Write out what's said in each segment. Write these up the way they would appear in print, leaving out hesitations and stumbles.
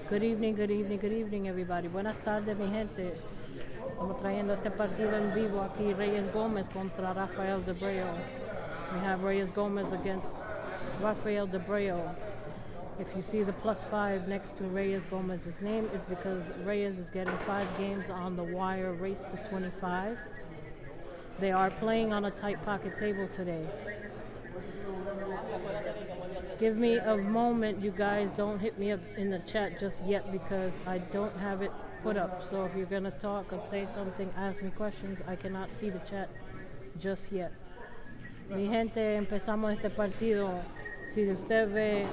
Good evening, good evening, good evening, everybody. Buenas tardes, mi gente. Estamos trayendo este partido en vivo aquí, Reyes Gomez contra Raphael Dabreo. We have Reyes Gomez against Raphael Dabreo. If you see the +5 next to Reyes Gomez's name, it's because Reyes is getting 5 games on the wire, race to 25. They are playing on a tight pocket table today. Give me a moment, you guys. Don't hit me up in the chat just yet because I don't have it put up. So if you're going to talk or say something, ask me questions. I cannot see the chat just yet. Mi gente, empezamos este partido. Si usted ve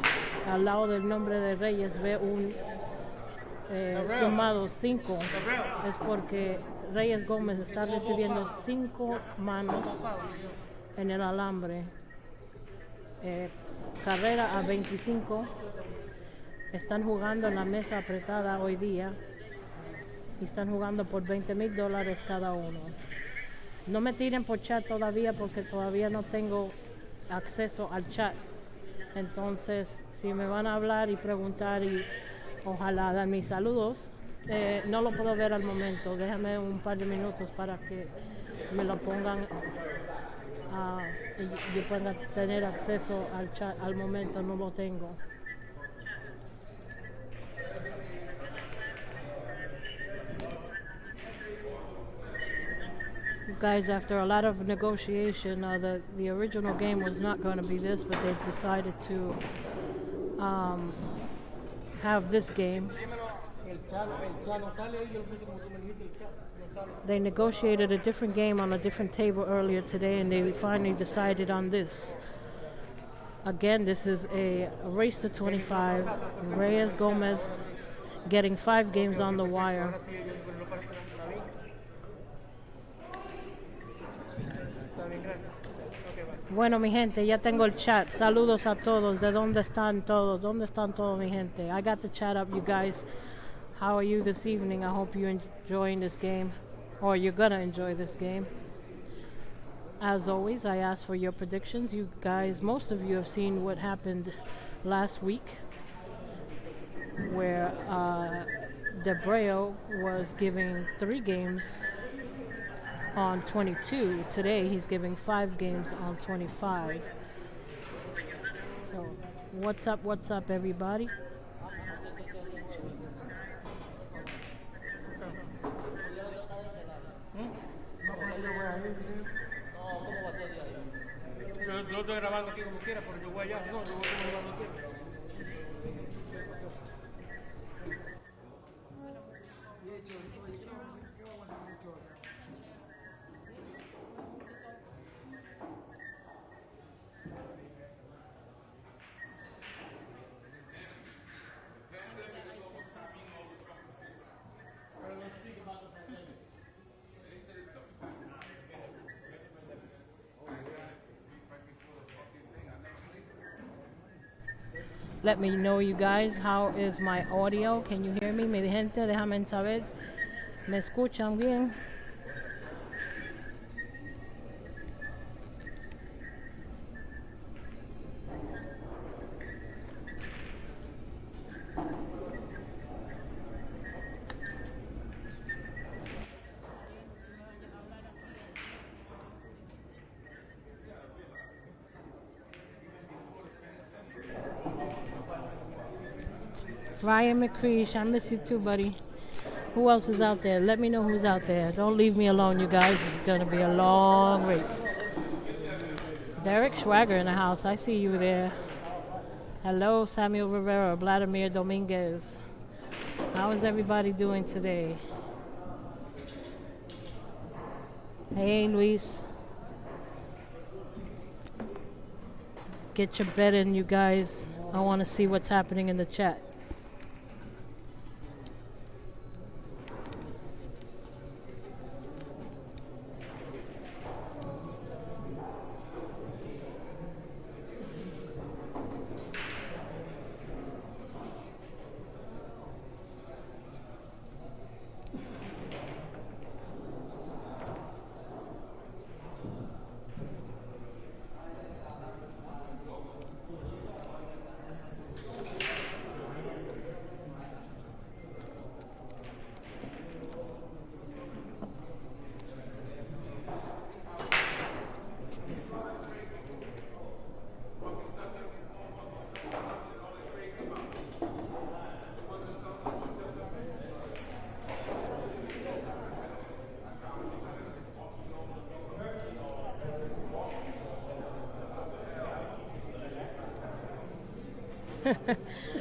al lado del nombre de Reyes, ve un sumado 5, es porque Reyes Gómez está recibiendo 5 manos en el alambre. Carrera a 25. Están jugando en la mesa apretada hoy día y están jugando por $20,000 cada uno. No me tiren por chat todavía porque todavía no tengo acceso al chat. Entonces, si me van a hablar y preguntar y ojalá dar mis saludos, no lo puedo ver al momento. Déjame un par de minutos para que me lo pongan y yo pueda tener acceso al chat. Al momento no lo tengo. Guys, after a lot of negotiation, the original game was not going to be this, but they've decided to have this game. They negotiated a different game on a different table earlier today, and they finally decided on this. Again, this is a race to 25. Reyes Gomez getting 5 games on the wire. Bueno, mi gente, ya tengo el chat. Saludos a todos. ¿De dónde están todos? ¿Dónde están todos, mi gente? I got the chat up, you guys. How are you this evening? I hope you're enjoying this game, or you're gonna enjoy this game. As always, I ask for your predictions. You guys, most of you have seen what happened last week, where Dabreo was giving 3 games on 22. Today he's giving 5 games on 25. So what's up everybody? Yo estoy grabando aquí como quiera porque yo voy allá. No, yo voy grabando aquí. Let me know, you guys, how is my audio? Can you hear me? Mi gente, déjame saber. ¿Me escuchan bien? Ryan McCreesh, I miss you too, buddy. Who else is out there? Let me know who's out there. Don't leave me alone, you guys. This is going to be a long race. Derek Schwager in the house. I see you there. Hello, Samuel Rivera, Vladimir Dominguez. How is everybody doing today? Hey, Luis. Get your bet in, you guys. I want to see what's happening in the chat.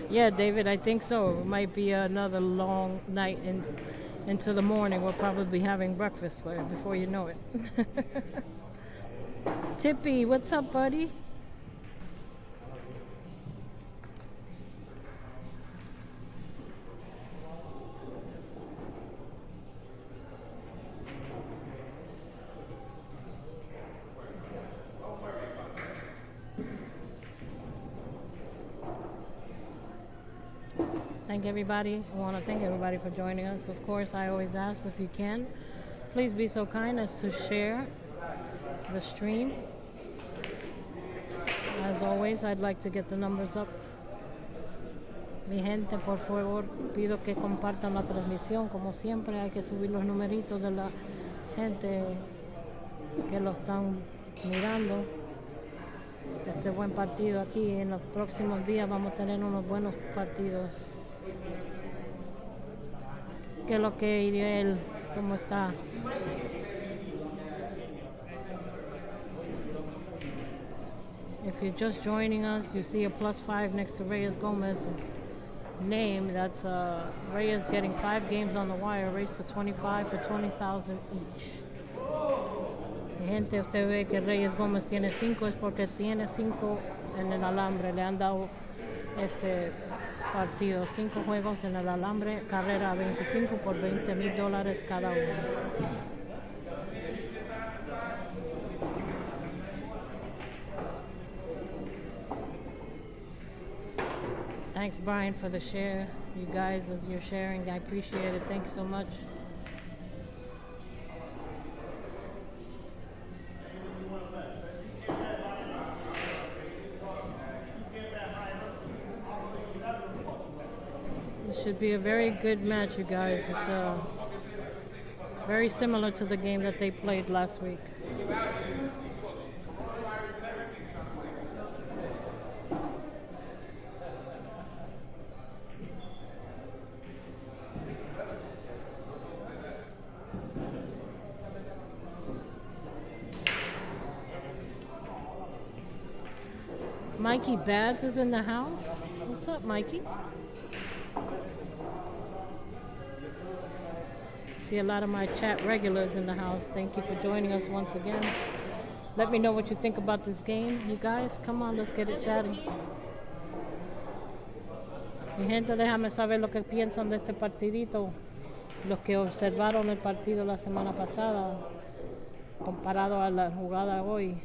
Yeah, David, I think so. It might be another long night into the morning. We'll probably be having breakfast before you know it. Tippy, what's up, buddy? Thank everybody. I want to thank everybody for joining us. Of course, I always ask if you can, please be so kind as to share the stream. As always, I'd like to get the numbers up. Mi gente, por favor, pido que compartan la transmisión. Como siempre, hay que subir los numeritos de la gente que lo están mirando. Este buen partido aquí. En los próximos días vamos a tener unos buenos partidos. ¿Qué es lo que Iriel? ¿Cómo está? If you're just joining us, you see a +5 next to Reyes Gomez's name. That's Reyes getting 5 games on the wire, raised to 25 for $20,000 each. Mi gente, usted ve que Reyes Gómez tiene 5 es porque tiene 5 en el alambre. Le han dado este partido, 5 juegos en el alambre, carrera 25 por $20,000 cada uno. Thanks, Brian, for the share. You guys, as you're sharing, I appreciate it. Thanks so much. This should be a very good match, you guys. It's very similar to the game that they played last week. Mikey Bads is in the house. What's up, Mikey? See a lot of my chat regulars in the house. Thank you for joining us once again. Let me know what you think about this game. You guys, come on, let's get it chatting. Mi gente, déjame saber lo que piensan de este partidito. Los que observaron el partido la semana pasada, comparado a la jugada hoy.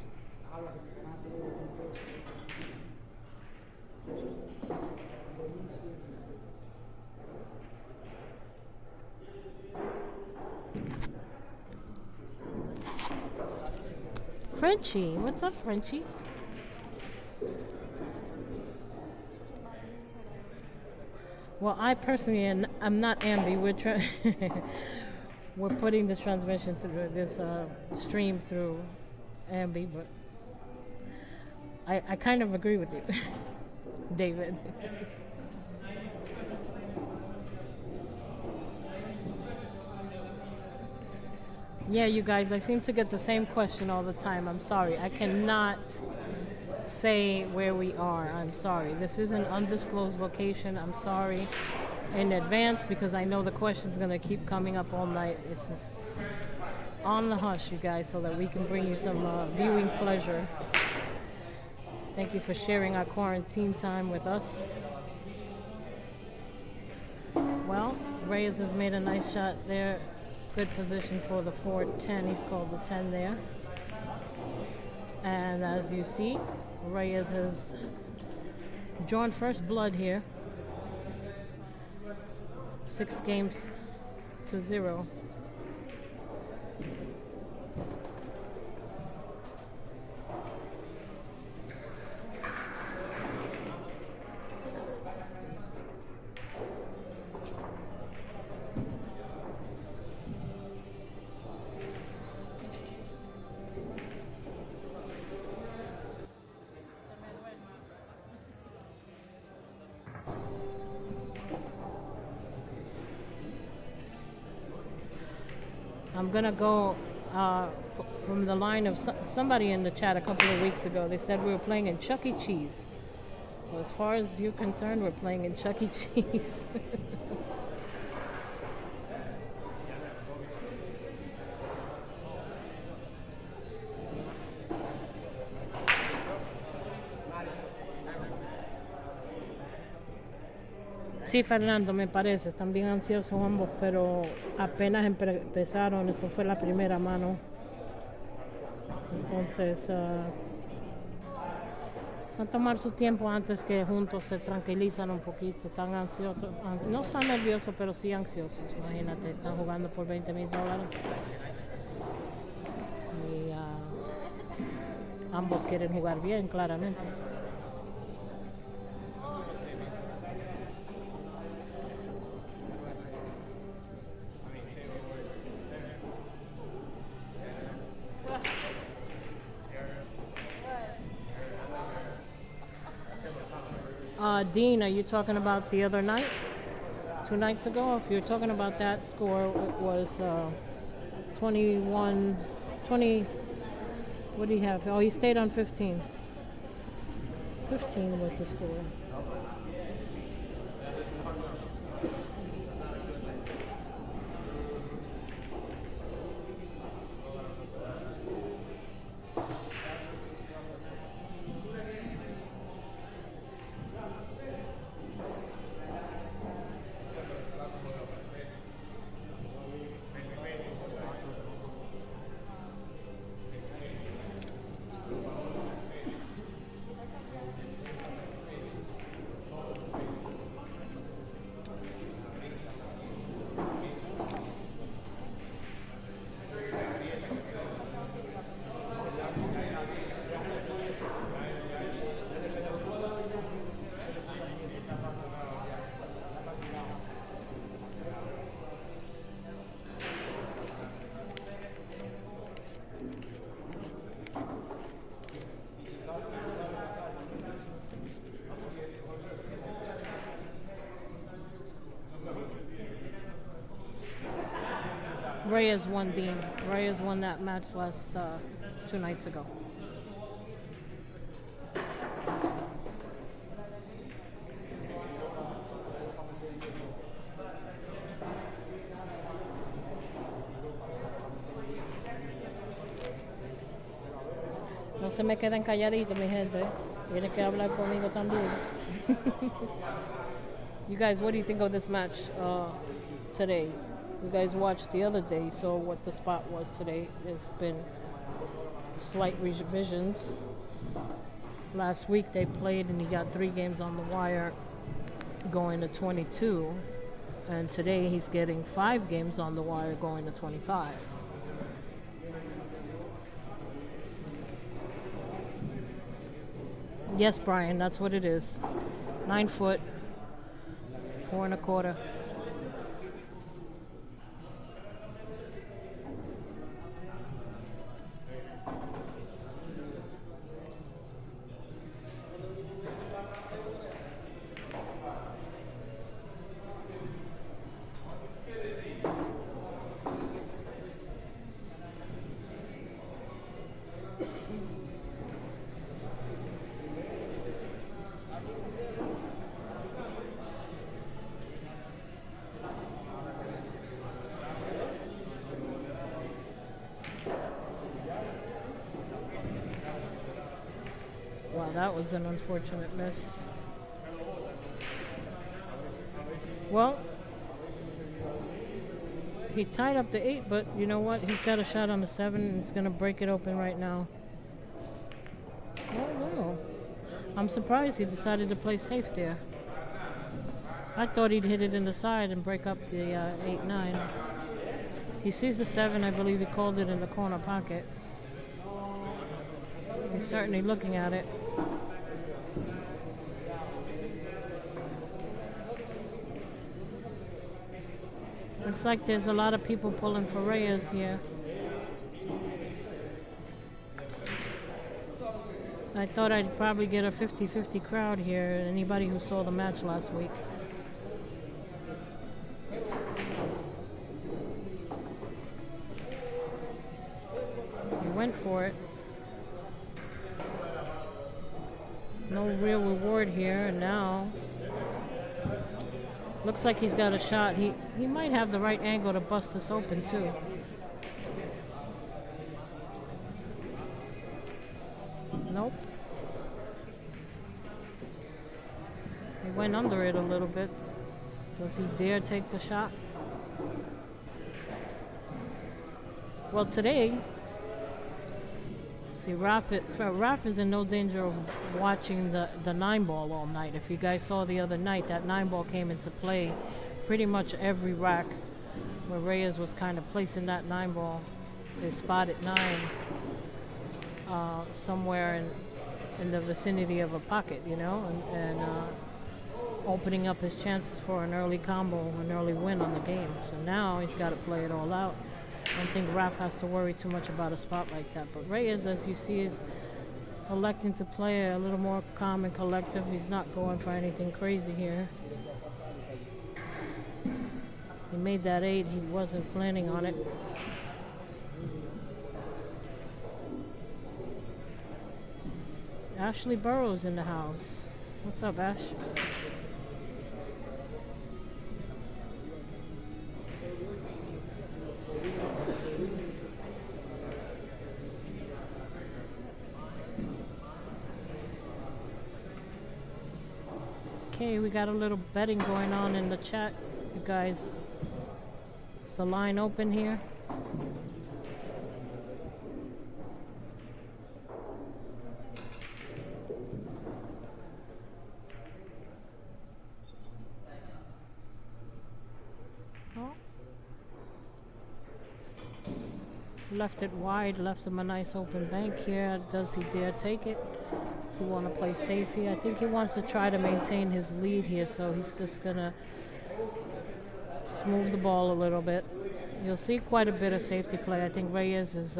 Frenchie, what's up, Frenchie? Well, I personally am not Ambi. We're putting this transmission through this stream through Ambi, but I kind of agree with you, David. Yeah, you guys, I seem to get the same question all the time. I'm sorry. I cannot say where we are. I'm sorry. This is an undisclosed location. I'm sorry in advance because I know the question's going to keep coming up all night. This is on the hush, you guys, so that we can bring you some viewing pleasure. Thank you for sharing our quarantine time with us. Well, Reyes has made a nice shot there. Good position for the 4-10. He's called the 10 there. And as you see, Reyes has drawn first blood here. 6-0. I'm gonna go from the line of somebody in the chat a couple of weeks ago. They said we were playing in Chuck E. Cheese. So as far as you're concerned, we're playing in Chuck E. Cheese. Sí, Fernando, me parece, están bien ansiosos ambos, pero apenas empezaron, eso fue la primera mano. Entonces, a tomar su tiempo antes que juntos se tranquilizan un poquito, están ansiosos, no están nerviosos, pero sí ansiosos, imagínate, están jugando por $20,000 y ambos quieren jugar bien, claramente. Dean, are you talking about the other night? 2 nights ago? If you're talking about that score, it was 21, 20, what do you have? Oh, he stayed on 15. 15 was the score. Reyes won, Dean. Reyes won that match last 2 nights ago. No se me queden calladitos, mi gente. Tienen que hablar conmigo también. You guys, what do you think of this match today? You guys watched the other day, so what the spot was today. There's been slight revisions. Last week they played and he got 3 games on the wire going to 22. And today he's getting 5 games on the wire going to 25. Yes, Brian, that's what it is. 9 foot, 4 1/4. Wow, that was an unfortunate miss. Well, he tied up the 8, but you know what? He's got a shot on the 7, and he's going to break it open right now. Oh, no. I'm surprised he decided to play safe there. I thought he'd hit it in the side and break up the 8-9. He sees the 7. I believe he called it in the corner pocket. He's certainly looking at it. Looks like there's a lot of people pulling for Reyes here. I thought I'd probably get a 50-50 crowd here, anybody who saw the match last week. He went for it. No real reward here, and now looks like he's got a shot. He might have the right angle to bust this open too. Nope. He went under it a little bit. Does he dare take the shot? Well, today, see, Raph is in no danger of watching the 9-ball all night. If you guys saw the other night, that 9-ball came into play pretty much every rack where Reyes was kind of placing that 9-ball. They spotted 9 somewhere in the vicinity of a pocket, you know, and opening up his chances for an early combo, an early win on the game. So now he's got to play it all out. I don't think Raph has to worry too much about a spot like that. But Reyes, as you see, is electing to play a little more calm and collective. He's not going for anything crazy here. He made that 8. He wasn't planning on it. Ashley Burrows in the house. What's up, Ash? Okay, we got a little betting going on in the chat, you guys. Is the line open here? Oh. Left it wide, left him a nice open bank here. Does he dare take it? Does he want to play safe here? I think he wants to try to maintain his lead here, so he's just gonna move the ball a little bit. You'll see quite a bit of safety play. I think Reyes is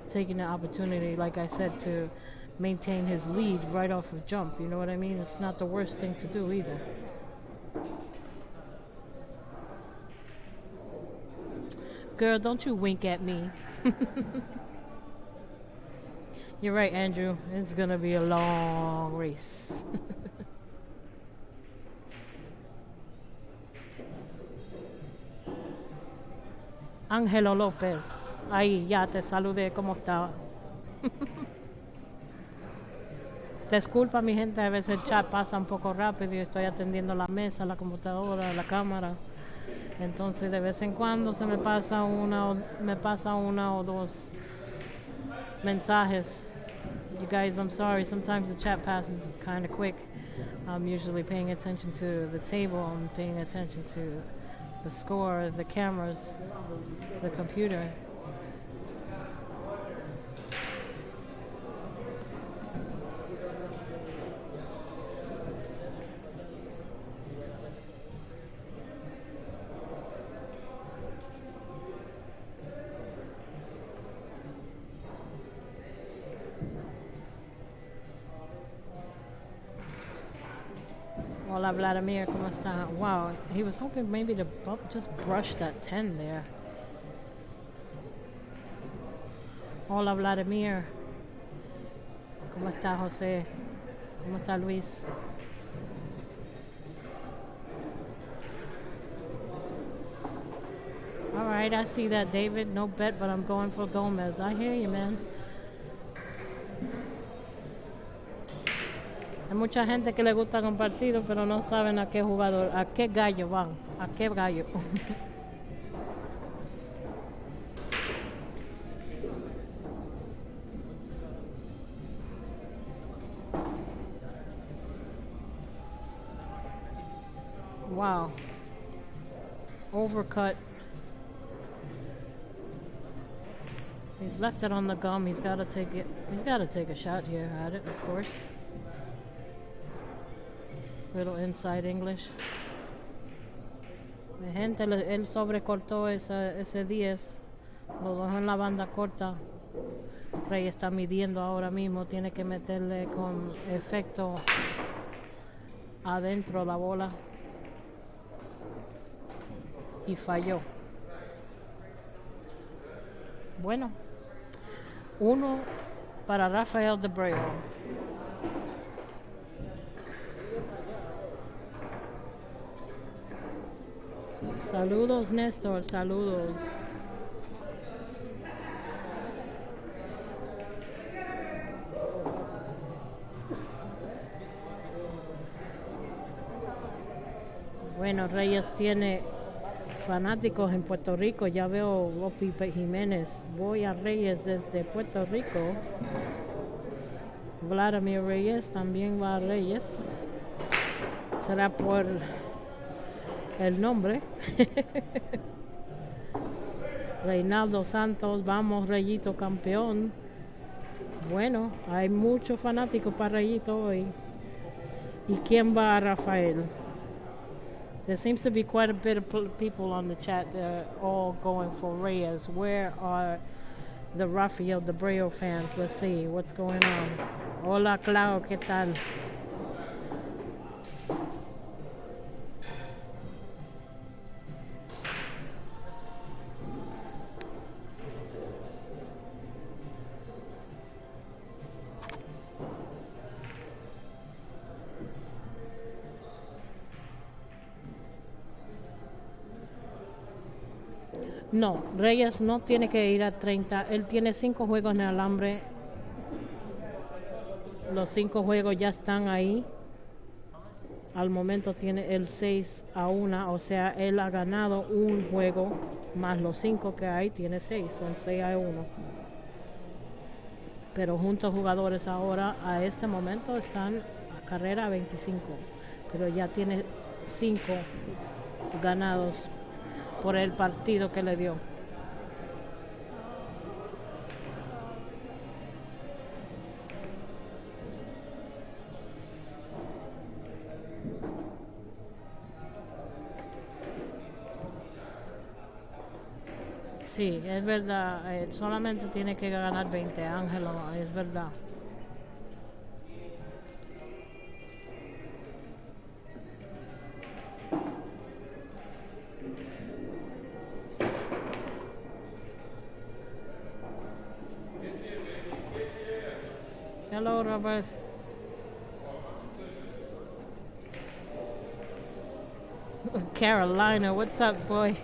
taking the opportunity, like I said, to maintain his lead right off of jump. You know what I mean? It's not the worst thing to do either. Girl, don't you wink at me. You're right, Andrew. It's gonna be a long race. Ángelo López. Ahí, ya te saludé. ¿Cómo está? Disculpa, mi gente. A veces el chat pasa un poco rápido y estoy atendiendo la mesa, la computadora, la cámara. Entonces, de vez en cuando se me pasa una o dos mensajes. You guys, I'm sorry. Sometimes the chat passes kind of quick. I'm usually paying attention to the table. I'm paying attention to the score, the cameras, the computer. Hola, Vladimir, ¿cómo está? Wow, he was hoping maybe to just brush that 10 there. Hola, Vladimir. ¿Cómo está, José? ¿Cómo está, Luis? All right, I see that, David. No bet, but I'm going for Gomez. I hear you, man. Hay mucha gente que le gusta un partido, pero no saben a qué jugador, a qué gallo van, a qué gallo. Wow. Overcut. He's left it on the gum. He's got to take it. He's got to take a shot here at it, of course. Little inside English. La gente, él sobrecortó ese 10. Lo dejó en la banda corta. Rey está midiendo ahora mismo. Tiene que meterle con efecto adentro la bola. Y falló. Bueno. 1 para Raphael Dabreo. Saludos, Néstor, saludos. Bueno, Reyes tiene fanáticos en Puerto Rico. Ya veo Lopi Jiménez. Voy a Reyes desde Puerto Rico. Vladimir Reyes también va a Reyes. Será por el nombre. Reinaldo Santos, vamos Reyito campeón. Bueno, hay muchos fanáticos para Reyito hoy. ¿Y quién va a Rafael? There seems to be quite a bit of people on the chat. They're all going for Reyes. Where are the Raphael Dabreo fans? Let's see what's going on. Hola, Clau, ¿qué tal? No, Reyes no tiene que ir a 30. Él tiene 5 juegos en el alambre. Los 5 juegos ya están ahí. Al momento tiene el 6-1. O sea, él ha ganado un juego más los 5 que hay. Tiene 6. Son 6-1. Pero juntos jugadores ahora a este momento están a carrera 25. Pero ya tiene 5 ganados por el partido que le dio. Sí, es verdad, solamente tiene que ganar 20, Ángelo, es verdad. Hello, Robert. Carolina, what's up, boy?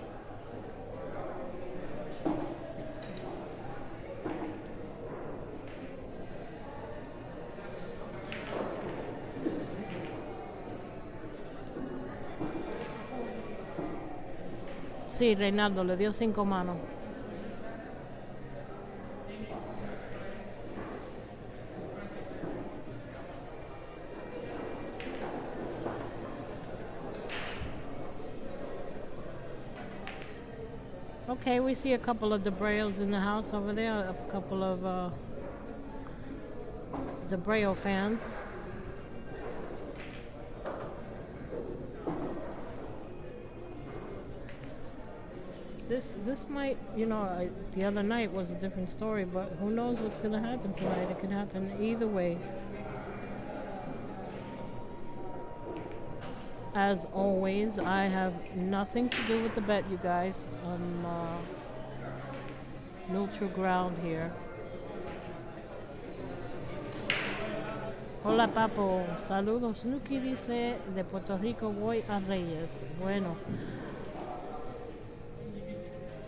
Sí, Reinaldo le dio 5 manos. Okay, we see a couple of Dabreos in the house over there, a couple of Dabreo fans. This might, the other night was a different story, but who knows what's going to happen tonight. It could happen either way. As always, I have nothing to do with the bet, you guys. I'm neutral ground here. Hola, Papo. Saludos. Nuki dice, de Puerto Rico voy a Reyes. Bueno,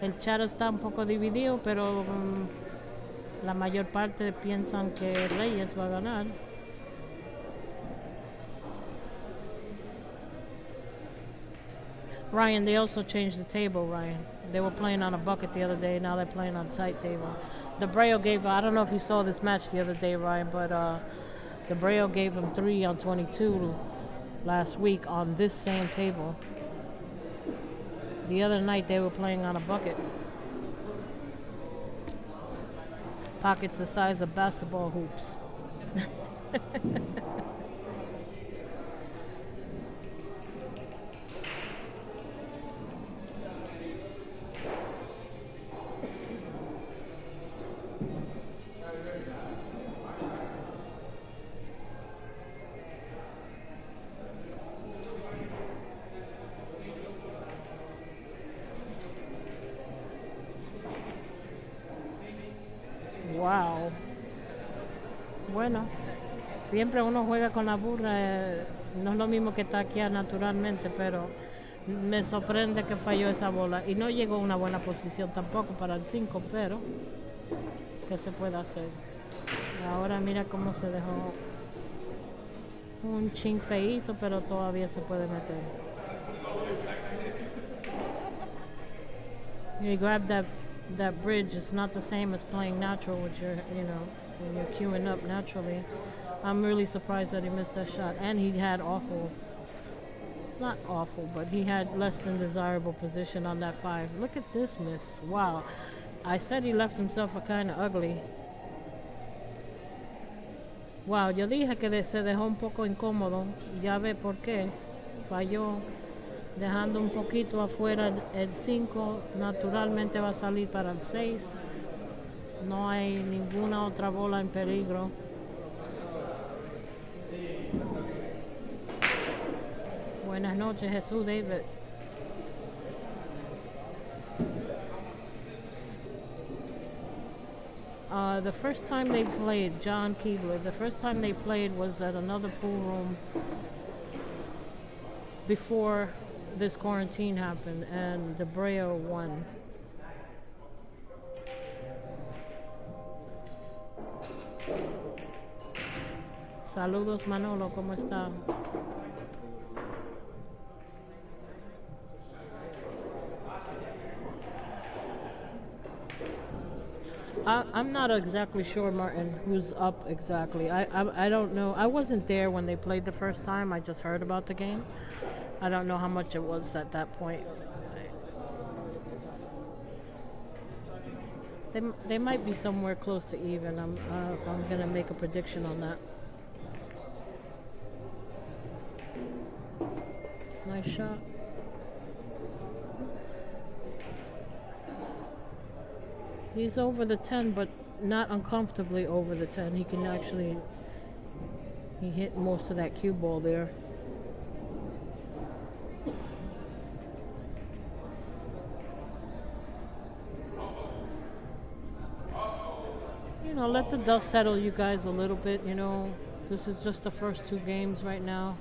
el chat está un poco dividido, pero la mayor parte piensan que Reyes va a ganar. Ryan, they also changed the table, Ryan. They were playing on a bucket the other day, now they're playing on a tight table. Dabreo gave, I don't know if you saw this match the other day, Ryan, but Dabreo gave him 3 on 22 last week on this same table. The other night they were playing on a bucket. Pockets the size of basketball hoops. Wow. Bueno, siempre uno juega con la burra, no es lo mismo que taquear naturalmente, pero Me sorprende que falló esa bola y no llegó a una buena posición tampoco para el 5, pero ¿qué se puede hacer? Ahora mira cómo se dejó un chin feíto, pero todavía se puede meter. You grab that bridge. It's not the same as playing natural with your, when you're queuing up naturally. I'm really surprised that he missed that shot, and he had not awful, but he had less than desirable position on that 5. Look at this miss. Wow. I said he left himself a kind of ugly. Wow, yo dije que se dejó un poco incómodo. Ya ve por qué. Falló. Dejando un poquito afuera el 5. Naturalmente va a salir para el 6. No hay ninguna otra bola en peligro. Buenas noches, Jesús David. The first time they played, John Keebler, the first time they played was at another pool room before this quarantine happened, and Dabreo won. Saludos, Manolo, ¿cómo está? I'm not exactly sure, Martin, who's up exactly. I don't know. I wasn't there when they played the first time. I just heard about the game. I don't know how much it was at that point. They might be somewhere close to even. I'm going to make a prediction on that. Nice shot. He's over the 10, but not uncomfortably over the 10. He can actually, he hit most of that cue ball there. Let the dust settle you guys a little bit, This is just the first 2 games right now.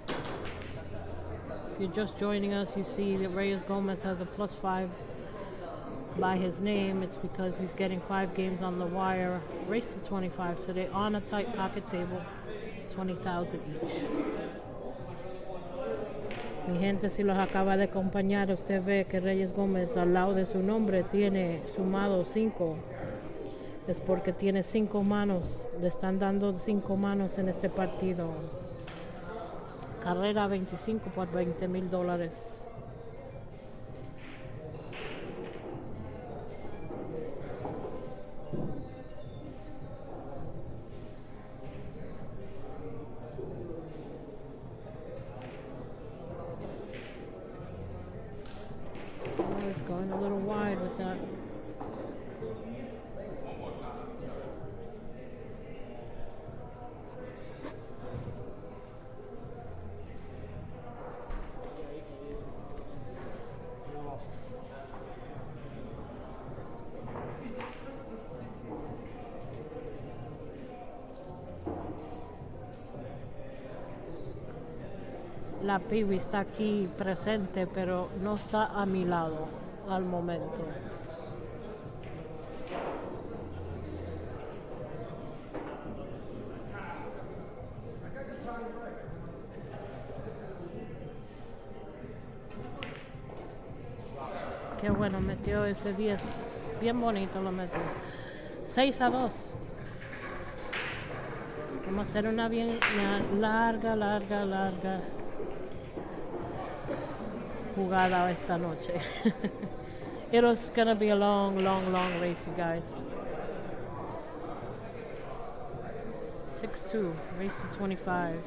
If you're just joining us, you see that Reyes Gomez has a +5 by his name. It's because he's getting 5 games on the wire. Race to 25 today on a tight pocket table, 20,000 each. Mi gente, si los acaba de acompañar, usted ve que Reyes Gómez al lado de su nombre tiene sumado 5. Es porque tiene 5 manos. Le están dando 5 manos en este partido. Carrera 25 por $20,000. Oh, it's going a little wide with that. La Piwi está aquí presente, pero no está a mi lado al momento. Qué bueno, metió ese 10. Bien bonito lo metió. 6-2. Vamos a hacer una bien larga jugada esta noche. It was gonna be a long race, you guys. 6-2, race to 25.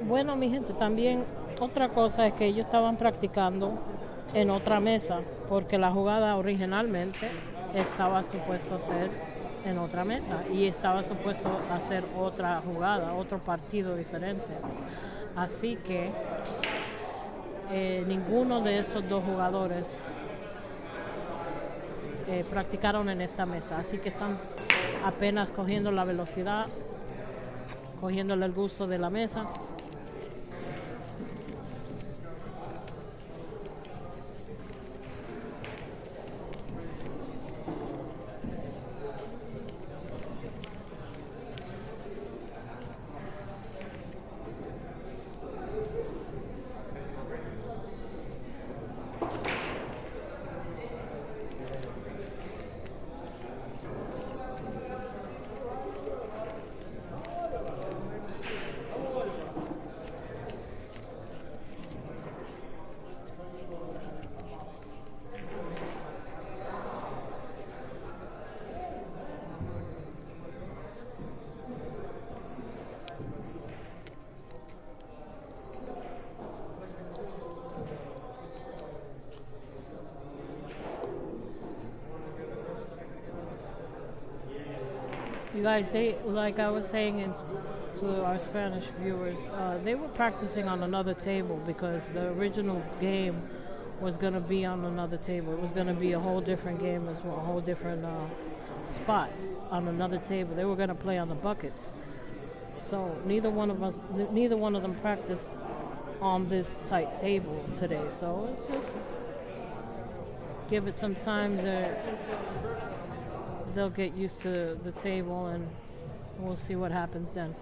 Bueno, mi gente, también otra cosa es que ellos estaban practicando en otra mesa, porque la jugada originalmente estaba supuesto ser en otra mesa y estaba supuesto a hacer otra jugada, otro partido diferente. Así que ninguno de estos dos jugadores practicaron en esta mesa, así que están apenas cogiendo la velocidad, cogiéndole el gusto de la mesa. You guys, like I was saying to our Spanish viewers, they were practicing on another table because the original game was going to be on another table. It was going to be a whole different game as well, a whole different spot on another table. They were going to play on the buckets. So neither one of them practiced on this tight table today. So just give it some time they'll get used to the table, and we'll see what happens then.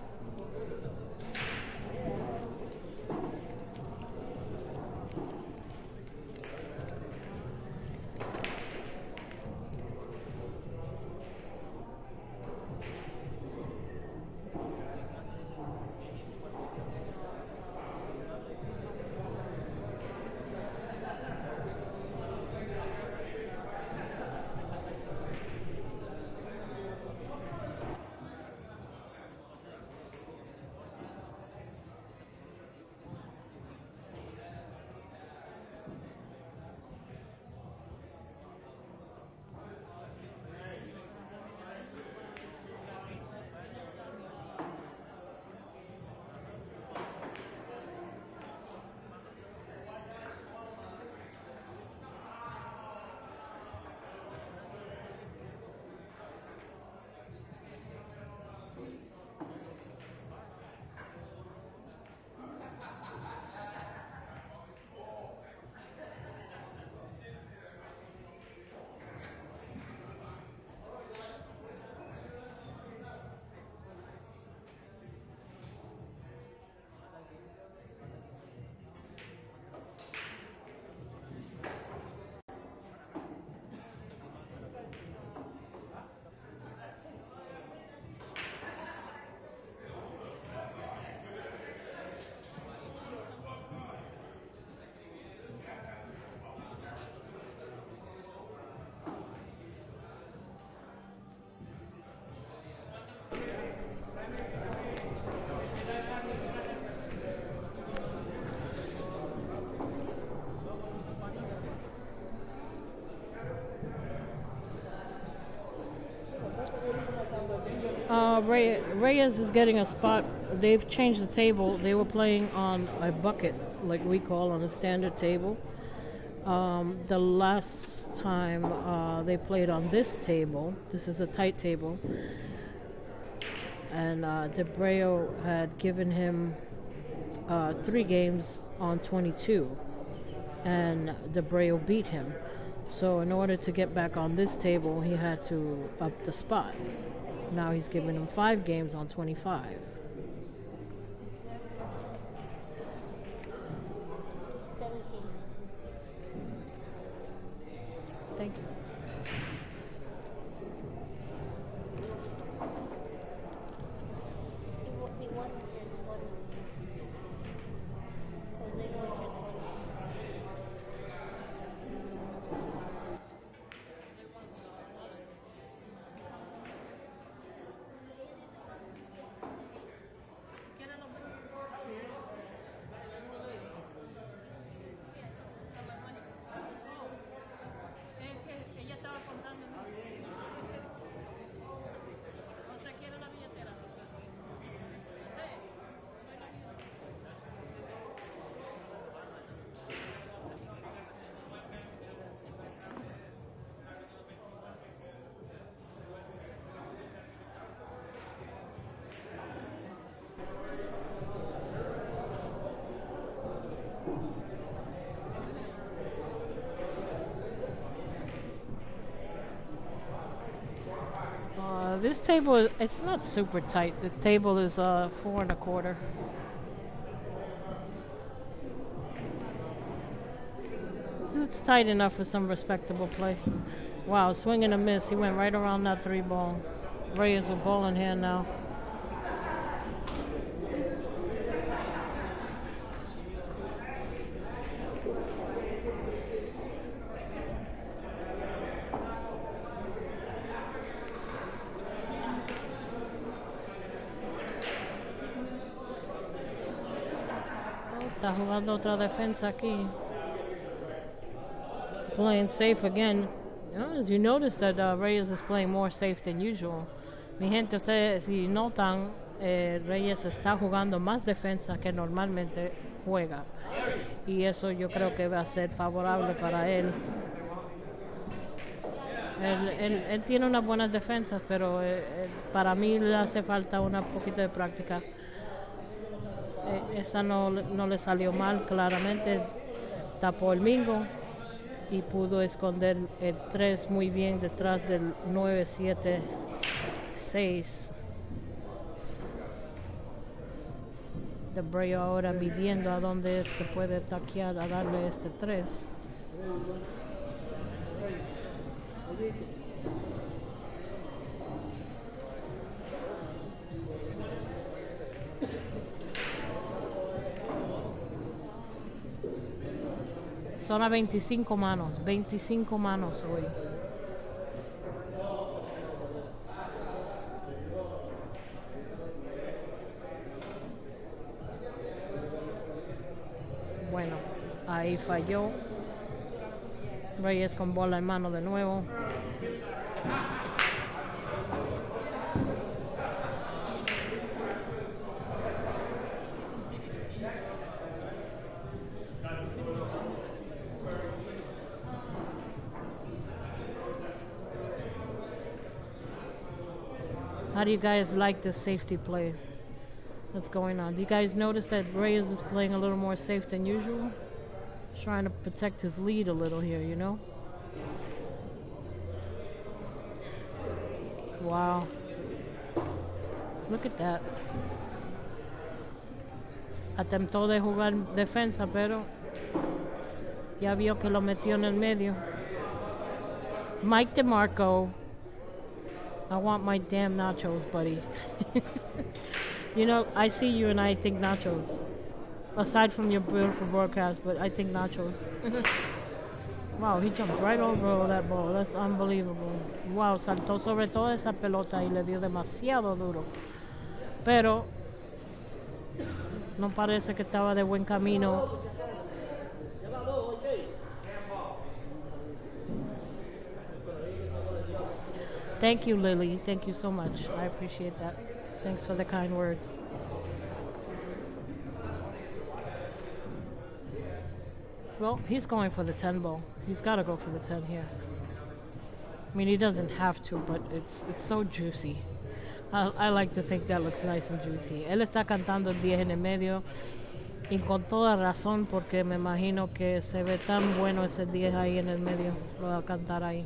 Reyes is getting a spot. They've changed the table. They were playing on a bucket, like we call on a standard table. The last time they played on this table, this is a tight table, and Dabreo had given him 3 games on 22, and Dabreo beat him. So in order to get back on this table, he had to up the spot. Now he's giving him 5 games on 25. Thank you. table, it's not super tight. The table is 4 1/4. It's tight enough for some respectable play. Wow, swing and a miss. He went right around that 3 ball. Reyes with ball in hand now. Está jugando otra defensa aquí. Playing safe again. As you notice that Reyes is playing more safe than usual. Mi gente, ustedes si notan, Reyes está jugando más defensa que normalmente juega. Y eso yo creo que va a ser favorable para él. Él tiene unas buenas defensas, pero para mí le hace falta una poquito de práctica. Esa no le salió mal, claramente tapó el mingo y pudo esconder el 3 muy bien detrás del 9-7-6. Dabreo ahora midiendo a dónde es que puede taquear a darle este 3. Son a 25 manos hoy. Bueno, ahí falló. Reyes con bola en mano de nuevo. How do you guys like this safety play that's going on? Do you guys notice that Reyes is playing a little more safe than usual? Trying to protect his lead a little here, you know? Wow. Look at that. Atentó de jugar defensa, pero ya vio que lo metió en el medio. Mike DeMarco, I want my damn nachos, buddy. You know, I see you and I think nachos. Aside from your beautiful broadcast, but I think nachos. Wow, he jumped right over that ball. That's unbelievable. Wow, saltó sobre toda esa pelota y le dio demasiado duro. Pero no parece que estaba de buen camino. Thank you, Lily. Thank you so much. I appreciate that. Thanks for the kind words. Well, he's going for the 10 ball. He's got to go for the 10 here. I mean, he doesn't have to, but it's so juicy. I like to think that looks nice and juicy. Él está cantando el 10 en el medio y con toda razón, porque me imagino que se ve tan bueno ese 10 ahí en el medio. Lo va a cantar ahí.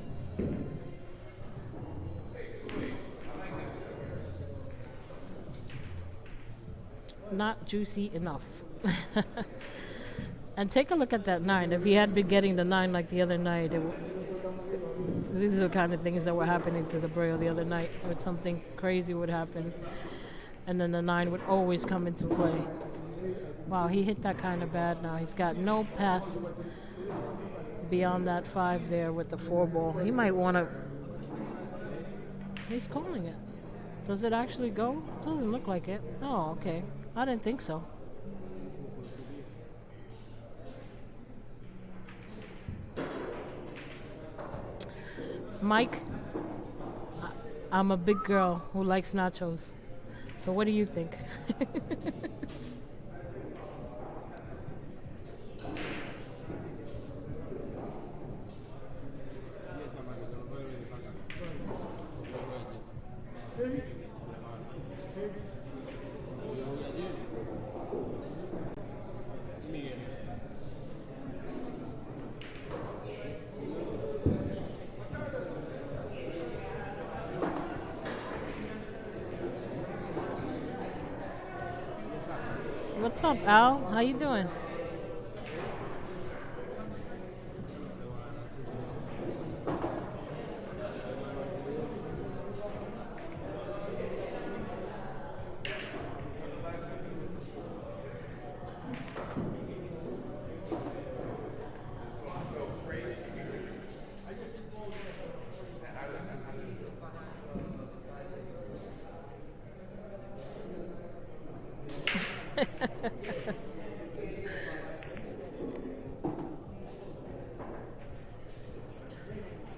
Not juicy enough. And take a look at that 9. If he had been getting the 9 like the other night, these are the kind of things that were happening to Dabreo the other night, where something crazy would happen, and then the 9 would always come into play. Wow, he hit that kind of bad now. He's got no pass beyond that 5 there with the 4 ball. He might want to... He's calling it. Does it actually go? Doesn't look like it. Oh, okay. I didn't think so. Mike, I'm a big girl who likes nachos. So what do you think? What's up, Al? How you doing?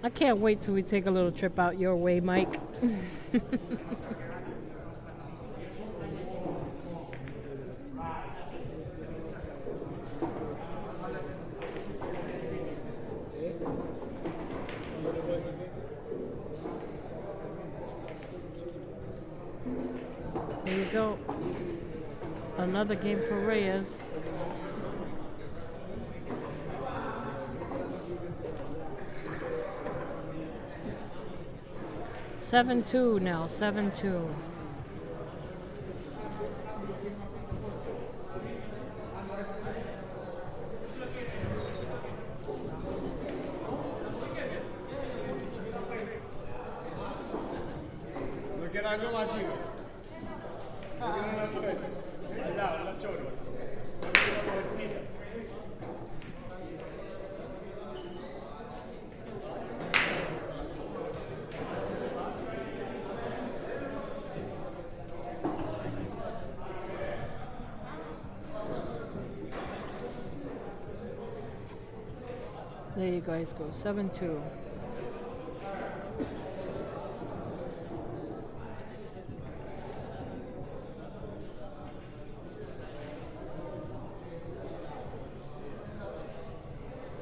I can't wait till we take a little trip out your way, Mike. There you go. Another game for Reyes. Seven-two now, 7-2. There you guys go, 7-2.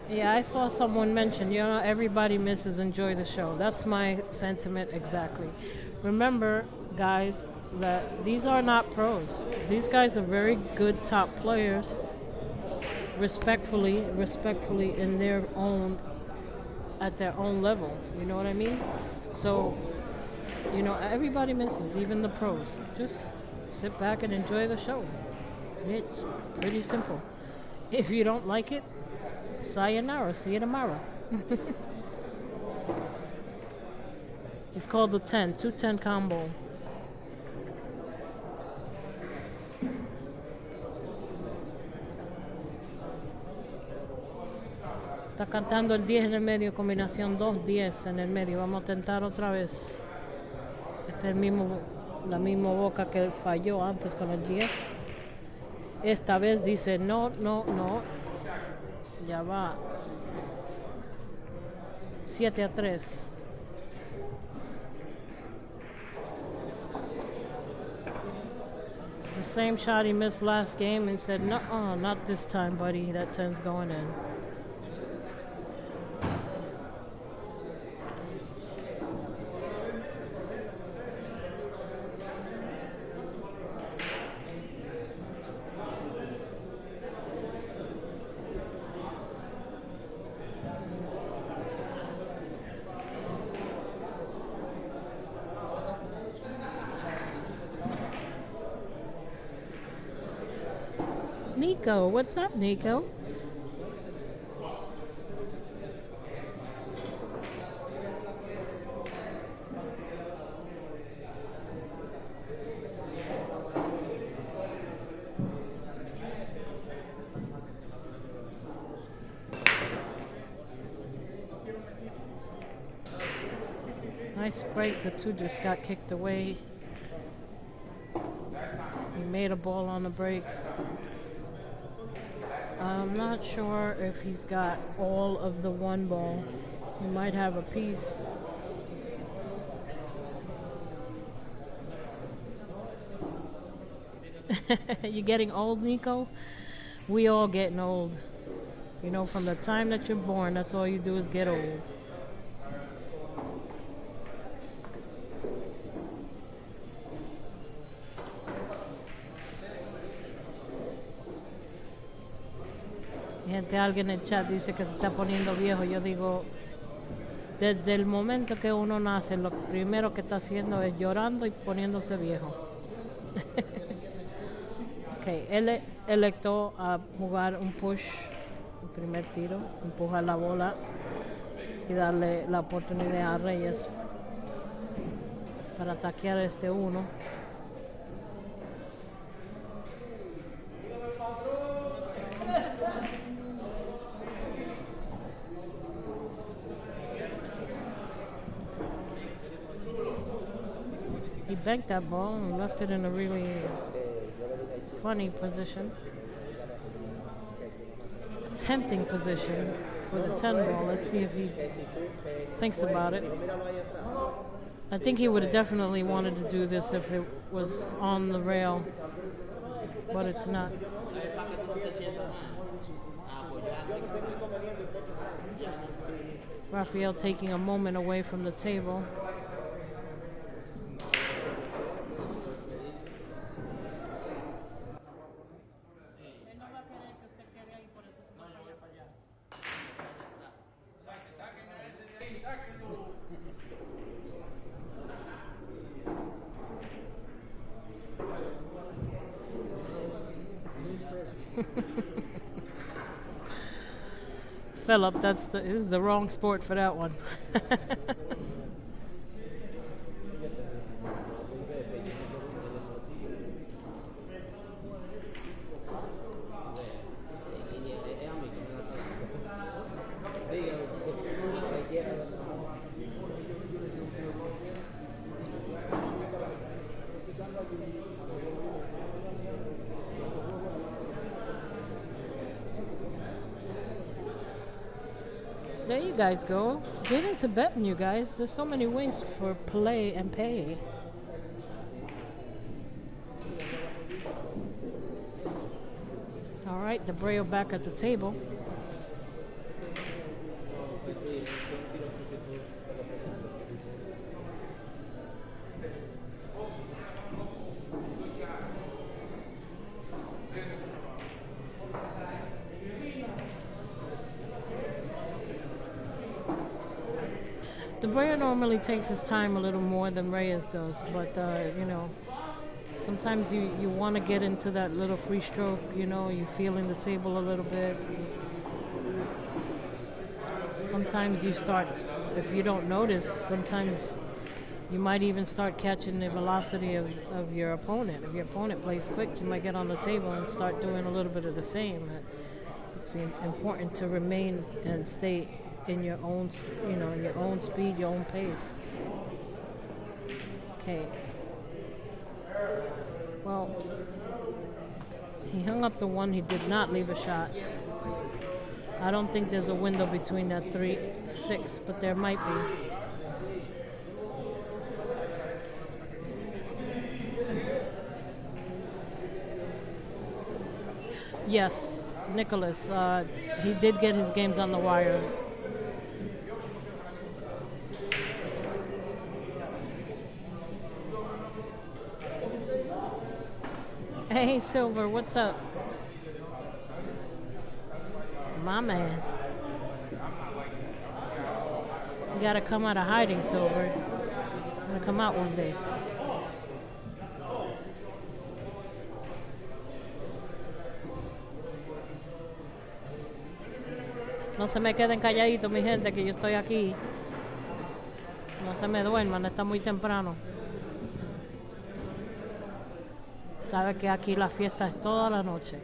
Yeah, I saw someone mention, everybody misses enjoy the show. That's my sentiment exactly. Remember, guys, that these are not pros. These guys are very good top players. Respectfully in their own, at their own level, you know what I mean? So, everybody misses, even the pros. Just sit back and enjoy the show. It's pretty simple. If you don't like it, sayonara, see you tomorrow. It's called the 210 combo. Está cantando el 10 en el medio, combinación 2-10 en el medio. Vamos a tentar otra vez. Este es la misma boca que falló antes con el 10. Esta vez dice no. Ya va. 7-3. It's the same shot he missed last game and said, no, not this time, buddy. That 10's going in. Nico, what's up, Nico? Nice break, the 2 just got kicked away. He made a ball on the break. I'm not sure if he's got all of the 1 ball. He might have a piece. You getting old, Nico? We all getting old. From the time that you're born, that's all you do is get old. Gente, alguien en el chat dice que se está poniendo viejo. Yo digo, desde el momento que uno nace, lo primero que está haciendo es llorando y poniéndose viejo. Ok, Ok, él electó a jugar un push, el primer tiro, empujar la bola y darle la oportunidad a Reyes para ataquear este 1. He banked that ball and left it in a really funny position. Tempting position for the 10 ball. Let's see if he thinks about it. I think he would have definitely wanted to do this if it was on the rail, but it's not. Raphael taking a moment away from the table. Philip, this is the wrong sport for that one. There you guys go. Get into betting, you guys. There's so many ways for play and pay. All right, Dabreo back at the table. Dabreo normally takes his time a little more than Reyes does, but you know, sometimes you want to get into that little free stroke, you know, you feeling the table a little bit. Sometimes you start, if you don't notice, sometimes you might even start catching the velocity of your opponent. If your opponent plays quick, you might get on the table and start doing a little bit of the same. It's important to remain and stay in your own, you know, your own speed, your own pace. Okay. Well, he hung up the 1. He did not leave a shot. I don't think there's a window between that 3-6, but there might be. Yes, Nicholas. He did get his games on the wire. Hey, Silver, what's up? My man. You gotta come out of hiding, Silver. You gotta come out one day. No se me queden calladitos, mi gente, que yo estoy aquí. No se me duerman, está muy temprano. Sabe que aquí la fiesta es toda la noche.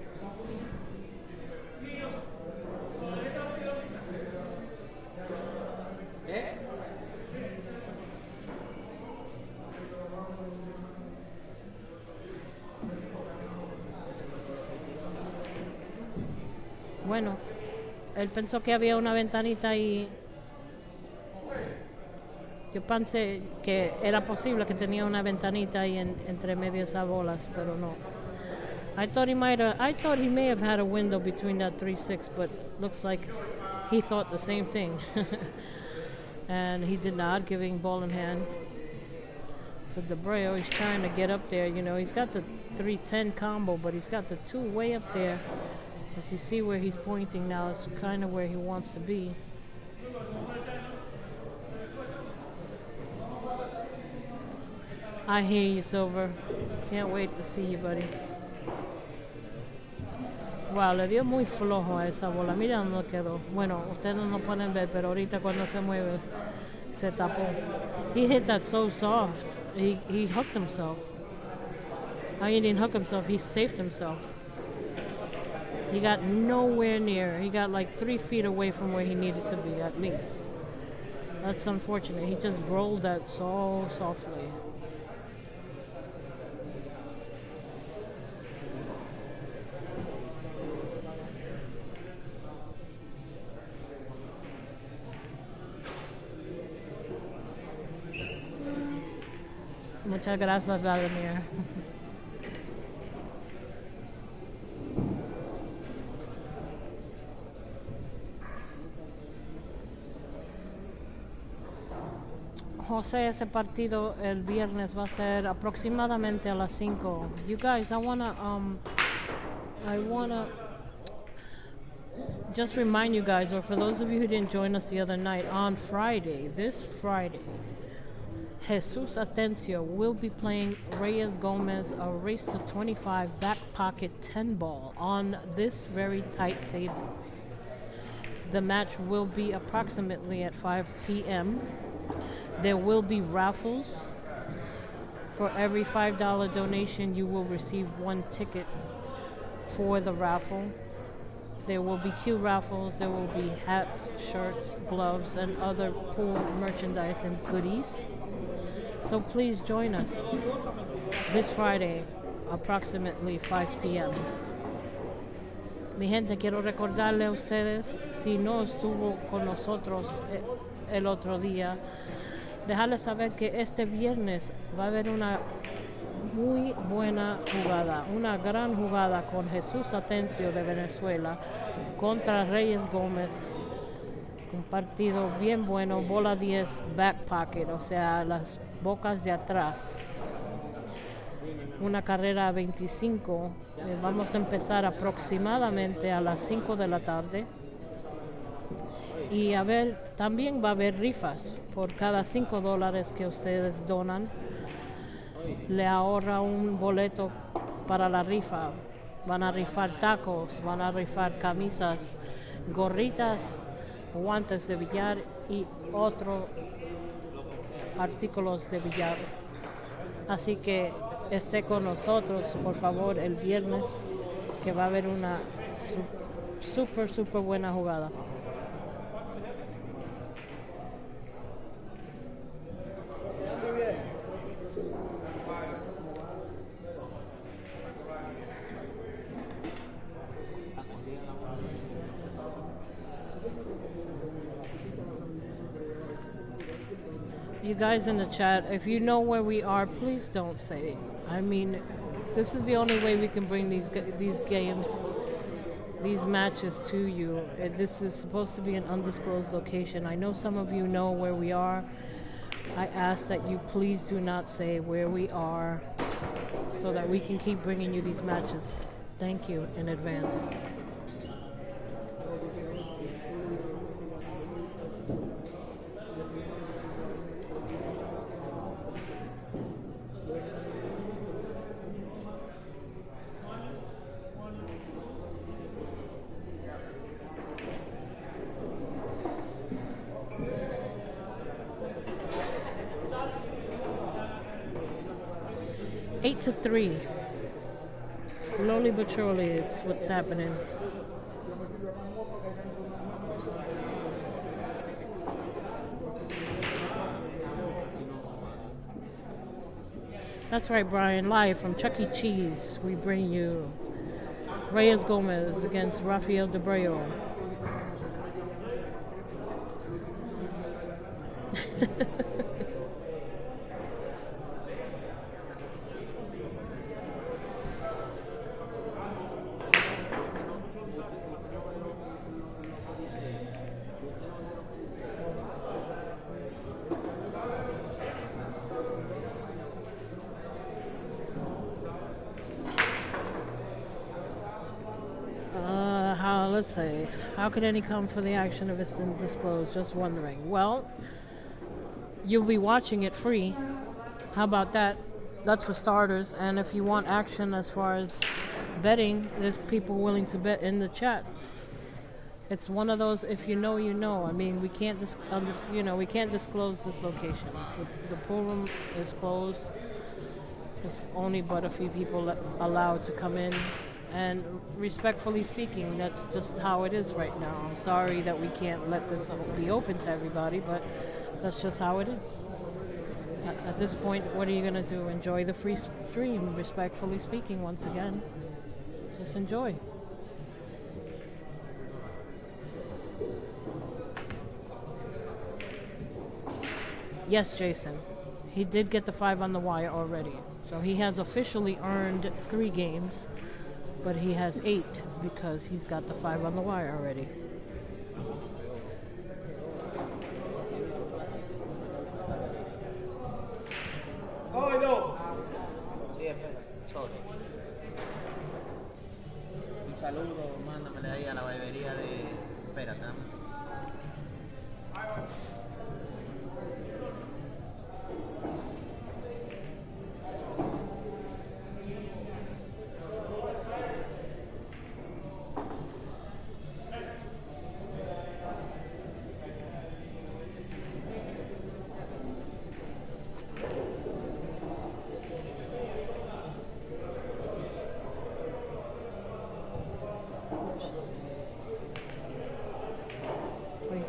Bueno, él pensó que había una ventanita y yo pensé que era posible que tenía una ventanita ahí entre medio de esas bolas, pero no. I thought he may have had a window between that 3-6, but looks like he thought the same thing. And he did not, giving ball in hand. So Dabreo is trying to get up there. You know, he's got the 3-10 combo, but he's got the 2 way up there. As you see where he's pointing now, it's kind of where he wants to be. I hear you, Silver. Can't wait to see you, buddy. Wow, le dio muy flojo a esa bola. Mira dónde quedó. Bueno, ustedes no pueden ver, pero ahorita cuando se mueve, se tapó. He hit that so soft. He hooked himself. He didn't hook himself, he saved himself. He got nowhere near. He got like 3 feet away from where he needed to be, at least. That's unfortunate. He just rolled that so softly. Muchas gracias, Vladimir. José, ese partido el viernes va a ser aproximadamente a las 5. You guys, I wanna just remind you guys, or for those of you who didn't join us the other night, on Friday, this Friday, Jesus Atencio will be playing Reyes Gomez a race to 25 back pocket 10 ball on this very tight table. The match will be approximately at 5 p.m. There will be raffles. For every $5 donation, you will receive 1 ticket for the raffle. There will be queue raffles. There will be hats, shirts, gloves, and other pool merchandise and goodies. So please join us this Friday, approximately 5 p.m. Mi gente, quiero recordarle a ustedes, si no estuvo con nosotros el otro día, dejarles saber que este viernes va a haber una muy buena jugada, una gran jugada con Jesús Atencio de Venezuela contra Reyes Gómez. Un partido bien bueno, bola 10, back pocket, o sea, las bocas de atrás. Una carrera a 25. Vamos a empezar aproximadamente a las 5 de la tarde. Y también va a haber rifas. Por cada $5 que ustedes donan, le ahorra un boleto para la rifa. Van a rifar tacos, van a rifar camisas, gorritas, guantes de billar y otros artículos de billar. Así que esté con nosotros, por favor, el viernes, que va a haber una súper buena jugada. You guys in the chat, if you know where we are, please don't say. I mean, this is the only way we can bring these games, these matches to you. This is supposed to be an undisclosed location. I know some of you know where we are. I ask that you please do not say where we are so that we can keep bringing you these matches. Thank you in advance. Eight to 3. Slowly but surely, it's what's happening. That's right, Brian. Live from Chuck E. Cheese, we bring you Reyes Gomez against Raphael Dabreo. Let's say, how could any come for the action if it's undisclosed? Just wondering. Well, you'll be watching it free. How about that? That's for starters. And if you want action as far as betting. There's people willing to bet in the chat. It's one of those, if you know, you know. I mean, we can't we can't disclose this location. The pool room is closed. There's only but a few people allowed to come in. And respectfully speaking, that's just how it is right now. I'm sorry that we can't let this be open to everybody, but that's just how it is. At this point, what are you going to do? Enjoy the free stream, respectfully speaking, once again. Just enjoy. Yes, Jason. He did get the 5 on the wire already. So he has officially earned 3 games, but he has 8 because he's got the 5 on the wire already. Un saludo, mándamele ahí a la barbería de... Espérate, dame un segundo.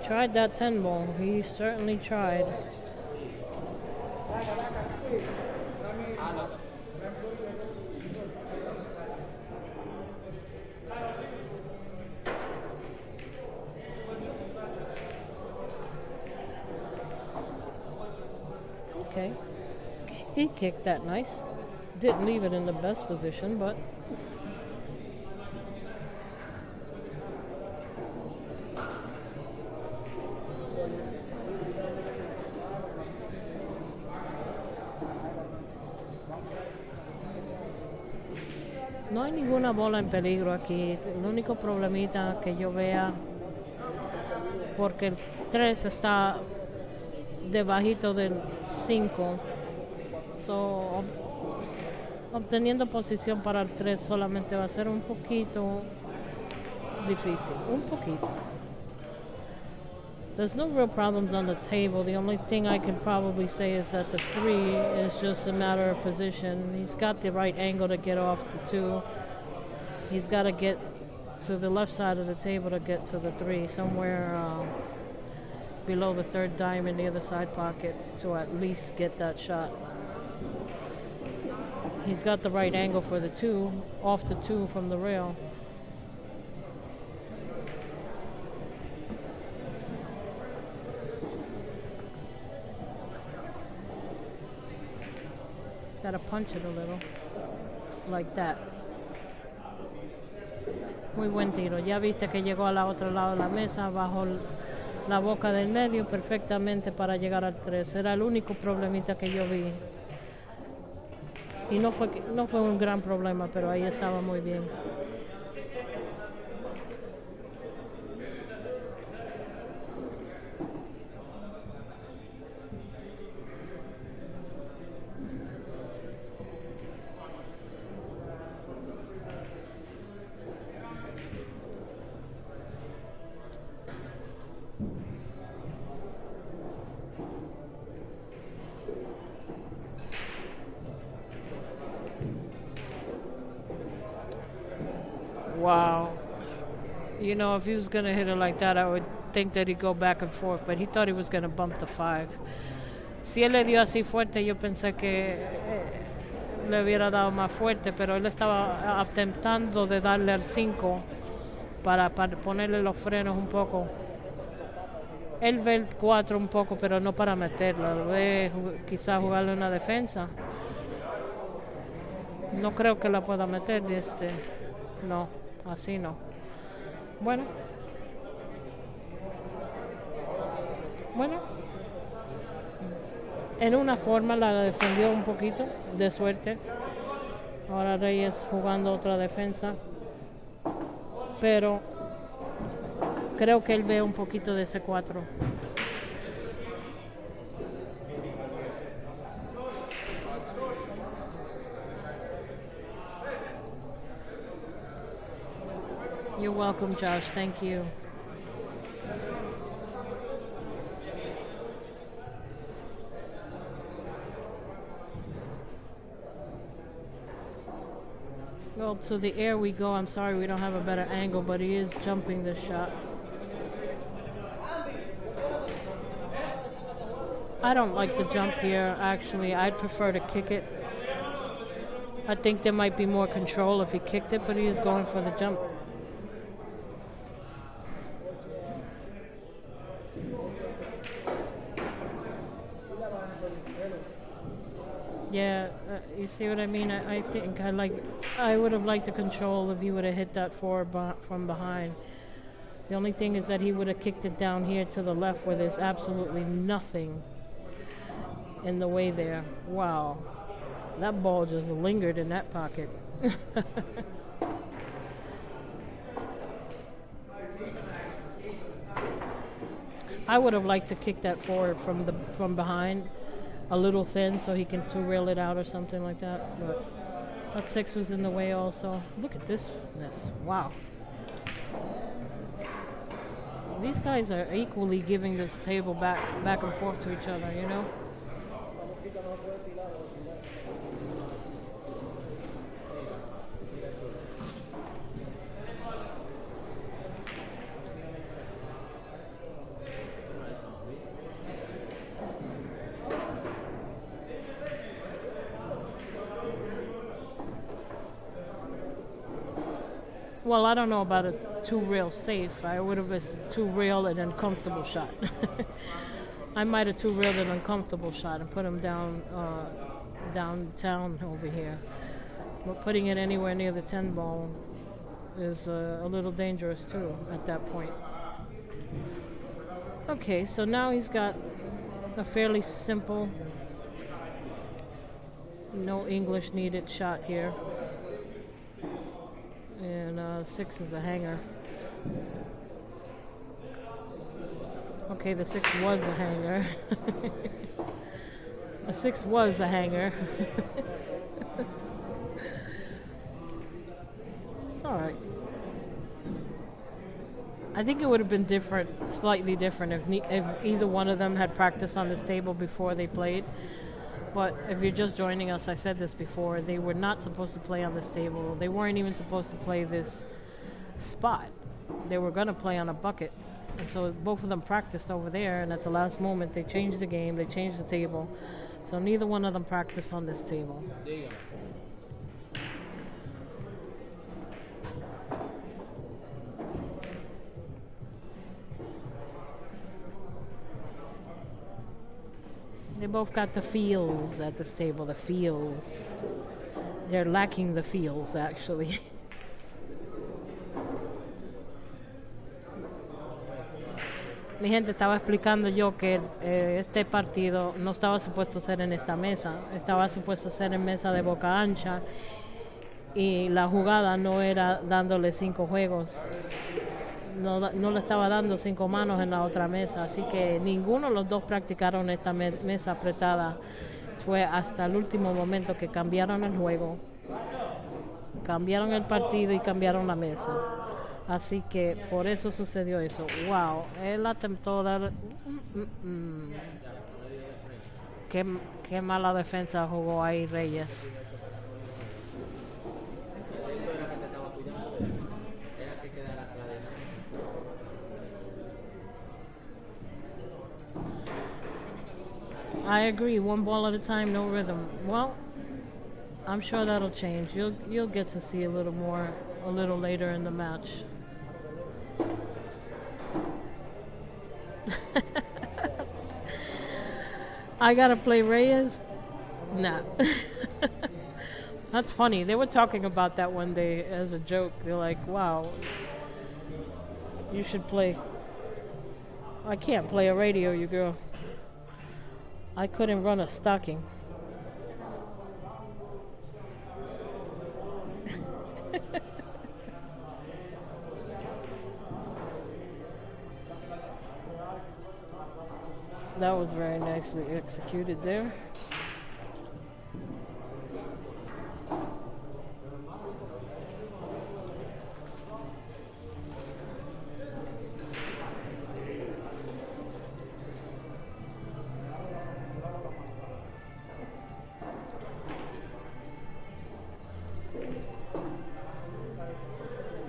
Tried that 10 ball. He certainly tried. Okay. He kicked that nice. Didn't leave it in the best position, but no hay ninguna bola en peligro aquí. El único problemita que yo vea, porque el 3 está debajito del 5, so, obteniendo posición para el 3 solamente va a ser un poquito difícil, un poquito. There's no real problems on the table. The only thing I can probably say is that the 3 is just a matter of position. He's got the right angle to get off the 2. He's got to get to the left side of the table to get to the 3, somewhere below the 3rd diamond near the side pocket to at least get that shot. He's got the right angle for the 2, off the 2 from the rail. Got to punch it a little, like that. Muy buen tiro. Ya viste que llegó al otro lado de la mesa, bajo la boca del medio perfectamente para llegar al 3. Era el único problemita que yo vi. Y no fue un gran problema, pero ahí estaba muy bien. Wow. You know, if he was going to hit it like that, I would think that he'd go back and forth, but he thought he was going to bump the 5. Si él le dio así fuerte, yo pensé que le hubiera dado más fuerte, pero él estaba intentando de darle al 5 para ponerle los frenos un poco. Él ve el 4 un poco, pero no para meterlo, lo ve quizás jugarle una defensa. No creo que la pueda meter, no, así no. Bueno, en una forma la defendió un poquito de suerte. Ahora Reyes jugando otra defensa, pero creo que él ve un poquito de ese 4. You're welcome, Josh. Thank you. Well, to the air we go. I'm sorry we don't have a better angle, but he is jumping this shot. I don't like the jump here, actually. I'd prefer to kick it. I think there might be more control if he kicked it, but he is going for the jump. Yeah, you see what I mean? I think I would have liked the control if he would have hit that forward from behind. The only thing is that he would have kicked it down here to the left where there's absolutely nothing in the way there. Wow. That ball just lingered in that pocket. I would have liked to kick that forward from behind, a little thin, so he can two-rail it out or something like that. But that 6 was in the way also. Look at this mess. Wow. These guys are equally giving this table back and forth to each other, you know? Well, I don't know about a two-rail safe. I would have a two-rail and uncomfortable shot. I might have two-railed an uncomfortable shot and put him downtown over here. But putting it anywhere near the 10 ball is a little dangerous too at that point. Okay, so now he's got a fairly simple, no English needed shot here. And 6 is a hanger. Okay, the 6 was a hanger. The 6 was a hanger. It's all right. I think it would have been different, slightly different, if either one of them had practiced on this table before they played. But if you're just joining us, I said this before, they were not supposed to play on this table. They weren't even supposed to play this spot. They were going to play on a bucket. And so both of them practiced over there, and at the last moment, they changed the game, they changed the table. So neither one of them practiced on this table. They both got the feels at this table, the feels. They're lacking the feels, actually. Mi gente, estaba explicando yo que este partido no estaba supuesto ser en esta mesa, estaba supuesto ser en mesa de boca ancha, y la jugada no era dándole 5 juegos. No le estaba dando 5 manos en la otra mesa, así que ninguno de los dos practicaron esta mesa apretada. Fue hasta el último momento que cambiaron el juego, cambiaron el partido y cambiaron la mesa. Así que por eso sucedió eso. Wow, él atentó dar... Qué mala defensa jugó ahí Reyes. I agree. One ball at a time, no rhythm. Well, I'm sure that'll change. You'll get to see a little more a little later in the match. I gotta play Reyes? Nah. That's funny. They were talking about that one day as a joke. They're like, wow, you should play. I can't play a radio, you girl. I couldn't run a stocking. That was very nicely executed there.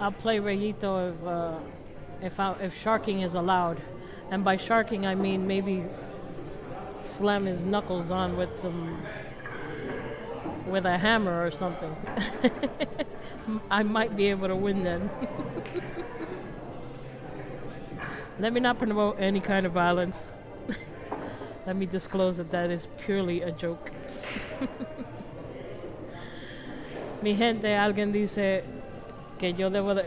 I'll play Reyito if sharking is allowed, and by sharking I mean maybe slam his knuckles on with a hammer or something. I might be able to win then. Let me not promote any kind of violence. Let me disclose that is purely a joke. Mi gente, alguien dice que yo debo de,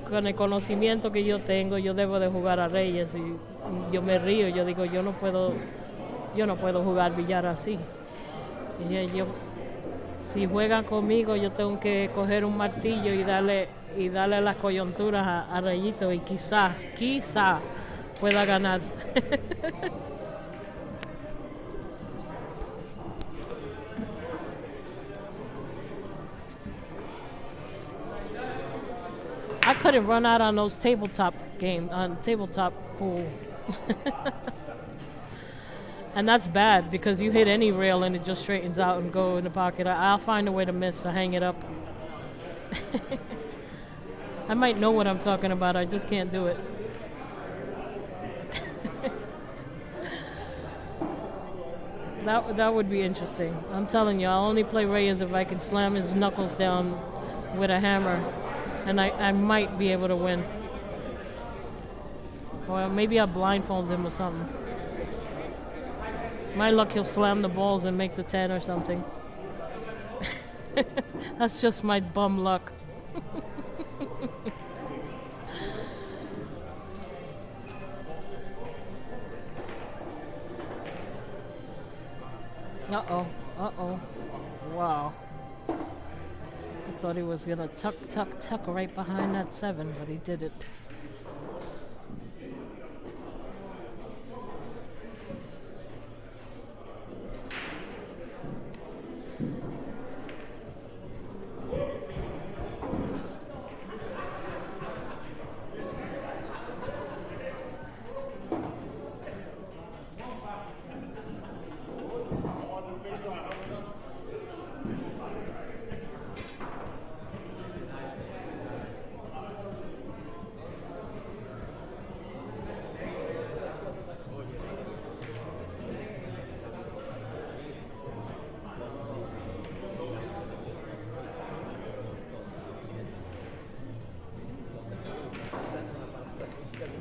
con el conocimiento que yo tengo, yo debo de jugar a Reyes, y yo me río, yo digo, yo no puedo jugar billar así. Y si juegan conmigo, yo tengo que coger un martillo y darle las coyunturas a Reyito, y quizá pueda ganar. I couldn't run out on those tabletop pool. And that's bad because you hit any rail and it just straightens out and go in the pocket. I'll find a way to miss. I hang it up. I might know what I'm talking about. I just can't do it. That would be interesting. I'm telling you, I'll only play Reyes if I can slam his knuckles down with a hammer. And I might be able to win. Or maybe I'll blindfold him or something. My luck, he'll slam the balls and make the 10 or something. That's just my bum luck. Uh-oh. Wow. I thought he was gonna tuck right behind that 7, but he didn't.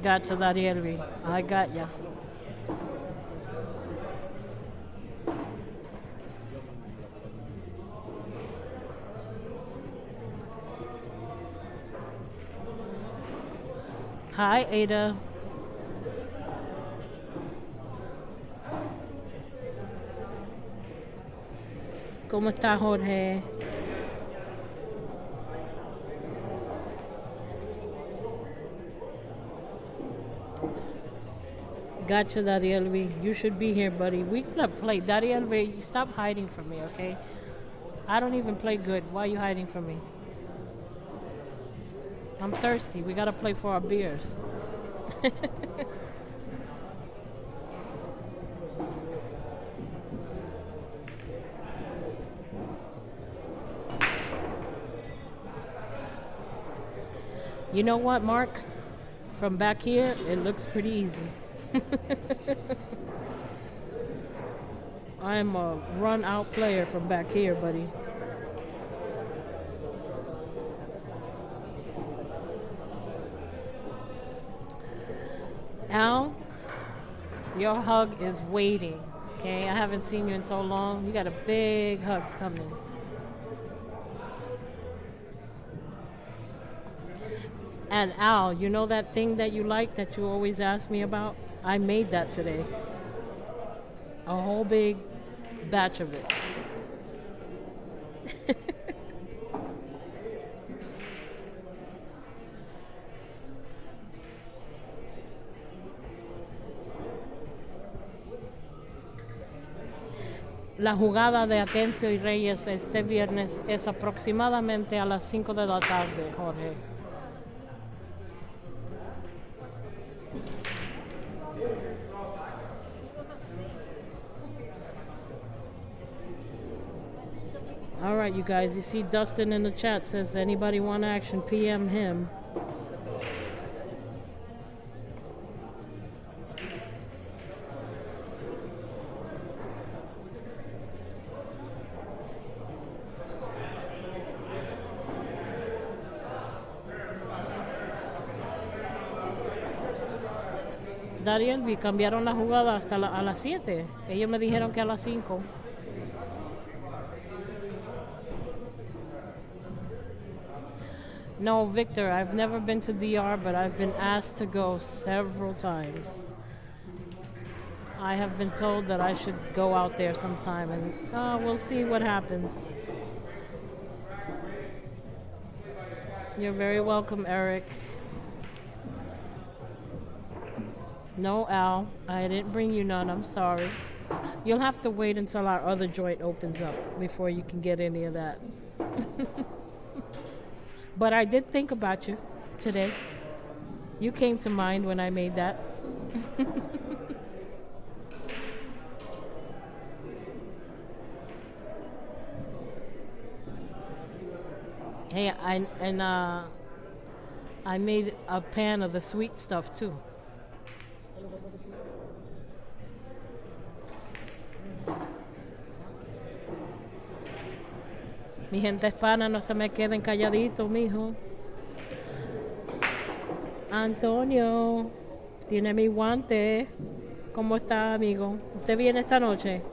Gotcha, Darielvi. I got ya. Hi, Ada. ¿Cómo está, Jorge? Gotcha, Darielvi. You should be here, buddy. We gotta play. Darielvi, stop hiding from me, okay? I don't even play good. Why are you hiding from me? I'm thirsty. We gotta play for our beers. You know what, Mark? From back here, it looks pretty easy. I'm a run-out player from back here, buddy. Al, your hug is waiting, okay? I haven't seen you in so long. You got a big hug coming. And Al, you know that thing that you like that you always ask me about? I made that today. A whole big batch of it. La jugada de Atencio y Reyes este viernes es aproximadamente a las 5 de la tarde, Jorge. All right, you guys. You see Dustin in the chat says, anybody want action? PM him. Dariel, cambiaron la jugada hasta a las 7. Ellos me dijeron que a las 5. No, Victor, I've never been to DR, but I've been asked to go several times. I have been told that I should go out there sometime, and we'll see what happens. You're very welcome, Eric. No, Al, I didn't bring you none. I'm sorry. You'll have to wait until our other joint opens up before you can get any of that. But I did think about you today. You came to mind when I made that. Hey, I made a pan of the sweet stuff too. Mi gente hispana, no se me queden calladitos, mijo. Antonio, tiene mi guante. ¿Cómo está, amigo? ¿Usted viene esta noche?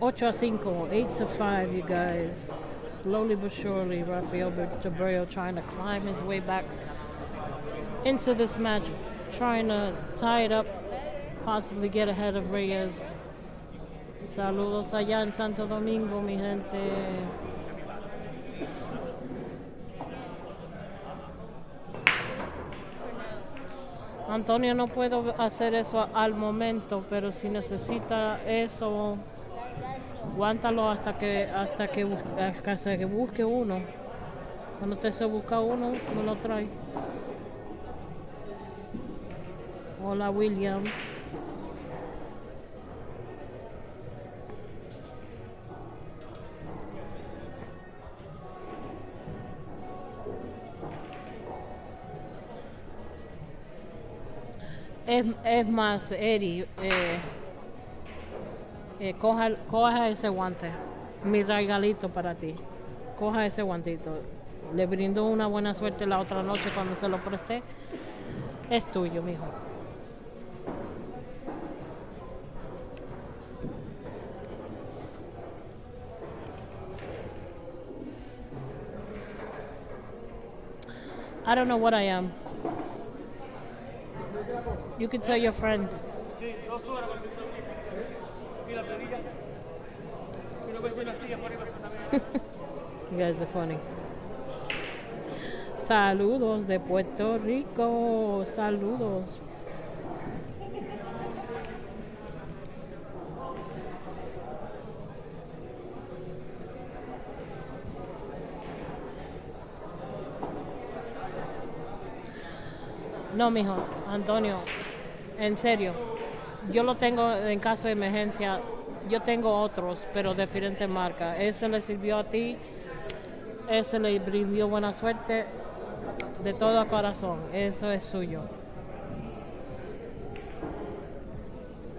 Ocho a 5, 8 to 5, you guys. Slowly but surely, Raphael Dabreo trying to climb his way back into this match, trying to tie it up, possibly get ahead of Reyes. Saludos allá en Santo Domingo, mi gente. Antonio, no puedo hacer eso al momento, pero si necesita eso, aguántalo hasta que busque uno. Cuando usted se busca uno, me lo trae. Hola, William. Es más, Eri, coja ese guante, mi regalito para ti. Coja ese guantito. Le brindo una buena suerte la otra noche cuando se lo presté. Es tuyo, mijo. I don't know what I am. You can tell your friend. Sí, 2 horas con el micrófono. Sí, la planilla. Y no ves una silla por arriba también. You guys are funny. Saludos de Puerto Rico. Saludos. No, mijo, Antonio, en serio, yo lo tengo en caso de emergencia. Yo tengo otros, pero de diferentes marcas. Ese le sirvió a ti, ese le brindó buena suerte, de todo corazón. Eso es suyo.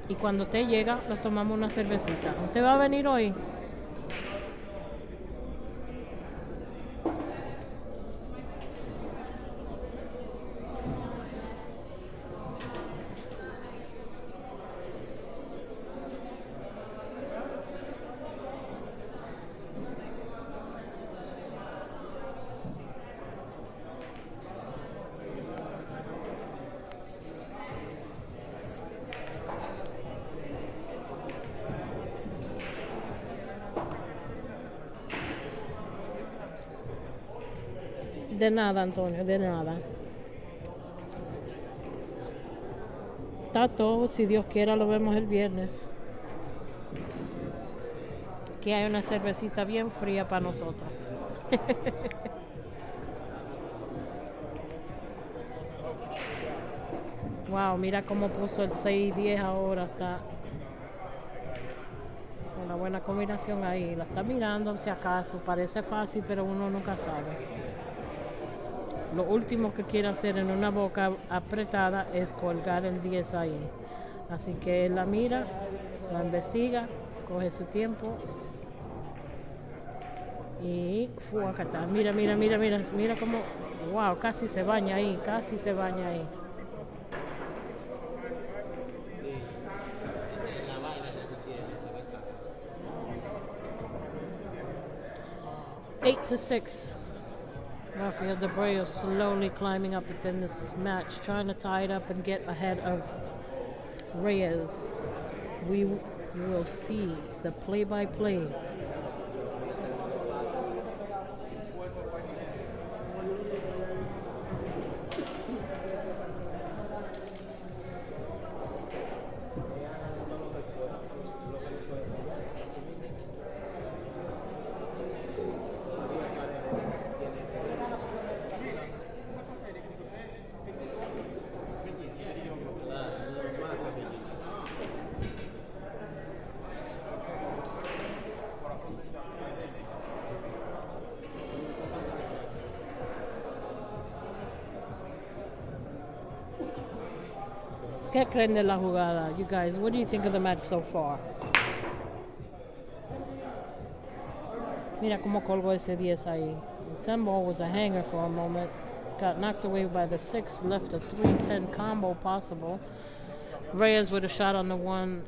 Y cuando usted llega, nos tomamos una cervecita. ¿Usted va a venir hoy? De nada, Antonio, de nada. Está todo, si Dios quiera lo vemos el viernes. Aquí hay una cervecita bien fría para nosotros. Wow, mira cómo puso el 6-10 ahora. Está una buena combinación ahí. La está mirando si acaso. Parece fácil, pero uno nunca sabe. Lo último que quiere hacer en una boca apretada es colgar el 10 ahí. Así que él la mira, la investiga, coge su tiempo. Y acá está. Mira, mira, mira, mira. Mira cómo. Wow, casi se baña ahí. Casi se baña ahí. Eight to 6. Raphael Dabreo slowly climbing up within this match, trying to tie it up and get ahead of Reyes. We will see the play-by-play. ¿Qué creen de la jugada? You guys, what do you think of the match so far? Mira cómo colgó ese 10 ahí. The 10 ball was a hanger for a moment. Got knocked away by the 6, left a 3-10 combo possible. Reyes with a shot on the 1.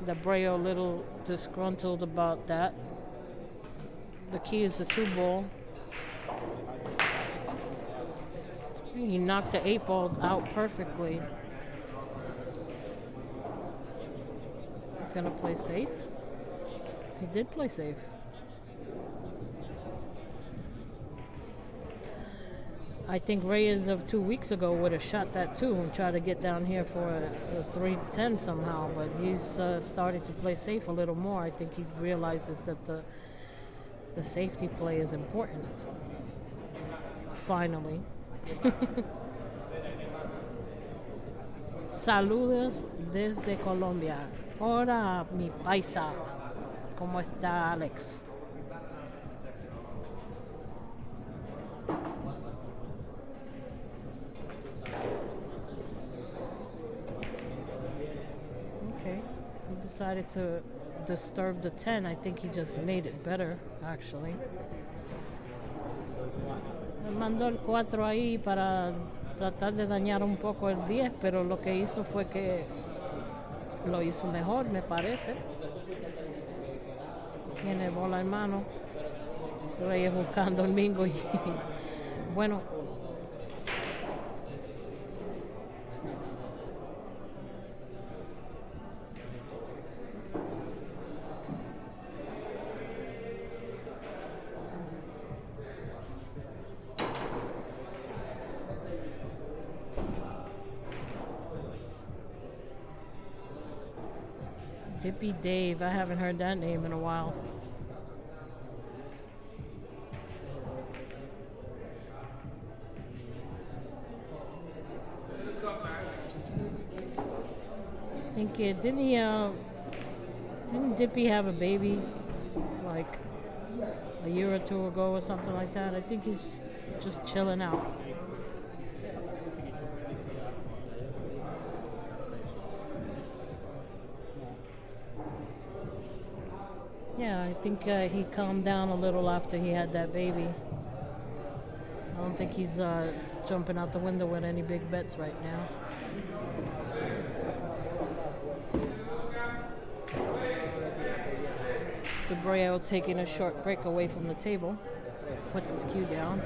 Dabreo a little disgruntled about that. The key is the 2 ball. He knocked the 8 ball out perfectly. He's gonna play safe. He did play safe. I think Reyes of 2 weeks ago would have shot that too and tried to get down here for a 3-10 somehow, but he's starting to play safe a little more. I think he realizes that the safety play is important. Finally. Saludos desde Colombia. Hola, mi paisa. ¿Cómo está, Alex? Okay. He decided to disturb the 10. I think he just made it better, actually. Mandó el 4 ahí para tratar de dañar un poco el 10, pero lo que hizo fue que lo hizo mejor, me parece. Tiene bola en mano. Reyes buscando el bingo y bueno. Dippy Dave, I haven't heard that name in a while. I think didn't Dippy have a baby like a year or 2 ago or something like that? I think he's just chilling out. Yeah, I think he calmed down a little after he had that baby. I don't think he's jumping out the window with any big bets right now. Dabreo taking a short break away from the table. Puts his cue down.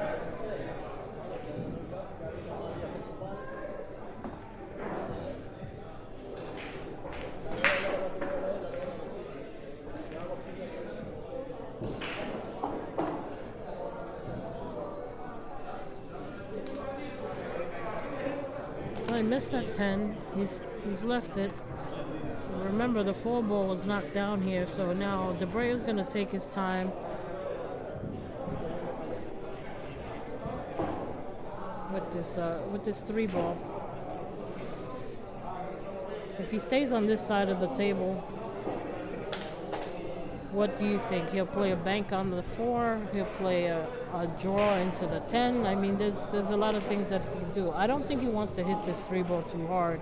Well, he missed that 10. He's left it. Remember, the 4 ball was knocked down here, so now Dabreo is going to take his time. With this 3 ball. If he stays on this side of the table, what do you think? He'll play a bank on the 4. He'll play a draw into the 10. I mean, there's a lot of things that he can do. I don't think he wants to hit this 3 ball too hard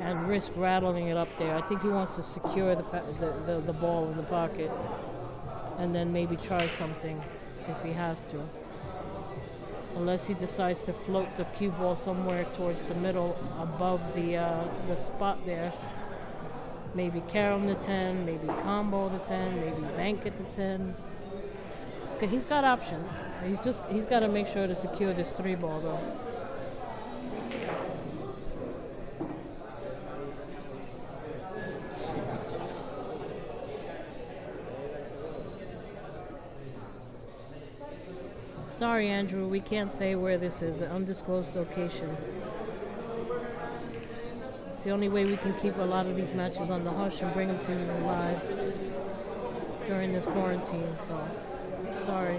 and risk rattling it up there. I think he wants to secure the ball in the pocket and then maybe try something if he has to. Unless he decides to float the cue ball somewhere towards the middle above the spot there. Maybe carom the 10, maybe combo the 10, maybe bank at the 10. He's got options. He's got to make sure to secure this 3 ball though. Sorry, Andrew, we can't say where this is, an undisclosed location. It's the only way we can keep a lot of these matches on the hush and bring them to you live during this quarantine, so sorry.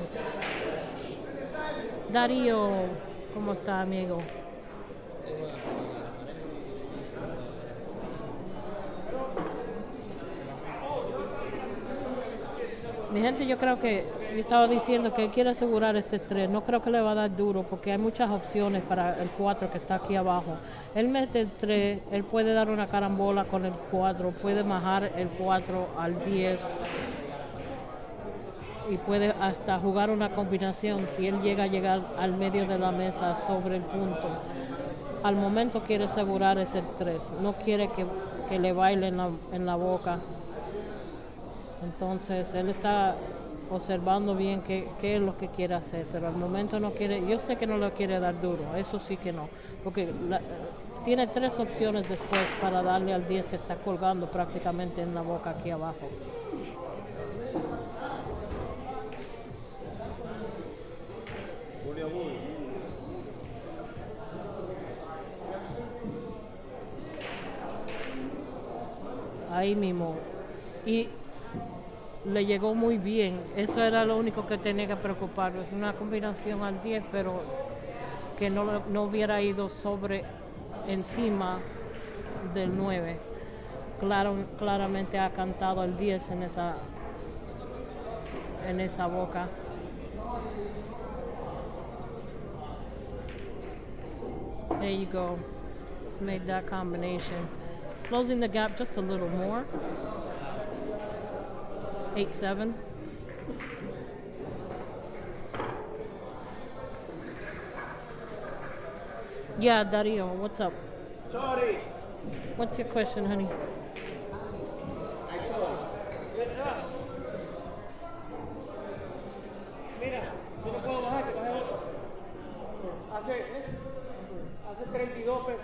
Darío, ¿cómo está, amigo? Mi gente, yo creo que yo estaba diciendo que él quiere asegurar este 3. No creo que le va a dar duro porque hay muchas opciones para el 4 que está aquí abajo. Él mete el 3, él puede dar una carambola con el 4, puede majar el 4 al 10 y puede hasta jugar una combinación si él llega a llegar al medio de la mesa sobre el punto. Al momento quiere asegurar ese 3, no quiere que le baile en la boca. Entonces él está observando bien qué es lo que quiere hacer, pero al momento no quiere, yo sé que no lo quiere dar duro, eso sí que no, porque tiene 3 opciones después para darle al 10 que está colgando prácticamente en la boca aquí abajo. Ahí mismo. Y le llegó muy bien. Eso era lo único que tenía que preocuparlo. Es una combinación al 10, pero que no hubiera ido sobre encima del 9. Claramente ha cantado el 10 en esa boca. There you go. Let's make that combination. Closing the gap just a little more. 8-7. Yeah, Darío, what's up? Sorry. What's your question, honey? Mira, yo no puedo bajar, que bajé otro. Hace 32 pesos,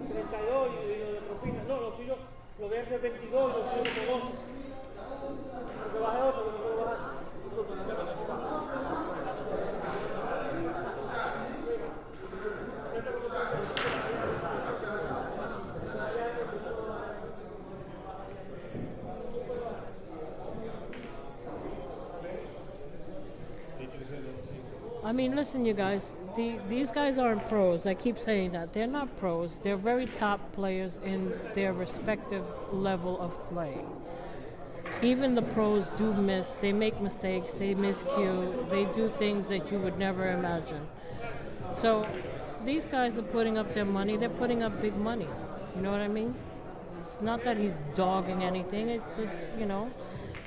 32 y lo de propina. No, lo tuyo, lo de hace 22 y lo tuyo como 12. Porque bajé otro, que no puedo bajar. I mean, listen, you guys, these guys aren't pros. I keep saying that. They're not pros. They're very top players in their respective level of play. Even the pros do miss. They make mistakes. They miscue. They do things that you would never imagine. So these guys are putting up their money. They're putting up big money. You know what I mean? It's not that he's dogging anything. It's just,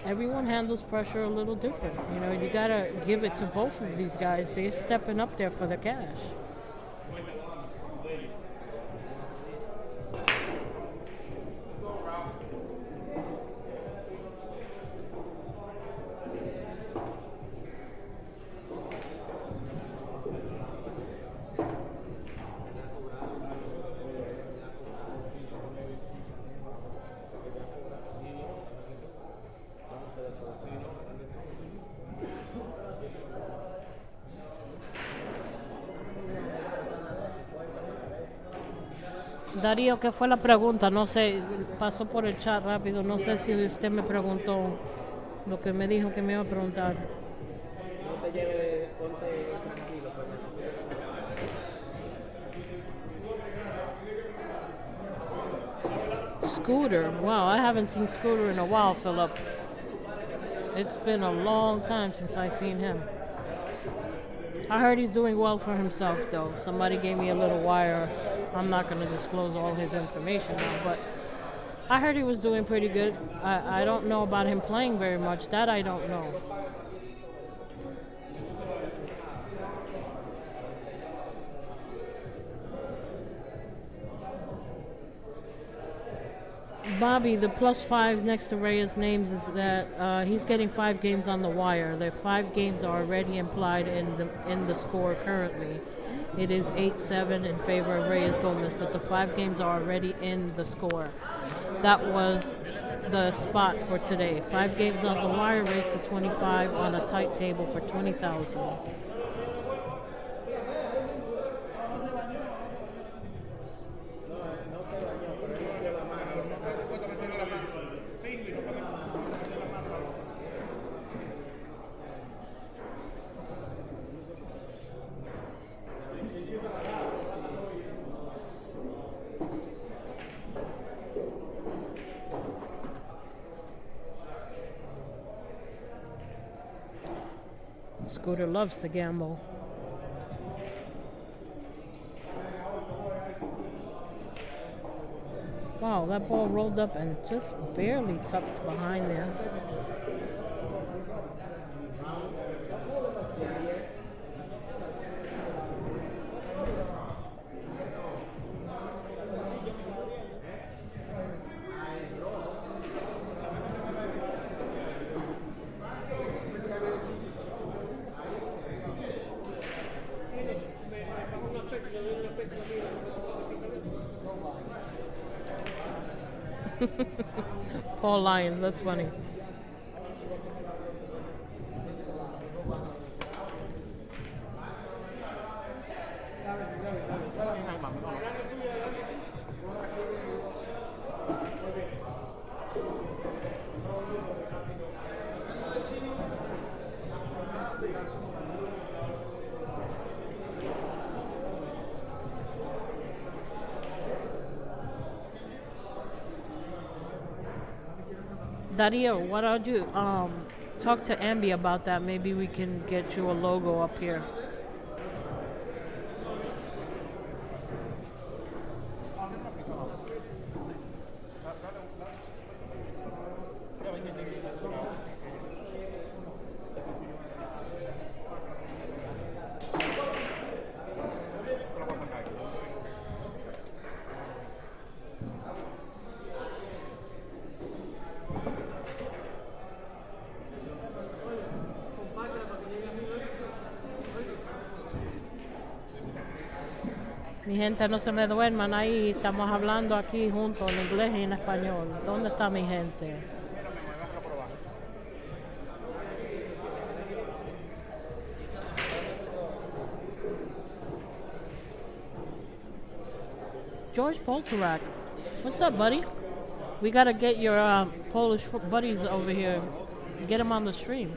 everyone handles pressure a little different. You gotta give it to both of these guys. They're stepping up there for the cash. Darío, ¿qué fue la pregunta? No sé, pasó por el chat rápido. No sé si usted me preguntó lo que me dijo que me iba a preguntar. No te lleves, ponte tranquilo, pues. Scooter. Wow, I haven't seen Scooter in a while, Philip. It's been a long time since I've seen him. I heard he's doing well for himself, though. Somebody gave me a little wire. I'm not going to disclose all his information now, but I heard he was doing pretty good. I don't know about him playing very much. That I don't know. Bobby, the +5 next to Reyes' names is that he's getting 5 games on the wire. The 5 games are already implied in the score currently. It is 8-7 in favor of Reyes Gomez, but the 5 games are already in the score. That was the spot for today. 5 games on the wire, race to 25 on a tight table for 20,000. Scooter loves to gamble. Wow, that ball rolled up and just barely tucked behind there. Paul Lyons, that's funny. Dario, why don't you talk to Ambi about that? Maybe we can get you a logo up here. Mi gente, no se me duerman ahí, estamos hablando aquí juntos en inglés y en español. ¿Dónde está mi gente? George Polterak, what's up, buddy? We gotta get your Polish buddies over here, get them on the stream.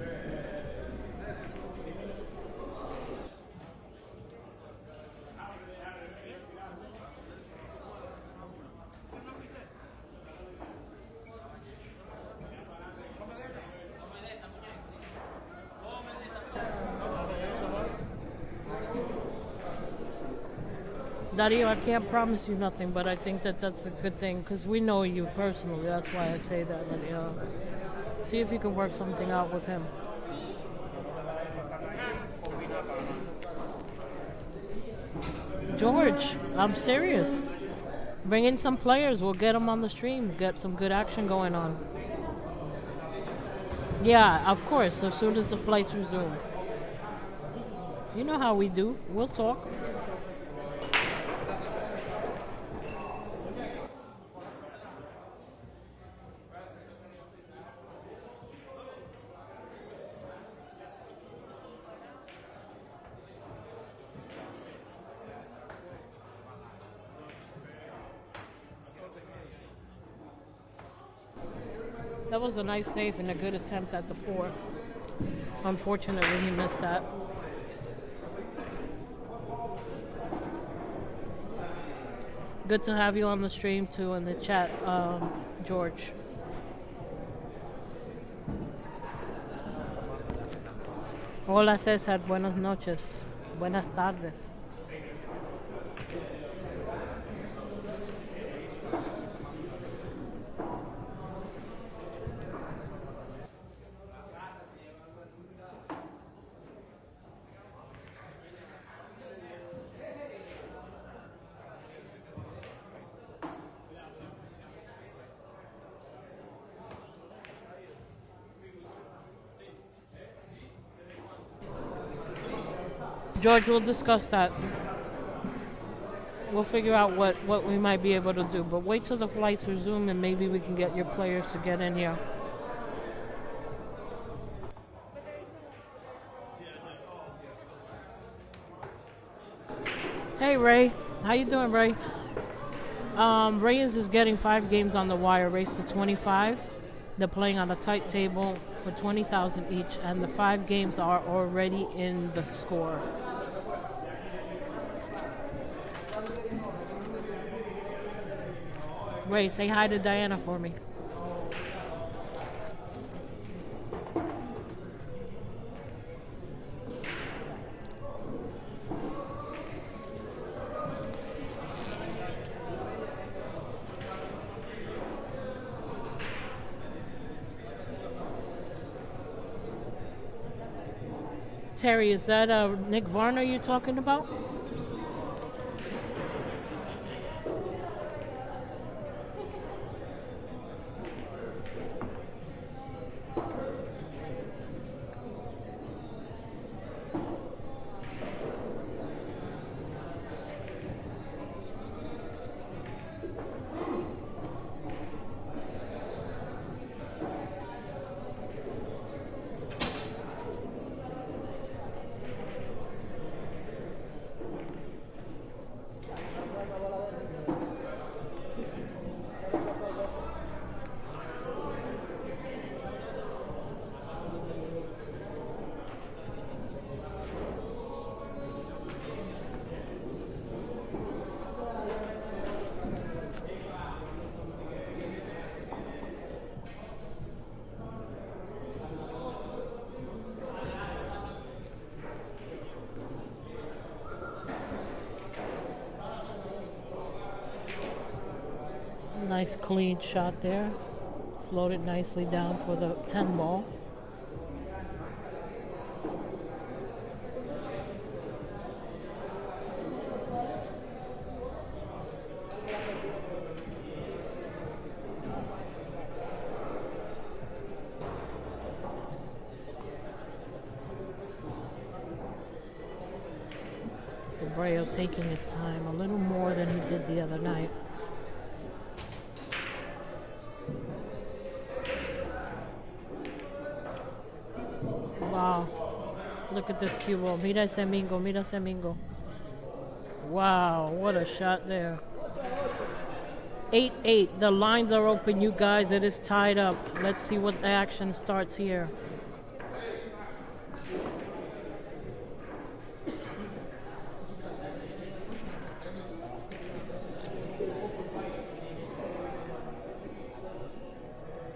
Dario, I can't promise you nothing, but I think that that's a good thing because we know you personally. That's why I say that. But, see if you can work something out with him. George, I'm serious. Bring in some players. We'll get them on the stream. Get some good action going on. Yeah, of course, as soon as the flights resume. You know how we do. We'll talk. That was a nice save and a good attempt at the 4. Unfortunately, he missed that. Good to have you on the stream too, in the chat, George. Hola César, buenas noches, buenas tardes. George, we'll discuss that. We'll figure out what we might be able to do. But wait till the flights resume and maybe we can get your players to get in here. Hey, Ray. How you doing, Ray? Reyes is getting 5 games on the wire, race to 25. They're playing on a tight table for 20,000 each, and the 5 games are already in the score. Ray, say hi to Diana for me. Terry, is that Nick Varner you're talking about? Nice clean shot there. Floated nicely down for the 10 ball. Dabreo taking his time a little more than he did the other night. Wow. Look at this cue ball. Mira ese mingo, mira ese mingo. Wow, what a shot there. 8-8. The lines are open, you guys. It is tied up. Let's see what the action starts here.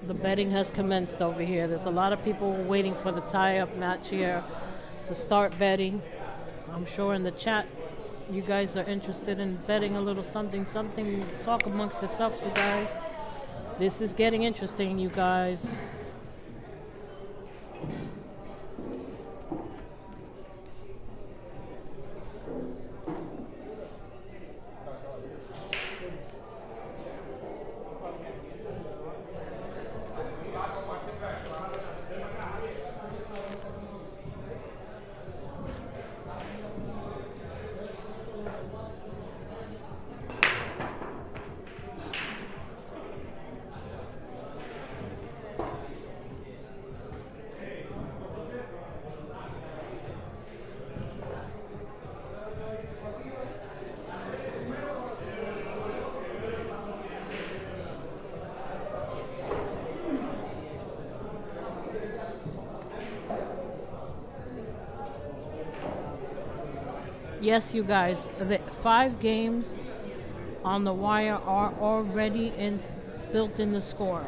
The betting has commenced over here. There's a lot of people waiting for the tie-up match here to start betting. I'm sure in the chat you guys are interested in betting a little something. Talk amongst yourselves, you guys. This is getting interesting, you guys. Yes, you guys, the 5 games on the wire are already built in the score.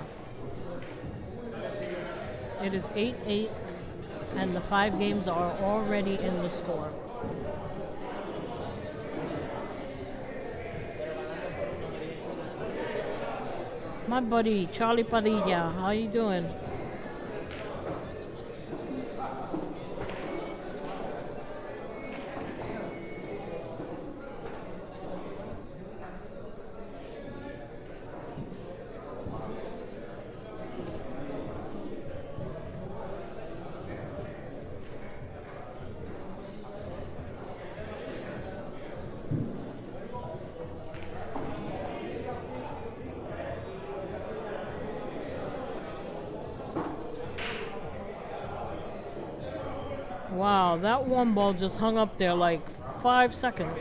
It is 8-8, and the 5 games are already in the score. My buddy, Charlie Padilla, how you doing? Wow, that one ball just hung up there like 5 seconds.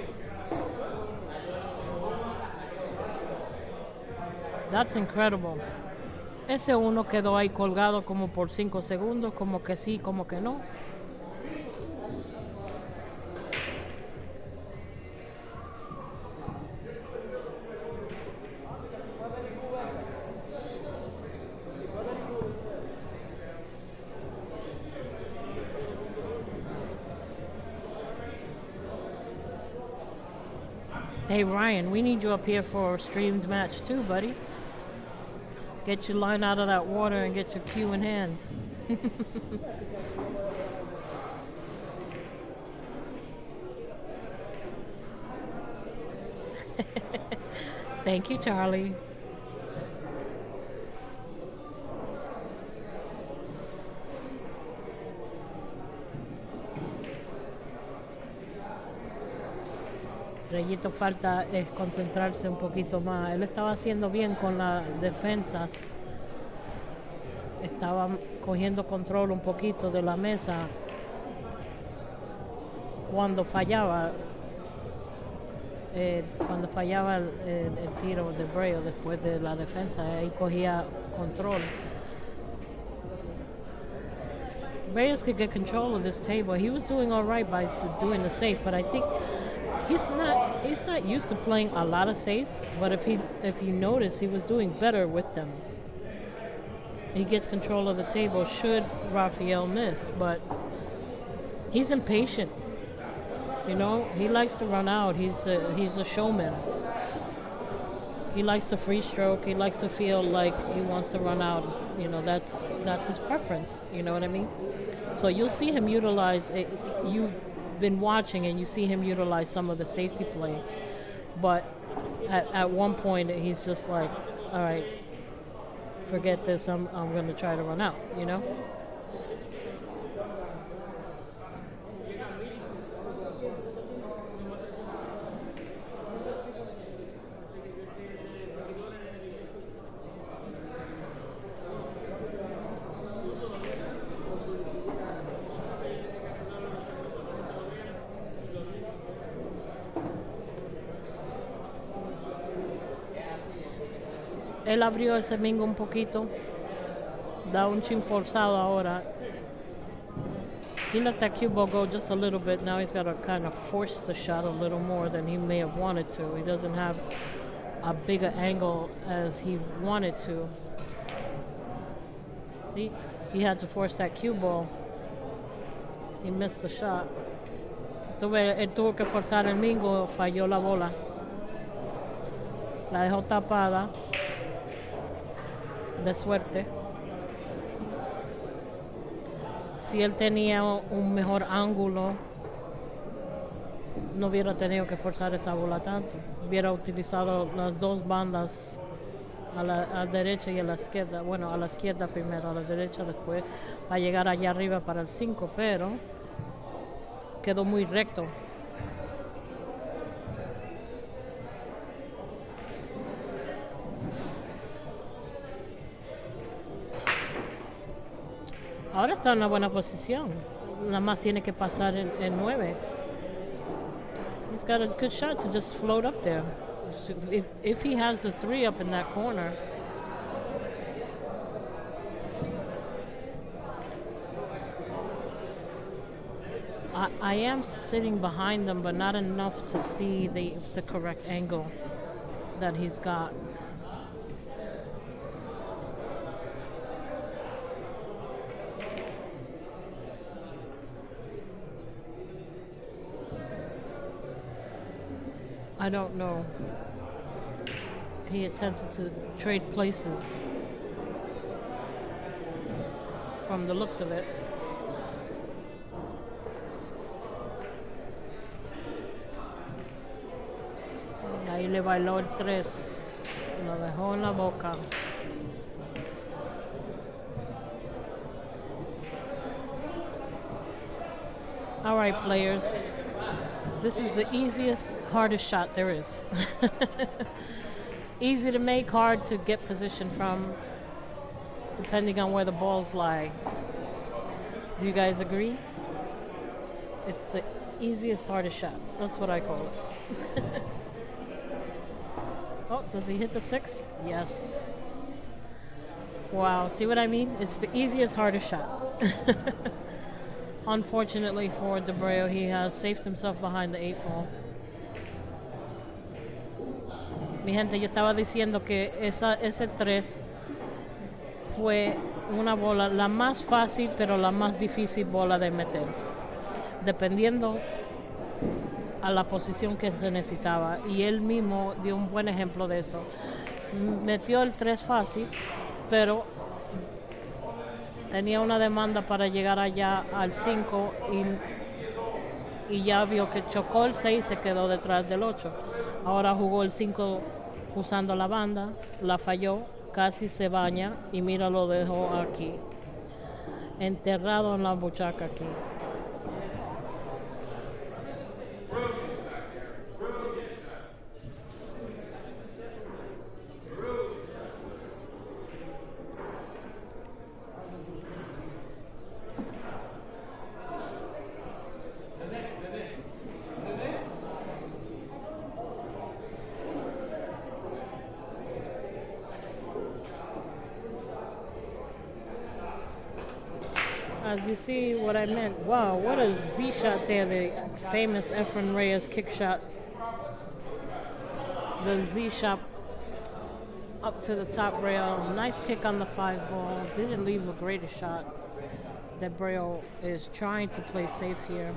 That's incredible. Ese uno quedó ahí colgado como por 5 segundos, como que sí, como que no. Hey Ryan, we need you up here for a streamed match too, buddy. Get your line out of that water and get your cue in hand. Thank you, Charlie. Reyito falta es concentrarse un poquito más. Él estaba haciendo bien con las defensas. Estaba cogiendo control un poquito de la mesa. Cuando fallaba el tiro de Dabreo después de la defensa, ahí cogía control. Reyes could get control of this table. He was doing all right by doing the safe, but I think he's not used to playing a lot of safes, but if you notice, he was doing better with them. He gets control of the table should Raphael miss, but he's impatient. You know, he likes to run out. He's a showman. He likes the free stroke. He likes to feel like he wants to run out. You know, that's his preference. You know what I mean? So you'll see him utilize it. You've been watching and you see him utilize some of the safety play, but at one point he's just like, all right, forget this, I'm going to try to run out, you know. Él abrió ese mingo un poquito, da un chin forzado ahora. He let that cue ball go just a little bit. Now he's got to kind of force the shot a little more than he may have wanted to. He doesn't have a bigger angle as he wanted to. See, he had to force that cue ball. He missed the shot. Él tuvo que forzar el mingo, falló la bola. La dejó tapada. De suerte. Si él tenía un mejor ángulo, no hubiera tenido que forzar esa bola tanto. Hubiera utilizado las dos bandas, a la derecha y a la izquierda. Bueno, a la izquierda primero, a la derecha después, para llegar allá arriba para el 5, pero quedó muy recto. Ahora está en una buena posición. Nada más tiene que pasar el 9. He's got a good shot to just float up there. If he has the 3 up in that corner. I am sitting behind them, but not enough to see the correct angle that he's got. I don't know. He attempted to trade places from the looks of it. Ahí le bailó el 3. Lo dejó en la boca. All right, players. This is the easiest, hardest shot there is. Easy to make, hard to get position from, depending on where the balls lie. Do you guys agree? It's the easiest, hardest shot. That's what I call it. Oh, does he hit the 6? Yes. Wow, see what I mean? It's the easiest, hardest shot. Unfortunately for Dabreo, he has saved himself behind the 8 ball. Mi gente, yo estaba diciendo que ese 3 fue una bola la más fácil, pero la más difícil bola de meter, dependiendo a la posición que se necesitaba. Y él mismo dio un buen ejemplo de eso. Metió el 3 fácil, pero tenía una demanda para llegar allá al 5 y ya vio que chocó el 6 y se quedó detrás del 8. Ahora jugó el 5 usando la banda, la falló, casi se baña y mira, lo dejó aquí, enterrado en la buchaca aquí. As you see what I meant, wow, what a Z shot there, the famous Efren Reyes kick shot. The Z shot up to the top rail. Nice kick on the 5 ball. Didn't leave a greater shot. Dabreo is trying to play safe here.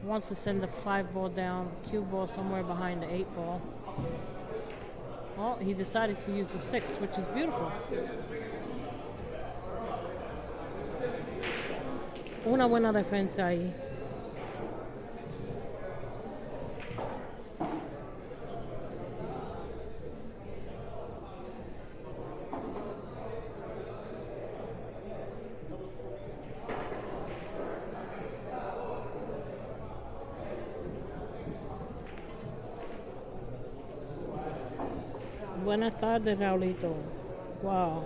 Wants to send the 5 ball down, cue ball somewhere behind the 8 ball. Oh, he decided to use the 6, which is beautiful. Una buena defensa ahí. Buenas tardes, Raulito. Wow.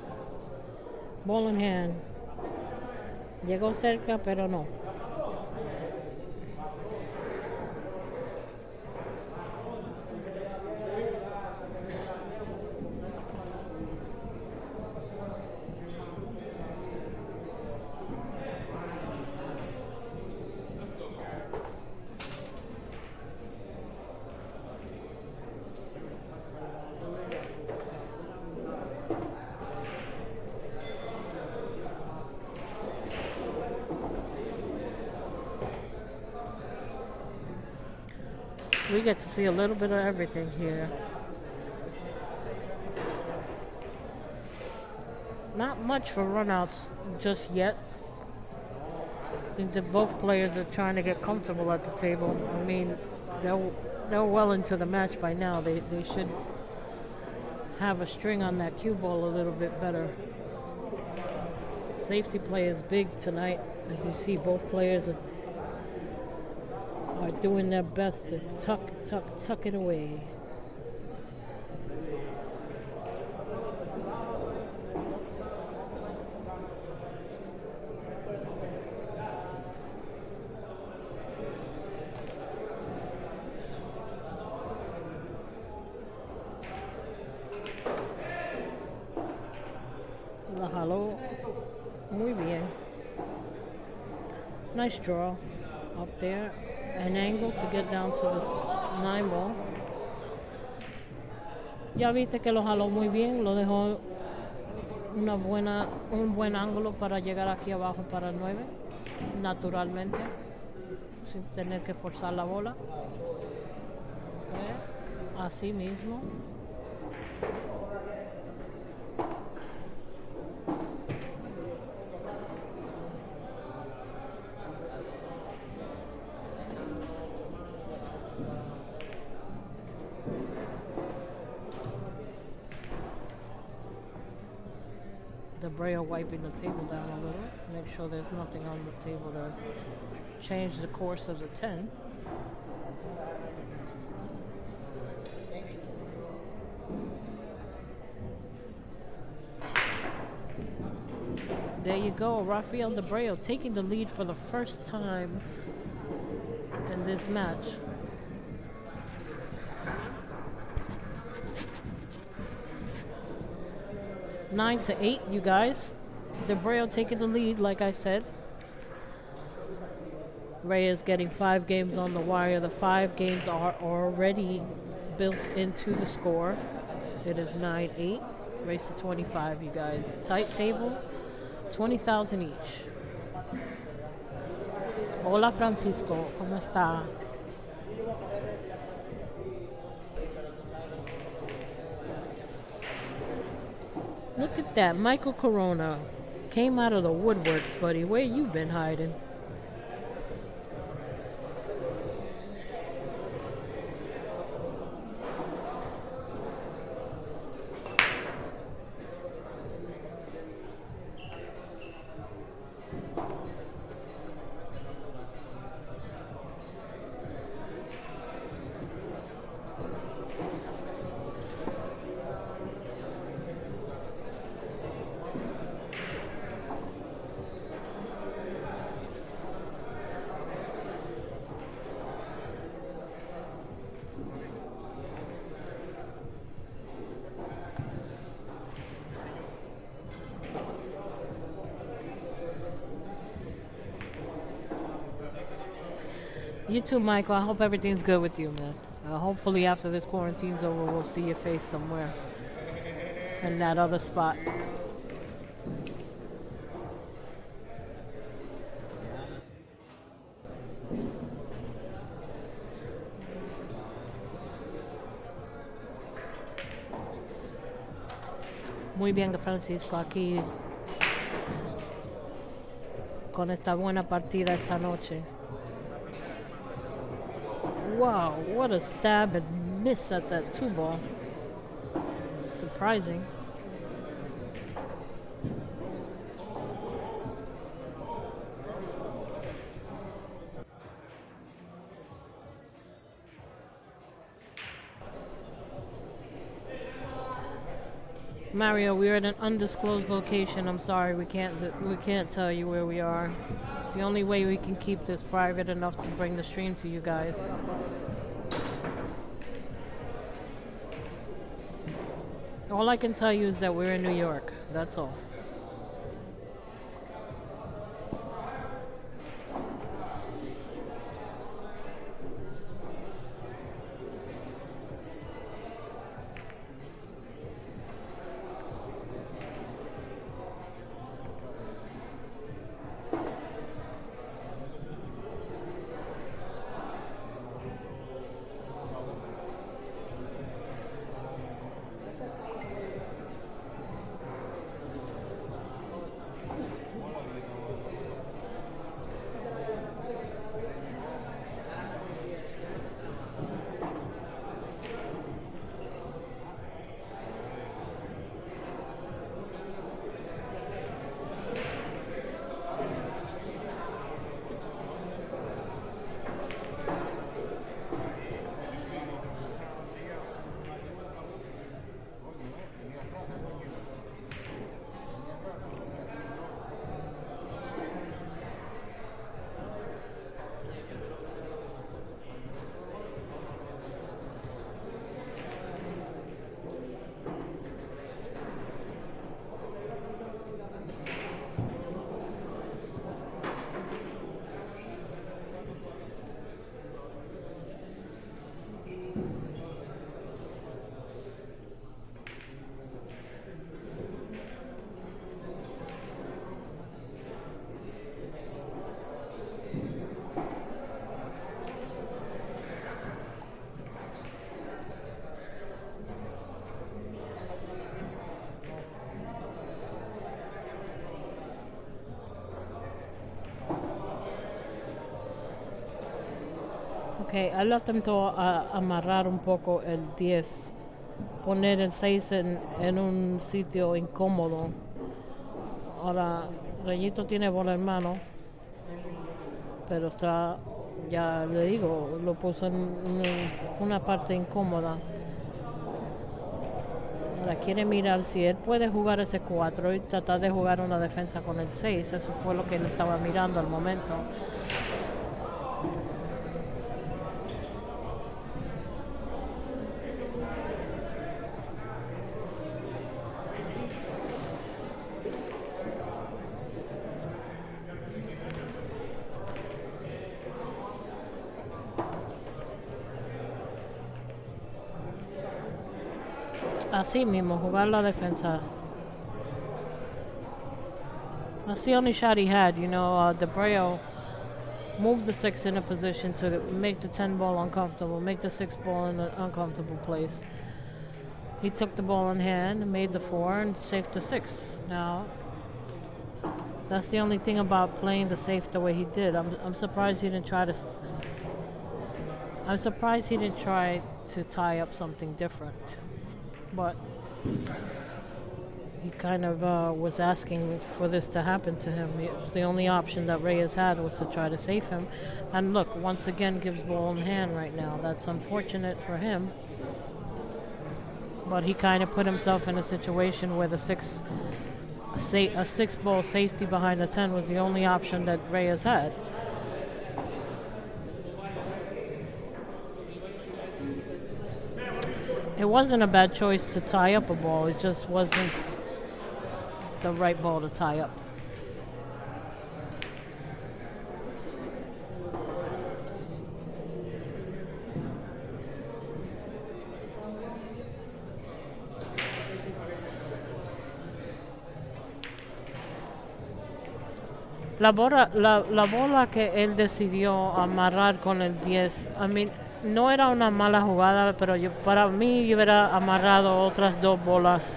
Ball in hand. Llegó cerca, pero no. We get to see a little bit of everything here. Not much for runouts just yet. I think that both players are trying to get comfortable at the table. I mean, they're well into the match by now. They should have a string on that cue ball a little bit better. Safety play is big tonight. As you see, both players are doing their best to tuck it away. La jaló muy bien. Nice draw up there. An angle to get down to this 9 ball. Ya viste que lo jaló muy bien, lo dejó un buen ángulo para llegar aquí abajo para el 9, naturalmente, sin tener que forzar la bola. Así mismo. Dabreo wiping the table down a little, make sure there's nothing on the table to change the course of the 10. There you go, Raphael Dabreo taking the lead for the first time in this match. Nine to 8, you guys. Dabreo taking the lead, like I said. Reyes getting 5 games on the wire. The 5 games are already built into the score. It is 9-8. Race to 25, you guys. Tight table, 20,000 each. Hola, Francisco. ¿Cómo está? Look at that, Michael Corona came out of the woodworks, buddy. Where you been hiding? You too, Michael. I hope everything's good with you, man. Hopefully after this quarantine's over, we'll see your face somewhere in that other spot. Muy bien, Francisco, aquí con esta buena partida esta noche. Wow, what a stab and miss at that 2 ball. Surprising. Mario, we're at an undisclosed location. I'm sorry, we can't tell you where we are. It's the only way we can keep this private enough to bring the stream to you guys. All I can tell you is that we're in New York. That's all. Ok, él intentó amarrar un poco el 10, poner el 6 en un sitio incómodo. Ahora, Reyito tiene bola en mano, pero está, ya le digo, lo puso en una parte incómoda. Ahora quiere mirar si él puede jugar ese 4 y tratar de jugar una defensa con el 6. Eso fue lo que él estaba mirando al momento. Así mismo, jugar la defensa. That's the only shot he had, Dabreo moved the 6 in a position to make the 10 ball uncomfortable, make the 6 ball in an uncomfortable place. He took the ball in hand, made the 4, and saved the 6. Now, that's the only thing about playing the safe the way he did. I'm surprised he didn't try to. I'm surprised he didn't try to tie up something different. But he kind of was asking for this to happen to him. It was the only option that Reyes had was to try to save him. And look, once again gives ball in hand right now. That's unfortunate for him. But he kind of put himself in a situation where a 6 ball safety behind a 10 was the only option that Reyes had. It wasn't a bad choice to tie up a ball. It just wasn't the right ball to tie up. La bola que él decidió amarrar con el 10, no era una mala jugada, pero para mí yo hubiera amarrado otras 2 bolas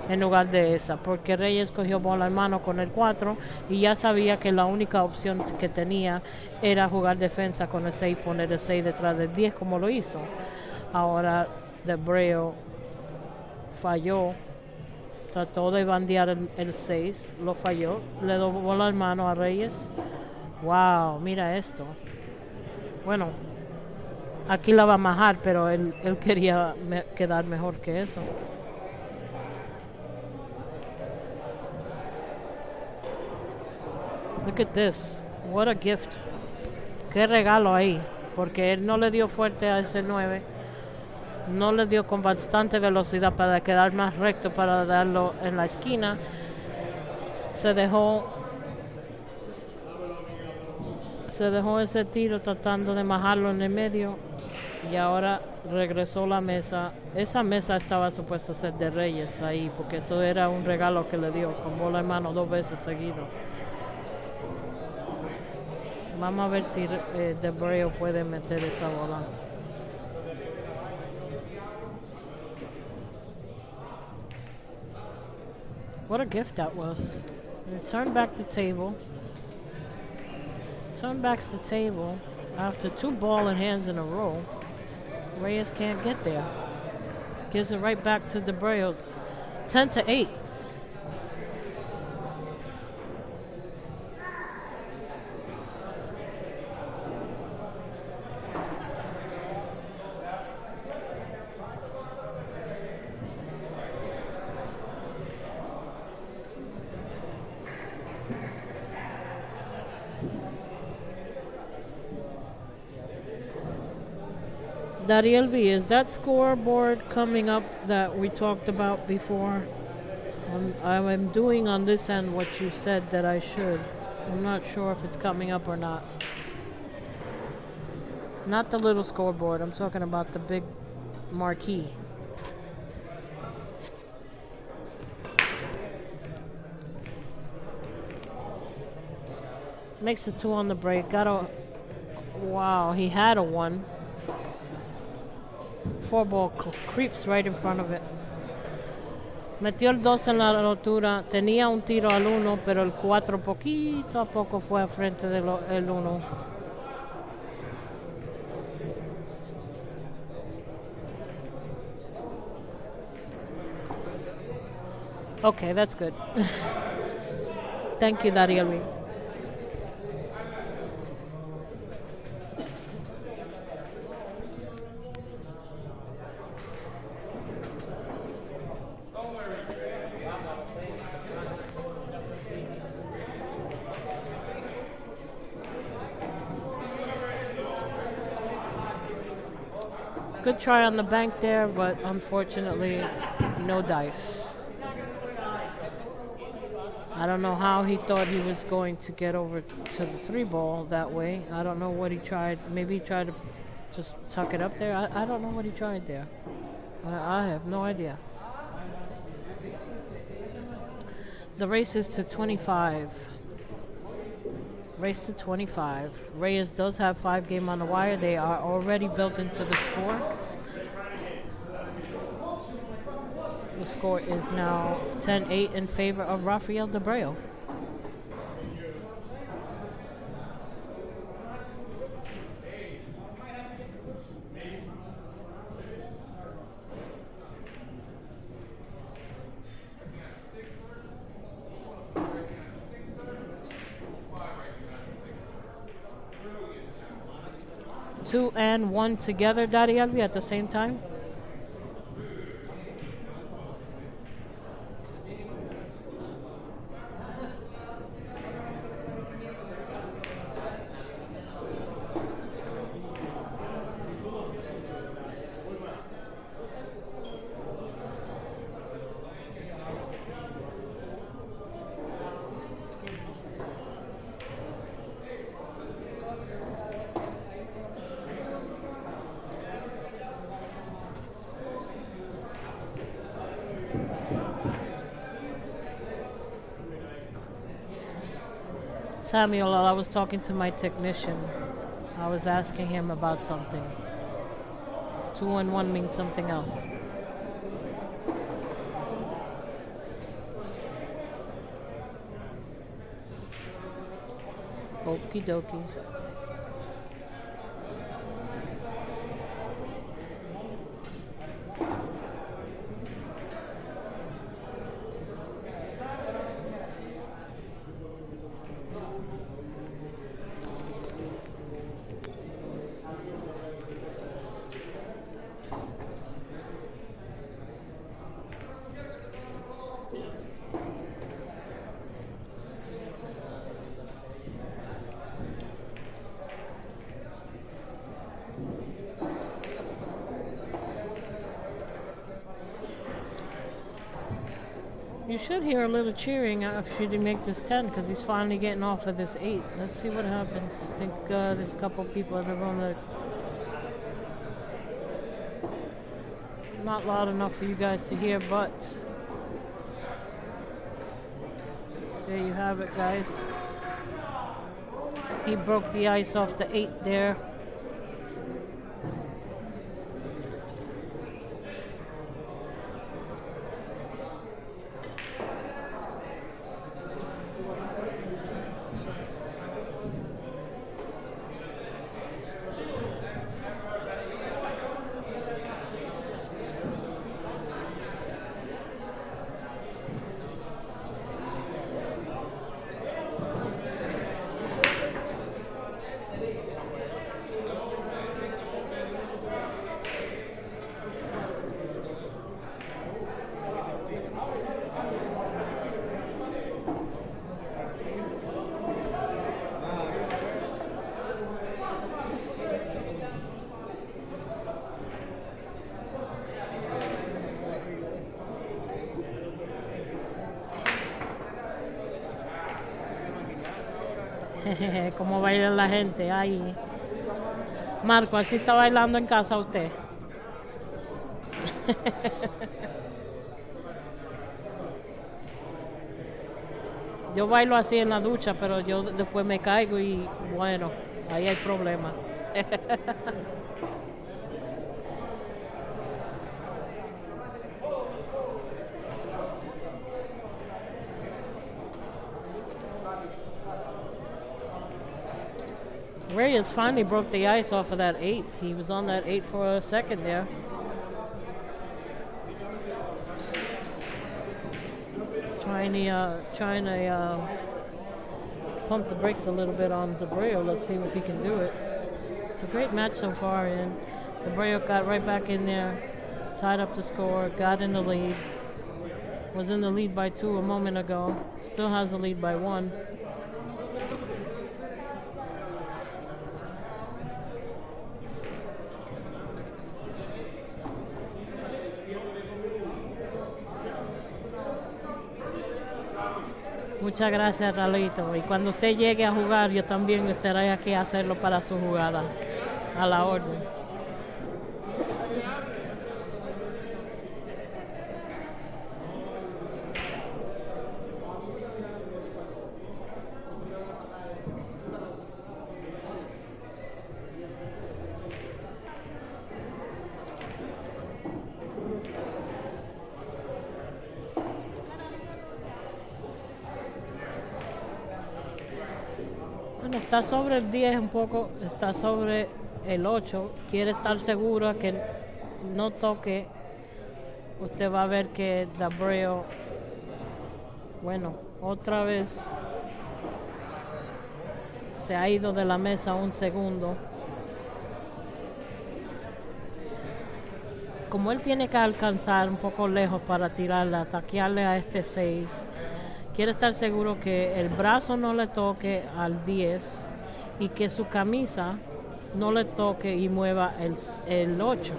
en lugar de esa, porque Reyes cogió bola en mano con el 4 y ya sabía que la única opción que tenía era jugar defensa con el 6, poner el 6 detrás del 10 como lo hizo. Ahora Dabreo falló, trató de bandear el 6, lo falló, le dio bola en mano a Reyes. Wow, mira esto. Bueno, aquí la va a majar, pero él quería quedar mejor que eso. Look at this. What a gift. Qué regalo ahí. Porque él no le dio fuerte a ese 9. No le dio con bastante velocidad para quedar más recto para darlo en la esquina. Se dejó ese tiro tratando de majarlo en el medio. Y ahora regresó la mesa. Esa mesa estaba supuesto ser de Reyes ahí, porque eso era un regalo que le dio con bola en mano 2 veces seguido. Vamos a ver si Dabreo puede meter esa bola. What a gift that was. And turn back the table. Turn back the table after 2 ball in hands in a row. Reyes can't get there. Gives it right back to Dabreo. 10-8. Dariel V, is that scoreboard coming up that we talked about before? I'm doing on this end what you said that I should. I'm not sure if it's coming up or not. Not the little scoreboard, I'm talking about the big marquee. Makes a 2 on the break. Wow, he had a 1. 4 ball creeps right in front of it. Metió el 2 en la altura. Tenía un tiro al 1, pero el 4 poquito a poco fue a frente del 1. Okay, that's good. Thank you, Dariel. Good try on the bank there, but unfortunately, no dice. I don't know how he thought he was going to get over to the 3-ball that way. I don't know what he tried. Maybe he tried to just tuck it up there. I don't know what he tried there. I have no idea. The race is to 25. Race to 25. Reyes does have 5 game on the wire. They are already built into the score. The score is now 10-8 in favor of Raphael Dabreo. Two and one together, Daddy Albi, at the same time. Samuel, I was talking to my technician. I was asking him about something. 2 and 1 means something else. Okie dokie. You should hear a little cheering if you didn't make this 10, because he's finally getting off of this 8. Let's see what happens. I think there's a couple people in the room that not loud enough for you guys to hear, but there you have it, guys. He broke the ice off the 8 there. Como baila la gente ahí. Marco, así está bailando en casa usted. Yo bailo así en la ducha, pero yo después me caigo y bueno, ahí hay problema. Reyes finally broke the ice off of that 8. He was on that 8 for a second there. trying to pump the brakes a little bit on Dabreo. Let's see if he can do it. It's a great match so far, and Dabreo got right back in there, tied up the score, got in the lead. Was in the lead by 2 a moment ago. Still has the lead by 1. Muchas gracias, Ralito. Y cuando usted llegue a jugar, yo también estaré aquí a hacerlo para su jugada. A la orden. Bueno, está sobre el 10 un poco, está sobre el 8. Quiere estar seguro que no toque. Usted va a ver que Dabreo, bueno, otra vez se ha ido de la mesa un segundo. Como él tiene que alcanzar un poco lejos para tirarla, taquearle a este 6, quiere estar seguro que el brazo no le toque al 10 y que su camisa no le toque y mueva el 8.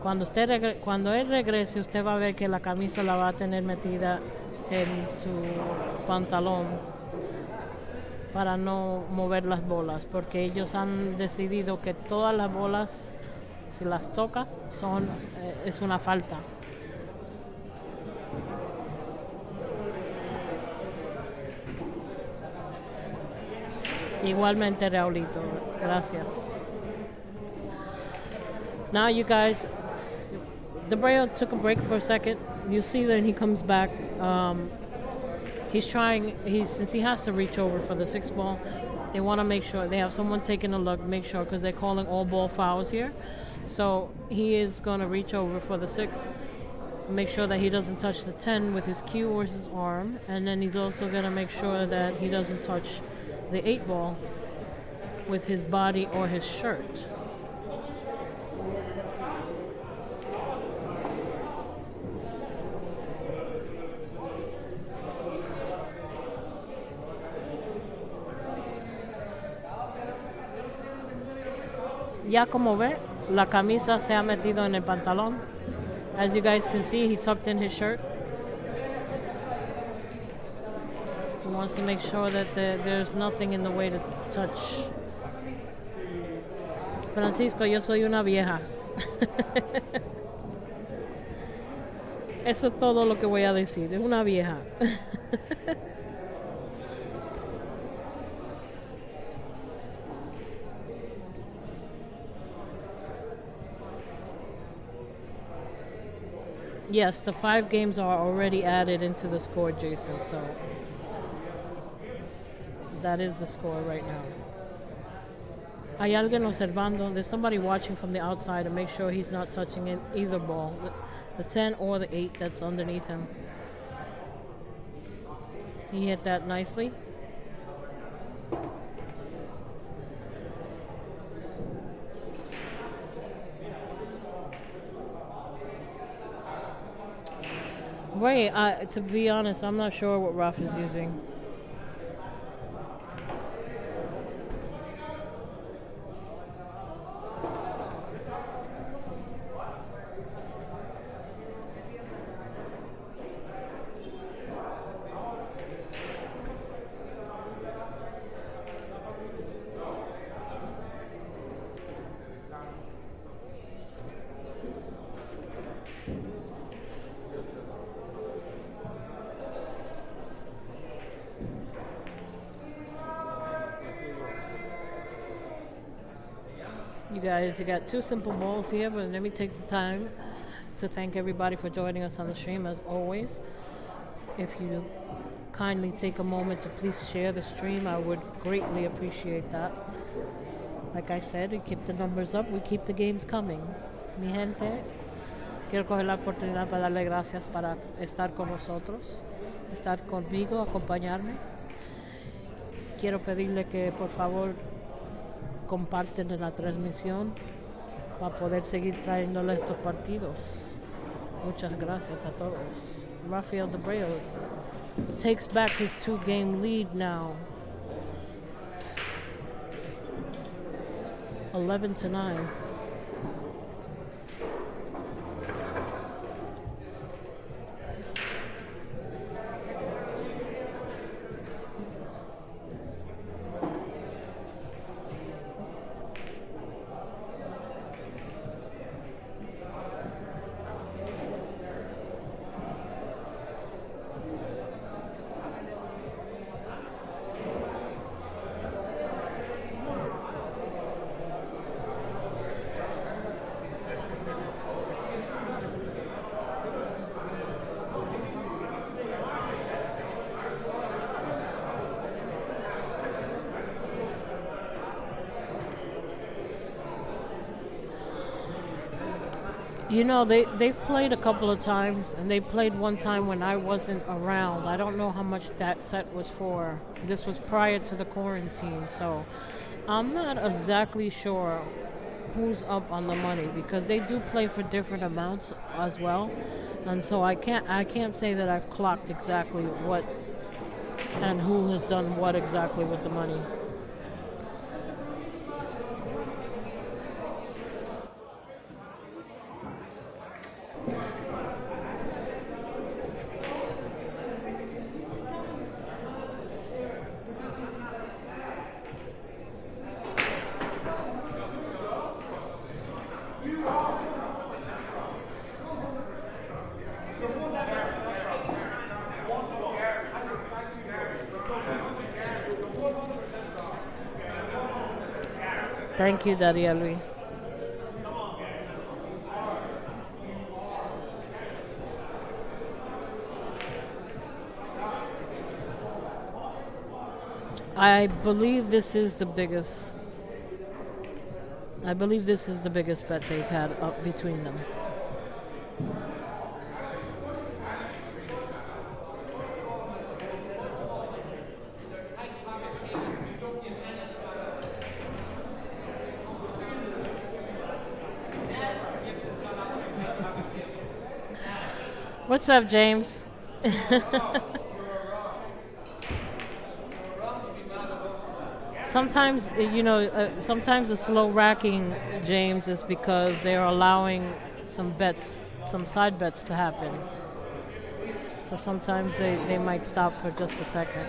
Cuando él regrese, usted va a ver que la camisa la va a tener metida en su pantalón para no mover las bolas, porque ellos han decidido que todas las bolas, si las toca, es una falta. Igualmente, Raulito. Gracias. Now, you guys, Dabreo took a break for a second. You see that he comes back. Since he has to reach over for the 6 ball, they want to make sure they have someone taking a look, make sure, because they're calling all ball fouls here. So he is going to reach over for the 6, make sure that he doesn't touch the 10 with his cue or his arm, and then he's also going to make sure that he doesn't touch the 8 ball with his body or his shirt. Ya como ve, la camisa se ha metido en el pantalón. As you guys can see, he tucked in his shirt. He wants to make sure that there's nothing in the way to touch. Francisco, yo soy una vieja. Eso es todo lo que voy a decir. Es una vieja. Yes, the 5 games are already added into the score, Jason, so that is the score right now. Hay alguien observando. There's somebody watching from the outside to make sure he's not touching either ball, the 10 or the 8 that's underneath him. He hit that nicely. Wait, to be honest, I'm not sure what Raph is using. You guys, you got 2 simple balls here, but let me take the time to thank everybody for joining us on the stream as always. If you kindly take a moment to please share the stream, I would greatly appreciate that. Like I said, we keep the numbers up, we keep the games coming. Mi gente, Quiero coger la oportunidad para darle gracias para estar con nosotros, estar conmigo, acompañarme. Quiero pedirle que por favor comparten en la transmisión para poder seguir trayéndole estos partidos. Muchas gracias a todos. Raphael Dabreo takes back his 2-game lead now. 11-9. You know, they've played a couple of times, and they played one time when I wasn't around. I don't know how much that set was for. This was prior to the quarantine, so I'm not exactly sure who's up on the money because they do play for different amounts as well, and so I can't say that I've clocked exactly what and who has done what exactly with the money. Thank you, Daria Luis. I believe this is the biggest. I believe this is the biggest bet they've had up between them. What's up, James? Sometimes, sometimes the slow racking, James, is because they're allowing some bets, some side bets to happen. So sometimes they might stop for just a second.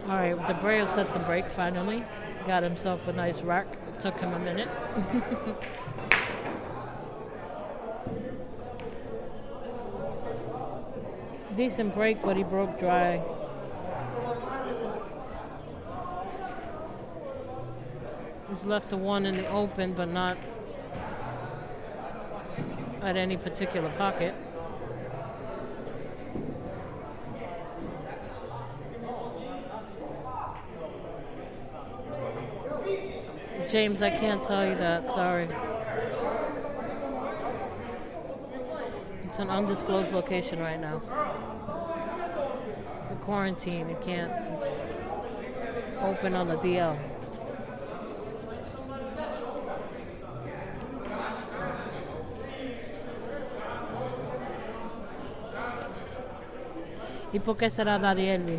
Alright, Dabreo set to break finally. Got himself a nice rack. It took him a minute. Decent break, but he broke dry. He's left a 1 in the open, but not at any particular pocket. James, I can't tell you that. Sorry. It's an undisclosed location right now. The quarantine. It can't. It's open on the DL. ¿Y por qué será Darieli?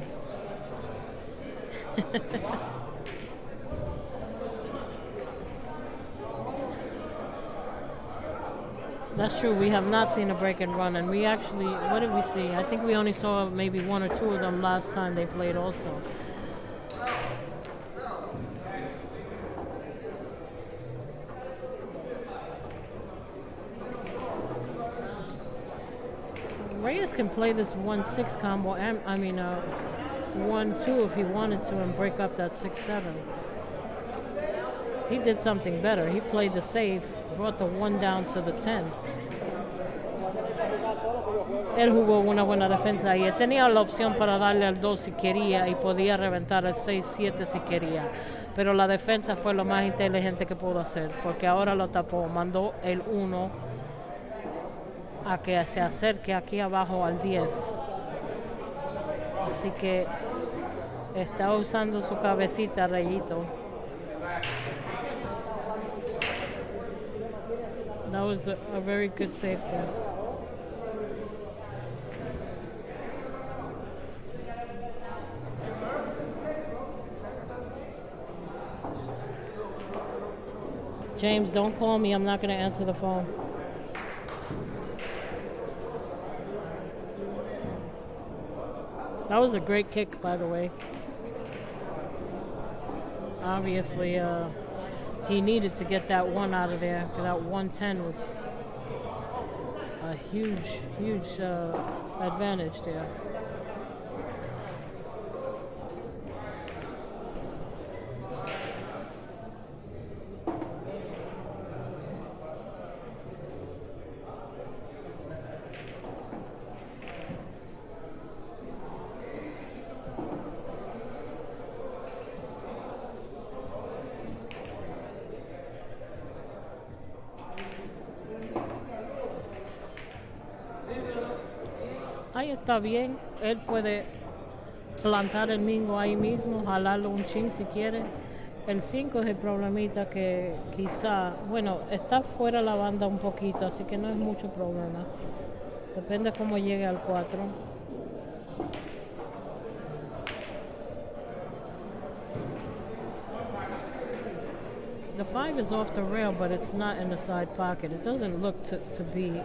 That's true. We have not seen a break and run, and we actually, what did we see? I think we only saw maybe 1 or 2 of them last time they played also. Reyes can play this 1-6 combo, and 1-2 if he wanted to, and break up that 6-7. He did something better. He played the safe, brought the 1 down to the 10. Él jugó una buena defensa y él tenía la opción para darle al 2 si quería y podía reventar el 6-7 si quería. Pero la defensa fue lo más inteligente que pudo hacer, porque ahora lo tapó, mandó el 1 a que se acerque aquí abajo al 10. Así que está usando su cabecita, Reyito. That was a very good safety. James, don't call me. I'm not going to answer the phone. That was a great kick, by the way. Obviously, he needed to get that 1 out of there, because that 110 was a huge advantage there. Ahí está bien, él puede plantar el mingo ahí mismo, jalarlo un chin si quiere. El 5 es el problemita que quizá, bueno, está fuera la banda un poquito, así que no es mucho problema. Depende cómo llegue al 4. The 5 is off the rail, but it's not in the side pocket. It doesn't look to be.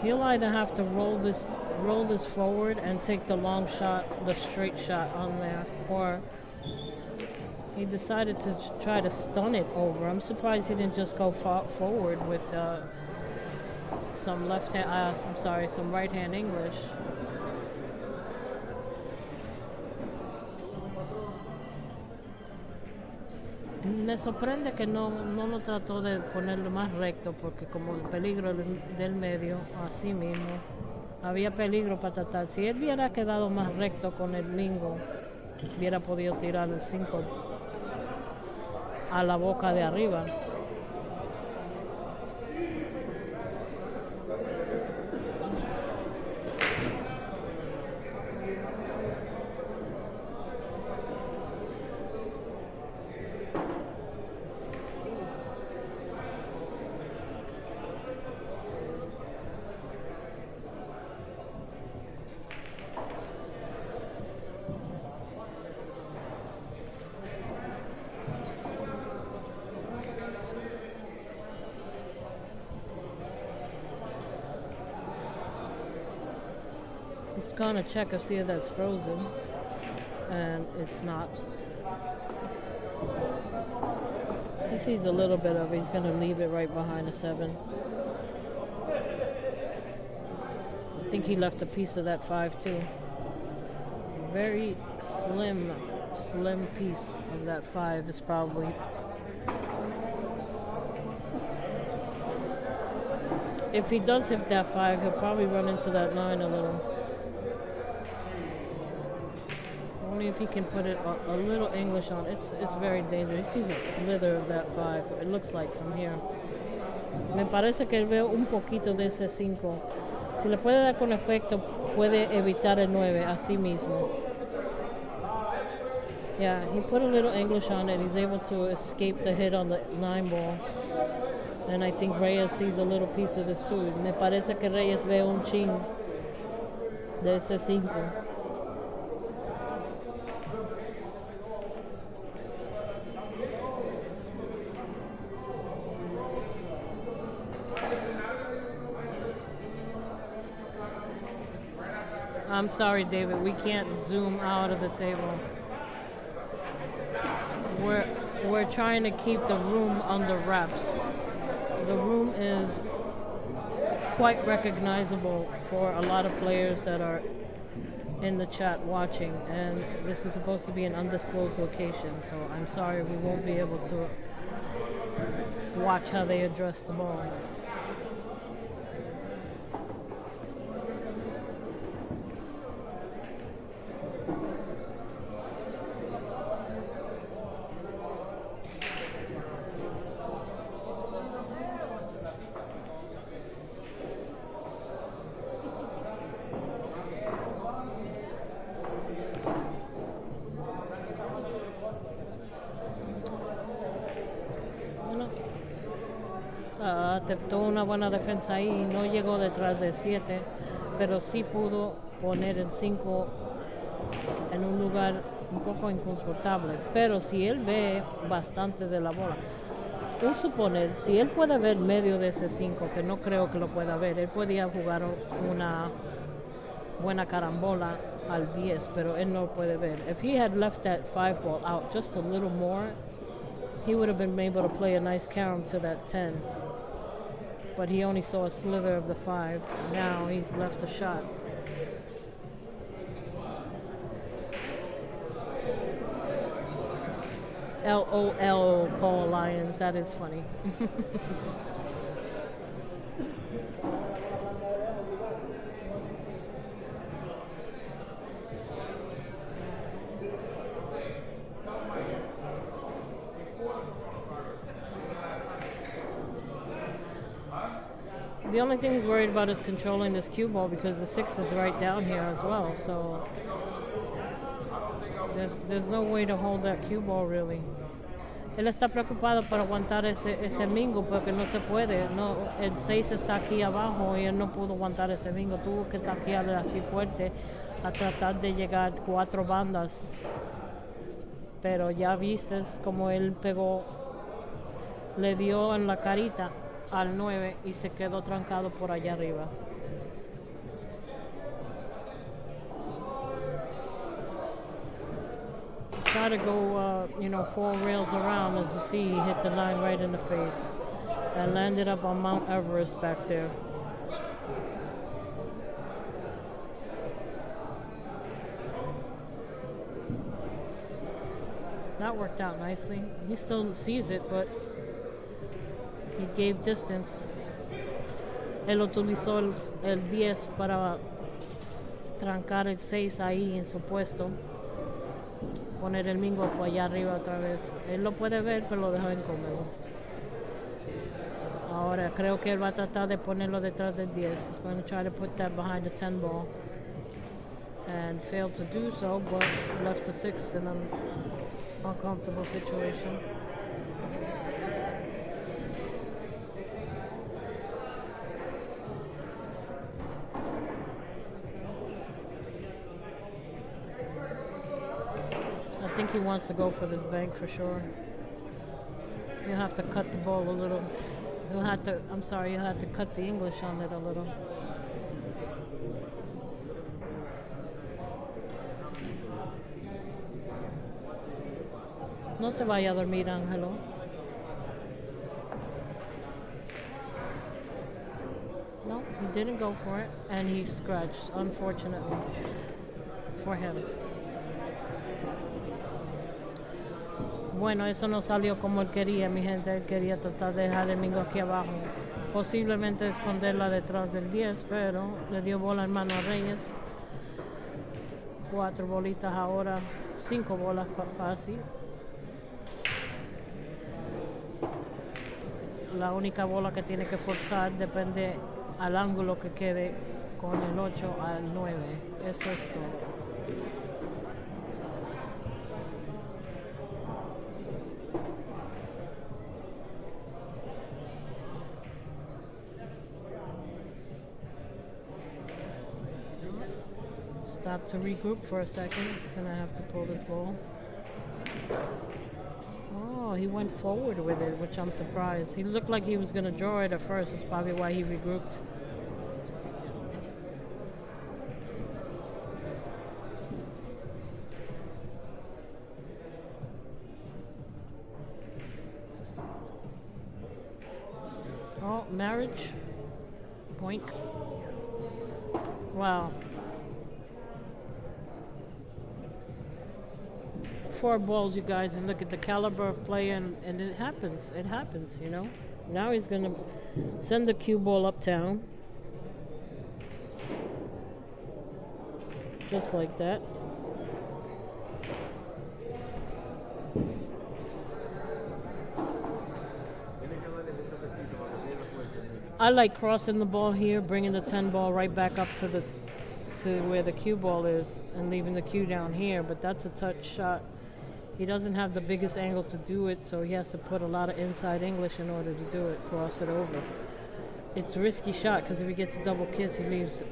He'll either have to roll this forward and take the long shot, the straight shot on there, or he decided to try to stun it over. I'm surprised he didn't just go forward with some some right-hand English. Me sorprende que no lo trató de ponerlo más recto, porque como el peligro del medio, así mismo, había peligro para tratar. Si él hubiera quedado más recto con el mingo, hubiera podido tirar el 5 a la boca de arriba. He's gonna check to see if that's frozen, and it's not. He sees a little bit of it. He's gonna leave it right behind the 7. I think he left a piece of that 5 too. Very slim piece of that 5 is probably. If he does hit that 5, he'll probably run into that 9 a little. Only if he can put it a little English on. It's very dangerous. He sees a slither of that 5. It looks like from here. Me parece que veo un poquito de ese 5. Si le puede dar con efecto, puede evitar el 9 así mismo. Yeah, he put a little English on it. He's able to escape the hit on the 9 ball. And I think Reyes sees a little piece of this too. Me parece que Reyes ve un chin de ese 5. I'm sorry, David, we can't zoom out of the table. We're trying to keep the room under wraps. The room is quite recognizable for a lot of players that are in the chat watching, and this is supposed to be an undisclosed location, so I'm sorry we won't be able to watch how they address the ball. Aceptó una buena defensa ahí, no llegó detrás de 7, pero sí pudo poner el 5 en un lugar un poco inconfortable. Pero si él ve bastante de la bola, un suponer, si él puede ver medio de ese 5, que no creo que lo pueda ver, él podía jugar una buena carambola al 10, pero él no puede ver. If he had left that 5 ball out just a little more, he would have been able to play a nice carom to that 10. But he only saw a sliver of the 5. Now he's left a shot. LOL, Paul Lyons. That is funny. The only thing he's worried about is controlling this cue ball because the 6 is right down here as well. So there's no way to hold that cue ball really. Él está preocupado por aguantar ese mingo porque no se puede. No, el 6 está aquí abajo y él no pudo aguantar ese mingo. Tuvo que taquearle así fuerte a tratar de llegar 4 bandas. Pero ya vistes como él pegó, le dio en la carita al 9 y se quedó trancado por allá arriba. Try to go, 4 rails around. As you see, he hit the line right in the face and landed up on Mount Everest back there. That worked out nicely. He still sees it, but he gave distance. Él utilizó el 10 para trancar el 6 ahí en su puesto. Poner el mingo por allá arriba otra vez. Él lo puede ver, pero lo dejó incómodo. Ahora creo que él va a tratar de ponerlo detrás del 10. He's going to try to put that behind the 10 ball. And failed to do so, but left the 6 in an uncomfortable situation. I think he wants to go for this bank for sure. You'll have to cut the ball a little. You'll have to cut the English on it a little. No te vaya a dormir, Ángelo. No, he didn't go for it, and he scratched, unfortunately, for him. Bueno, eso no salió como él quería, mi gente. Él quería tratar de dejar el mingo aquí abajo. Posiblemente esconderla detrás del 10, pero le dio bola en mano a Reyes. 4 bolitas ahora, 5 bolas fácil. La única bola que tiene que forzar depende al ángulo que quede con el 8 al 9. Eso es todo. Stop to regroup for a second. He's going to have to pull this ball. Oh, he went forward with it, which I'm surprised. He looked like he was going to draw it at first. That's probably why he regrouped. Oh, marriage. Boink. Wow. 4 balls, you guys, and look at the caliber of play, and it happens. It happens, you know. Now he's going to send the cue ball uptown. Just like that. I like crossing the ball here, bringing the 10 ball right back up to where the cue ball is and leaving the cue down here, but that's a touch shot. He doesn't have the biggest angle to do it, so he has to put a lot of inside English in order to do it, cross it over. It's a risky shot because if he gets a double kiss, he leaves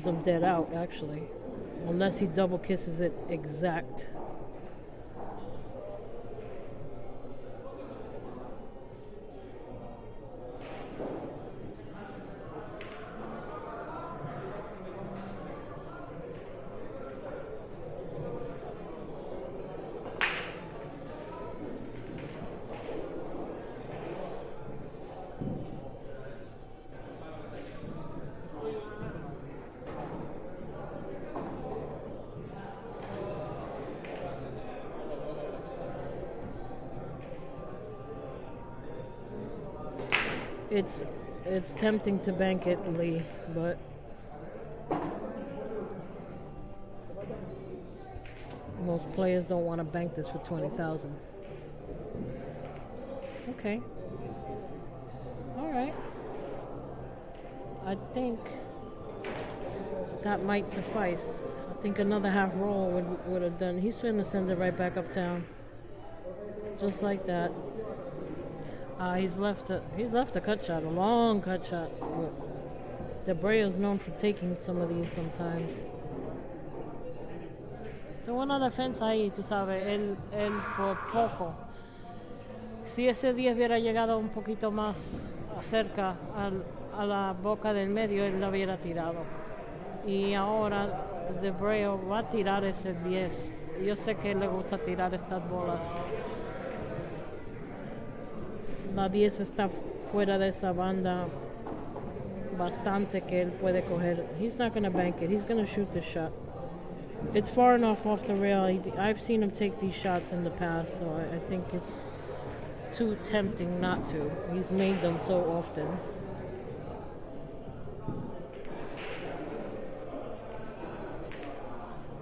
them dead out, actually, unless he double kisses it exact. It's tempting to bank it, Lee, but most players don't want to bank this for 20,000. Okay. All right. I think that might suffice. I think another half roll would have done. He's going to send it right back uptown, just like that. He's left a cut shot, a long cut shot. Dabreo is known for taking some of these sometimes. Tengo una defensa ahí, tú sabes, él por poco. Si ese 10 hubiera llegado un poquito más cerca a la boca del medio, él lo hubiera tirado. Y ahora Dabreo va a tirar ese 10. Yo sé que le gusta tirar estas bolas. La 10 está fuera de esa banda bastante que él puede coger. He's not going to bank it. He's going to shoot this shot. It's far enough off the rail. I've seen him take these shots in the past, so I think it's too tempting not to. He's made them so often.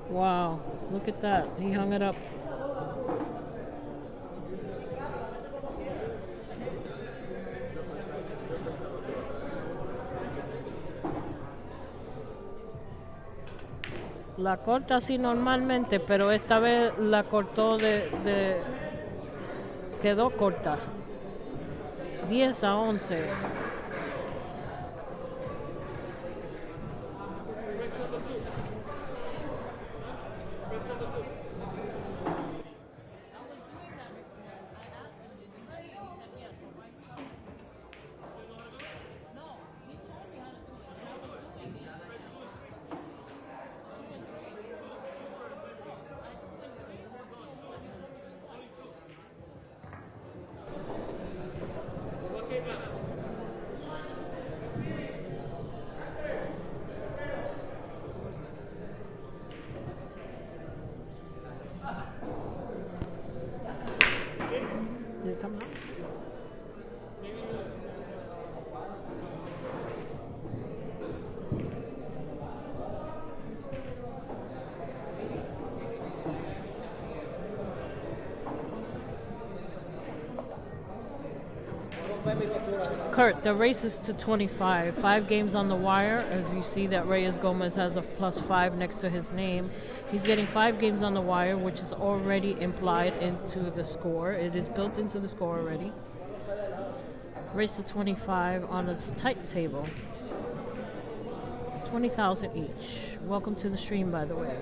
Wow, look at that. He hung it up. La corta así normalmente, pero esta vez la cortó quedó corta. 10-11. Did it come out? Kurt, the race is to 25. 5 games on the wire. If you see that Reyes Gomez has a +5 next to his name, he's getting 5 games on the wire, which is already implied into the score. It is built into the score already. Race to 25 on a tight table. 20,000 each. Welcome to the stream, by the way.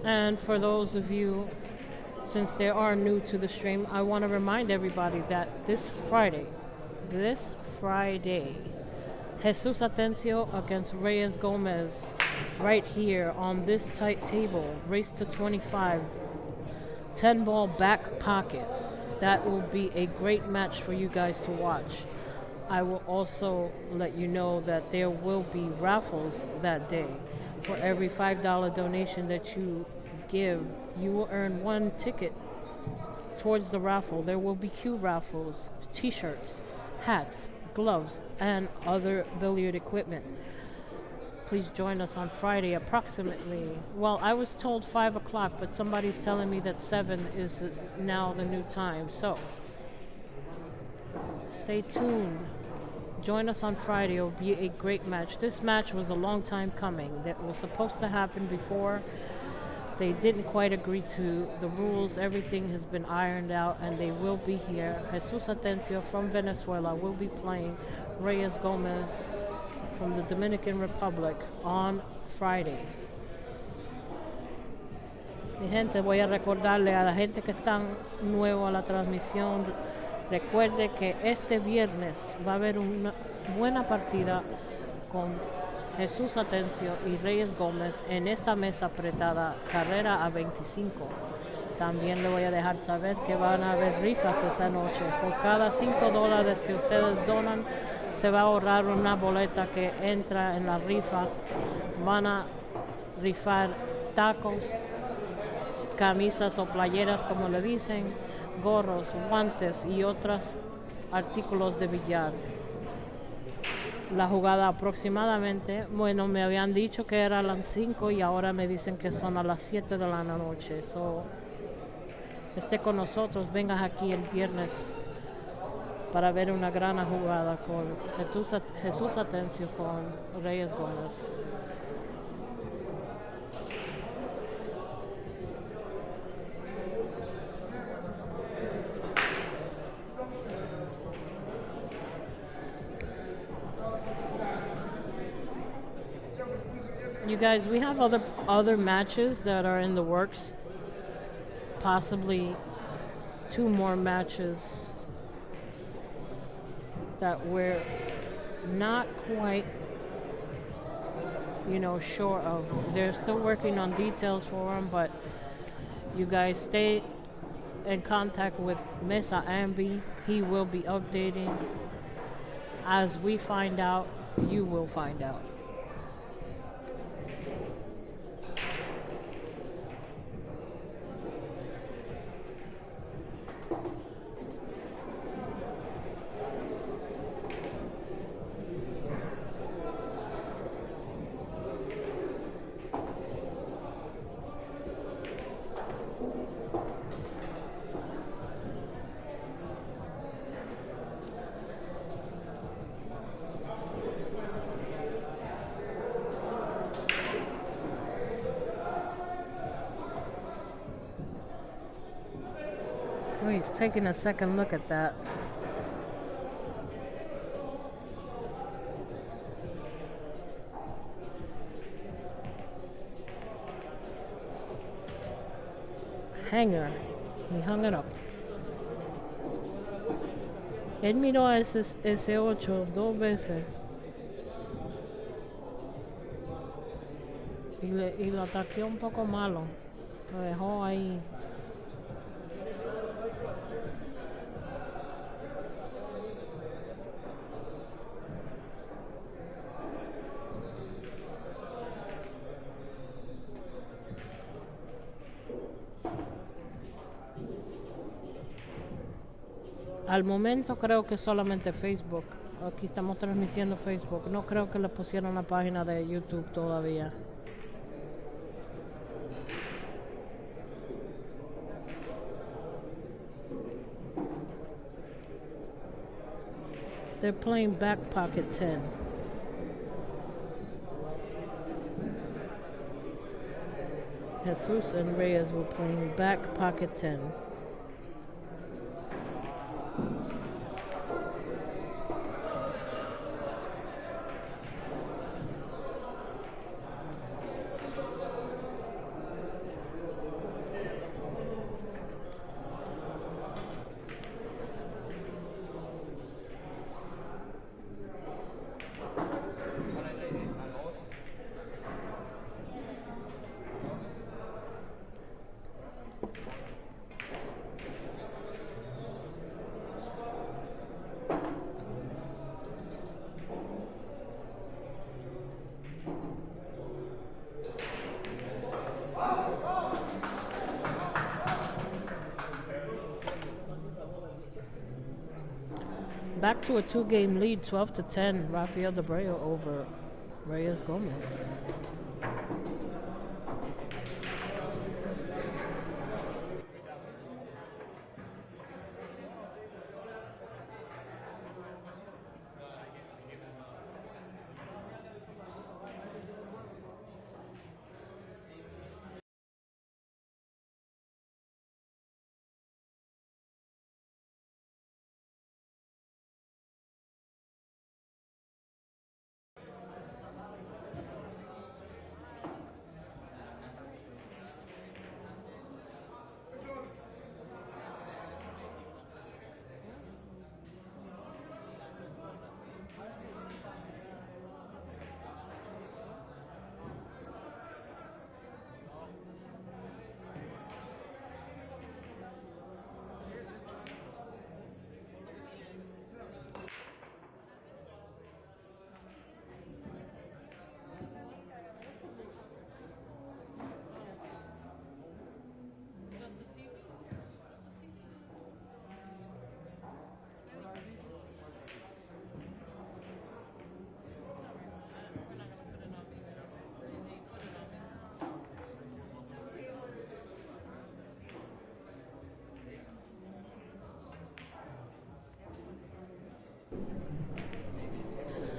And for those of you, since they are new to the stream, I want to remind everybody that this Friday, Jesus Atencio against Reyes Gomez right here on this tight table, race to 25, 10 ball back pocket. That will be a great match for you guys to watch. I will also let you know that there will be raffles that day. For every $5 donation that you give, you will earn one ticket towards the raffle. There will be cue raffles, t-shirts, hats, gloves, and other billiard equipment. Please join us on Friday approximately. Well, I was told 5 o'clock, but somebody's telling me that 7 is now the new time. So stay tuned. Join us on Friday. It will be a great match. This match was a long time coming. That was supposed to happen before. They didn't quite agree to the rules. Everything has been ironed out, and they will be here. Jesus Atencio from Venezuela will be playing Reyes Gomez from the Dominican Republic on Friday. Mi gente, voy a recordarle a la gente que están nuevo a la transmisión, recuerde que este viernes va a haber una buena partida con Jesús Atencio y Reyes Gómez en esta mesa apretada, carrera a 25. También le voy a dejar saber que van a haber rifas esa noche. Por cada $5 que ustedes donan, se va a ahorrar una boleta que entra en la rifa. Van a rifar tacos, camisas o playeras, como le dicen, gorros, guantes y otros artículos de billar. La jugada aproximadamente, bueno, me habían dicho que era a las 5 y ahora me dicen que son a las 7 de la noche. So, esté con nosotros, vengas aquí el viernes para ver una gran jugada con Jesús Atencio con Reyes Gomez. You guys, we have other matches that are in the works. Possibly 2 more matches that we're not quite, sure of. They're still working on details for them, but you guys stay in contact with Mesa Ambi. He will be updating. As we find out, you will find out. Oh, he's taking a second look at that. Hanger. He hung it up. Él miró a ese 8 2 veces. Y lo ataqueó un poco malo. Lo dejó ahí. Al momento creo que solamente Facebook. Aquí estamos transmitiendo Facebook. No creo que le pusieron la página de YouTube todavía. They're playing back pocket 10. Jesus and Reyes were playing back pocket 10. Back to a 2-game lead, 12-10. Raphael Dabreo over Reyes Gomez.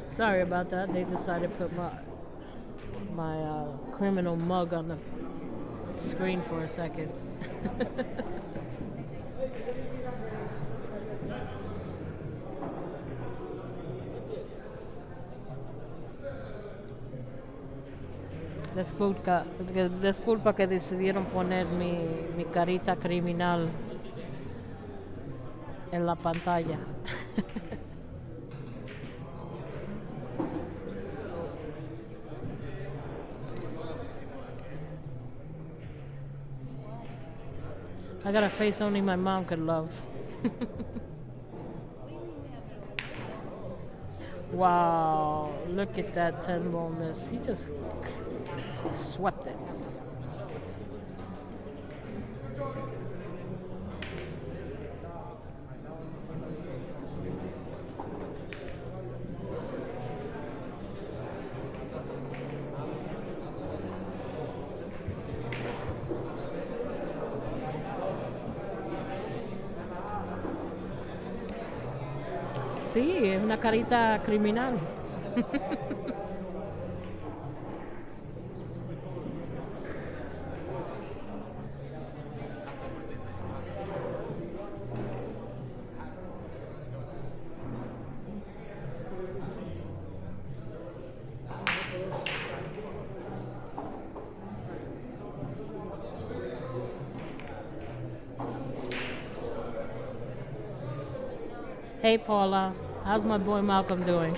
Sorry about that. They decided to put my criminal mug on the screen for a second. Disculpa que decidieron poner mi carita criminal en la pantalla. I got a face only my mom could love. Wow, look at that 10-ball miss. He just swept it. Sí, es una carita criminal. Hey Paula, how's my boy Malcolm doing?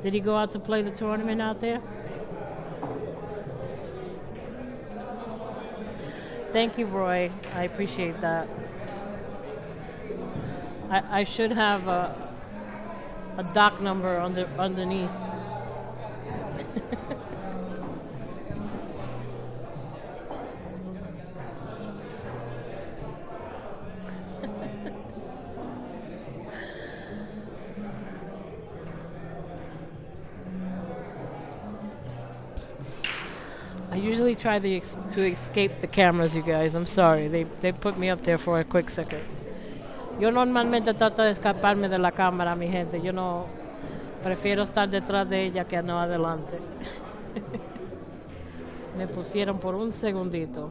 Did he go out to play the tournament out there? Thank you, Roy. I appreciate that. I should have a doc number underneath. I usually try to escape the cameras, you guys. I'm sorry. They put me up there for a quick second. Yo normalmente trato de escaparme de la cámara, mi gente. Yo no prefiero estar detrás de ella que no adelante. Me pusieron por un segundito.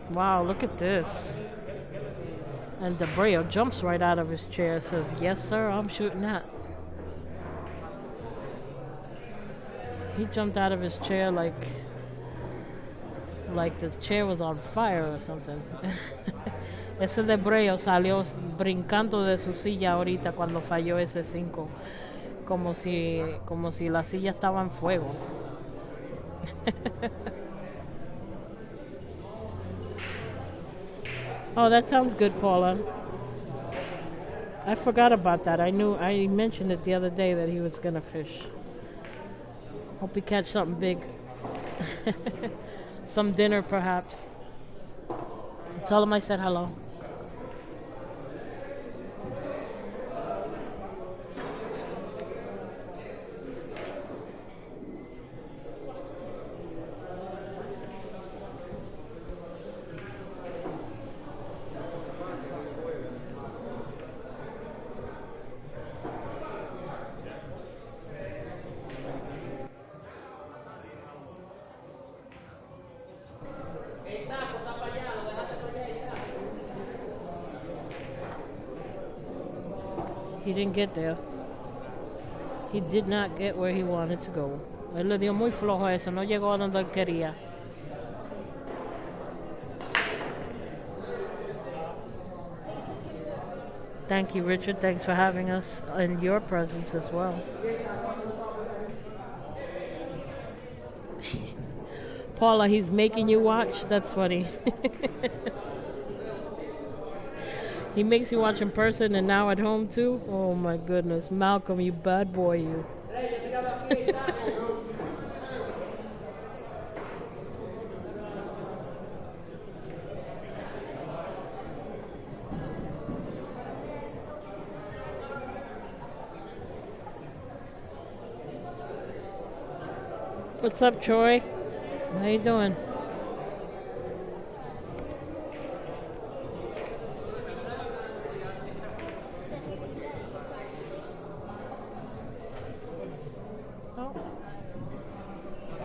Wow, look at this. And Dabreo jumps right out of his chair, says, "Yes, sir, I'm shooting that." He jumped out of his chair like the chair was on fire or something. Ese Dabreo salió brincando de su silla ahorita cuando falló ese 5, como si la silla estaba en fuego. Oh, that sounds good, Paula. I forgot about that. I mentioned it the other day that he was gonna fish. Hope he catch something big. Some dinner, perhaps. Tell him I said hello. He didn't get there. He did not get where he wanted to go. Él le dio muy flojo eso, no llegó a donde él quería. Thank you, Richard. Thanks for having us in your presence as well. Paula, he's making you watch? That's funny. He makes you watch in person and now at home too? Oh my goodness. Malcolm, you bad boy, you. What's up, Troy? How you doing?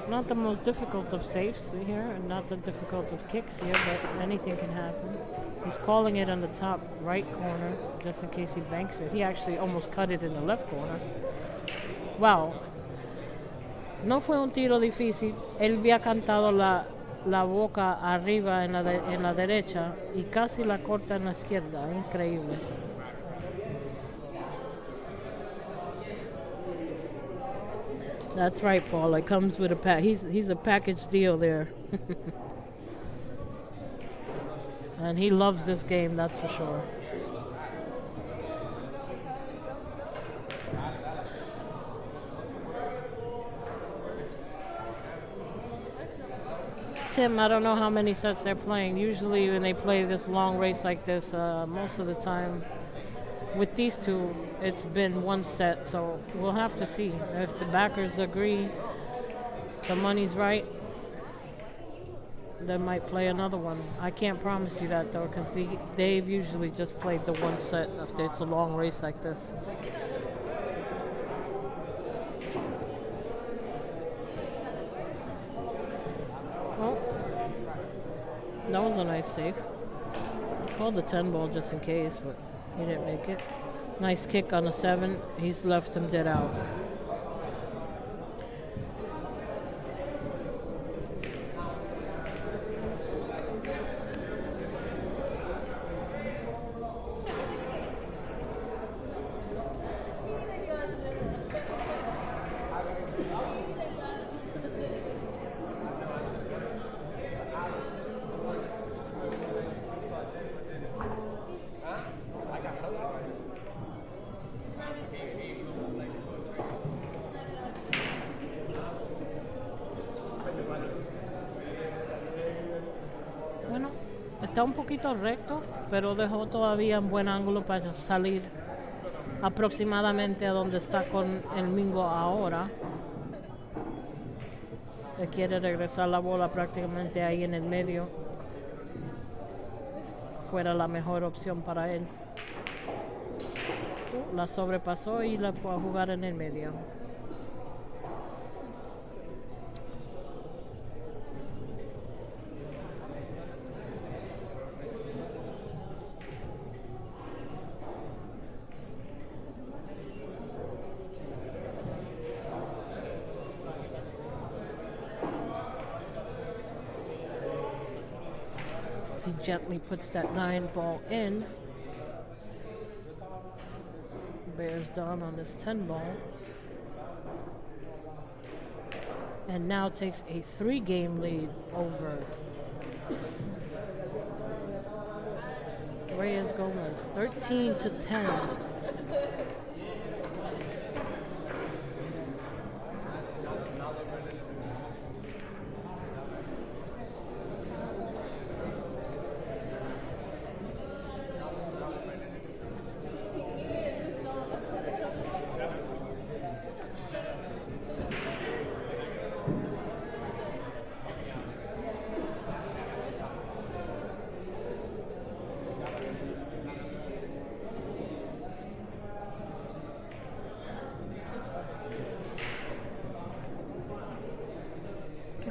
Not the most difficult of safes here, and not the difficult of kicks here, but anything can happen. He's calling it on the top right corner, just in case he banks it. He actually almost cut it in the left corner. Wow. No fue un tiro difícil. Él había cantado la boca arriba en la derecha y casi la corta en la izquierda. Increíble. That's right, Paul. It comes with a pack. He's a package deal there. And he loves this game, that's for sure. Tim, I don't know how many sets they're playing. Usually when they play this long race like this, most of the time with these two, it's been one set, so we'll have to see. If the backers agree, the money's right, they might play another one. I can't promise you that, though, because they've usually just played the one set after it's a long race like this. Oh, that was a nice save. Called the 10 ball just in case, but he didn't make it. Nice kick on the 7. He's left him dead out. Está un poquito recto, pero dejó todavía un buen ángulo para salir aproximadamente a donde está con el Mingo ahora. Él quiere regresar la bola prácticamente ahí en el medio. Fuera la mejor opción para él. La sobrepasó y la puede jugar en el medio. He gently puts that 9 ball in. Bears down on this 10 ball. And now takes a 3-game lead over Reyes Gomez, 13-10.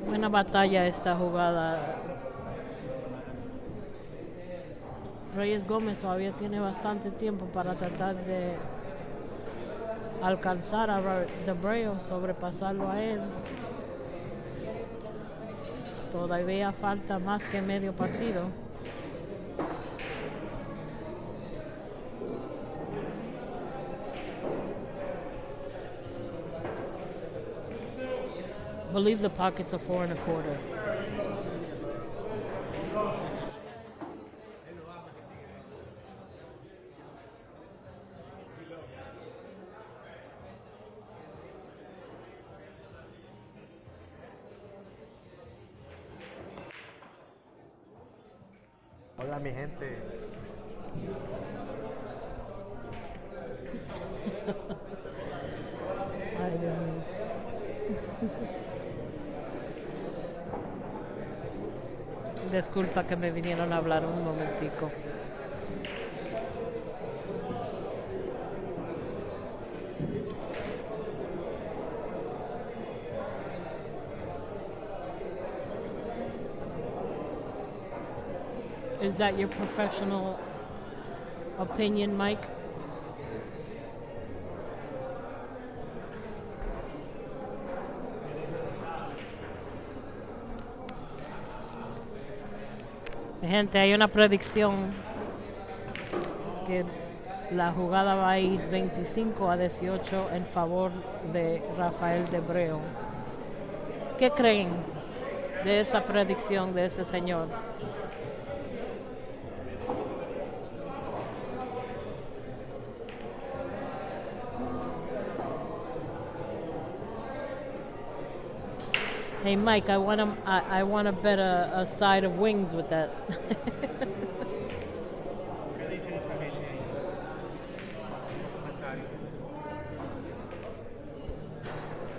Buena batalla esta jugada. Reyes Gómez todavía tiene bastante tiempo para tratar de alcanzar a Dabreo, sobrepasarlo a él. Todavía falta más que medio partido. I believe the pockets are 4 1/4. Hola mi gente. Ay, Dios mío. Disculpa que me vinieron a hablar un momentico. Is that your professional opinion, Mike? Gente, hay una predicción que la jugada va a ir 25-18 en favor de Raphael Dabreo. ¿Qué creen de esa predicción de ese señor? Hey Mike, I want to bet a side of wings with that. ¿Qué dice esa gente ahí? Comentario.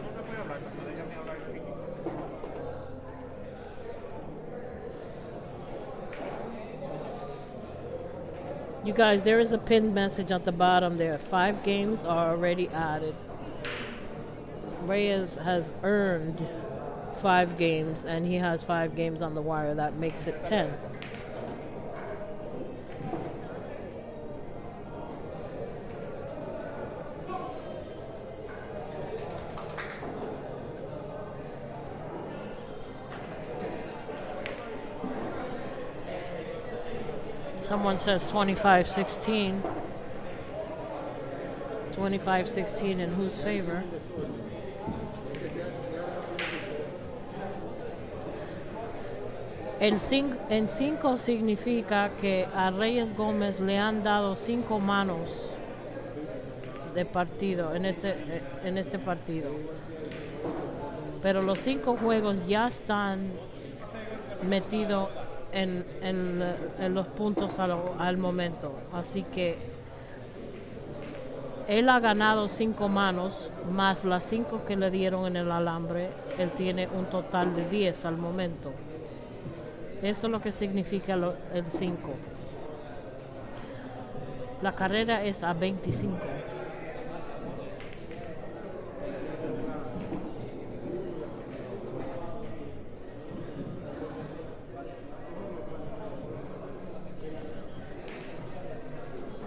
No te voy a hablar, cuando déjame hablar el pico. You guys, there is a pinned message at the bottom there. 5 games are already added. Reyes has earned 5 games, and he has 5 games on the wire. That makes it 10. Someone says 25-16. 25-16 in whose favor? En 5 significa que a Reyes Gómez le han dado 5 manos de partido en este partido. Pero los 5 juegos ya están metidos en los puntos al momento. Así que él ha ganado 5 manos más las 5 que le dieron en el alambre. Él tiene un total de 10 al momento. Eso es lo que significa el 5. La carrera es a 25.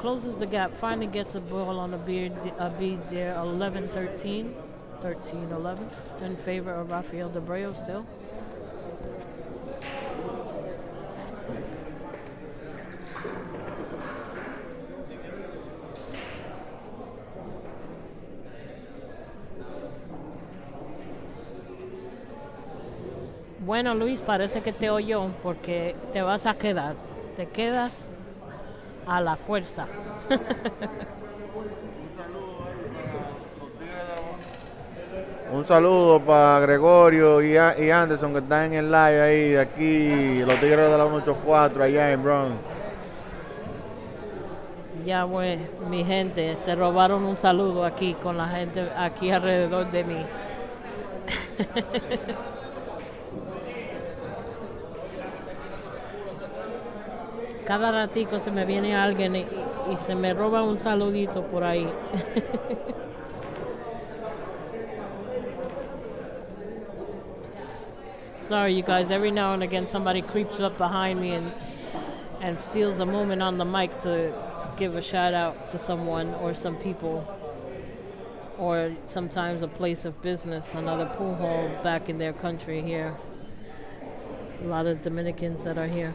Closes the gap. Finally gets a ball on a bead there. 11-13. 13-11. In favor of Raphael Dabreo still. Bueno, Luis, parece que te oyó porque te vas a quedar. Te quedas a la fuerza. Un saludo para Gregorio y Anderson que están en el live ahí, de aquí, los Tigres de la 184, allá en Bronx. Ya, pues, mi gente, se robaron un saludo aquí con la gente aquí alrededor de mí. Cada ratico se me viene alguien y se me roba un saludito por ahí. Sorry, you guys. Every now and again, somebody creeps up behind me and steals a moment on the mic to give a shout out to someone or some people, or sometimes a place of business, another pool hall back in their country here. There's a lot of Dominicans that are here.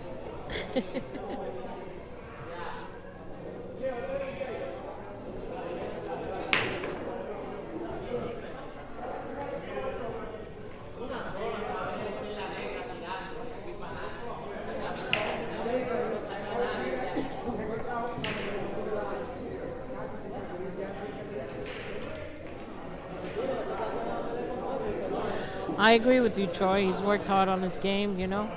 I agree with you, Troy. He's worked hard on his game, you know.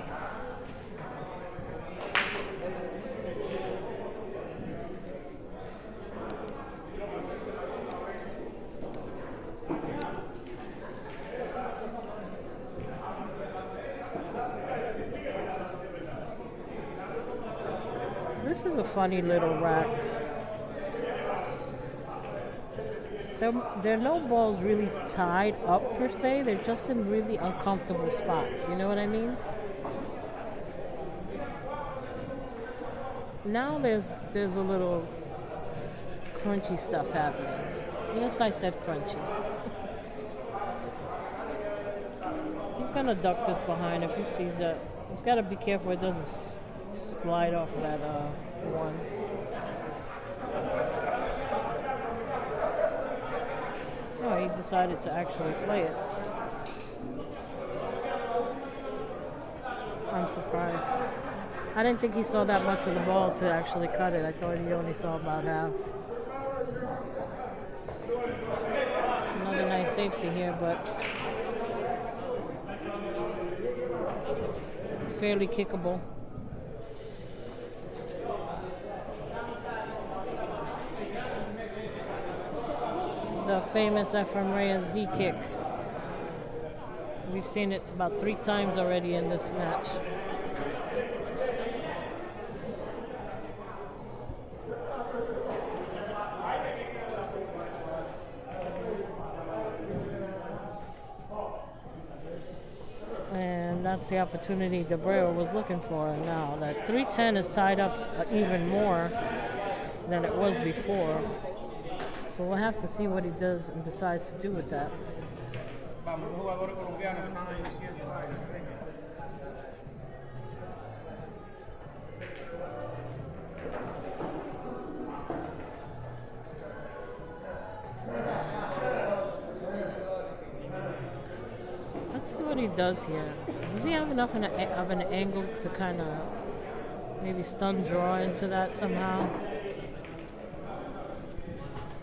This is a funny little rack. There are no balls really tied up per se. They're just in really uncomfortable spots. You know what I mean? Now there's a little crunchy stuff happening. Yes, I said crunchy. He's gonna duck this behind if he sees that. He's gotta be careful it doesn't slide off that one. Oh, he decided to actually play it. I'm surprised. I didn't think he saw that much of the ball to actually cut it. I thought he only saw about half. Another nice safety here, but fairly kickable. The famous Reyes Z kick. We've seen it about 3 times already in this match. And that's the opportunity Dabreo was looking for now. That 310 is tied up even more than it was before. So we'll have to see what he does and decides to do with that. Let's see what he does here. Does he have enough of an angle to kind of maybe stun draw into that somehow?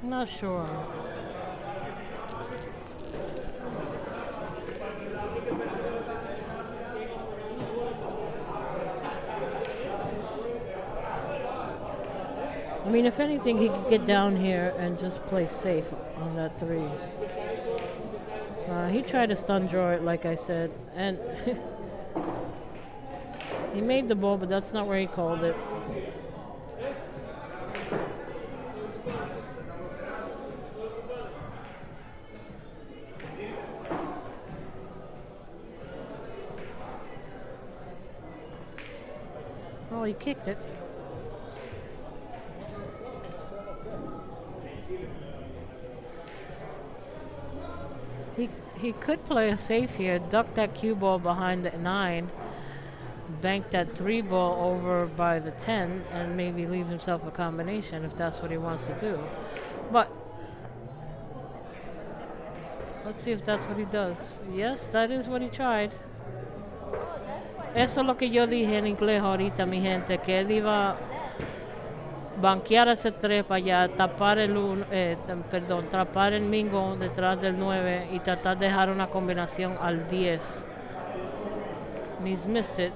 I'm not sure. I mean, if anything, he could get down here and just play safe on that 3. He tried to stun draw it, like I said, and he made the ball, but that's not where he called it. Oh, he kicked it. He could play a safe here, duck that cue ball behind the 9, bank that 3 ball over by the 10, and maybe leave himself a combination if that's what he wants to do. But let's see if that's what he does. Yes, that is what he tried. Eso es lo que yo dije en inglés ahorita, mi gente, que él iba banquear ese 3 para allá, tapar tapar el mingo detrás del 9 y tratar de dejar una combinación al 10. And he's missed it.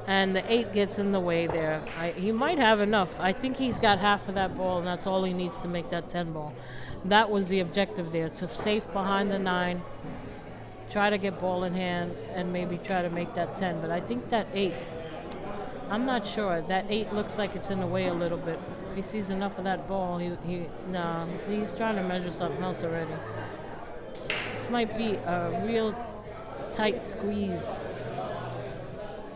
And the 8 gets in the way there. He might have enough. I think he's got half of that ball, and that's all he needs to make that 10 ball. That was the objective there, to safe behind the 9, try to get ball in hand, and maybe try to make that 10. But I think that 8, I'm not sure. That 8 looks like it's in the way a little bit. If he sees enough of that ball, he's trying to measure something else already. This might be a real tight squeeze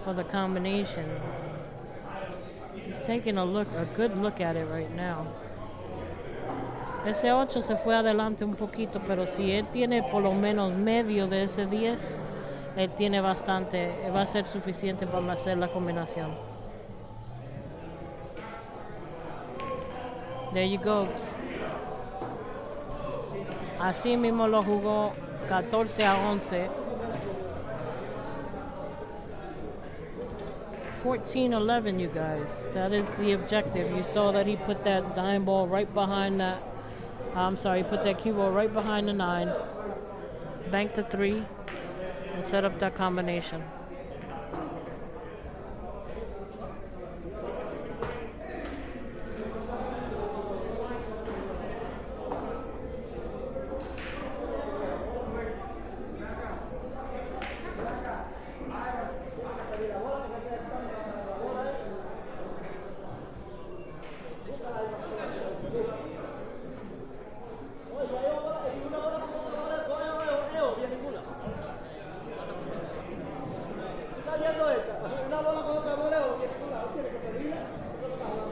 for the combination. He's taking a good look at it right now. Ese 8 se fue adelante un poquito, pero si él tiene por lo menos medio de ese 10, él tiene bastante, va a ser suficiente para hacer la combinación. There you go. Así mismo lo jugó 14-11. 14-11, you guys. That is the objective. You saw that he put that 9 ball right behind that. I'm sorry, he put that cue ball right behind the 9. Banked the 3 and set up that combination.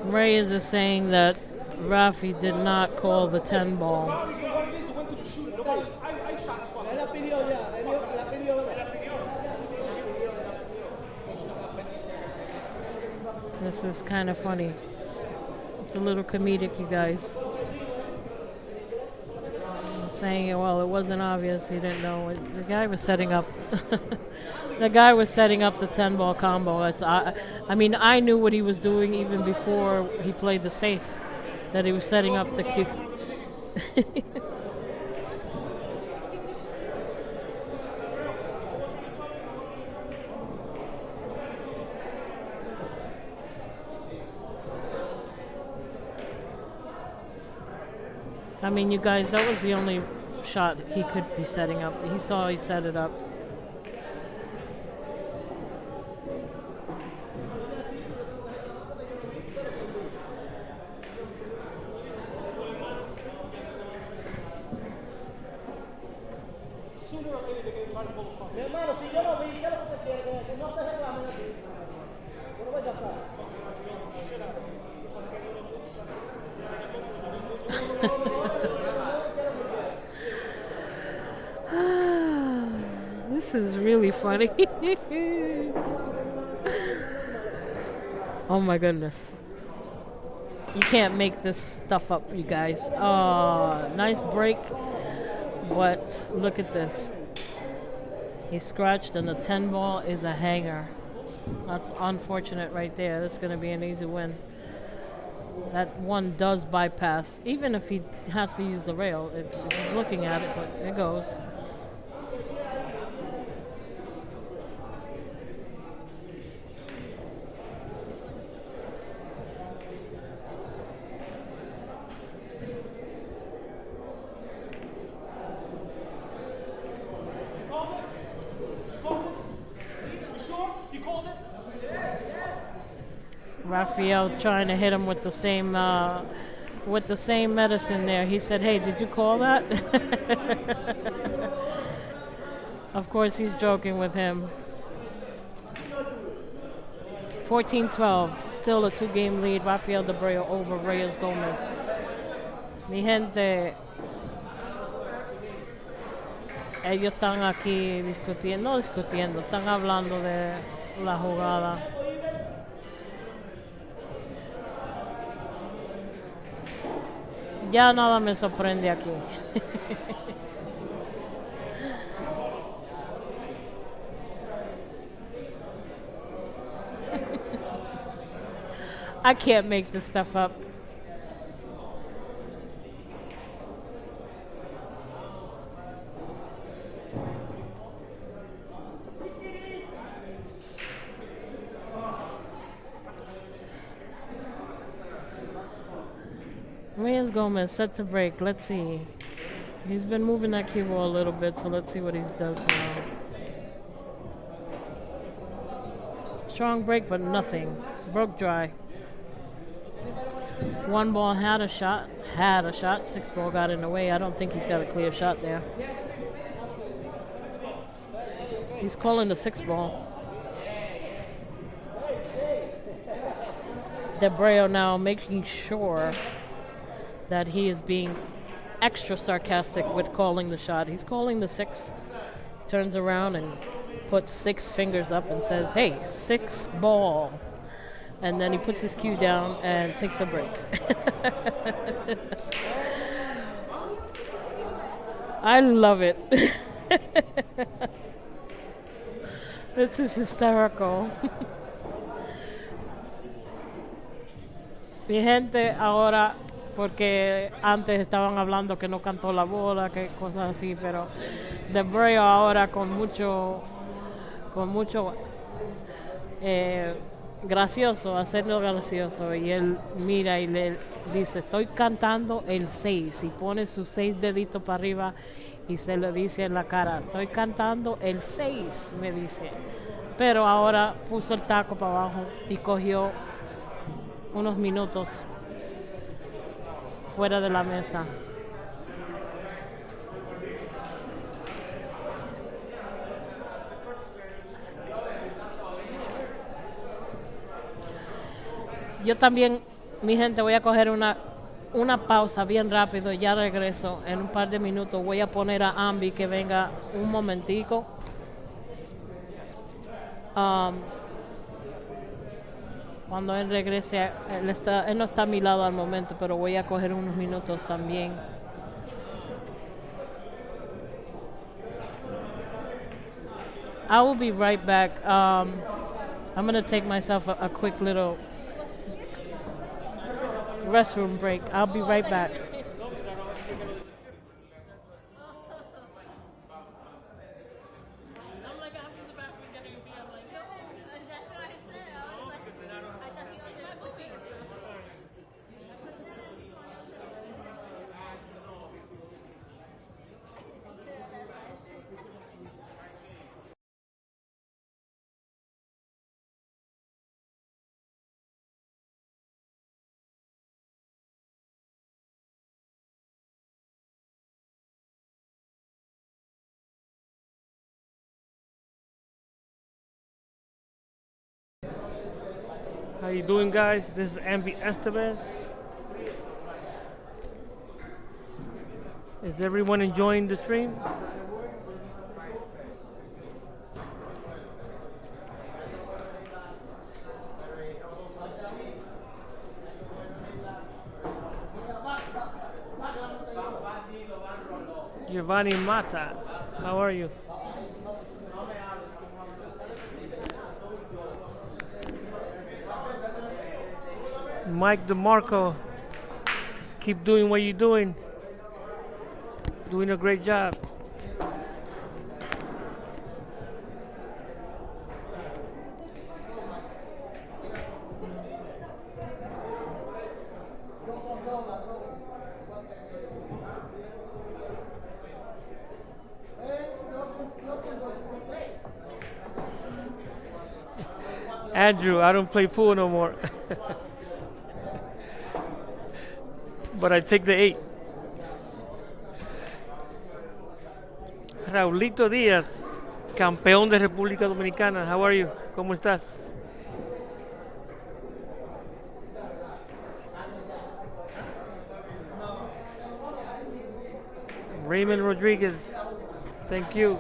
Reyes is saying that Rafi did not call the 10 ball. This is kind of funny. It's a little comedic, you guys. Saying it, well, it wasn't obvious. He didn't know. The guy was setting up. The guy was setting up the 10 ball combo. I mean, I knew what he was doing even before he played the safe, that he was setting up the cue. I mean, you guys, that was the only shot he could be setting up. He saw he set it up. This is really funny. Oh my goodness. You can't make this stuff up, you guys. Oh, nice break. But look at this. He scratched and the 10 ball is a hanger. That's unfortunate right there. That's going to be an easy win. That one does bypass, even if he has to use the rail. He's looking at it, but it goes. Raphael trying to hit him with the same medicine there. He said, "Hey, did you call that?" Of course, he's joking with him. 14-12, still a 2-game lead. Raphael Dabreo over Reyes Gomez. Mi gente, ellos están aquí discutiendo, están hablando de la jugada. Ya nada me sorprende aquí. I can't make this stuff up. Reyes Gomez set to break. Let's see. He's been moving that cue ball a little bit, so let's see what he does now. Strong break, but nothing. Broke dry. One ball had a shot. Six ball got in the way. I don't think he's got a clear shot there. He's calling the 6 ball. Dabreo now making sure that he is being extra sarcastic with calling the shot. He's calling the 6, turns around and puts 6 fingers up and says, "Hey, 6 ball." And then he puts his cue down and takes a break. I love it. This is hysterical. Mi gente, ahora, porque antes estaban hablando que no cantó la bola, que cosas así, pero Dabreo ahora con mucho gracioso, hacerlo gracioso, y él mira y le dice, estoy cantando el 6, y pone sus 6 deditos para arriba y se le dice en la cara, estoy cantando el 6, me dice, pero ahora puso el taco para abajo y cogió unos minutos fuera de la mesa. Yo también, mi gente, voy a coger una pausa bien rápido, ya regreso en un par de minutos. Voy a poner a Ambi que venga un momentico. Cuando él regrese, él no está a mi lado al momento, pero voy a coger unos minutos también. I will be right back. I'm going to take myself a quick little restroom break. I'll be right back. How you doing, guys? This is Ambi Estevez. Is everyone enjoying the stream? Giovanni Mata, how are you? Mike DeMarco, keep doing what you're doing. Doing a great job. Andrew, I don't play pool no more. But I take the 8. Raulito Díaz, campeón de República Dominicana. How are you? ¿Cómo estás? Raymond Rodriguez, thank you.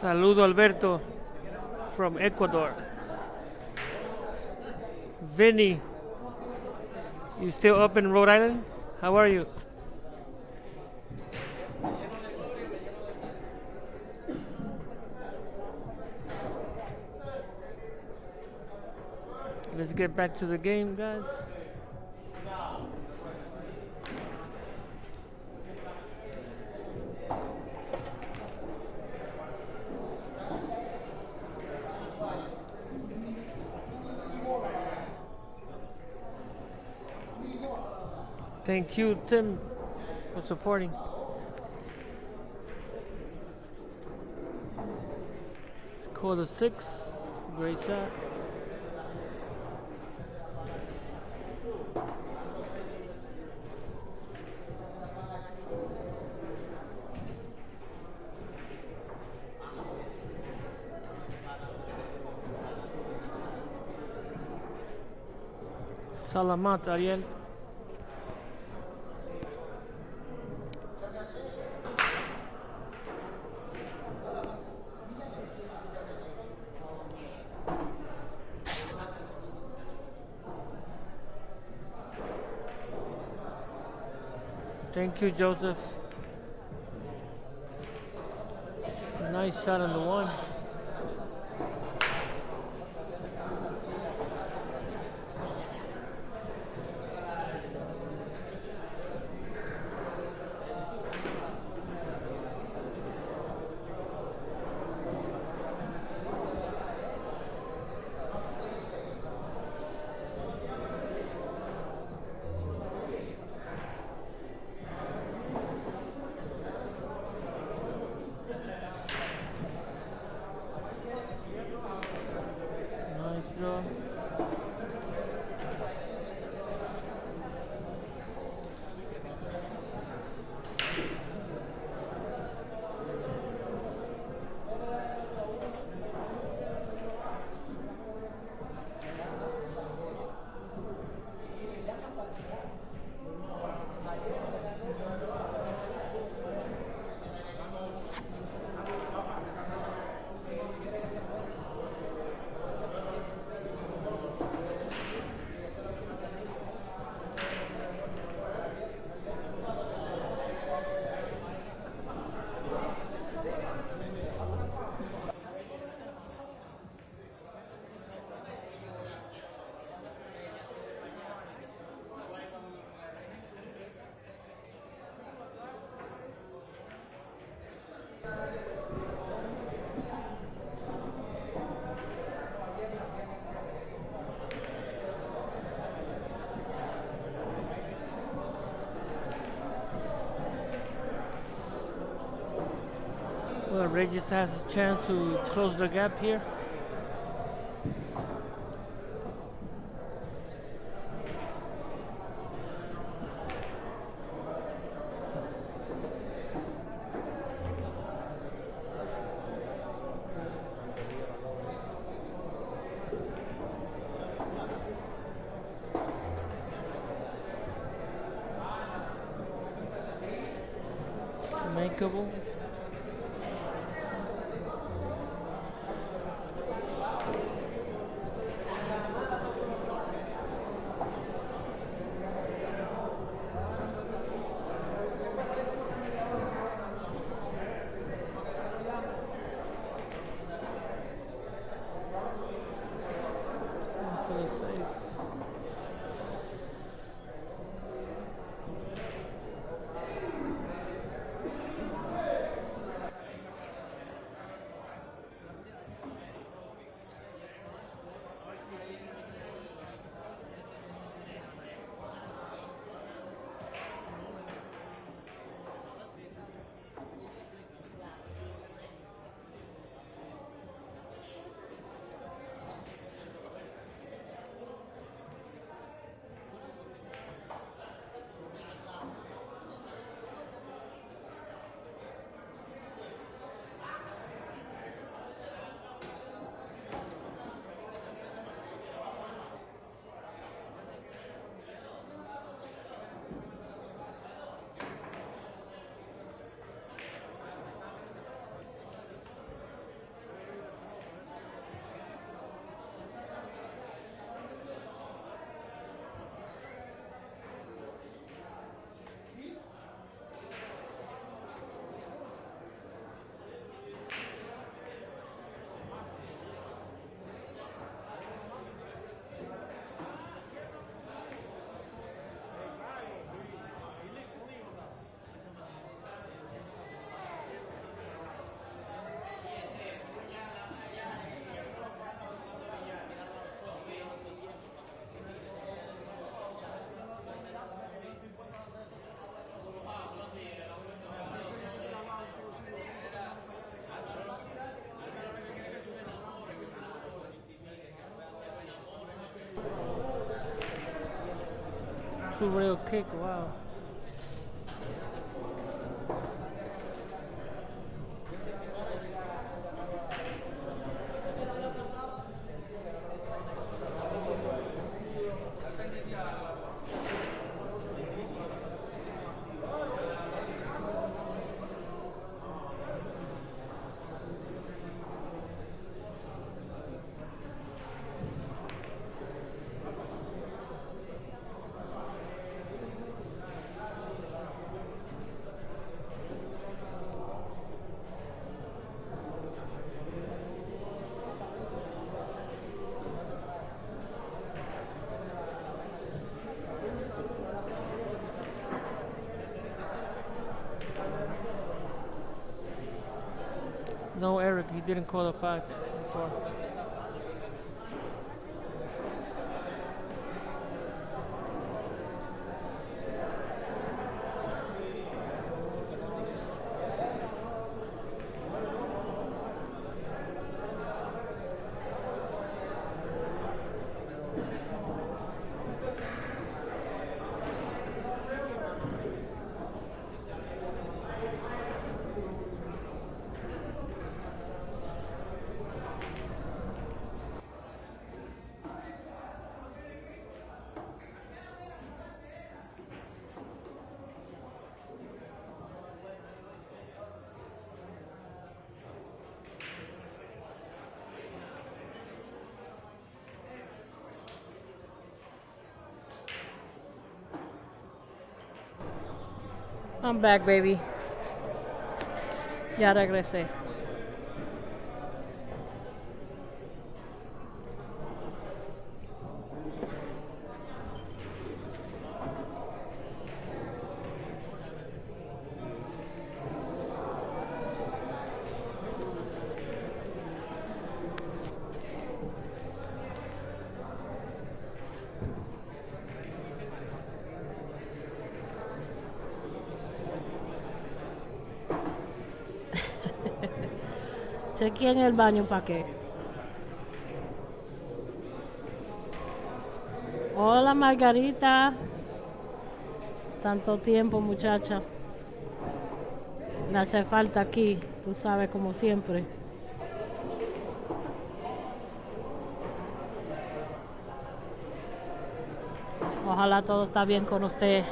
Saludo Alberto from Ecuador. Vinny, you still up in Rhode Island? How are you? Let's get back to the game, guys. Thank you, Tim, for supporting. Quarter 6. Great shot. Salamat, Ariel. Thank you, Joseph. Nice shot on the one. Nice draw. Well, Reyes has a chance to close the gap here. Makeable. For the save. Two real kick, wow. No, Eric, he didn't call a fact before. I'm back, baby. Ya regresé. Chequeé en el baño, ¿para qué? Hola, Margarita. Tanto tiempo, muchacha. Me hace falta aquí, tú sabes, como siempre. Ojalá todo está bien con usted,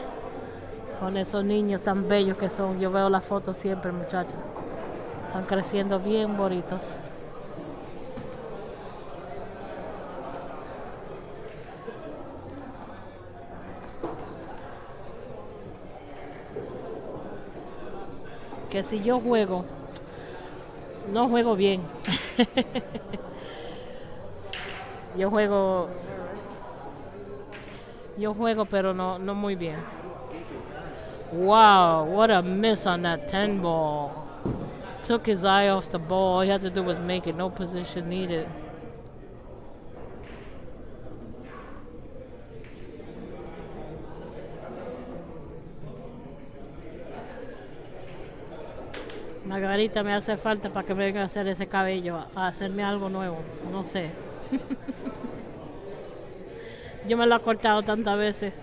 con esos niños tan bellos que son. Yo veo las fotos siempre, muchacha. Están creciendo bien bonitos. Que si yo juego, no juego bien. Yo juego, pero no muy bien. Wow, what a miss on that 10 ball. Took his eye off the ball. All he had to do was make it. No position needed. Margarita, me hace falta para que me venga a hacer ese cabello, a hacerme algo nuevo. No sé. Yo me lo he cortado tantas veces.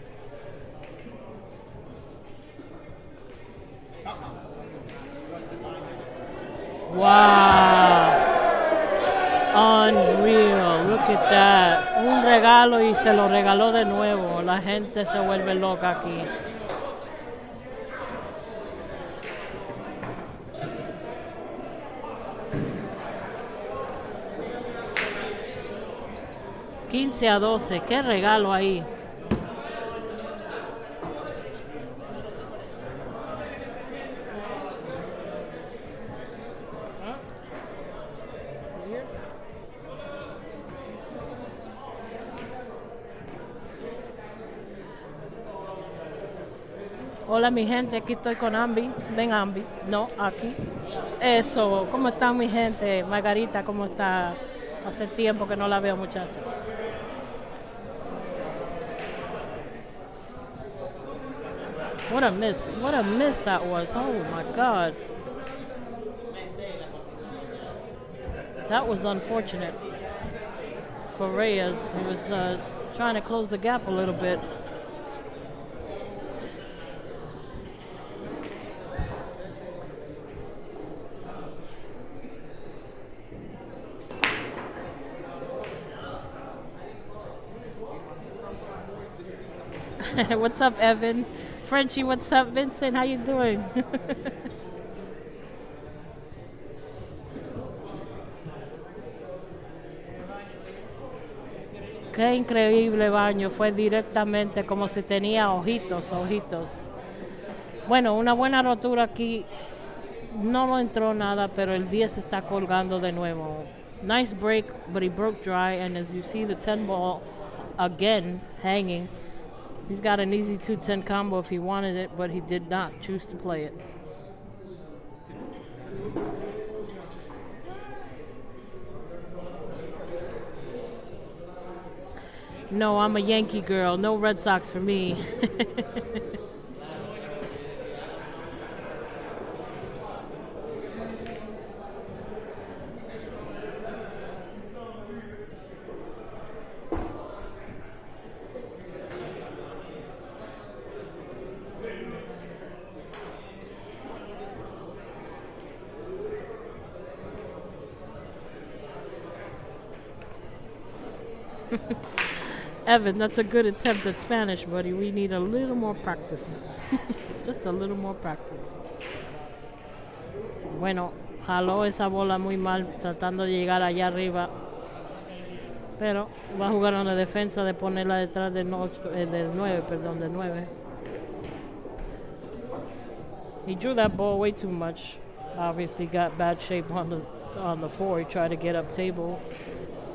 Wow. Unreal. Look at that. Un regalo y se lo regaló de nuevo. La gente se vuelve loca aquí. $15-12. Qué regalo ahí. Hola mi gente, aquí estoy con Ambi. Ven Ambi. No, aquí. Eso, ¿cómo están mi gente? Margarita, ¿cómo está? Hace tiempo que no la veo, muchacha. What a miss that was. Oh my God. That was unfortunate for Reyes. He was trying to close the gap a little bit. What's up, Evan? Frenchie, what's up, Vincent? How you doing? Qué increíble baño. Fue directamente como si tenía ojitos. Bueno, una buena rotura aquí. No lo entró nada, pero el 10 está colgando de nuevo. Nice break, but he broke dry, and as you see the 10 ball again hanging. He's got an easy 2-10 combo if he wanted it, but he did not choose to play it. No, I'm a Yankee girl. No Red Sox for me. Evan, that's a good attempt at Spanish, buddy. We need a little more practice. Just a little more practice. Bueno, jaló esa bola muy mal, tratando de llegar allá arriba. Pero va a jugar en la defensa de ponerla detrás del 9, perdón, del 9. He drew that ball way too much. Obviously got bad shape on the 4. He tried to get up table.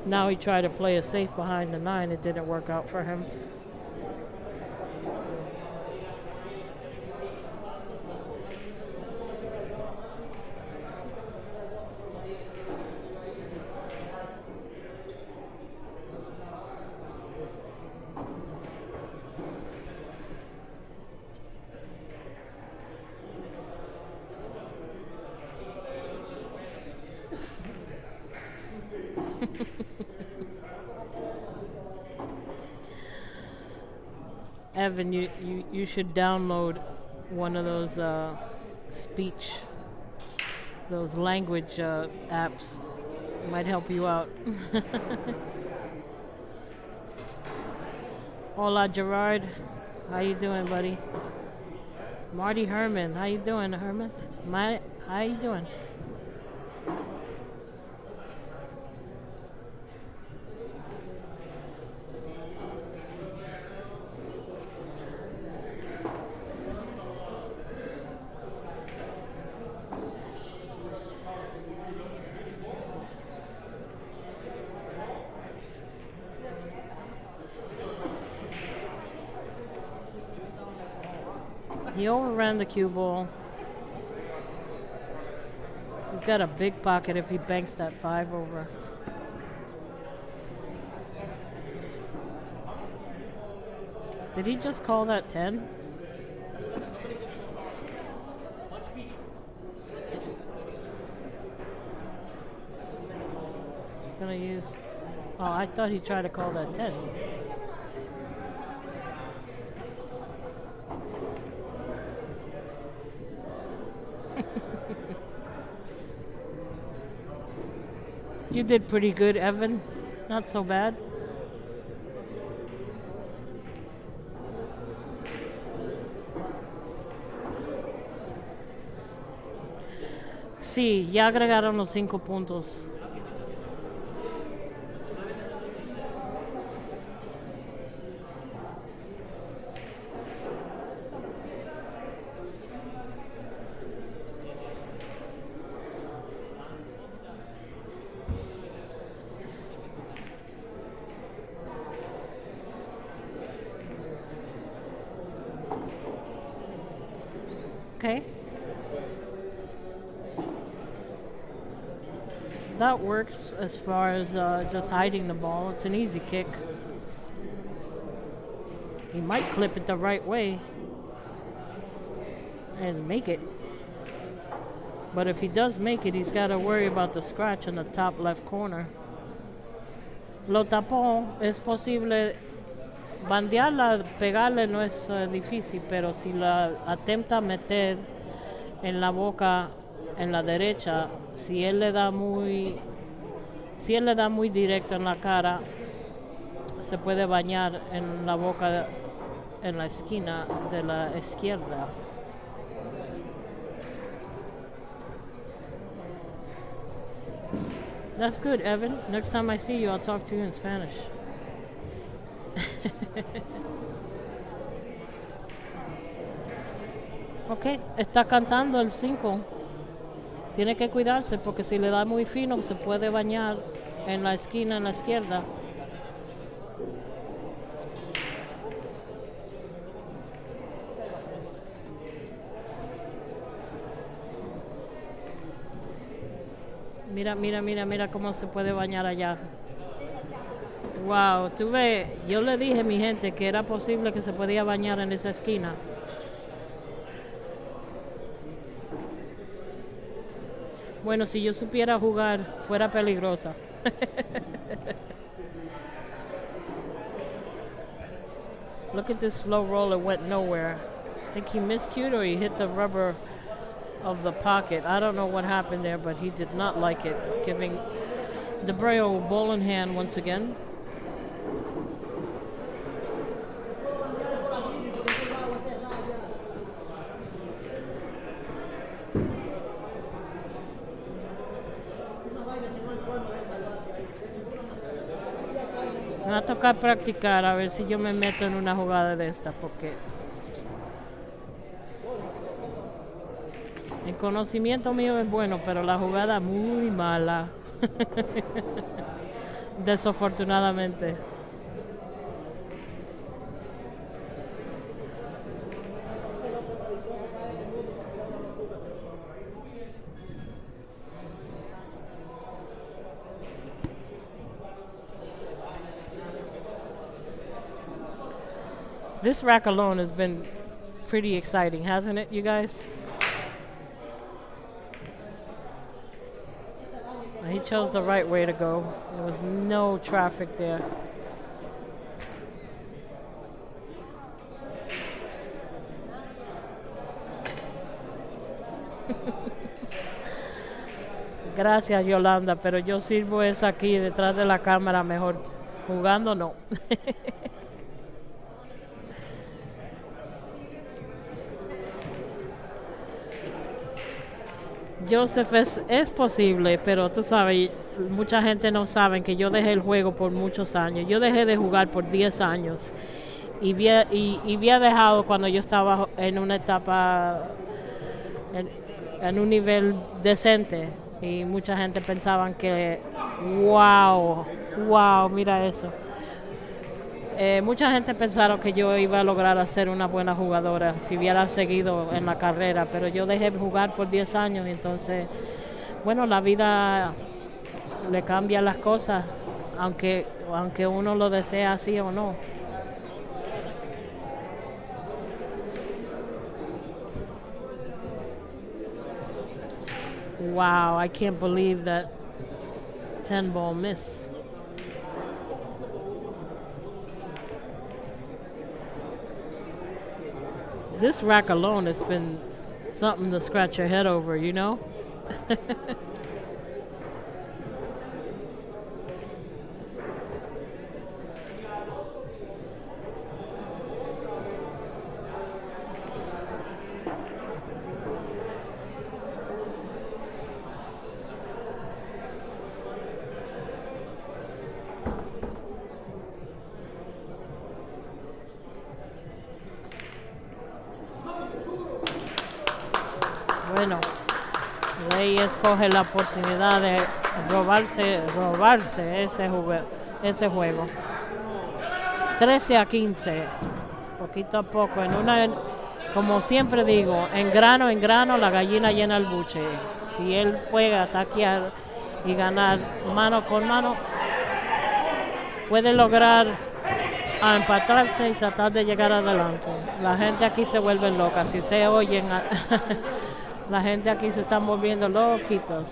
Now he tried to play it safe behind the 9. It didn't work out for him. Evan, you should download one of those those language apps. It might help you out. Hola, Gerard. How you doing, buddy? Marty Herman. How you doing, Herman? How you doing? He overran the cue ball. He's got a big pocket if he banks that 5 over. Did he just call that 10? He's gonna use... Oh, I thought he tried to call that 10. You did pretty good, Evan. Not so bad. Sí, ya agregaron los 5 puntos. Okay. That works as far as just hiding the ball. It's an easy kick. He might clip it the right way and make it. But if he does make it, he's got to worry about the scratch in the top left corner. Lo tapó. Es posible bandearla, pegarle no es difícil, pero si la atenta a meter en la boca en la derecha, si él le da muy directo en la cara, se puede bañar en la boca en la esquina de la izquierda. That's good, Evan. Next time I see you, I'll talk to you in Spanish. Ok, está cantando el 5. Tiene que cuidarse porque si le da muy fino se puede bañar en la esquina en la izquierda. Mira cómo se puede bañar allá. Wow, tú ves, yo le dije a mi gente que era posible que se podía bañar en esa esquina. Bueno, si yo supiera jugar, fuera peligrosa. Look at this slow roll, it went nowhere. I think he miscued or he hit the rubber of the pocket. I don't know what happened there, but he did not like it. Giving Dabreo a ball in hand once again. Me va a tocar practicar a ver si yo me meto en una jugada de esta, porque el conocimiento mío es bueno, pero la jugada muy mala. Desafortunadamente. This rack alone has been pretty exciting, hasn't it, you guys? He chose the right way to go. There was no traffic there. Gracias, Yolanda, pero yo sirvo es aquí detrás de la cámara mejor. Jugando no. Joseph, es posible, pero tú sabes, mucha gente no sabe que yo dejé el juego por muchos años. Yo dejé de jugar por 10 años y había dejado cuando yo estaba en una etapa, en un nivel decente, y mucha gente pensaba que, wow, mira eso. Mucha gente pensaron que yo iba a lograr ser una buena jugadora si hubiera seguido en la carrera, pero yo dejé de jugar por 10 años, y entonces, bueno, la vida le cambia las cosas, aunque uno lo desea así o no. Wow, I can't believe that 10 ball miss. This rack alone has been something to scratch your head over, you know? Bueno, Reyes coge la oportunidad de robarse ese juego. 13-15, poquito a poco, como siempre digo, en grano la gallina llena el buche. Si él puede ataquear y ganar mano con mano, puede lograr empatarse y tratar de llegar adelante. La gente aquí se vuelve loca, si ustedes oyen... La gente aquí se está volviendo loquitos.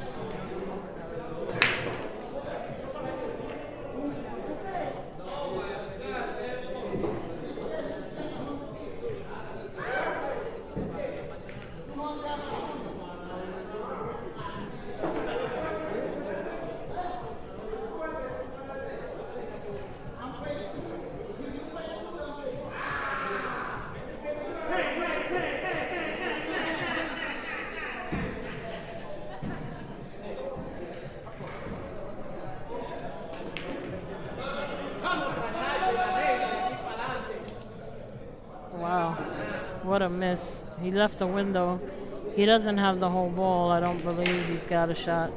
What a miss. He left the window. He doesn't have the whole ball. I don't believe he's got a shot.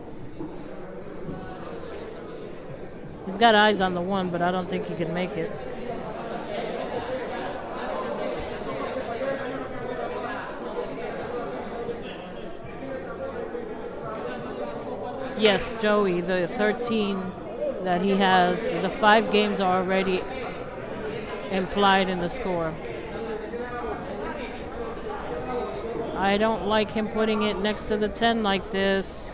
He's got eyes on the one, but I don't think he can make it. Yes, Joey, the 13 that he has, the 5 games are already implied in the score. I don't like him putting it next to the 10 like this.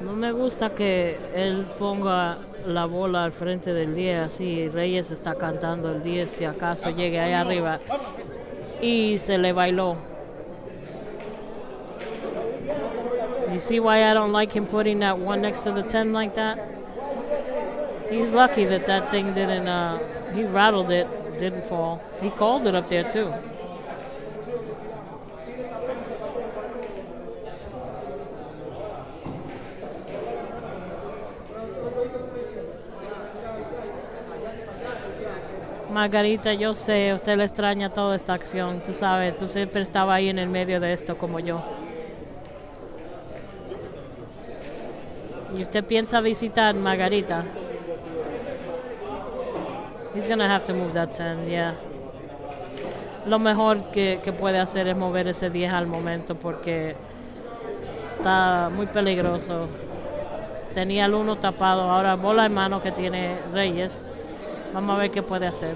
No me gusta que él ponga la bola al frente del 10, así Reyes está cantando el 10 si acaso llegue ahí arriba y se le bailó. You see why I don't like him putting that one next to the 10 like that? He's lucky that that thing didn't, he rattled it, didn't fall. He called it up there too. Margarita, yo sé, usted le extraña toda esta acción, tú sabes, tú siempre estabas ahí en el medio de esto como yo. ¿Y usted piensa visitar Margarita? He's gonna have to move that 10, yeah. Lo mejor que puede hacer es mover ese 10 al momento porque está muy peligroso. Tenía el 1 tapado, ahora bola en mano que tiene Reyes. Vamos a ver qué puede hacer.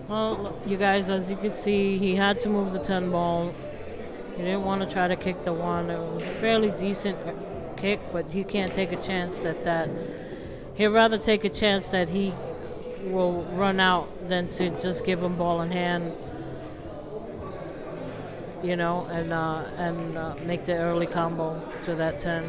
Well, you guys, as you can see, he had to move the 10 ball. He didn't want to try to kick the 1. It was a fairly decent kick, but he can't take a chance that he'd rather take a chance that he will run out than to just give him ball in hand, you know, and make the early combo to that 10.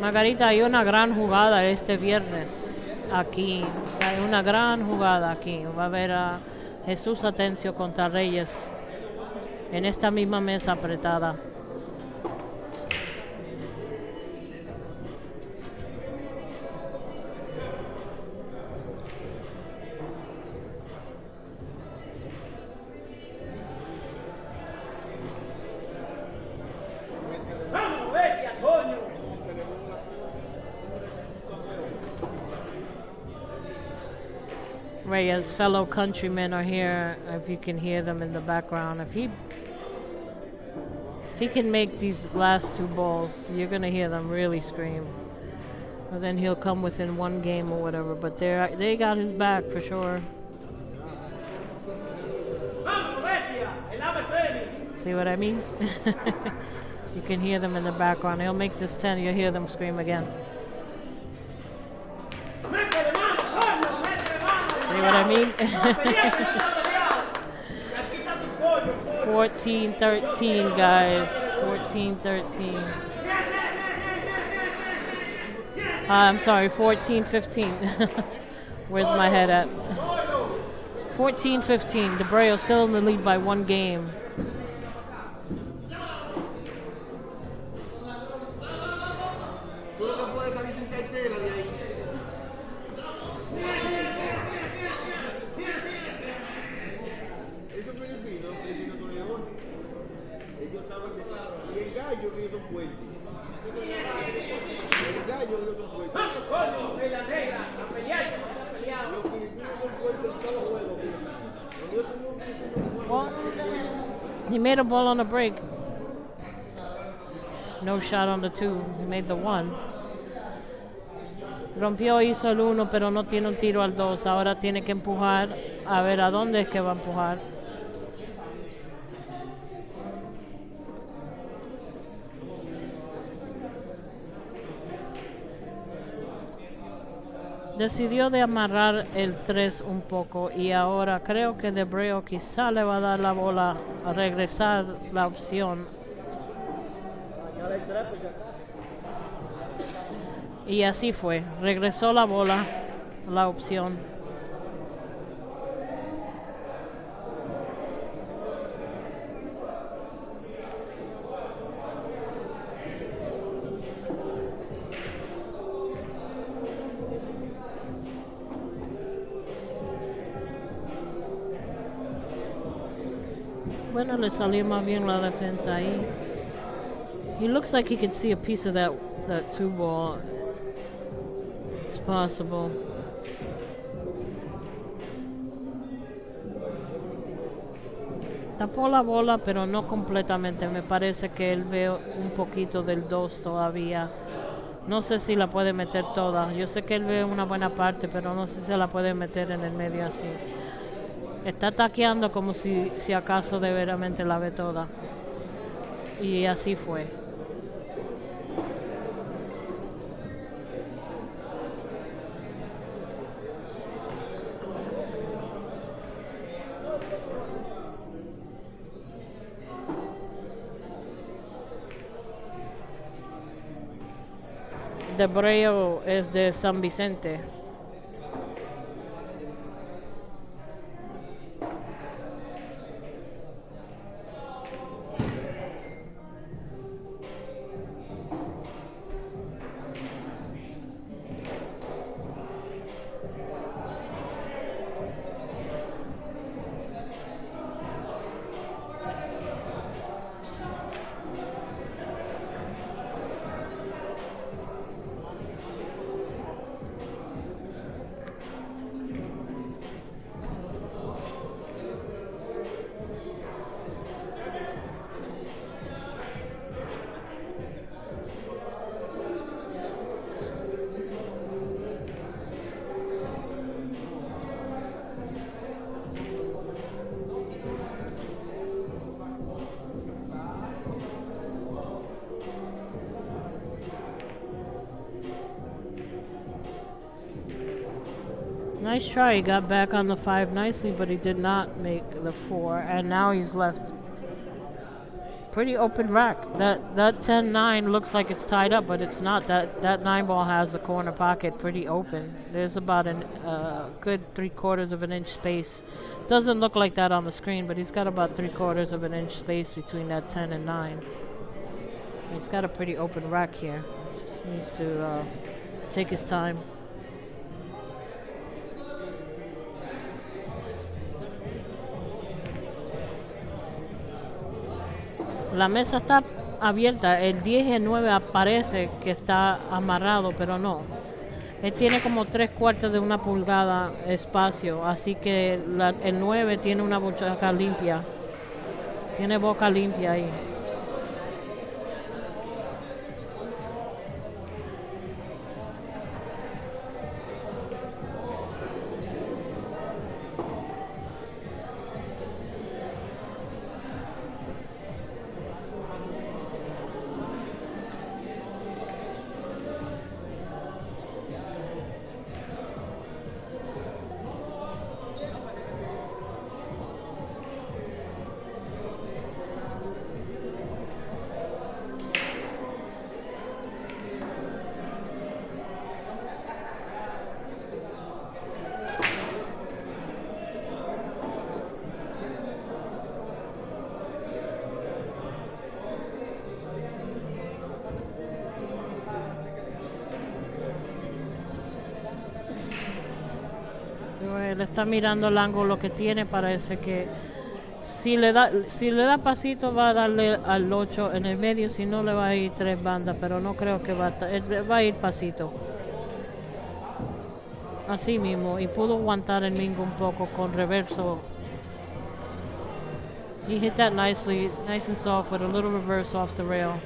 Margarita, hay una gran jugada este viernes aquí. Hay una gran jugada aquí. Va a haber a Jesús Atencio contra Reyes en esta misma mesa apretada. Reyes' fellow countrymen are here, if you can hear them in the background. If he can make these last 2 balls, you're going to hear them really scream. Or then he'll come within 1 game or whatever, but they got his back for sure. See what I mean? You can hear them in the background. He'll make this 10, you'll hear them scream again. See what I mean? 14-13, guys. 14-13. I'm sorry, 14-15. Where's my head at? 14-15. Dabreo still in the lead by 1 game. He made a ball on the break. No shot on the 2. He made the 1. Rompió, hizo el 1, pero no tiene un tiro al 2. Ahora tiene que empujar. A ver a dónde es que va a empujar. Decidió de amarrar el 3 un poco y ahora creo que Dabreo quizá le va a dar la bola a regresar la opción. Y así fue, regresó la bola, la opción. Bueno, le salió más bien la defensa ahí. He looks like he can see a piece of that 2 ball. It's possible. Tapó la bola, pero no completamente. Me parece que él ve un poquito del 2 todavía. No sé si la puede meter toda. Yo sé que él ve una buena parte, pero no sé si la puede meter en el medio así. Está taqueando como si acaso de veramente la ve toda. Y así fue. Dabreo es de San Vicente. Nice try. He got back on the 5 nicely, but he did not make the 4. And now he's left pretty open rack. That 10-9 looks like it's tied up, but it's not. That 9 ball has the corner pocket pretty open. There's about a good 3/4 of an inch space. Doesn't look like that on the screen, but he's got about 3/4 of an inch space between that 10 and 9. He's got a pretty open rack here. Just needs to take his time. La mesa está abierta, el 10 y el 9 aparece que está amarrado, pero no. Él tiene como 3/4 de una pulgada espacio, así que el 9 tiene una boca limpia. Tiene boca limpia ahí. Él está mirando el ángulo que tiene, parece que si le da pasito va a darle al 8 en el medio, si no le va a ir 3 bandas, pero no creo que va a ir pasito. Así mismo, y pudo aguantar el mingo un poco con reverso. He hit that nicely, nice and soft with a little reverse off the rail.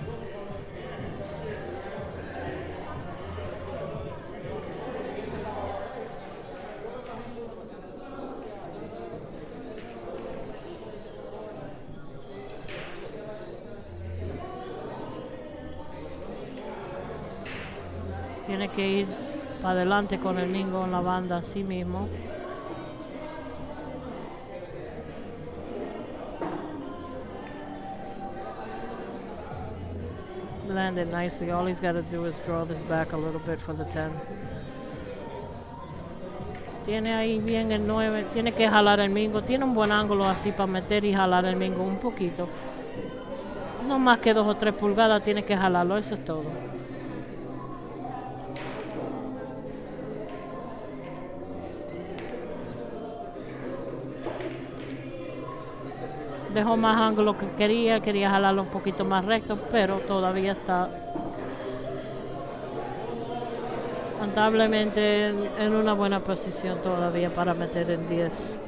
Tiene que ir para adelante con el mingo en la banda así mismo. Landed nicely. All he's got to do is draw this back a little bit for the 10. Tiene ahí bien el 9. Tiene que jalar el mingo. Tiene un buen ángulo así para meter y jalar el mingo un poquito. No más que 2 o 3 pulgadas. Tiene que jalarlo. Eso es todo. Dejó más ángulo que quería jalarlo un poquito más recto, pero todavía está notablemente en una buena posición todavía para meter en 10.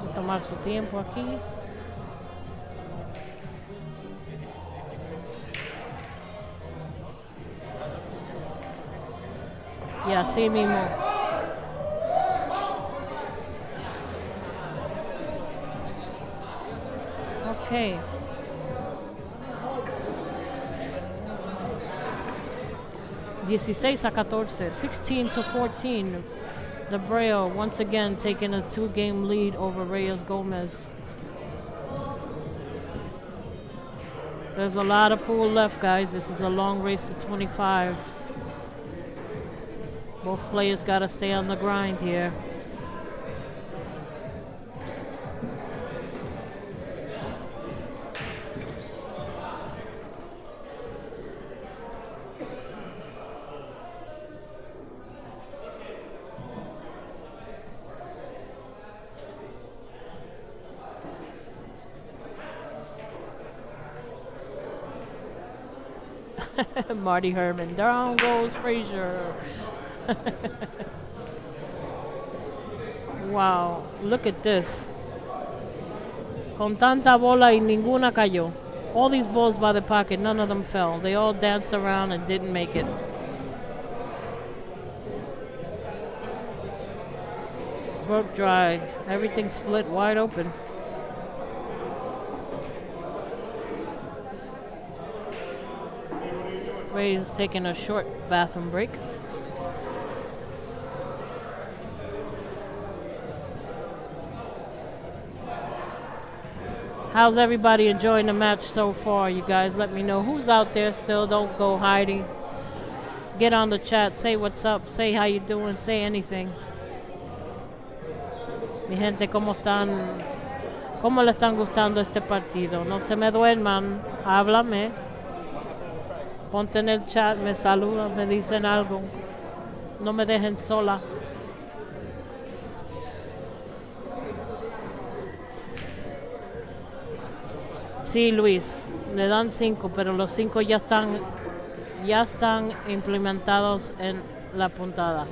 Voy a tomar su tiempo aquí. Y así mismo. Ok. (16 a 14, 16 to 14. Dabreo once again taking a 2-game lead over Reyes Gomez. There's a lot of pool left, guys. This is a long race to 25. Both players got to stay on the grind here. Marty Herman. Down goes Frazier. Wow, look at this. Con tanta bola y ninguna cayó. All these balls by the pocket, none of them fell. They all danced around and didn't make it. Broke dry. Everything split wide open. Reyes taking a short bathroom break. How's everybody enjoying the match so far, you guys? Let me know who's out there still. Don't go hiding. Get on the chat. Say what's up. Say how you doing. Say anything. Mi gente, ¿cómo están? ¿Cómo le están gustando este partido? No se me duerman. Háblame. Ponte en el chat. Me saludan. Me dicen algo. No me dejen sola. Sí, Luis, le dan 5, pero los 5 ya están implementados en la puntada.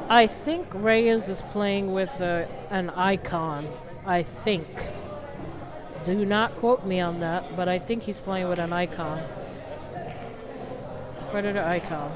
I think Reyes is playing with an icon. I think. Do not quote me on that, but I think he's playing with an icon. Predator icon.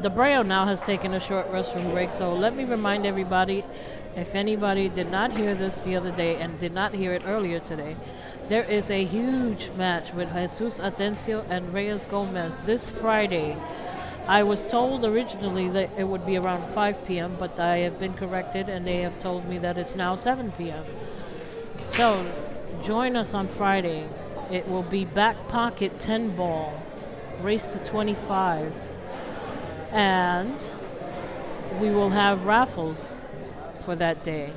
Dabreo now has taken a short restroom break, so let me remind everybody, if anybody did not hear this the other day and did not hear it earlier today, there is a huge match with Jesus Atencio and Reyes Gomez this Friday. I was told originally that it would be around 5 p.m., but I have been corrected and they have told me that it's now 7 p.m. So, join us on Friday. It will be back pocket 10 ball, race to 25. And we will have raffles for that day.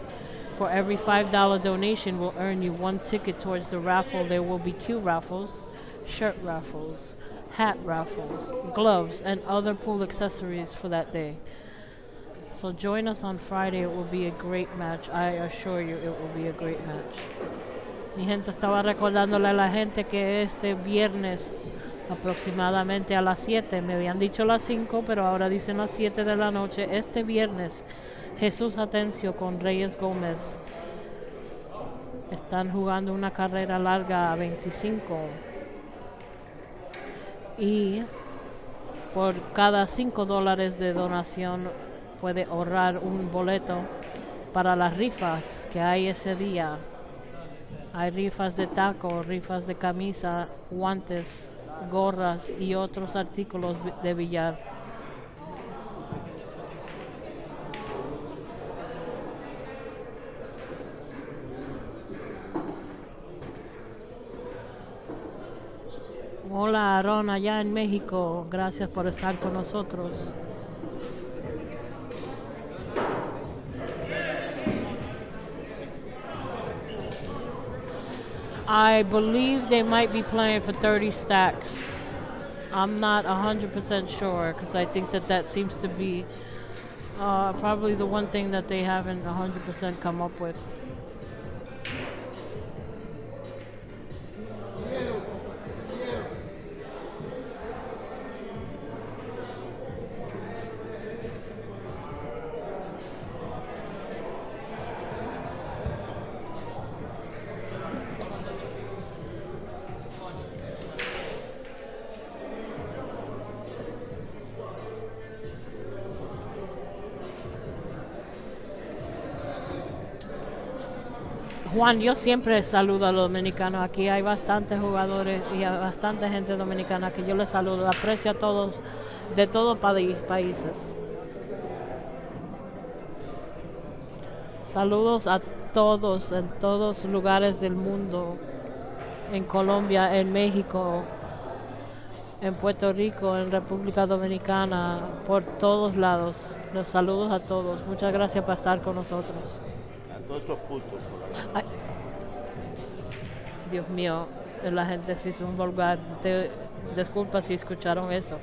For every $5 donation, we'll earn you 1 ticket towards the raffle. There will be cue raffles, shirt raffles, hat raffles, gloves, and other pool accessories for that day. So join us on Friday. It will be a great match. I assure you it will be a great match. Mi gente, estaba recordándole a la gente que este viernes aproximadamente a las 7, me habían dicho las 5, pero ahora dicen las 7 de la noche, este viernes, Jesus Atencio con Reyes Gomez están jugando una carrera larga a 25 y por cada $5 de donación puede ahorrar un boleto para las rifas que hay ese día. Hay rifas de taco, rifas de camisa, guantes, gorras y otros artículos de billar. Hola Aaron allá en México, gracias por estar con nosotros. I believe they might be playing for 30 stacks. I'm not 100% sure because I think that seems to be probably the one thing that they haven't 100% come up with. Juan, yo siempre saludo a los dominicanos. Aquí hay bastantes jugadores y bastante gente dominicana que yo les saludo. Aprecio a todos de todos países. Saludos a todos en todos lugares del mundo. En Colombia, en México, en Puerto Rico, en República Dominicana, por todos lados. Los saludos a todos. Muchas gracias por estar con nosotros. A todos esos putos. Ay. Dios mío, la gente sí es un vulgar. Disculpa si escucharon eso.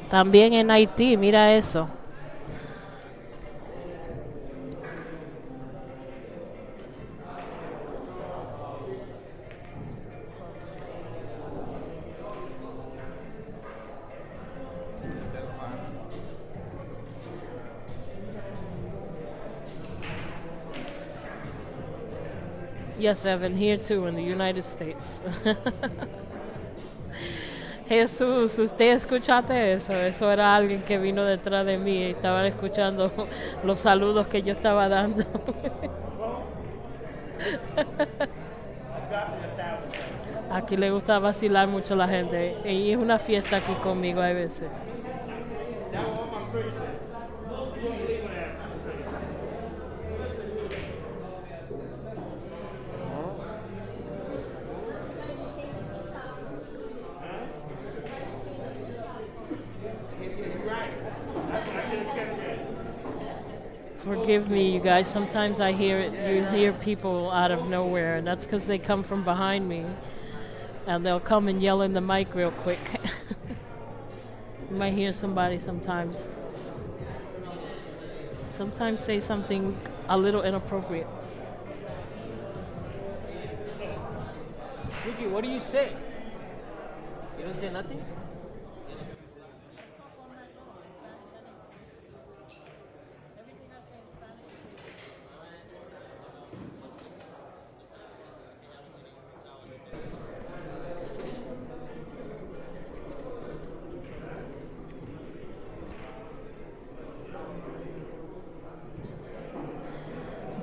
También en Haití, mira eso. Yes, Evan, here too in the United States. Jesús, ¿usted escuchaste eso? Eso era alguien que vino detrás de mí y estaban escuchando los saludos que yo estaba dando. Aquí le gusta vacilar mucho a la gente y es una fiesta aquí conmigo a veces. Forgive me, you guys. Sometimes I hear it. You hear people out of nowhere, and that's because they come from behind me, and they'll come and yell in the mic real quick. You might hear somebody sometimes say something a little inappropriate. Ricky, what do you say? You don't say nothing?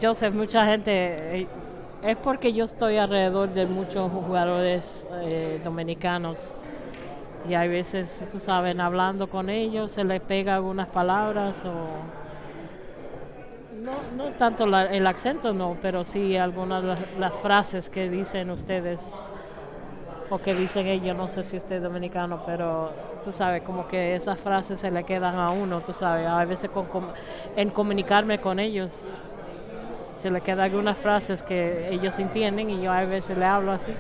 Joseph, mucha gente, es porque yo estoy alrededor de muchos jugadores dominicanos y hay veces, tú sabes, hablando con ellos se les pega algunas palabras o no tanto el acento no, pero sí algunas de las frases que dicen ustedes o que dicen ellos, no sé si usted es dominicano, pero tú sabes, como que esas frases se le quedan a uno, tú sabes, a veces en comunicarme con ellos se le quedan algunas frases que ellos entienden y yo a veces le hablo así.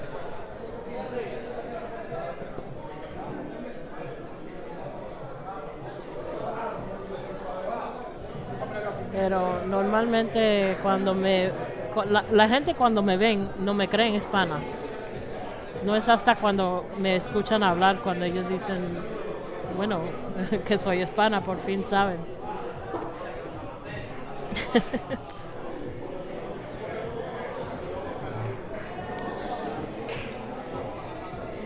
Pero normalmente la gente cuando me ven no me creen hispana. No es hasta cuando me escuchan hablar cuando ellos dicen, bueno, que soy hispana, por fin saben.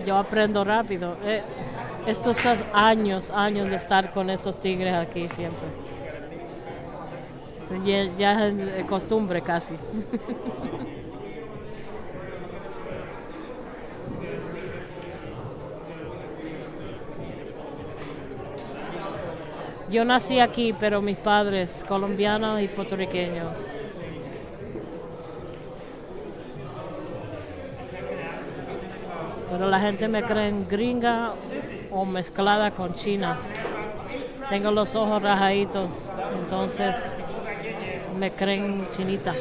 Yo aprendo rápido. Estos son años de estar con estos tigres aquí siempre. Ya es costumbre casi. Yo nací aquí, pero mis padres colombianos y puertorriqueños. Pero la gente me cree gringa o mezclada con china. Tengo los ojos rajaditos, entonces me creen chinita.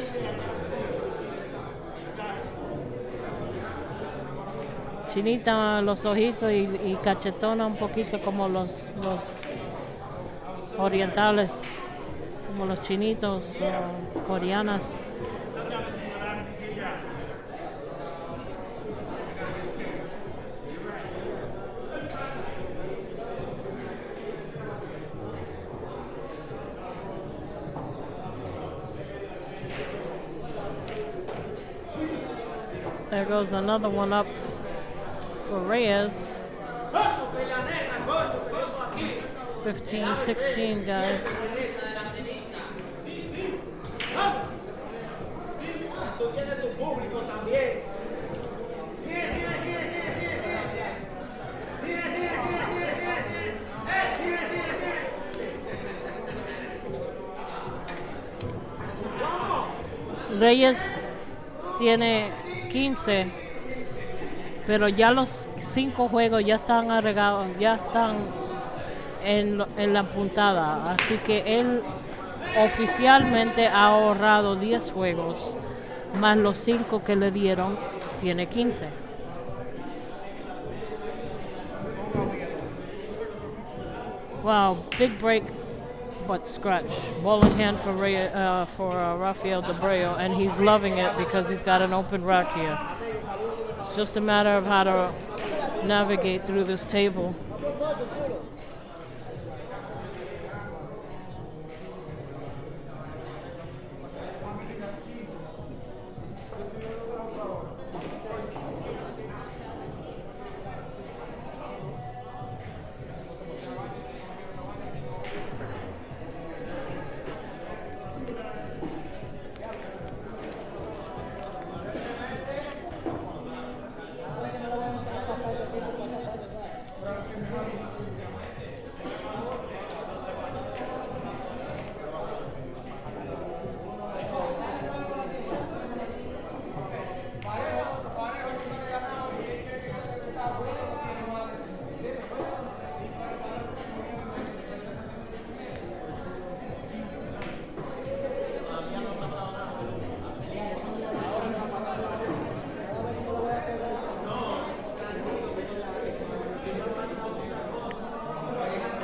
Chinita los ojitos y cachetona un poquito como los orientales, como los chinitos o coreanas. There goes another one up for Reyes. 15-16, guys. Reyes tiene 15, pero ya los 5 juegos ya están agregados, ya están en la puntada, así que él oficialmente ha ahorrado 10 juegos, más los 5 que le dieron, tiene 15. Wow, big break, but scratch. Ball in hand for Raphael Dabreo, and he's loving it because he's got an open rack here. It's just a matter of how to navigate through this table.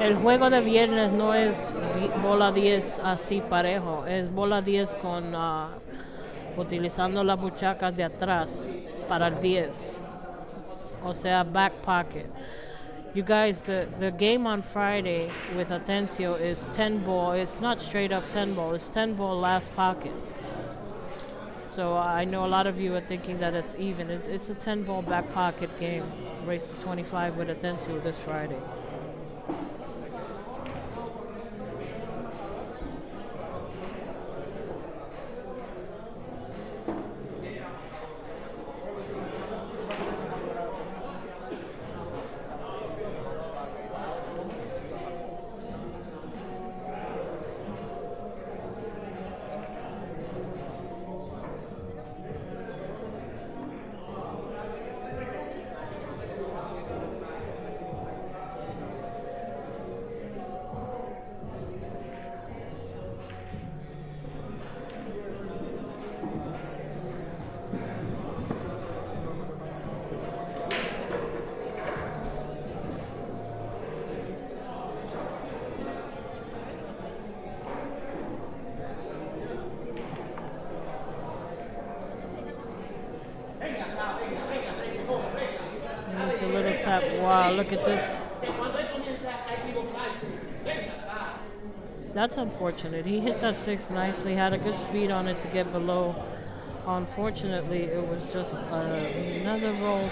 El juego de viernes no es bola 10 así parejo, es bola 10 con utilizando las buchacas de atrás para el 10. O sea, back pocket. You guys, the game on Friday with Atencio is 10 ball. It's not straight up 10 ball. It's 10 ball last pocket. So I know a lot of you are thinking that it's even. It's a 10 ball back pocket game. Race to 25 with Atencio this Friday. It's a little tap. Wow, look at this. That's unfortunate. He hit that 6 nicely, had a good speed on it to get below. Unfortunately, it was just another roll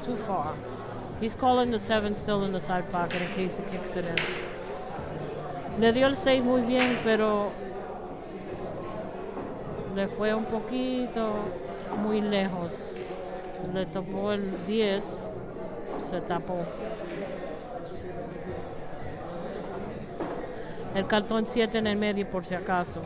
too far. He's calling the 7 still in the side pocket in case he kicks it in. Le dio el 6 muy bien, pero le fue un poquito muy lejos. Le topó el 10, se tapó. El cartón 7 en el medio por si acaso.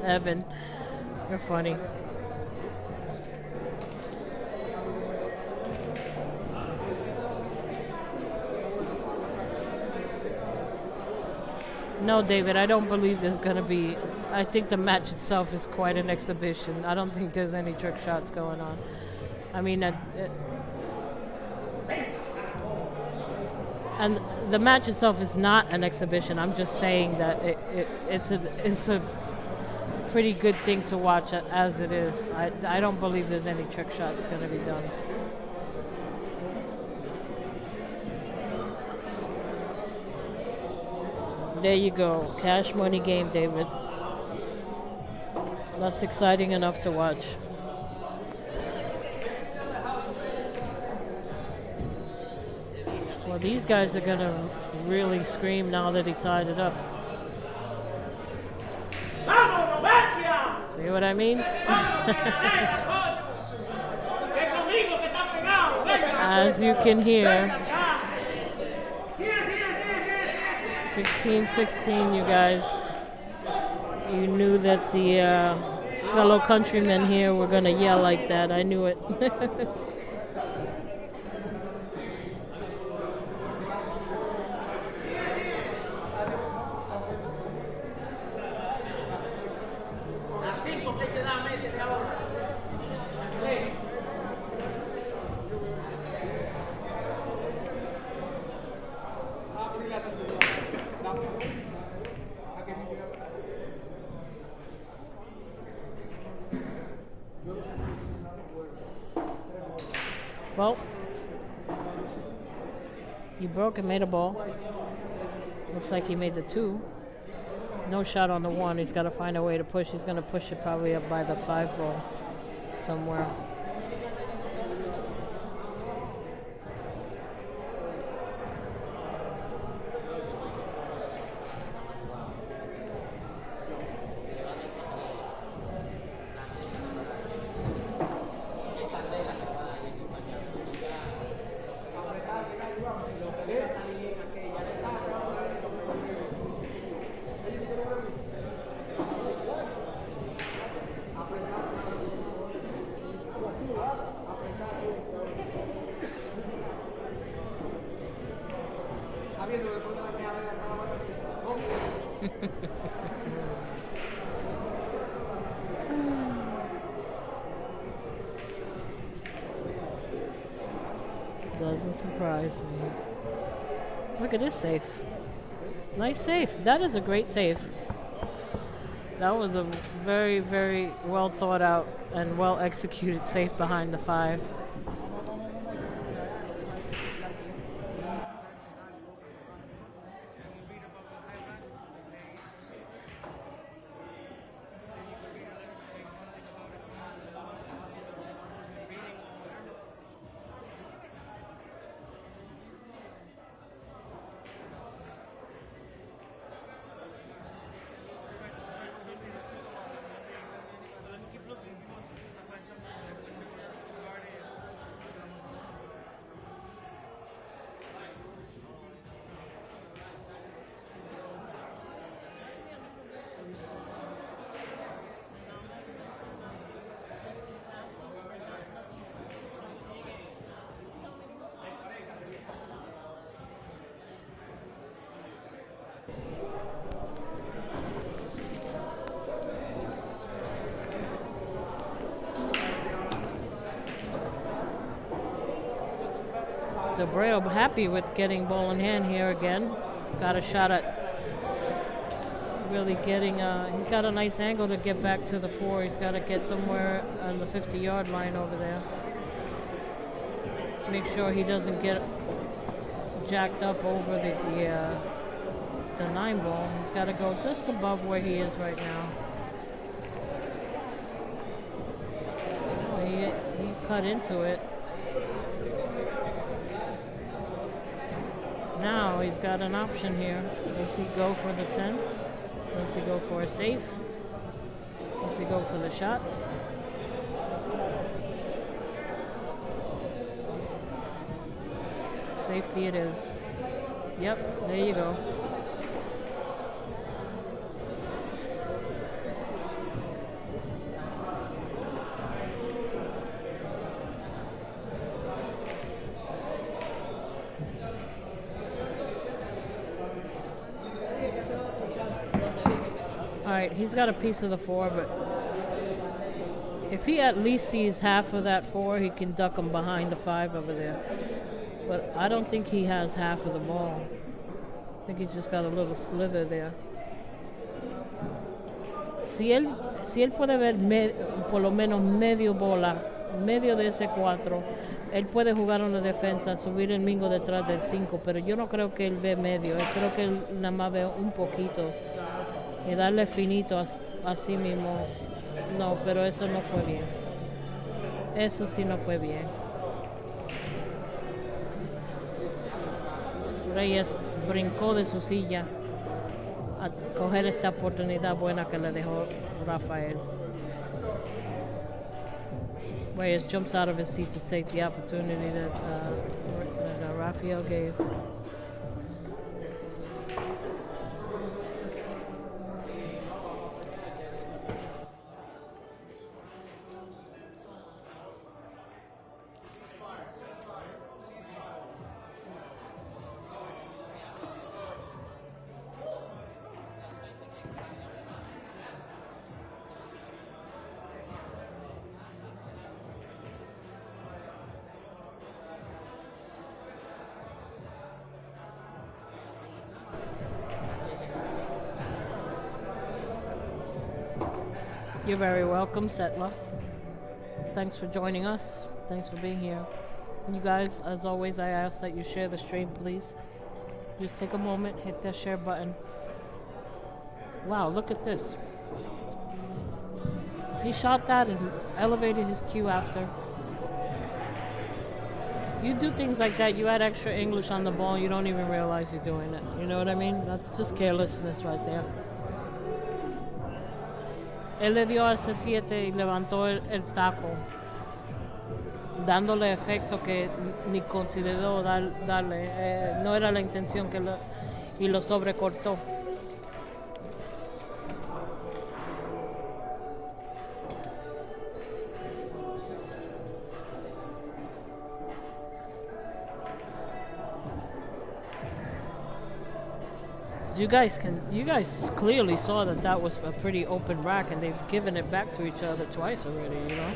Evan, you're funny. No, David, I don't believe there's going to be... I think the match itself is quite an exhibition. I don't think there's any trick shots going on. I mean, and the match itself is not an exhibition. I'm just saying that it's a pretty good thing to watch as it is. I don't believe there's any trick shots going to be done. There you go. Cash money game, David. That's exciting enough to watch. Well, these guys are going to really scream now that he tied it up. See what I mean? As you can hear, 16-16, you guys. You knew that the fellow countrymen here were going to yell like that. I knew it. Well, he broke and made a ball. Looks like he made the 2. No shot on the 1. He's got to find a way to push. He's going to push it probably up by the 5 ball somewhere. Doesn't surprise me. Look at this safe. Nice save. That is a great save. That was a very, very well thought out and well executed save behind the 5. Dabreo happy with getting ball in hand here again. Got a shot at really getting, he's got a nice angle to get back to the 4. He's got to get somewhere on the 50-yard line over there. Make sure he doesn't get jacked up over the 9 ball. He's got to go just above where he is right now. Oh, he cut into it. Now he's got an option here. Does he go for the 10? Does he go for a safe? Does he go for the shot? Safety it is. Yep, there you go. Alright, he's got a piece of the 4, but if he at least sees half of that 4, he can duck him behind the 5 over there. But I don't think he has half of the ball. I think he's just got a little slither there. Si él puede ver por lo menos medio bola, medio de ese 4, él puede jugar una defensa, subir el mingo detrás del 5, pero yo no creo que él ve medio. Creo que él nada más ve un poquito. Y darle finito así mismo. No, pero eso no fue bien. Eso sí no fue bien. Reyes brincó de su silla a coger esta oportunidad buena que le dejó Rafael. Reyes jumps out of his seat to take the opportunity that Raphael gave. You're very welcome, Settler. Thanks for joining us. Thanks for being here. You guys, as always, I ask that you share the stream, please. Just take a moment, hit that share button. Wow, look at this. He shot that and elevated his cue after. You do things like that, you add extra English on the ball, you don't even realize you're doing it. You know what I mean? That's just carelessness right there. Él le dio al C7 y levantó el taco, dándole efecto que ni consideró darle. No era la intención y lo sobrecortó. You guys clearly saw that was a pretty open rack, and they've given it back to each other twice already, you know.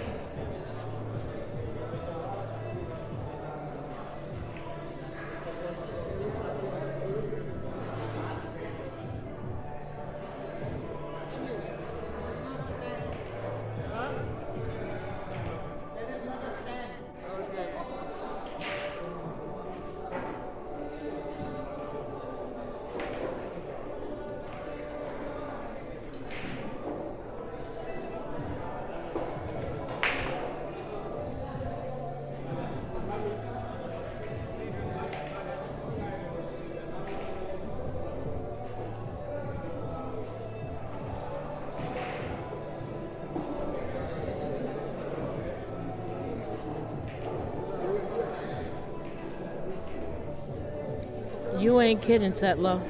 You ain't kidding, Settler.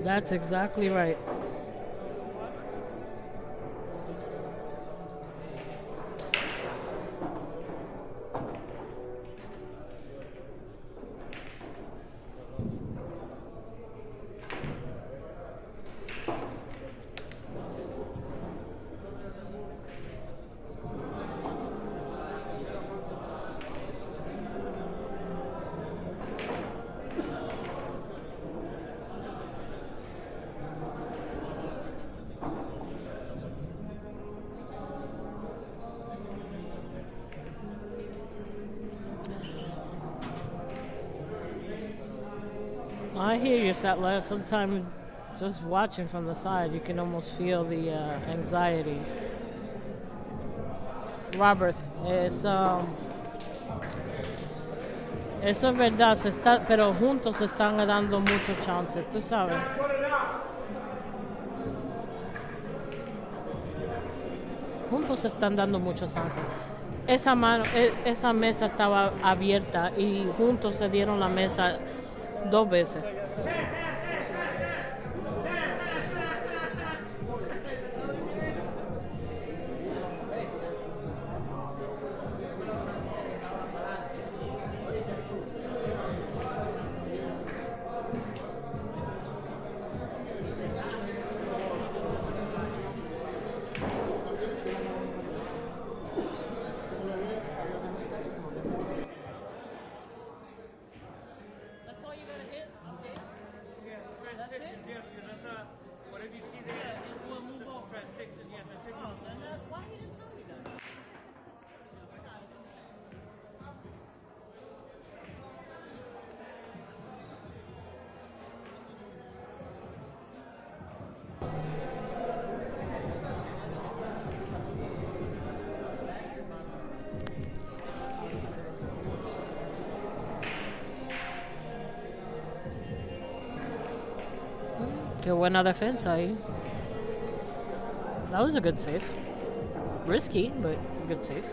That's exactly right. I hear you, Sattler. Sometimes just watching from the side, you can almost feel the anxiety. Robert, eso es verdad, pero juntos se están dando muchos chances, tú sabes. Juntos se están dando muchos chances. Esa mesa estaba abierta y juntos se dieron la mesa 2 veces. Qué buena defensa ahí. That was a good save. Risky, but good save.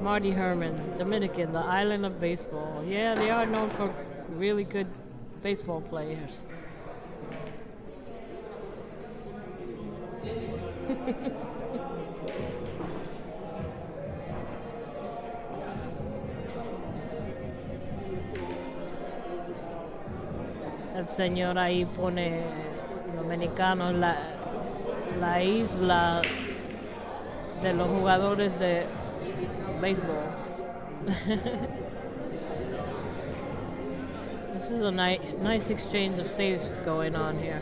Marty Herman, Dominican, the island of baseball. Yeah, they are known for really good baseball players. El señor ahí pone dominicano, la isla de los jugadores de baseball. This is a nice exchange of saves going on here.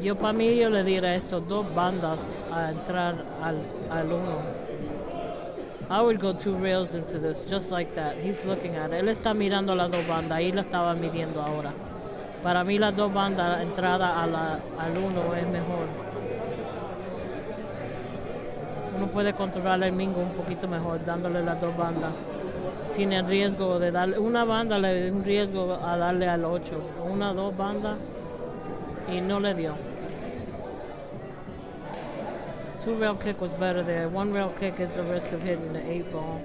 Yo para mí yo le diera estos 2 bandas a entrar al uno. I would go 2 rails into this just like that. He's looking at it. Él está mirando las 2 bandas. Ahí la estaba midiendo ahora. Para mí las 2 bandas, la entrada al uno es mejor. Uno puede controlar el mingo un poquito mejor dándole las 2 bandas. Sin el riesgo de darle una banda, le dio un riesgo a darle al 8. 1, 2 bandas y no le dio. 2 rail kick was better there. 1 rail kick is the risk of hitting the 8 ball.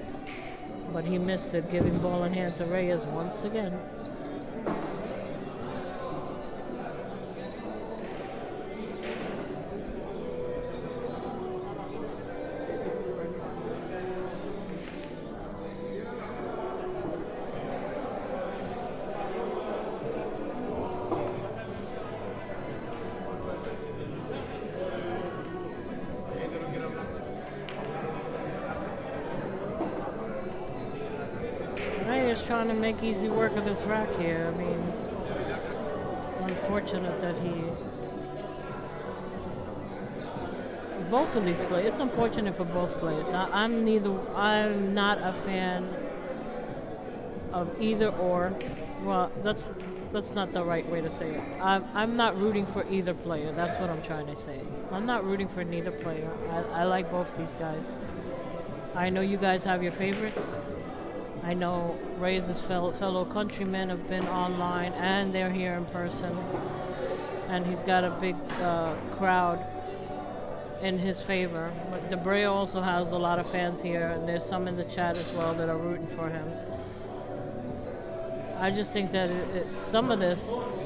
But he missed it, giving ball in hand to Reyes once again. just trying to make easy work of this rack here. I mean, it's unfortunate that he... Both of these players, it's unfortunate for both players. I'm not a fan of either or. Well, that's not the right way to say it. I'm not rooting for either player. That's what I'm trying to say. I'm not rooting for neither player. I like both these guys. I know you guys have your favorites. I know Reyes' fellow countrymen have been online and they're here in person. And he's got a big crowd in his favor. But Dabreo also has a lot of fans here, and there's some in the chat as well that are rooting for him. I just think that some of this,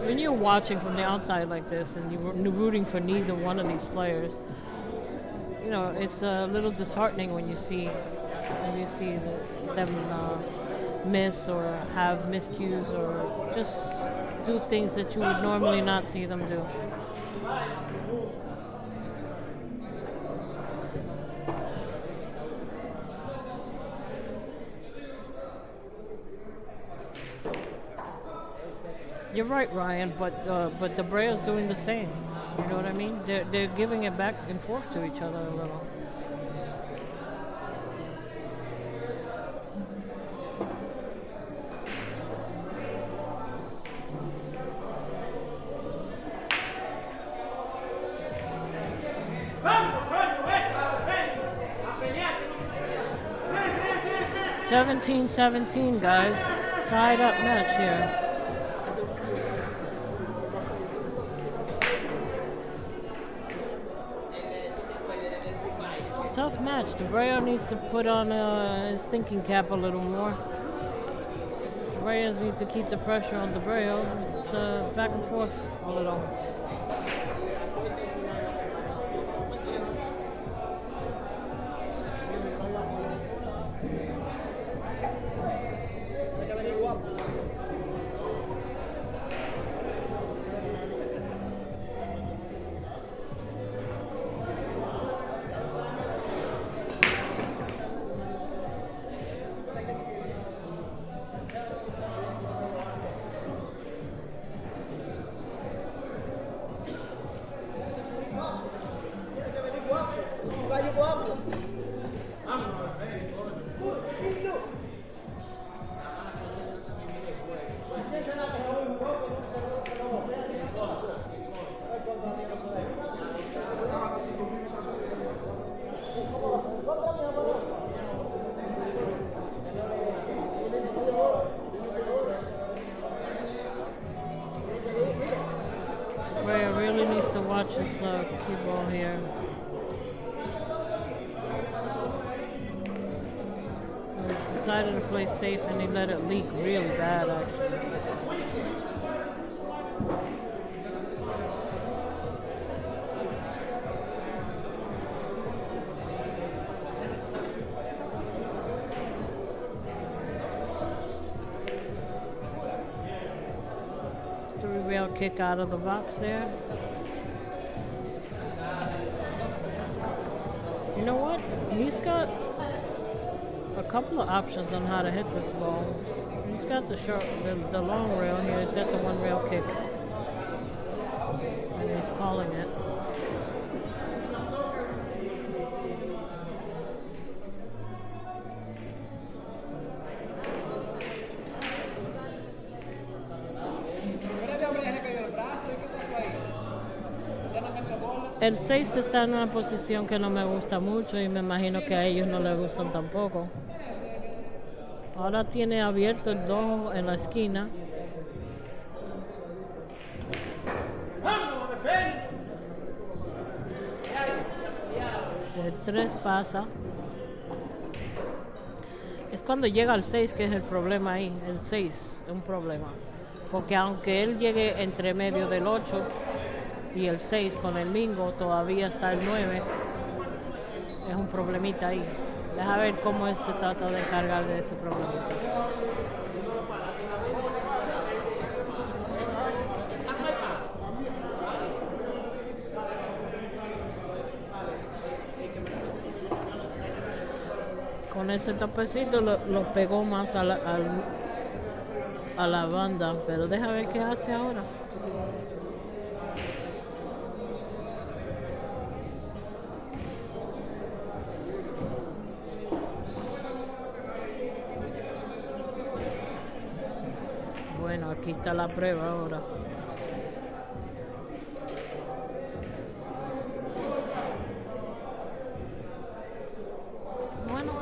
when you're watching from the outside like this and you're rooting for neither one of these players, you know, it's a little disheartening when you see them miss or have miscues or just do things that you would normally not see them do. You're right, Ryan, but Dabreo's doing the same. You know what I mean? They're giving it back and forth to each other a little. (17-17), guys. Tied up match here. Tough match. Dabreo needs to put on his thinking cap a little more. Reyes needs to keep the pressure on Dabreo. It's back and forth a little. Really needs to watch his cue ball here. He decided to play safe and he let it leak really bad, actually. Rail kick out of the box there. You know what? He's got a couple of options on how to hit this ball. He's got the long rail here. He's got the one rail kick. And he's calling it. El 6 está en una posición que no me gusta mucho y me imagino que a ellos no les gustan tampoco. Ahora tiene abierto el 2 en la esquina. El 3 pasa. Es cuando llega al 6 que es el problema ahí. El 6 es un problema. Porque aunque él llegue entre medio del 8 y el 6 con el mingo, todavía está el 9. Es un problemita ahí. Deja ver cómo él se trata de encargar de ese problemita. Con ese topecito lo pegó más al a la banda, pero deja ver qué hace ahora. Bueno, aquí está la prueba ahora. Bueno.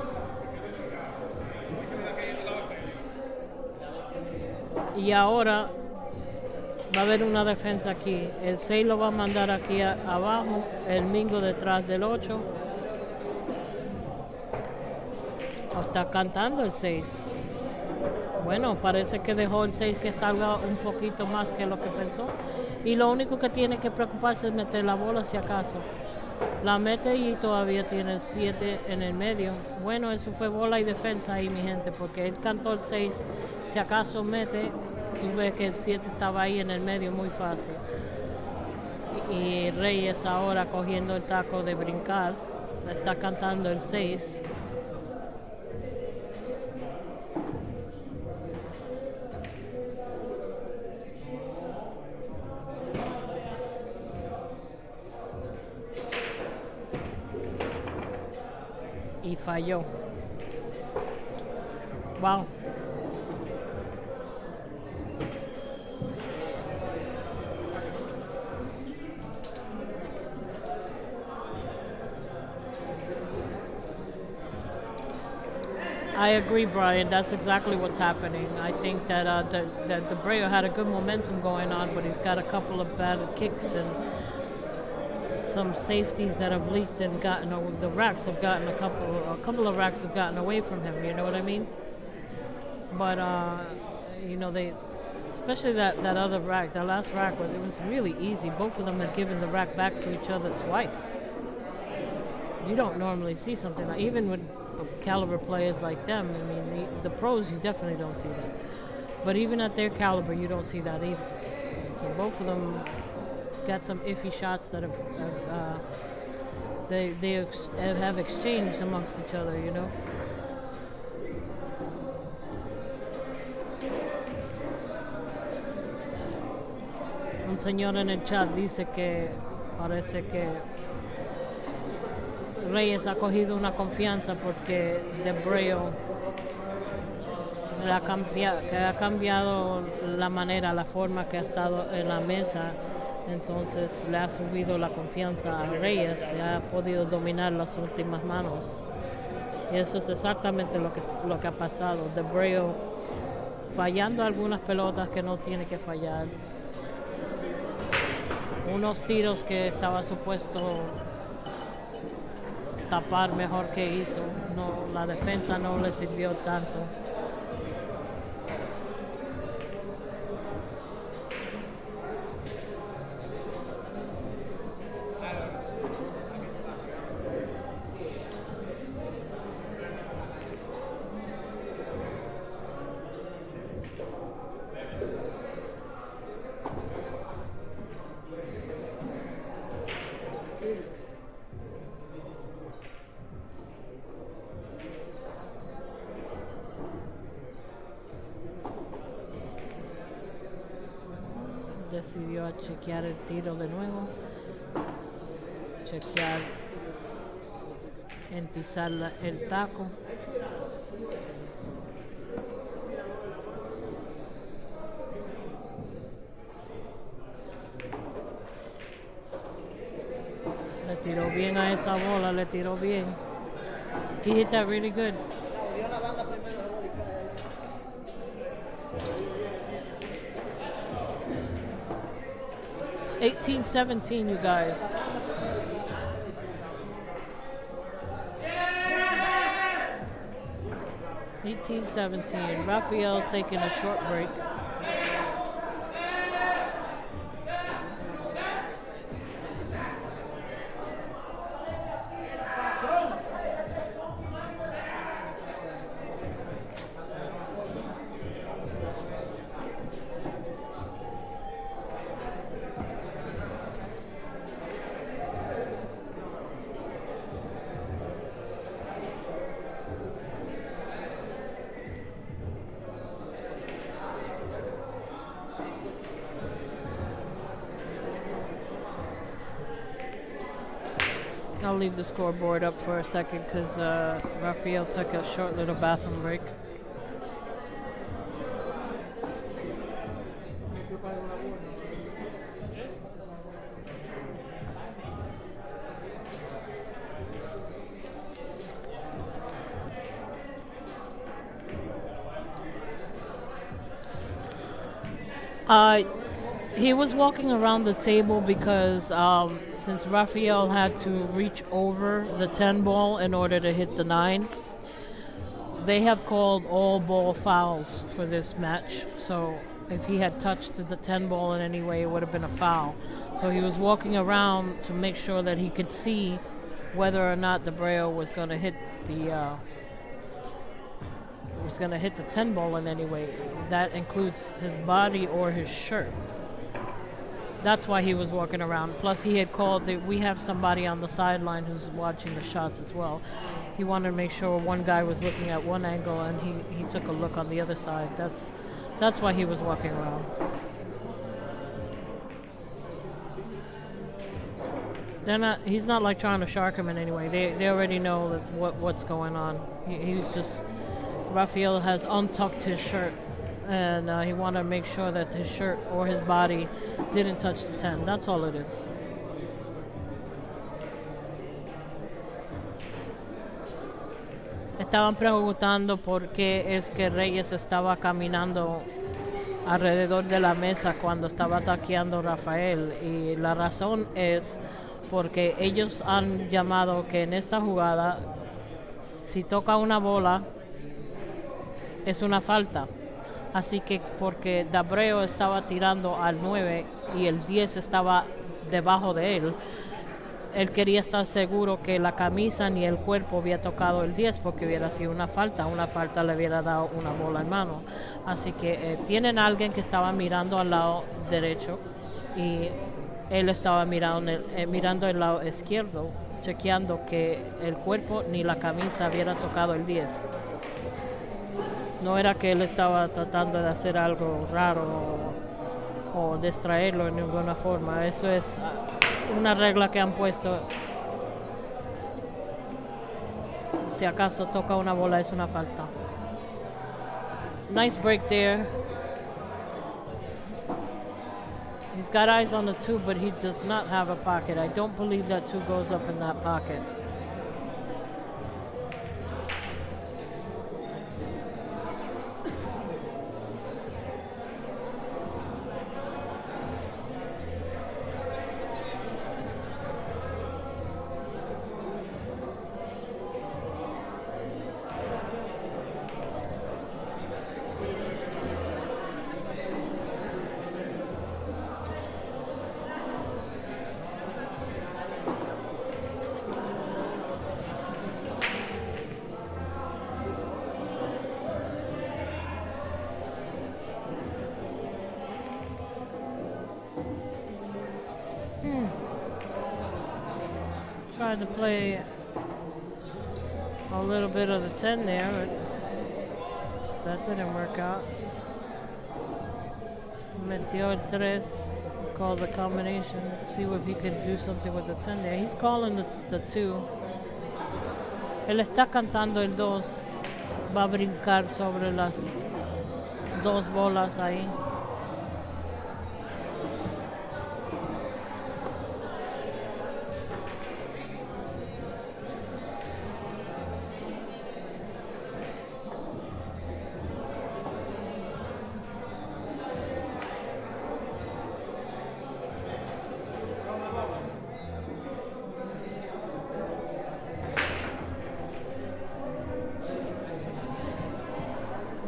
Y ahora va a haber una defensa aquí. El 6 lo va a mandar aquí abajo, el Mingo detrás del 8. Está cantando el 6. Bueno, parece que dejó el 6 que salga un poquito más que lo que pensó. Y lo único que tiene que preocuparse es meter la bola si acaso. La mete y todavía tiene el 7 en el medio. Bueno, eso fue bola y defensa ahí, mi gente, porque él cantó el 6. Si acaso mete, tú ves que el 7 estaba ahí en el medio muy fácil. Y Reyes ahora cogiendo el taco de brincar. Está cantando el 6. Y falló. Wow. I agree, Brian. That's exactly what's happening. I think that that Dabreo had a good momentum going on, but he's got a couple of bad kicks and some safeties that have leaked and gotten. The racks have gotten a couple of racks have gotten away from him. You know what I mean? But you know, they, especially that other rack, that last rack, it was really easy. Both of them had given the rack back to each other twice. You don't normally see something like, even with caliber players like them. I mean, the pros, you definitely don't see that. But even at their caliber, you don't see that either. So both of them got some iffy shots that have exchanged amongst each other, you know. Un señor en el chat dice que parece que Reyes ha cogido una confianza porque Dabreo que ha cambiado la manera, la forma que ha estado en la mesa, entonces le ha subido la confianza a Reyes y ha podido dominar las últimas manos. Y eso es exactamente lo que ha pasado. Dabreo fallando algunas pelotas que no tiene que fallar. Unos tiros que estaba supuesto tapar mejor que hizo. No, la defensa no le sirvió tanto. Decidió a chequear el tiro de nuevo, chequear, entizar el taco. Le tiró bien a esa bola, le tiró bien. He hit that really good. 18-17, you guys. Yeah! 18-17. Raphael taking a short break. leave the scoreboard up for a second because Raphael took a short little bathroom break. He was walking around the table because since Raphael had to reach over the 10 ball in order to hit the 9, they have called all ball fouls for this match. So if he had touched the 10 ball in any way, it would have been a foul. So he was walking around to make sure that he could see whether or not Dabreo was going to hit the 10 ball in any way. That includes his body or his shirt. That's why he was walking around. Plus, he had called. We have somebody on the sideline who's watching the shots as well. He wanted to make sure one guy was looking at one angle and he took a look on the other side. That's why he was walking around. He's not like trying to shark him in any way. They already know that what's going on. Raphael has untucked his shirt, and he wanted to make sure that his shirt or his body didn't touch the 10. That's all it is. Estaban preguntando por qué es que Reyes estaba caminando alrededor de la mesa cuando estaba taqueando Rafael, y la razón es porque ellos han llamado que en esta jugada, si toca una bola, es una falta. Así que porque Dabreo estaba tirando al 9 y el 10 estaba debajo de él, él quería estar seguro que la camisa ni el cuerpo había tocado el 10 porque hubiera sido una falta le hubiera dado una bola en mano. Así que tienen a alguien que estaba mirando al lado derecho y él estaba mirando el lado izquierdo, chequeando que el cuerpo ni la camisa hubiera tocado el 10. No era que él estaba tratando de hacer algo raro o distraerlo en ninguna forma. Eso es una regla que han puesto. Si acaso toca una bola es una falta. Nice break there. He's got eyes on the 2, but he does not have a pocket. I don't believe that 2 goes up in that pocket. Tried to play a little bit of the 10 there, but that didn't work out. Metió el 3, called the combination, see if he could do something with the 10 there. He's calling the 2. Él está cantando el 2. Va a brincar sobre las 2 bolas ahí.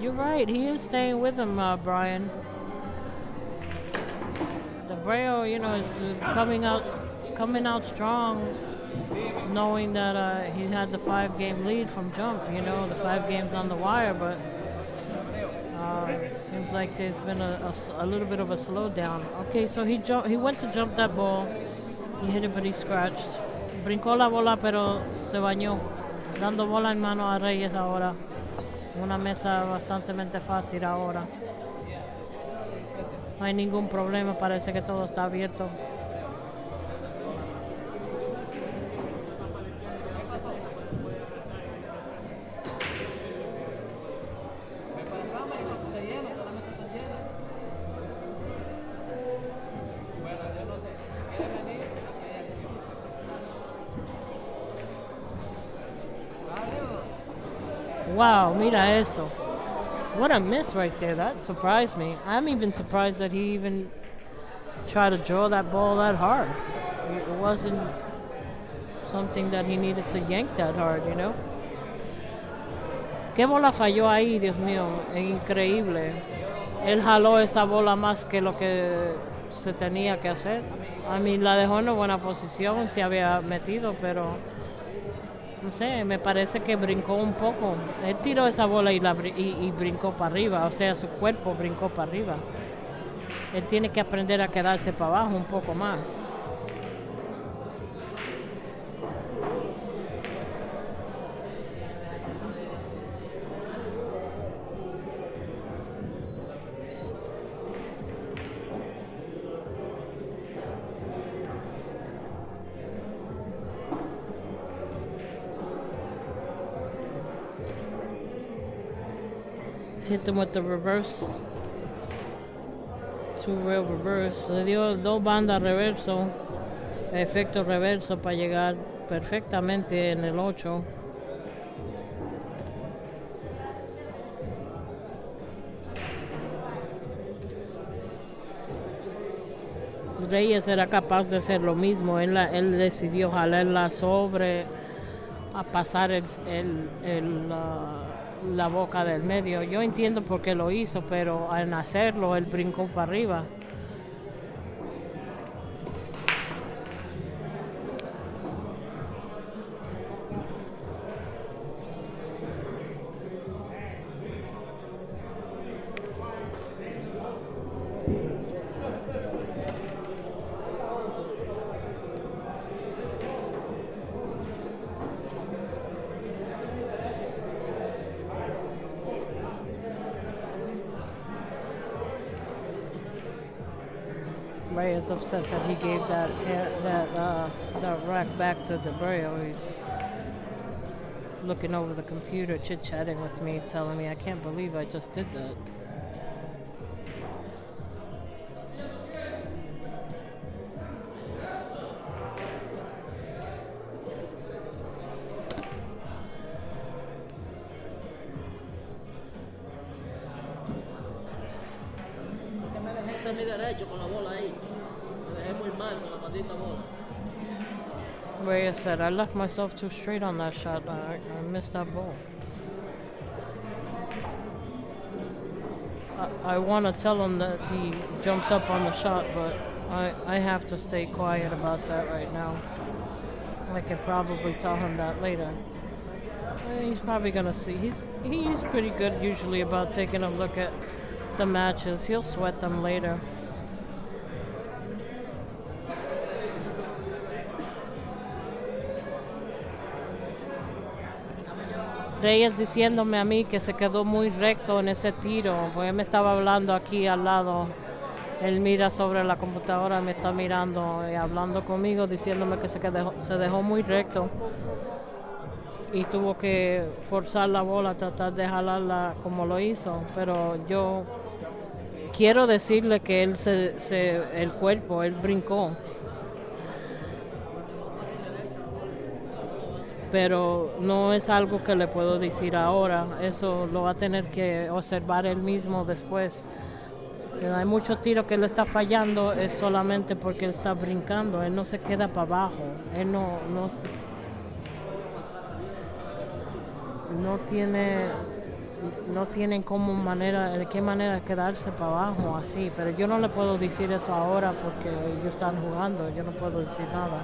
You're right, he is staying with him, Brian. Dabreo, is coming out strong, knowing that he had the 5-game lead from jump. The 5 games on the wire, but seems like there's been a little bit of a slowdown. Okay, so he went to jump that ball. He hit it, but he scratched. Brincó la bola, pero se bañó, dando bola en mano a Reyes ahora. Una mesa bastante fácil ahora. No hay ningún problema, parece que todo está abierto. Wow, mira eso. What a miss right there. That surprised me. I'm even surprised that he even tried to draw that ball that hard. It wasn't something that he needed to yank that hard, you know? ¿Qué bola falló ahí, Dios mío? Es increíble. Él jaló esa bola más que lo que se tenía que hacer. A mí la dejó en una buena posición, se había metido, pero no sé, me parece que brincó un poco. Él tiró esa bola y brincó para arriba, o sea, su cuerpo brincó para arriba. Él tiene que aprender a quedarse para abajo un poco más. Hit them with the reverse. Two rail reverse. Le dio dos bandas reverso. Efecto reverso para llegar perfectamente en el 8. Reyes era capaz de hacer lo mismo. Él decidió jalarla sobre a pasar la boca del medio. Yo entiendo por qué lo hizo, pero al hacerlo él brincó para arriba. Reyes upset that he gave that rack back to Dabreo. He's looking over the computer, chit-chatting with me, telling me, I can't believe I just did that. Mi derecho con la bola ahí. Me dejé muy mal con la maldita bola. Reyes said, I left myself too straight on that shot. I missed that ball. I want to tell him that he jumped up on the shot, but I have to stay quiet about that right now. I can probably tell him that later. He's probably going to see. He's pretty good usually about taking a look at the matches. He'll sweat them later. Reyes diciéndome a mí que se quedó muy recto en ese tiro, porque él me estaba hablando aquí al lado. Él mira sobre la computadora, me está mirando y hablando conmigo, diciéndome que se dejó muy recto y tuvo que forzar la bola, tratar de jalarla como lo hizo. Pero yo quiero decirle que él el cuerpo, él brincó. Pero no es algo que le puedo decir ahora. Eso lo va a tener que observar él mismo después. Hay muchos tiros que él está fallando, es solamente porque él está brincando. Él no se queda para abajo. Él no tienen de qué manera quedarse para abajo así. Pero yo no le puedo decir eso ahora porque ellos están jugando. Yo no puedo decir nada.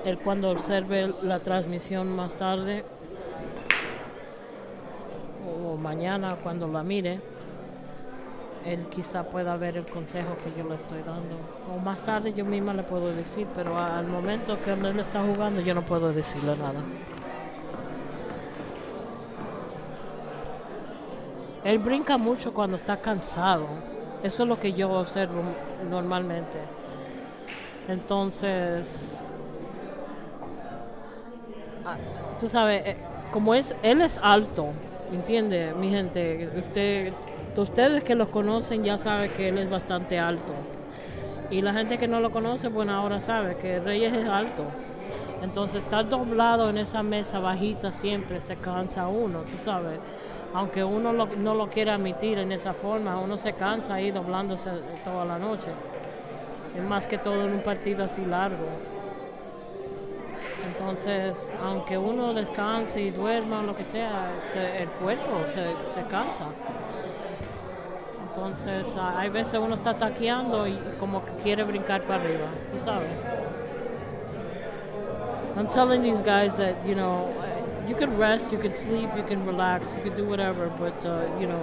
Él cuando observe la transmisión más tarde o mañana cuando la mire, él quizá pueda ver el consejo que yo le estoy dando. O más tarde yo misma le puedo decir, pero al momento que él está jugando yo no puedo decirle nada. Él brinca mucho cuando está cansado. Eso es lo que yo observo normalmente. Entonces, tú sabes, como él es alto, ¿entiende? Mi gente, ustedes que los conocen ya saben que él es bastante alto. Y la gente que no lo conoce, bueno, ahora sabe que Reyes es alto. Entonces, estar doblado en esa mesa bajita siempre se cansa uno, tú sabes. Aunque uno no lo quiera admitir en esa forma, uno se cansa ahí doblándose toda la noche. Es más que todo en un partido así largo. Entonces, aunque uno descanse y duerma o lo que sea, el cuerpo se cansa. Entonces, hay veces uno está taqueando y como que quiere brincar para arriba, tú sabes. I'm telling these guys that, you know, you can rest, you can sleep, you can relax, you can do whatever, but, you know,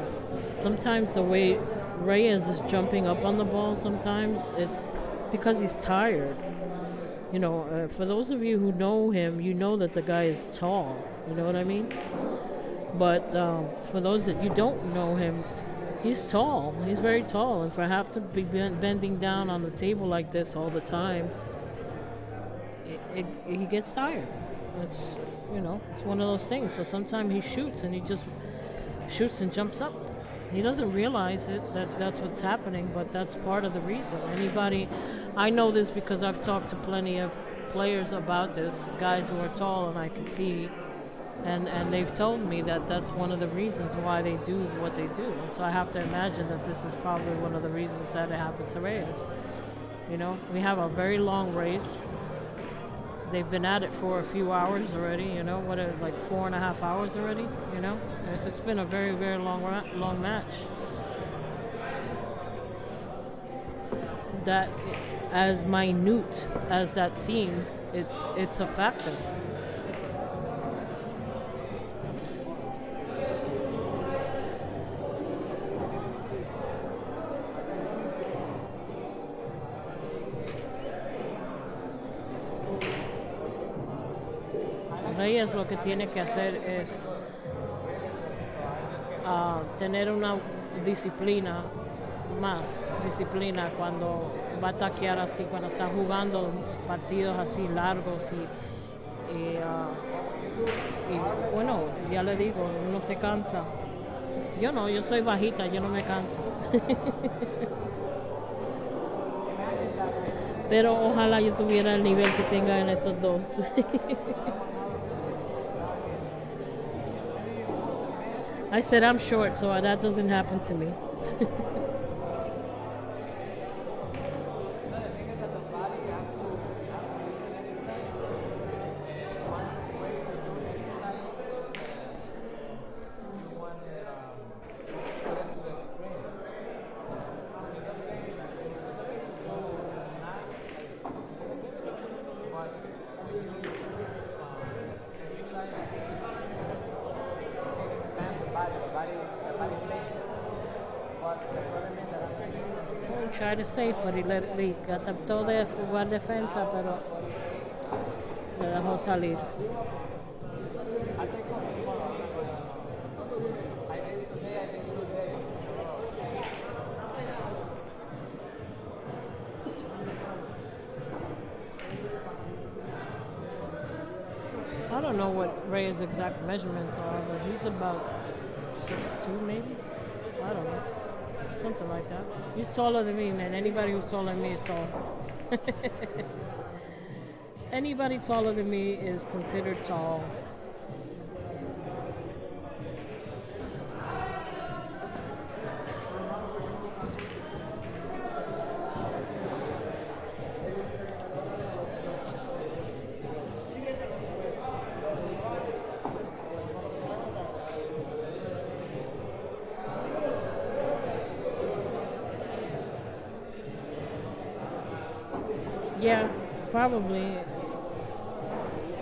sometimes the way Reyes is jumping up on the ball sometimes, it's because he's tired. You know, for those of you who know him, you know that the guy is tall, you know what I mean? But for those that you don't know him, he's tall. He's very tall, and for have to be bending down on the table like this all the time, he gets tired. It's, you know, it's one of those things. So sometimes he shoots and he just shoots and jumps up. He doesn't realize it that's what's happening, but that's part of the reason. I know this because I've talked to plenty of players about this, guys who are tall, and I can see. And they've told me that that's one of the reasons why they do what they do. So I have to imagine that this is probably one of the reasons that it happens to Reyes. You know, we have a very long race. They've been at it for a few hours already, you know, like 4.5 hours already, you know. It's been a very, very long match. That, as minute as that seems, it's a factor. Reyes lo que tiene que hacer es tener una disciplina cuando va a taquear así, cuando está jugando partidos así largos y bueno, ya le digo, uno se cansa. Yo no, yo soy bajita, yo no me canso. Pero ojalá yo tuviera el nivel que tengan estos dos. I said I'm short, so that doesn't happen to me. Tried to save, but he let it leak. Trató de jugar defensa, pero le dejó salir. I don't know what Reyes' exact measurements are, but he's about 6'2", maybe? I don't know. Something like that. He's taller than me, man. Anybody who's taller than me is tall. Anybody taller than me is considered tall. Yeah, probably.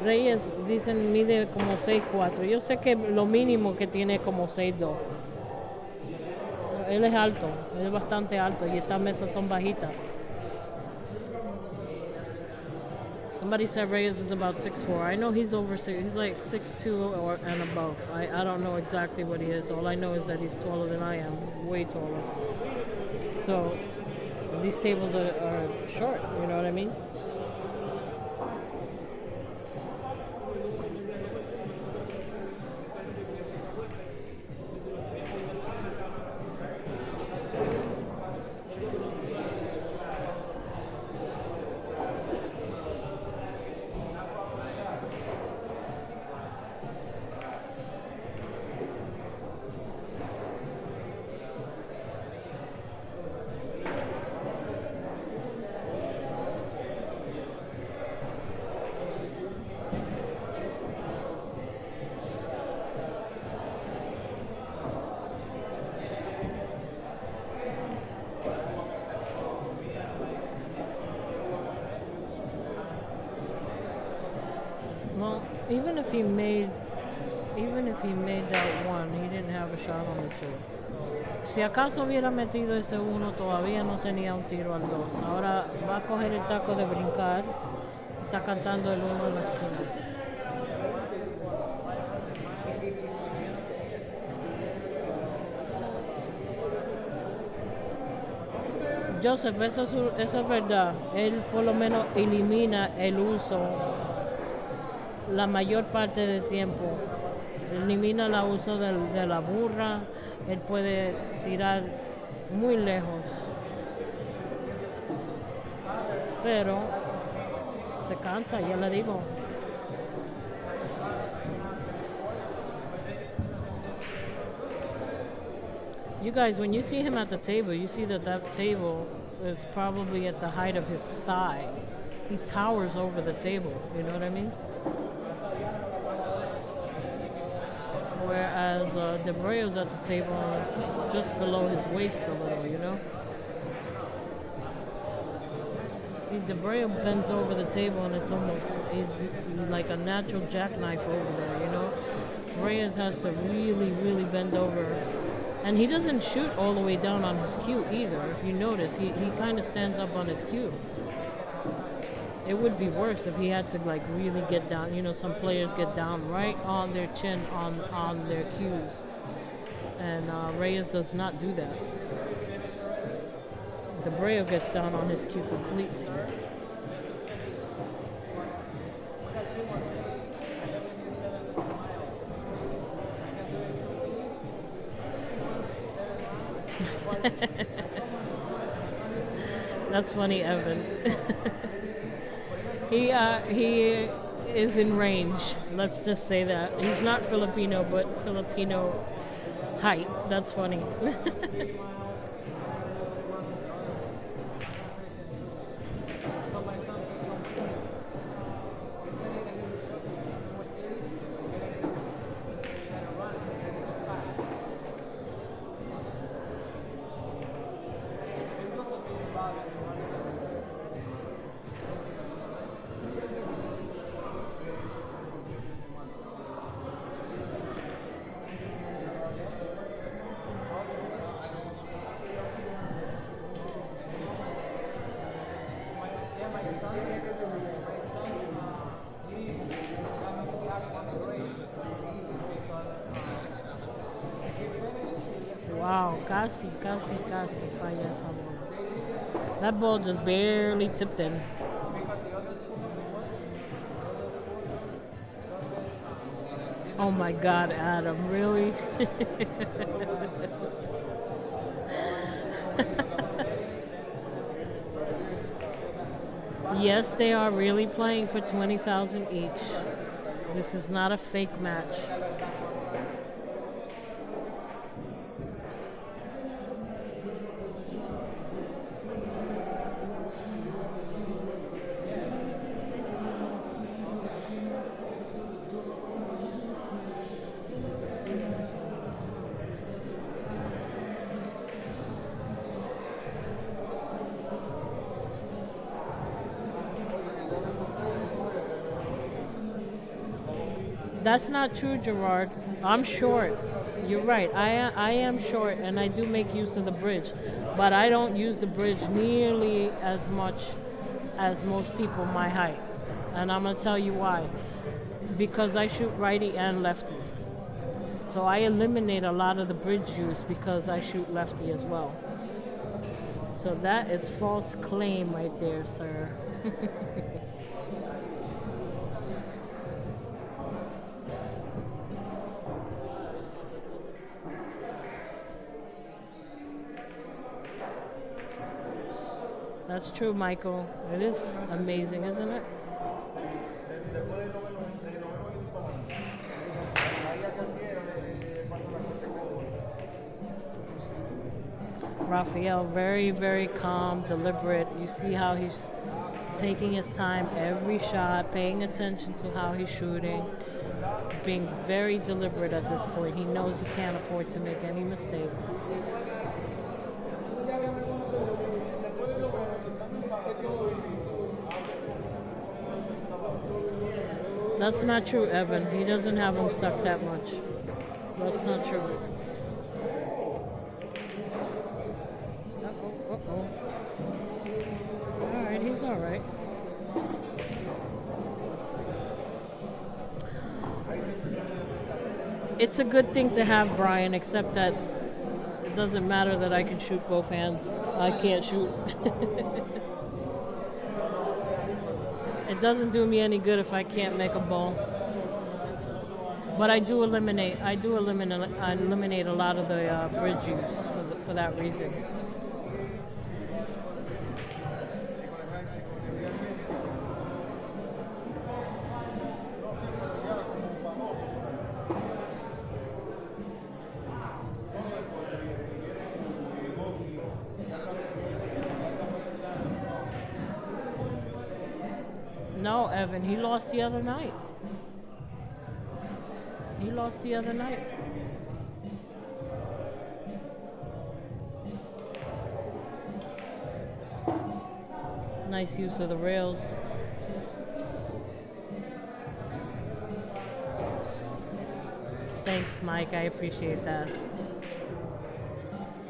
Reyes dicen mide como 6'4". Yo sé que lo mínimo que tiene es como 6'2". Él es alto, él es bastante alto y estas mesas son bajitas. Somebody said Reyes is about 6'4". I know he's over 6. He's like 6'2" or and above. I don't know exactly what he is. All I know is that he's taller than I am, way taller. So these tables are short, you know what I mean? Even if he made that one, he didn't have a shot on the two. Si acaso hubiera metido ese uno, todavía no tenía un tiro al dos. Ahora va a coger el taco de brincar. Está cantando el uno en la esquina. Joseph, eso es verdad. Él por lo menos elimina el uso la mayor parte del tiempo. Elimina el uso de la burra. Él puede tirar muy lejos. Pero se cansa, ya le digo. You guys, when you see him at the table, you see that table is probably at the height of his thigh. He towers over the table, you know what I mean? Whereas Dabreo's at the table and it's just below his waist a little, you know? See, Dabreo bends over the table and it's almost, he's like a natural jackknife over there, you know? Reyes has to really, really bend over. And he doesn't shoot all the way down on his cue either. If you notice, he kind of stands up on his cue. It would be worse if he had to like really get down. You know, some players get down right on their chin on their cues. And Reyes does not do that. Dabreo gets down on his cue completely. That's funny, Evan. He is in range. Let's just say that. He's not Filipino, but Filipino height. That's funny. Wow, casi falla esa bola. That ball just barely tipped in. Oh my God, Adam, really? Yes, they are really playing for $20,000 each. This is not a fake match. That's not true, Gerard. I'm short. You're right. I am short, and I do make use of the bridge. But I don't use the bridge nearly as much as most people my height. And I'm going to tell you why. Because I shoot righty and lefty. So I eliminate a lot of the bridge use because I shoot lefty as well. So that is false claim right there, sir. That's true, Michael. It is amazing, isn't it? Raphael, very, very calm, deliberate. You see how he's taking his time every shot, paying attention to how he's shooting, being very deliberate at this point. He knows he can't afford to make any mistakes. That's not true, Evan. He doesn't have him stuck that much. That's not true. Uh-oh. All right, he's all right. It's a good thing to have Brian, except that it doesn't matter that I can shoot both hands. I can't shoot. It doesn't do me any good if I can't make a ball. But I eliminate a lot of the bridge use for that reason. No, Evan, he lost the other night. He lost the other night. Nice use of the rails. Thanks, Mike. I appreciate that.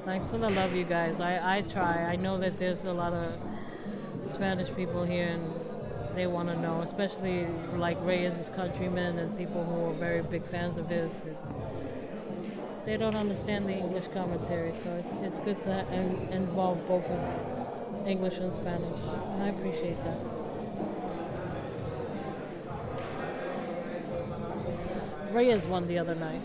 Thanks for the love, you guys. I try. I know that there's a lot of Spanish people here, and they want to know, especially like Reyes' countrymen and people who are very big fans of his. They don't understand the English commentary, so it's good to involve both of English and Spanish. And I appreciate that. Reyes won the other night.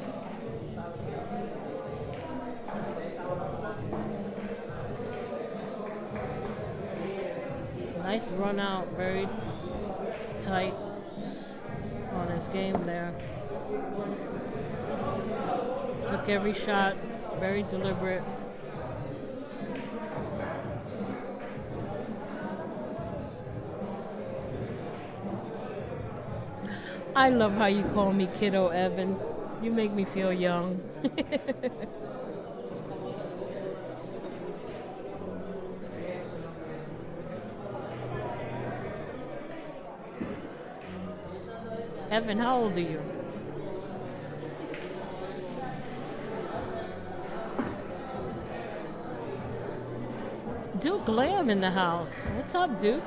Nice run out, very tight on his game there. Took every shot, very deliberate. I love how you call me Kiddo Evan. You make me feel young. Evan, how old are you? Duke Lamb in the house. What's up, Duke?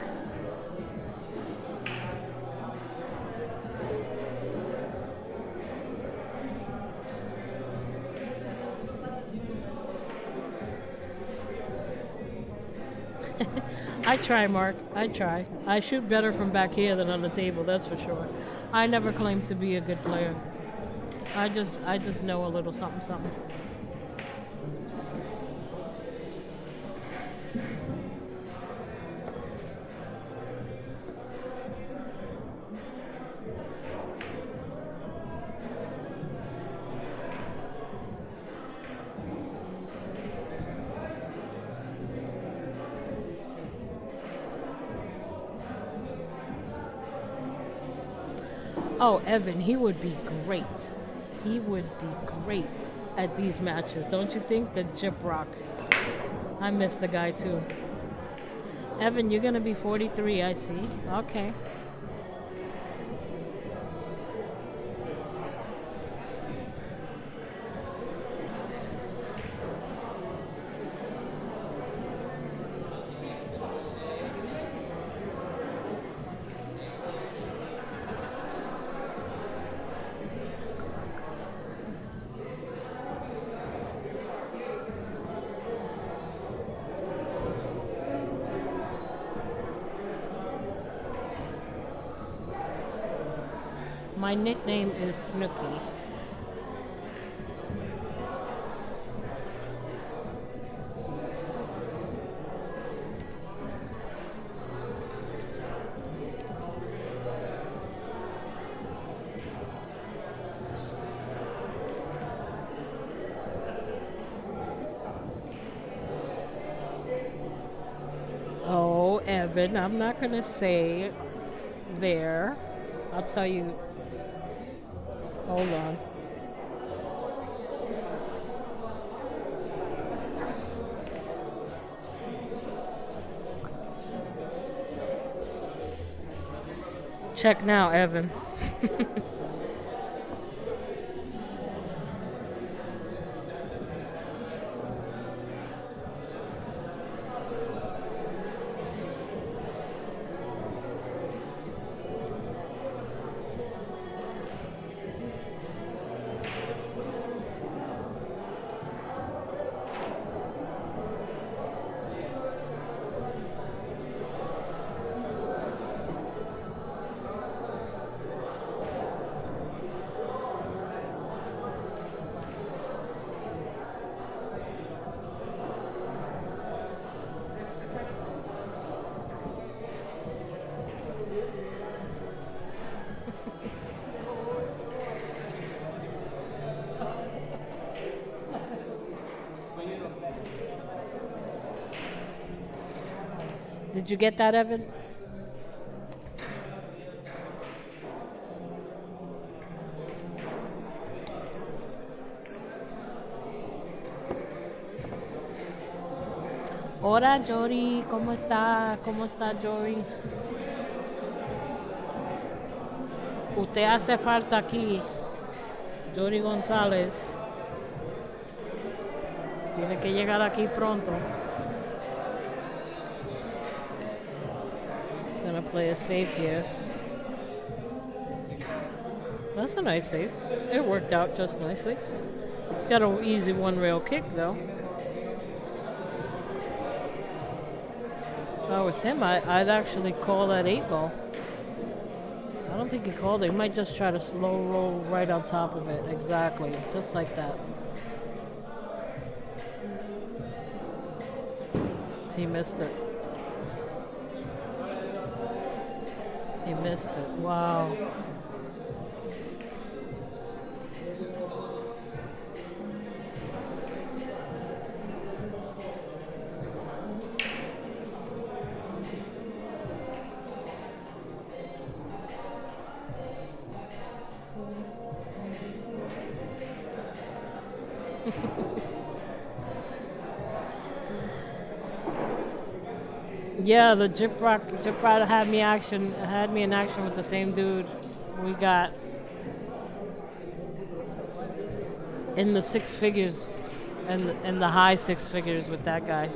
I try, Mark. I try. I shoot better from back here than on the table, that's for sure. I never claim to be a good player. I just know a little something. Oh, Evan, he would be great. He would be great at these matches, don't you think? The Jip Rock. I miss the guy too. Evan, you're gonna be 43, I see. Okay. My nickname is Snooky. Oh, Evan, I'm not going to say there. I'll tell you. Hold on. Check now, Evan. Did you get that, Evan? Hola, Jory. ¿Cómo está? ¿Cómo está, Jory? Usted hace falta aquí. Jory González. Tiene que llegar aquí pronto. He's gonna play a safe here. That's a nice save. It worked out just nicely. It's got an easy one-rail kick, though. If I was him, I'd actually call that 8-ball. I don't think he called it. He might just try to slow roll right on top of it. Exactly. Just like that. He missed it. He missed it. Wow. Yeah, the Jip Rod had me in action with the same dude. We got in the six figures, and the high six figures with that guy.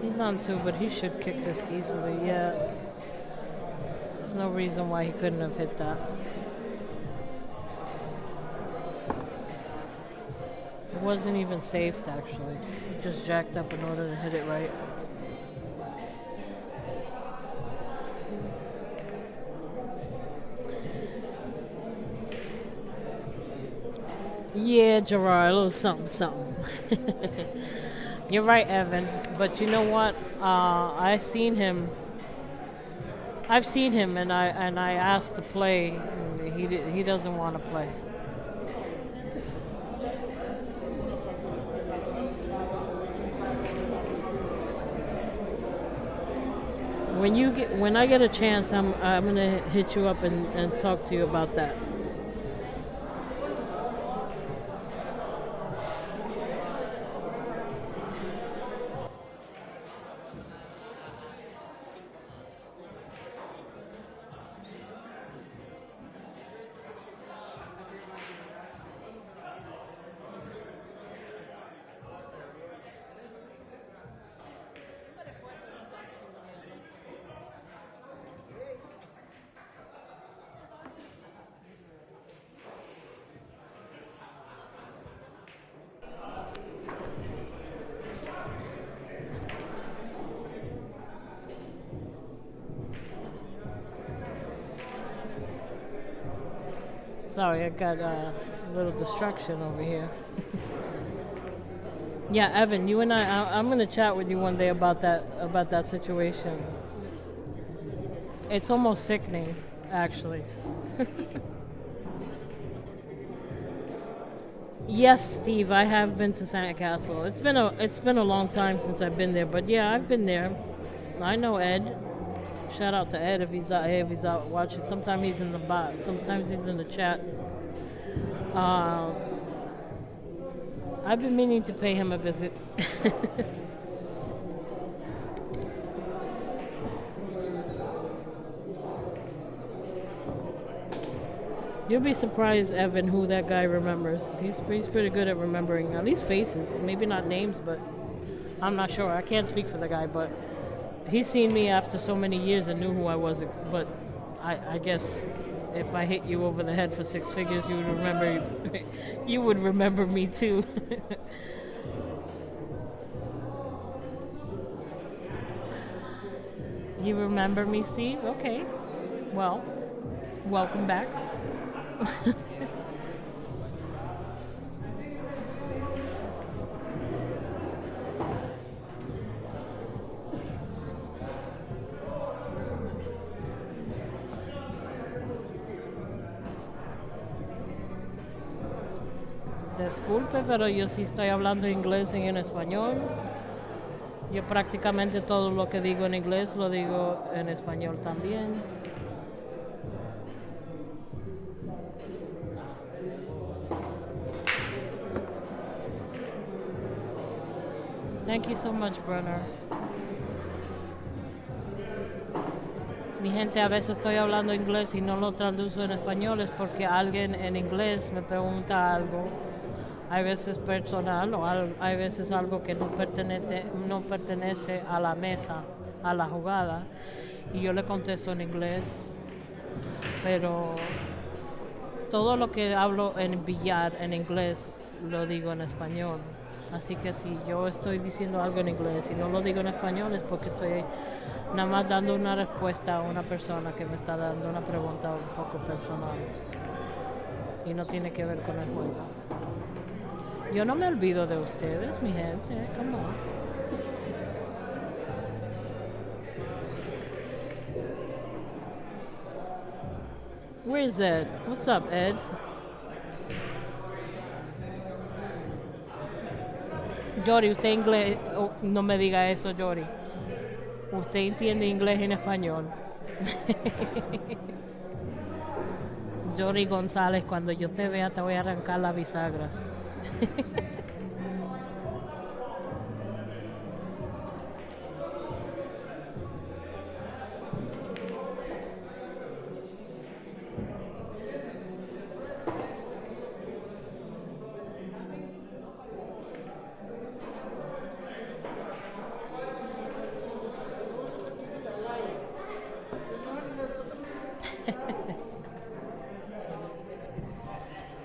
He's on two, but he should kick this easily, yeah. There's no reason why he couldn't have hit that. It wasn't even safed, actually. He just jacked up in order to hit it right. Yeah, Gerard, a little something, something. You're right, Evan. But you know what? I've seen him, and I asked to play. And he doesn't want to play. When I get a chance, I'm gonna hit you up and talk to you about that. Sorry, I got a little distraction over here. Yeah, Evan, you and I'm gonna chat with you one day about that situation. It's almost sickening, actually. Yes, Steve, I have been to Sandcastle. It's been a long time since I've been there, but yeah, I've been there. I know Ed. Shout out to Ed if he's out watching. Sometimes he's in the box. Sometimes he's in the chat. I've been meaning to pay him a visit. You'll be surprised, Evan, who that guy remembers. He's pretty good at remembering at least faces. Maybe not names, but I'm not sure. I can't speak for the guy, but he's seen me after so many years and knew who I was. But I guess if I hit you over the head for 6 figures, you would remember. You would remember me too. You remember me, Steve? Okay. Well, welcome back. Disculpe, pero yo sí estoy hablando inglés y en español. Yo prácticamente todo lo que digo en inglés lo digo en español también. Thank you so much, Brenner. Mi gente, a veces estoy hablando inglés y no lo traduzco en español, es porque alguien en inglés me pregunta algo. Hay veces personal o hay veces algo que no pertenece a la mesa, a la jugada, y yo le contesto en inglés. Pero todo lo que hablo en billar en inglés lo digo en español. Así que si yo estoy diciendo algo en inglés y no lo digo en español es porque estoy nada más dando una respuesta a una persona que me está dando una pregunta un poco personal y no tiene que ver con el juego. Yo no me olvido de ustedes, mi gente, come on. Where's Ed? What's up, Ed? Jory, usted inglés, oh, no me diga eso, Jory. Usted entiende inglés en español. Jory González, cuando yo te vea te voy a arrancar las bisagras.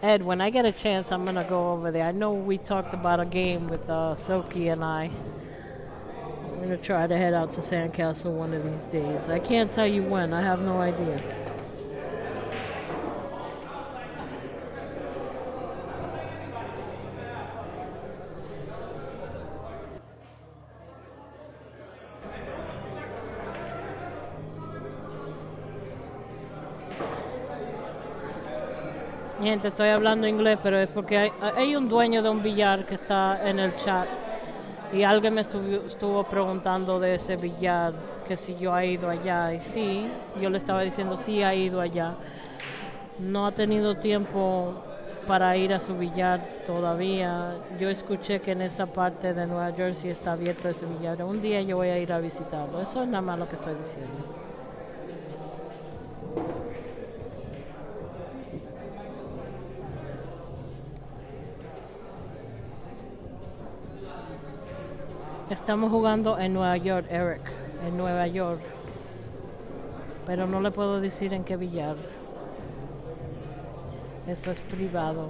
Ed, when I get a chance, I'm going to go over there. I know we talked about a game with Silky and I. I'm going to try to head out to Sandcastle one of these days. I can't tell you when. I have no idea. Gente, estoy hablando inglés, pero es porque hay un dueño de un billar que está en el chat y alguien me estuvo preguntando de ese billar, que si yo he ido allá, y sí, yo le estaba diciendo sí ha ido allá. No ha tenido tiempo para ir a su billar todavía. Yo escuché que en esa parte de Nueva Jersey está abierto ese billar. Un día yo voy a ir a visitarlo. Eso es nada más lo que estoy diciendo. Estamos jugando en Nueva York, Eric, en Nueva York. Pero no le puedo decir en qué billar. Eso es privado.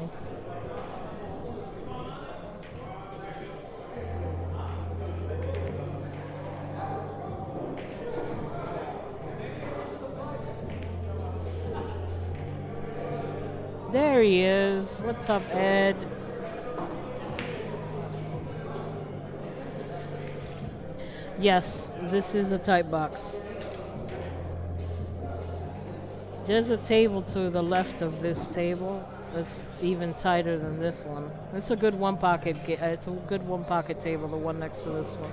There he is. What's up, Ed? Yes, this is a tight box. There's a table to the left of this table that's even tighter than this one. It's a good one pocket. It's a good one pocket table, the one next to this one.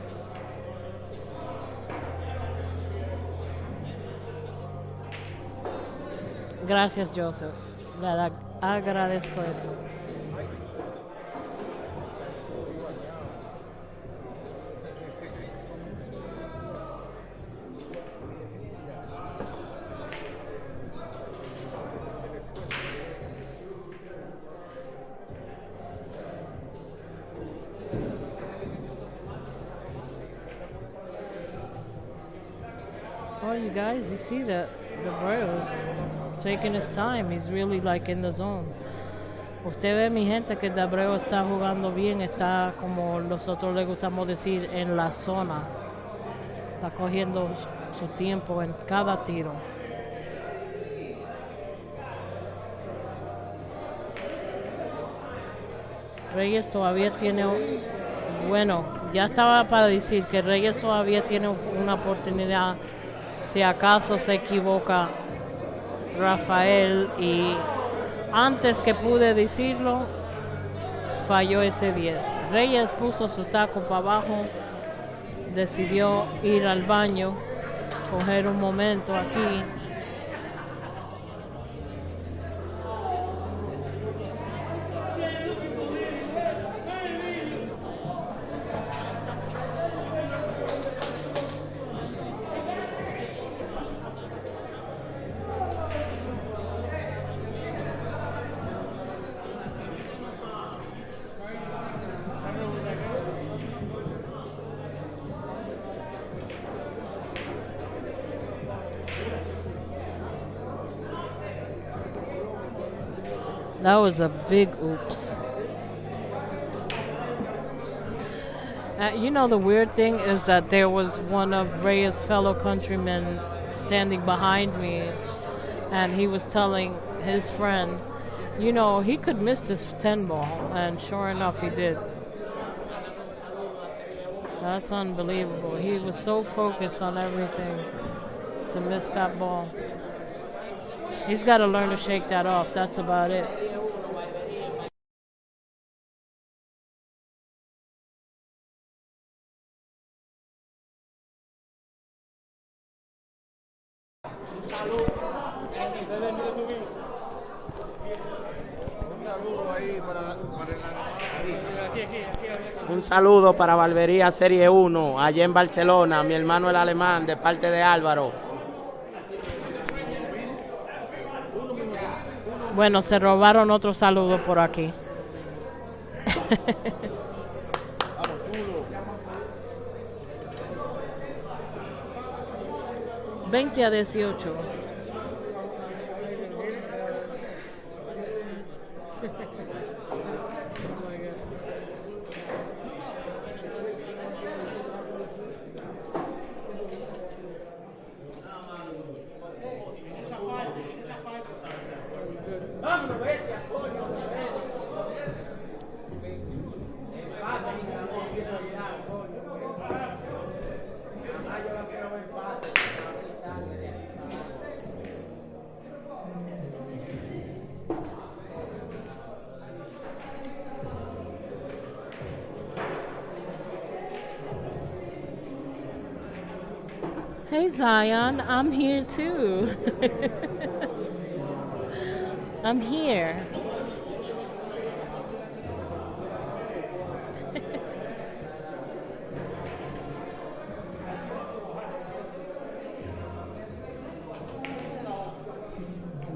Gracias, Joseph. Agradezco eso. Oh, you guys, you see that Dabreo's taking his time. He's really like in the zone. Usted ve, mi gente, que Dabreo está jugando bien. Está, como nosotros le gustamos decir, en la zona. Está cogiendo su tiempo en cada tiro. Reyes todavía tiene... Bueno, ya estaba para decir que Reyes todavía tiene una oportunidad si acaso se equivoca Rafael, y antes que pude decirlo falló ese 10. Reyes puso su taco para abajo, decidió ir al baño, coger un momento aquí. That was a big oops. You know, the weird thing is that there was one of Reyes' fellow countrymen standing behind me, and he was telling his friend, you know, he could miss this 10 ball, and sure enough he did. That's unbelievable. He was so focused on everything to miss that ball. He's got to learn to shake that off. That's about it. Un saludo para Barbería Serie 1, allá en Barcelona, mi hermano el alemán, de parte de Álvaro. Bueno, se robaron otro saludo por aquí. 20-18. Hey Zion, I'm here too. I'm here.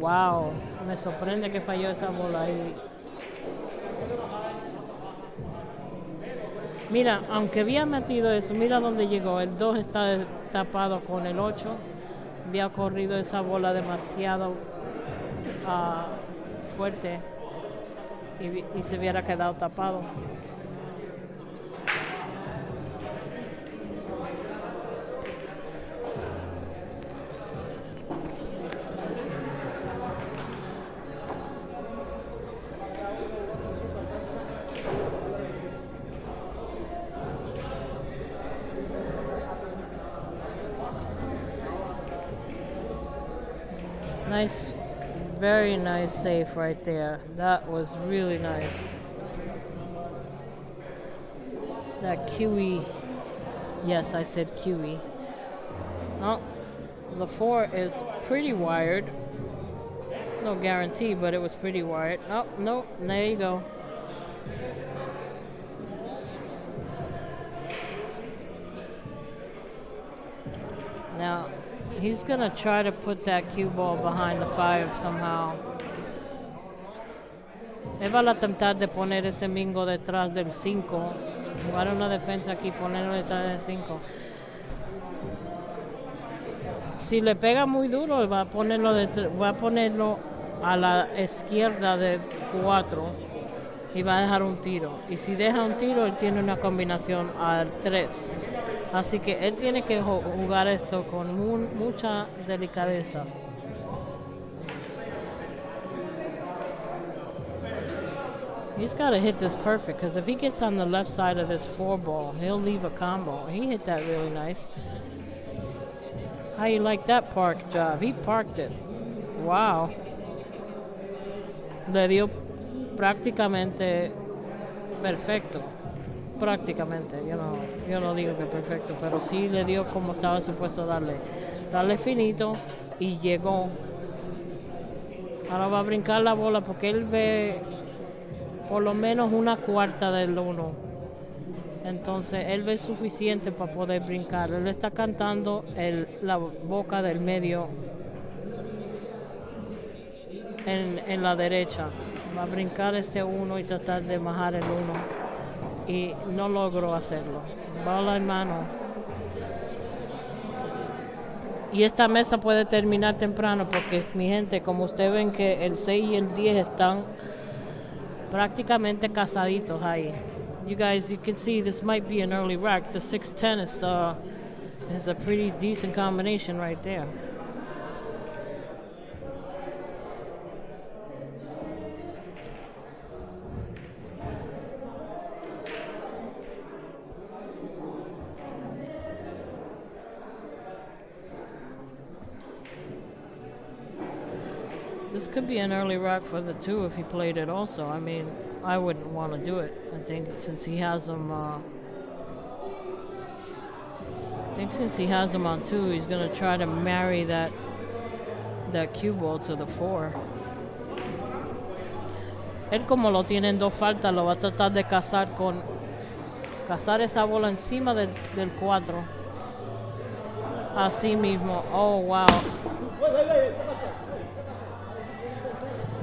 Wow, me sorprende que falló esa bola ahí. Mira, aunque había metido eso, mira dónde llegó. El 2 está tapado con el 8. Había corrido esa bola demasiado fuerte y se hubiera quedado tapado. Nice, very nice save right there. That was really nice. That QE. Yes, I said QE. Oh, the 4 is pretty wired. No guarantee, but it was pretty wired. Oh, no, there you go. Now, he's going to try to put that cue ball behind the 5 somehow. Él va a tratar de poner ese mingo detrás del 5. Jugar una defensa aquí, ponerlo detrás del 5. Si le pega muy duro, va a ponerlo a la izquierda del 4 y va a dejar un tiro. Y si deja un tiro, él tiene una combinación al 3. Así que él tiene que jugar esto con mucha delicadeza. He's got to hit this perfect, because if he gets on the left side of this 4 ball, he'll leave a combo. He hit that really nice. How you like that park job? He parked it. Wow. Le dio prácticamente perfecto. Prácticamente. Yo no digo que perfecto, pero sí le dio como estaba supuesto darle. Darle finito y llegó. Ahora va a brincar la bola porque él ve por lo menos una cuarta del 1. Entonces él ve suficiente para poder brincar. Él está cantando la boca del medio en la derecha. Va a brincar este 1 y tratar de bajar el 1. Y no logró hacerlo. Bola en mano. Y esta mesa puede terminar temprano porque, mi gente, como ustedes ven que el 6 y el 10 están prácticamente casaditos ahí. You guys, you can see this might be an early rack. The 6-10 is a pretty decent combination right there. This could be an early rack for the 2 if he played it also. I mean, I wouldn't want to do it. I think since he has them on 2, he's going to try to marry that cue ball to the 4. Él, como lo tiene en 2 faltas, lo va a tratar de cazar esa bola encima del 4. Así mismo. Oh, wow.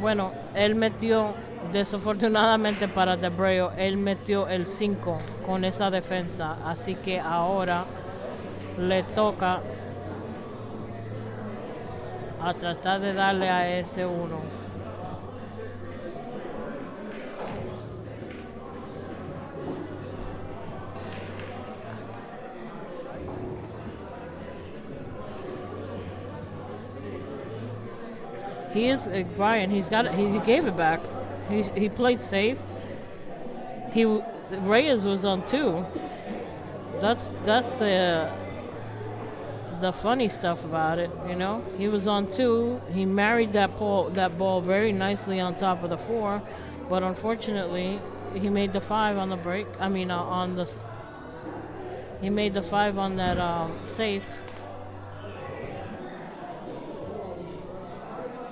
Bueno, él metió, desafortunadamente para Dabreo, él metió el 5 con esa defensa. Así que ahora le toca a tratar de darle a ese 1. He is Brian. He gave it back. He played safe. Reyes was on 2. That's the funny stuff about it, you know. He was on 2. He married that ball very nicely on top of the 4, but unfortunately, he made the 5 on the break. I mean, he made the 5 on that safe.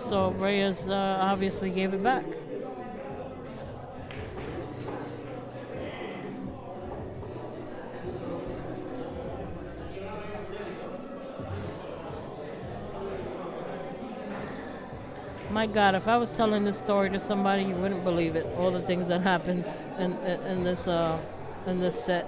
So Reyes obviously gave it back. My God, if I was telling this story to somebody, you wouldn't believe it. All the things that happens in this set.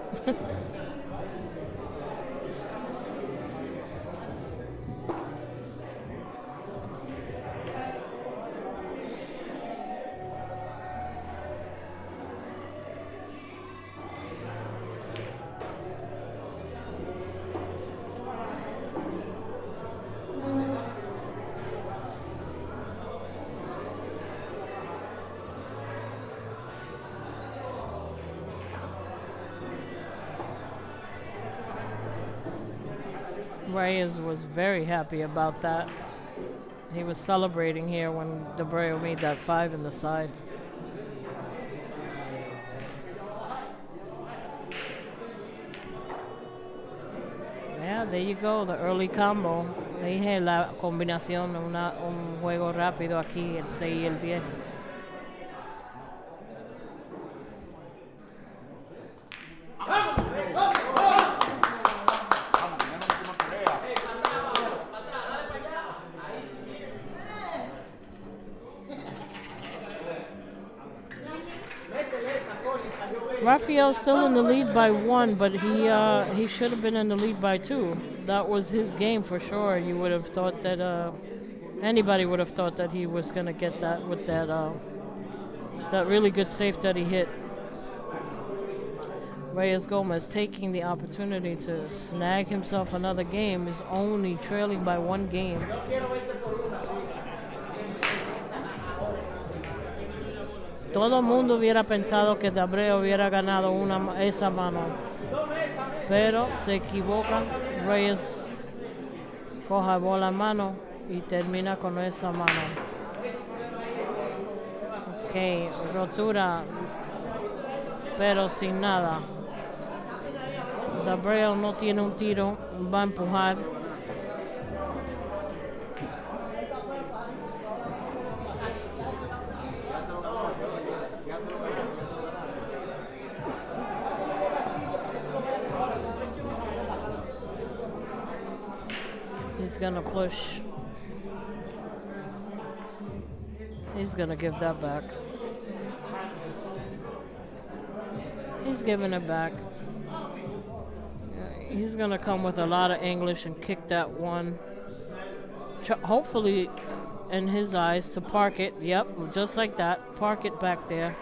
Reyes was very happy about that. He was celebrating here when Dabreo made that 5 in the side. Yeah, there you go, the early combo. Le dije la combinación, un juego rápido aquí, el 6 y el 10. Raphael's still in the lead by 1, but he should have been in the lead by 2. That was his game for sure. You would have thought that anybody would have thought that he was going to get that with that really good save that he hit. Reyes Gomez taking the opportunity to snag himself another game, is only trailing by 1 game. Todo el mundo hubiera pensado que Dabreo hubiera ganado esa mano, pero se equivoca. Reyes coja bola en mano y termina con esa mano. Ok, rotura, pero sin nada. Dabreo no tiene un tiro, va a empujar. He's gonna push. He's gonna give that back. He's giving it back. He's gonna come with a lot of English and kick that one. Hopefully, in his eyes, to park it. Yep, just like that. Park it back there.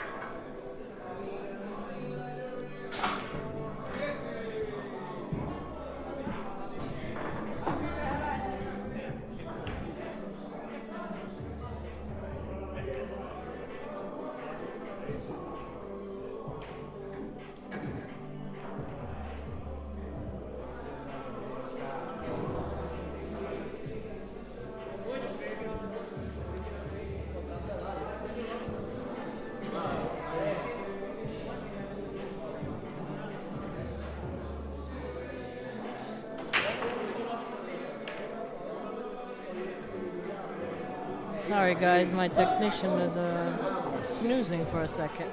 Sorry guys, my technician is snoozing for a second.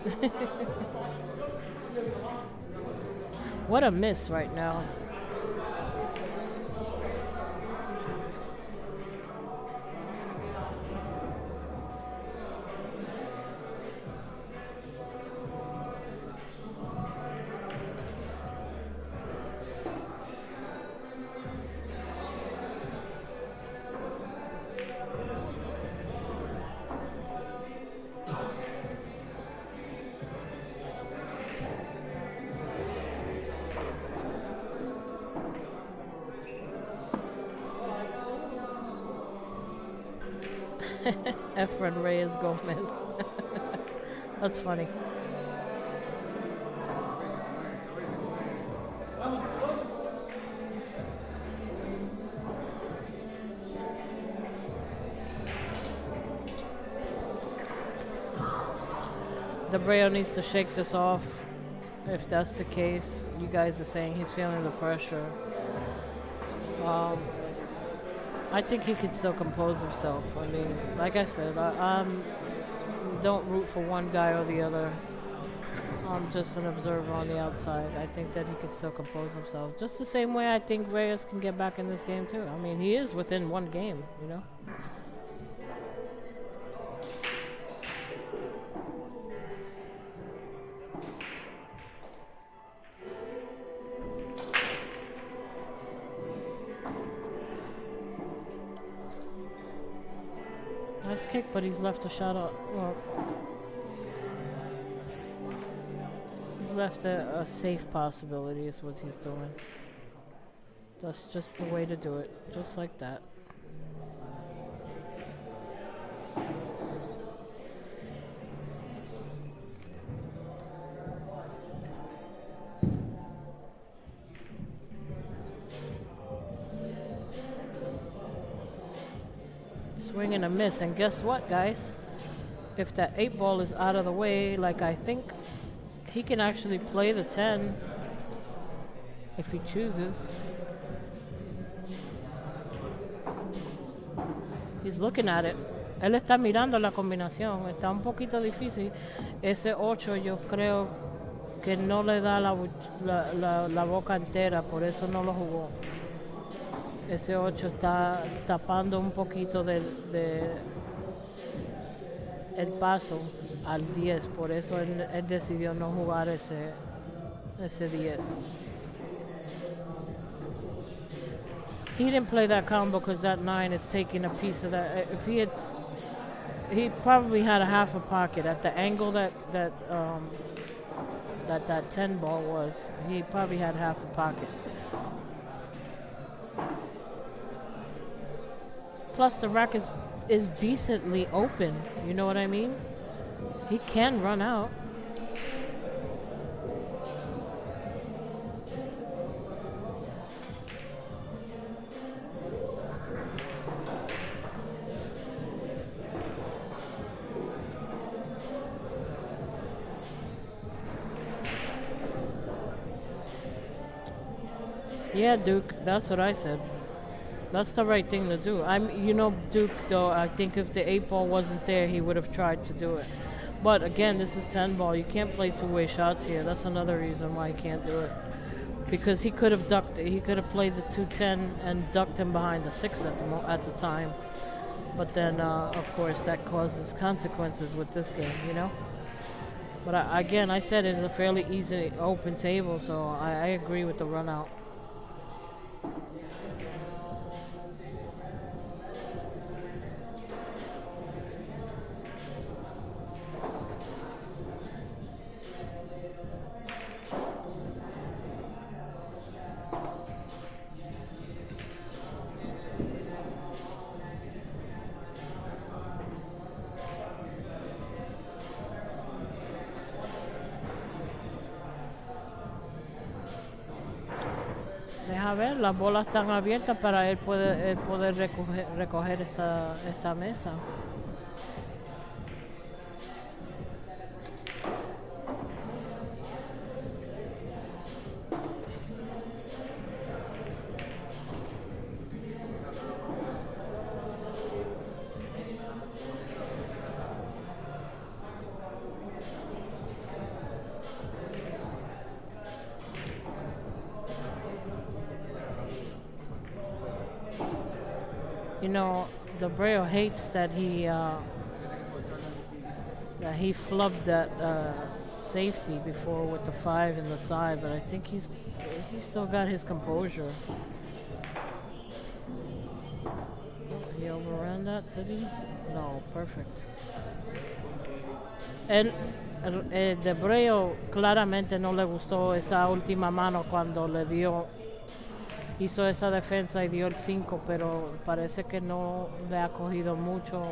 What a miss right now. Efren Reyes Gomez. That's funny. Dabreo needs to shake this off. If that's the case, you guys are saying he's feeling the pressure. I think he can still compose himself. I mean, like I said, I don't root for one guy or the other. I'm just an observer on the outside. I think that he can still compose himself. Just the same way I think Reyes can get back in this game too. I mean, he is within 1 game, you know? Nice kick, but he's left a shot up. Well, he's left a safe possibility is what he's doing. That's just the way to do it. Just like that. swing and a miss. And guess what, guys? If that 8 ball is out of the way, like I think, he can actually play the 10 if he chooses. He's looking at it. Él está mirando la combinación. Está un poquito difícil. Ese 8 yo creo que no le da la boca entera, por eso no lo jugó. Ese 8 está tapando un poquito el paso al 10, por eso él decidió no jugar ese 10. He didn't play that combo because that 9 is taking a piece of that. If he probably had a half a pocket at the angle that 10 ball was. He probably had half a pocket. Plus the rack is decently open. You know what I mean? He can run out. Yeah, Duke, that's what I said. That's the right thing to do. Duke, though, I think if the 8 ball wasn't there, he would have tried to do it. But again, this is 10 ball. You can't play two-way shots here. That's another reason why he can't do it. Because he could have ducked it. He could have played the 2-10 and ducked him behind the 6 at the time. But then, of course, that causes consequences with this game, you know? But again, I said it's a fairly easy open table, so I agree with the run out. Deja ver, las bolas están abiertas para él poder recoger esta mesa. You know, Dabreo hates that he flubbed that safety before with the 5 in the side, but I think he's still got his composure. He overran that, did he? No, perfect. Dabreo claramente no le gustó esa última mano cuando hizo esa defensa y dio el 5, pero parece que no le ha cogido mucho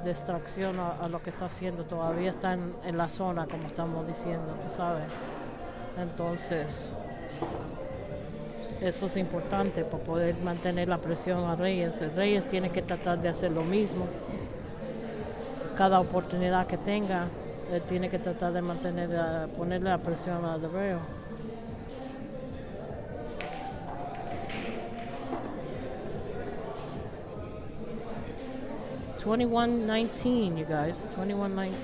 distracción a lo que está haciendo. Todavía está en la zona, como estamos diciendo, tú sabes. Entonces, eso es importante para poder mantener la presión a Reyes. El Reyes tiene que tratar de hacer lo mismo. Cada oportunidad que tenga, él tiene que tratar de ponerle la presión a Dabreo. 21-19, you guys. 21-19.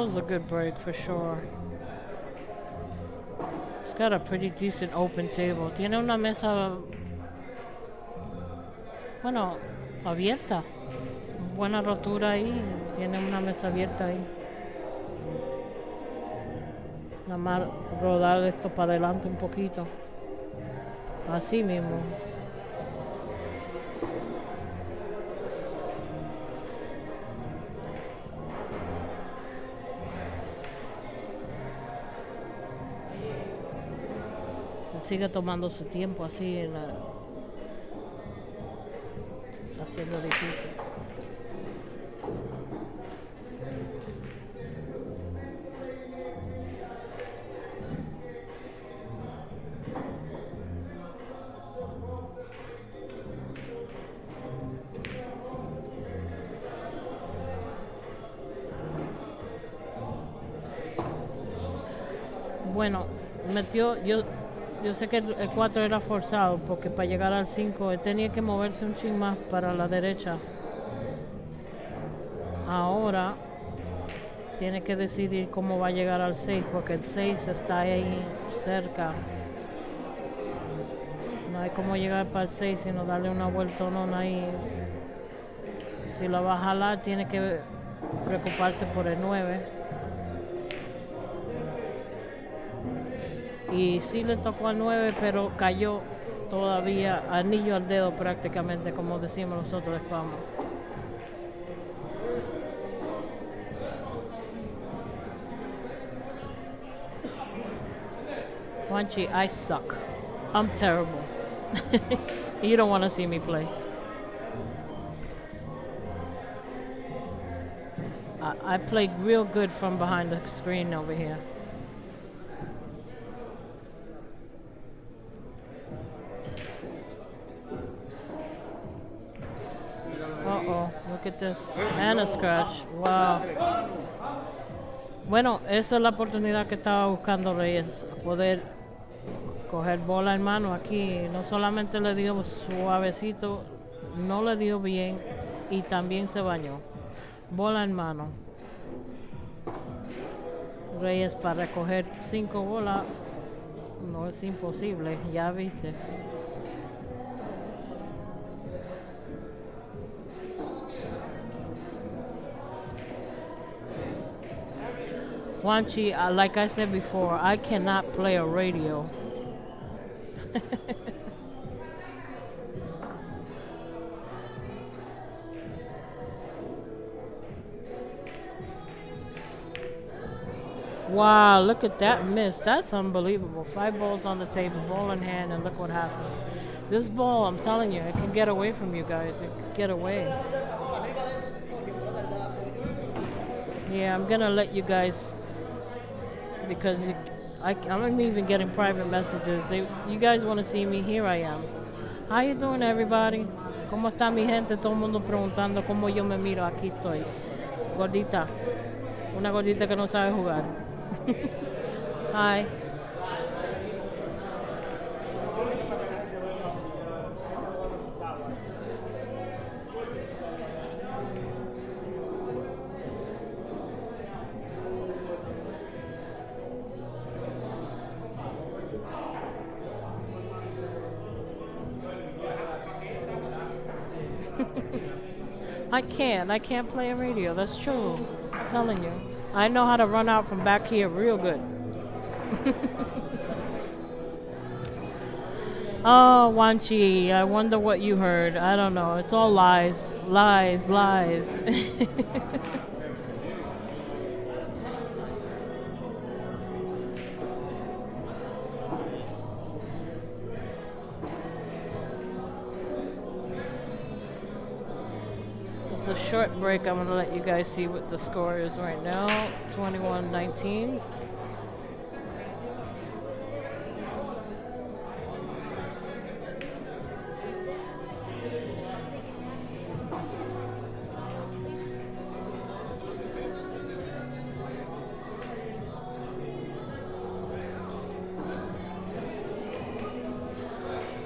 was a good break for sure. It's got a pretty decent open table. Tiene una mesa, bueno, abierta. Buena rotura ahí. Tiene una mesa abierta ahí. Nada más rodar esto para adelante un poquito. Así mismo. Sigue tomando su tiempo así haciendo difícil. Bueno, yo sé que el 4 era forzado porque para llegar al 5 él tenía que moverse un chin más para la derecha. Ahora tiene que decidir cómo va a llegar al 6 porque el 6 está ahí cerca. No hay cómo llegar para el 6 sino darle una vueltonona ahí. Si lo va a jalar tiene que preocuparse por el 9. Y sí le tocó al 9, pero cayó todavía anillo al dedo prácticamente, como decimos nosotros en España. Juanchi, I suck. I'm terrible. You don't want to see me play. I played real good from behind the screen over here. Uh-oh, look at this. And a scratch. Wow. Bueno, esa es la oportunidad que estaba buscando Reyes. Poder coger bola en mano aquí. No solamente le dio suavecito, no le dio bien y también se bañó. Bola en mano. Reyes para recoger 5 bolas no es imposible, ya viste. Juanchi, like I said before, I cannot play a radio. Wow, look at that miss. That's unbelievable. 5 balls on the table, ball in hand, and look what happens. This ball, I'm telling you, it can get away from you guys. It can get away. Yeah, I'm going to let you guys, because I'm even getting private messages. You guys want to see me? Here I am. How you doing, everybody? ¿Cómo está mi gente? Todo el mundo preguntando cómo yo me miro. Aquí estoy. Gordita. Una gordita que no sabe jugar. Hi. I can't play a radio. That's true. I'm telling you. I know how to run out from back here real good. Oh, Wanchi, I wonder what you heard. I don't know. It's all lies. Lies, lies. A short break. I'm going to let you guys see what the score is right now. 21-19.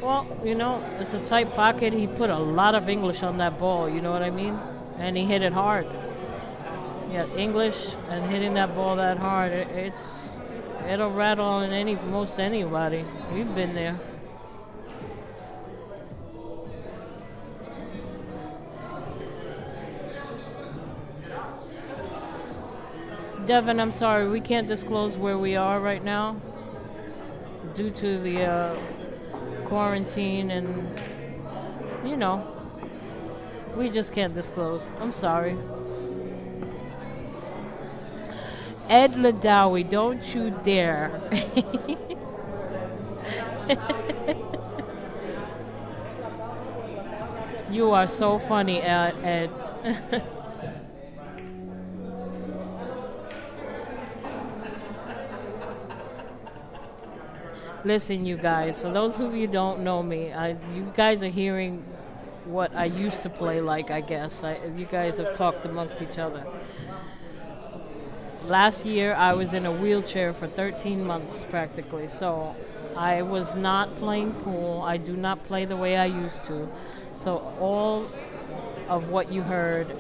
Well, you know, it's a tight pocket. He put a lot of English on that ball, you know what I mean? And he hit it hard. Yeah, English and hitting that ball that hard, it'll rattle on most anybody. We've been there. Devin, I'm sorry, we can't disclose where we are right now due to the quarantine and, you know, we just can't disclose. I'm sorry. Ed Ladawi, don't you dare. You are so funny, Ed. Listen, you guys, for those of you who don't know me, you guys are hearing what I used to play like, I guess. You guys have talked amongst each other. Last year, I was in a wheelchair for 13 months, practically. So I was not playing pool. I do not play the way I used to. So all of what you heard,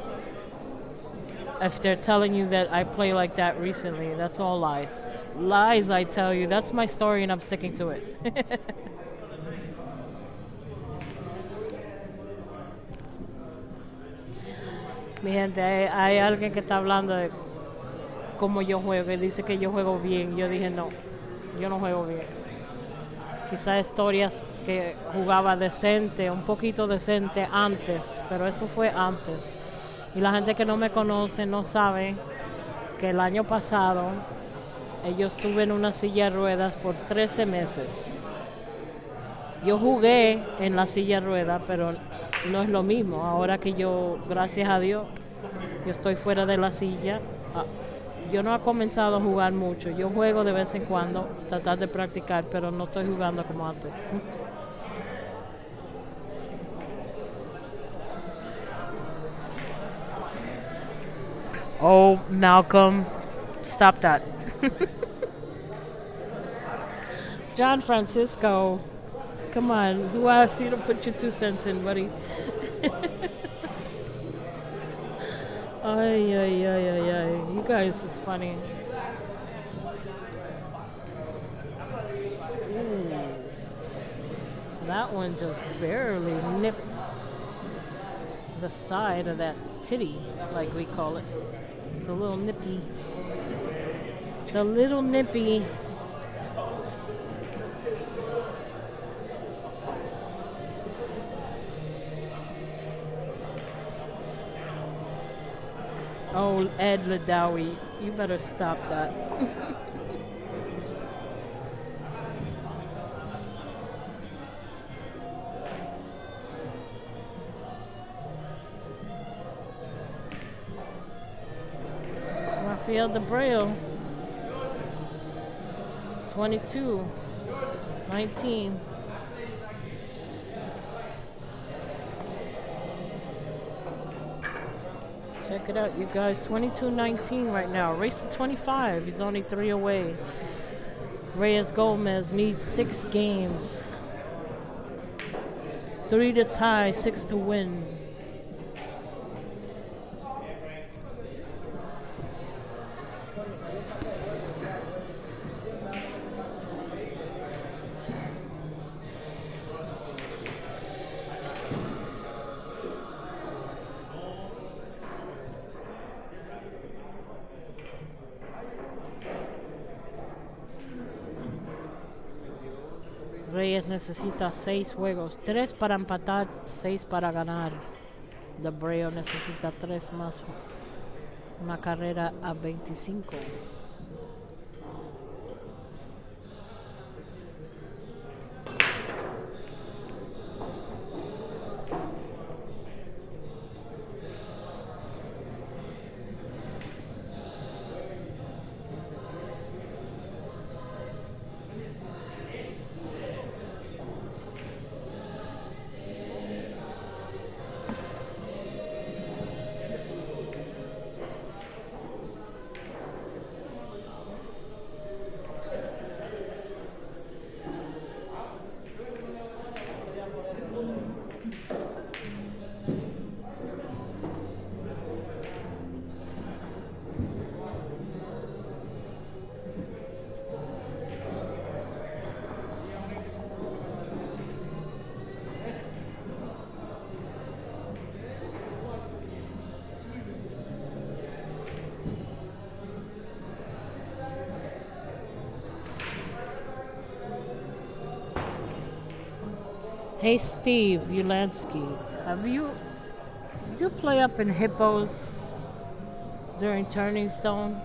if they're telling you that I play like that recently, that's all lies. Lies, I tell you. That's my story, and I'm sticking to it. Mi gente, hay alguien que está hablando de cómo yo juego, que dice que yo juego bien. Yo dije, no, yo no juego bien. Quizás historias que jugaba decente, un poquito decente antes, pero eso fue antes. Y la gente que no me conoce no sabe que el año pasado yo estuve en una silla de ruedas por 13 meses. Yo jugué en la silla de ruedas, pero no es lo mismo. Ahora que yo, gracias a Dios, yo estoy fuera de la silla. Yo no he comenzado a jugar mucho. Yo juego de vez en cuando, tratar de practicar, pero no estoy jugando como antes. Oh, Malcolm, stop that. John Francisco, come on, who asked you to put your 2 cents in, buddy? Ay, ay, ay, ay, ay. You guys are funny. Ooh. That one just barely nipped the side of that titty, like we call it. The little nippy. The little nippy. Oh, Ed Ladawi, you better stop that. Raphael Dabreo, 22-19. Check it out, you guys. 22-19 right now. Race to 25. He's only 3 away. Reyes Gomez needs 6 games. 3 to tie, 6 to win. Reyes necesita 6 juegos, 3 para empatar, 6 para ganar. Dabreo necesita 3 más, una carrera a 25. Hey Steve Ulansky, have you play up in Hippos during Turning Stone?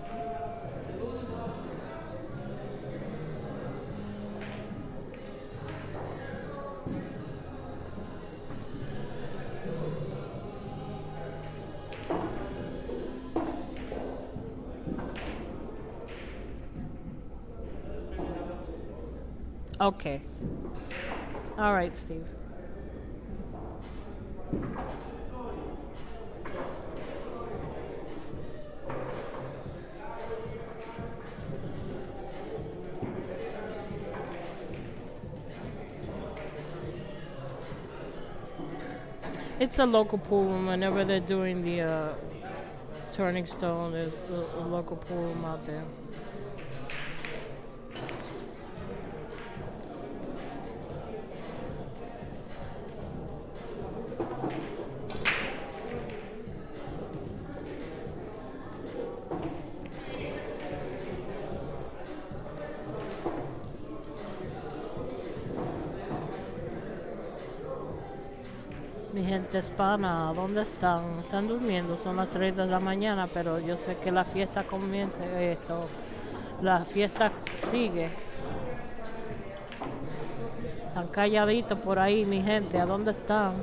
Okay. All right, Steve. It's a local pool room. Whenever they're doing the Turning Stone, there's a local pool room out there. Mi gente hispana, ¿dónde están? Están durmiendo, son las 3 de la mañana, pero yo sé que la fiesta comienza, la fiesta sigue. Están calladitos por ahí, mi gente, ¿a dónde están?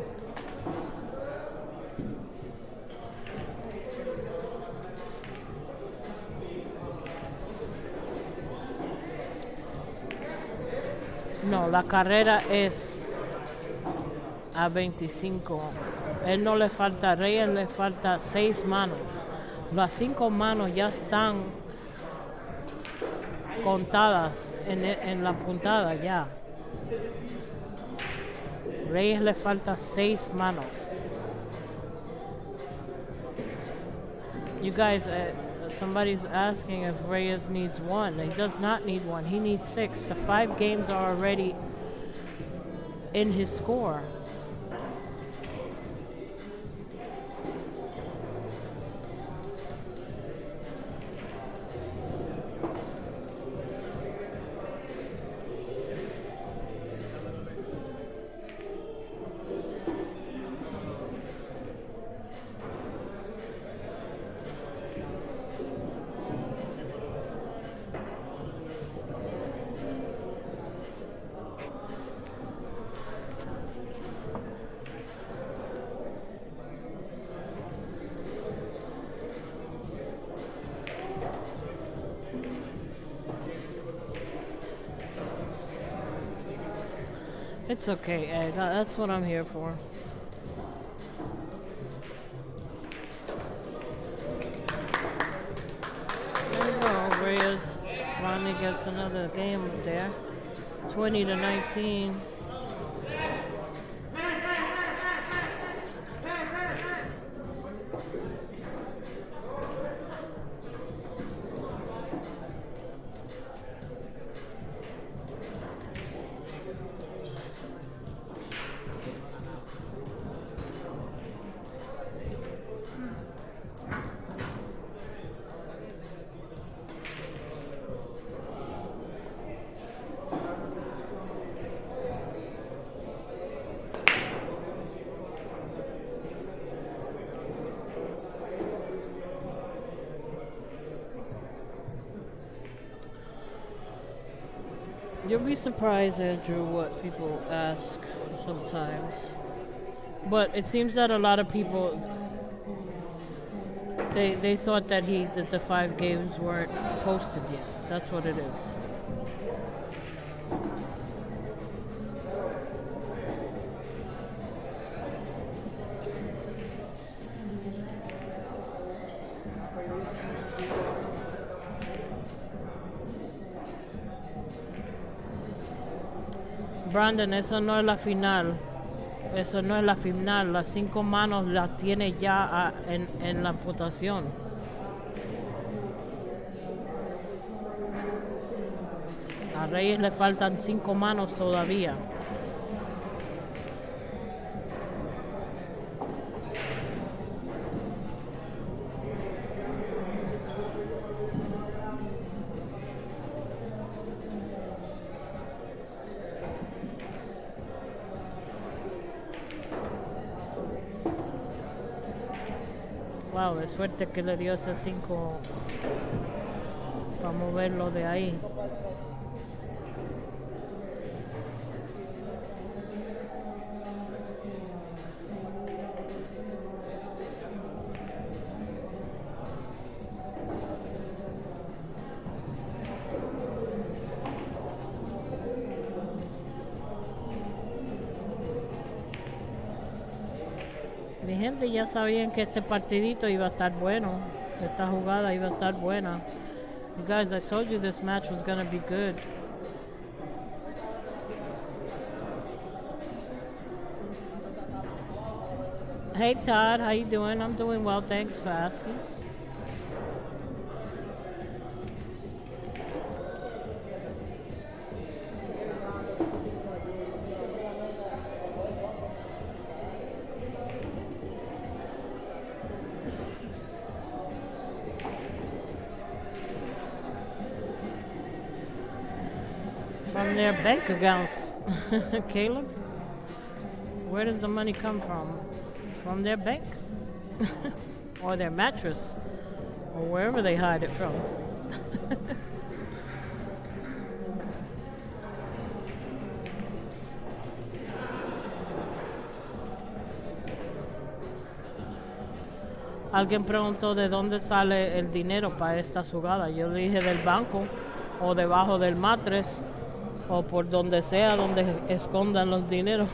No, la carrera es a 25. Él no le falta, a Reyes le falta 6 manos. Las 5 manos ya están contadas en la puntada ya. Reyes le falta 6 manos. You guys, somebody's asking if Reyes needs 1. He does not need 1. He needs 6. The 5 games are already in his score. It's okay, Ed. That's what I'm here for. There you go. Reyes finally gets another game there. 20-19. You'll be surprised, Andrew, what people ask sometimes. But it seems that a lot of people, they thought that the 5 games weren't posted yet. That's what it is. Brandon, eso no es la final. Eso no es la final. Las 5 manos las tiene ya en la votación. A Reyes le faltan 5 manos todavía. Wow, de suerte que le dio ese 5 para moverlo de ahí. Mi gente ya sabían que este partidito iba a estar bueno. Esta jugada iba a estar buena. You guys, I told you this match was gonna be good. Hey Todd, how you doing? I'm doing well, thanks for asking. From their bank accounts. Caleb, where does the money come from? From their bank? Or their mattress? Or wherever they hide it from. Alguien preguntó de dónde sale el dinero para esta jugada. Yo le dije del banco o debajo del matres o por donde sea donde escondan los dineros.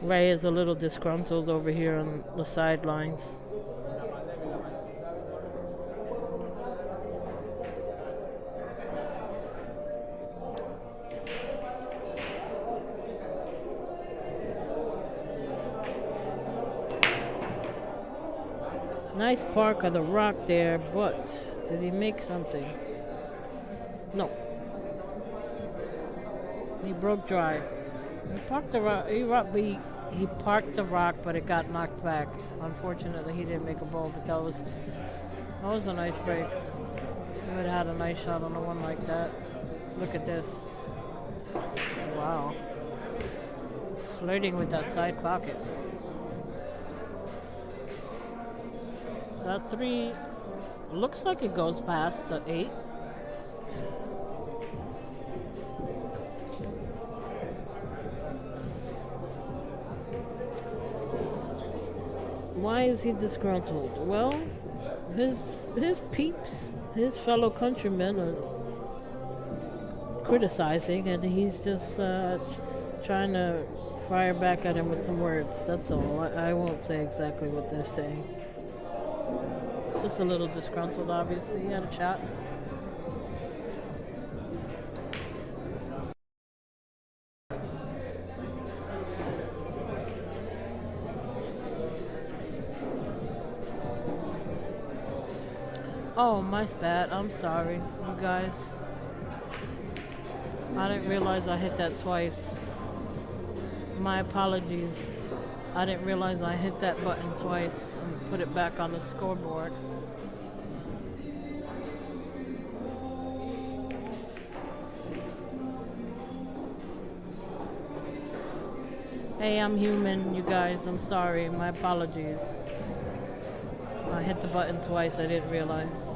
Ray is a little disgruntled over here on the sidelines. Nice park of the rock there, but did he make something? No. He broke dry. He parked the rock. He parked the rock, but it got knocked back. Unfortunately, he didn't make a ball, but that was a nice break. He would have had a nice shot on the one like that. Look at this. Wow. Flirting with that side pocket. That 3 looks like it goes past the 8. Why is he disgruntled? Well, his peeps, his fellow countrymen are criticizing, and he's just trying to fire back at him with some words. That's all. I won't say exactly what they're saying. It's just a little disgruntled, obviously. He had a shot. Oh, my bad. I'm sorry, you guys. I didn't realize I hit that twice. My apologies. I didn't realize I hit that button twice and put it back on the scoreboard. Hey, I'm human, you guys. I'm sorry. My apologies. I hit the button twice. I didn't realize.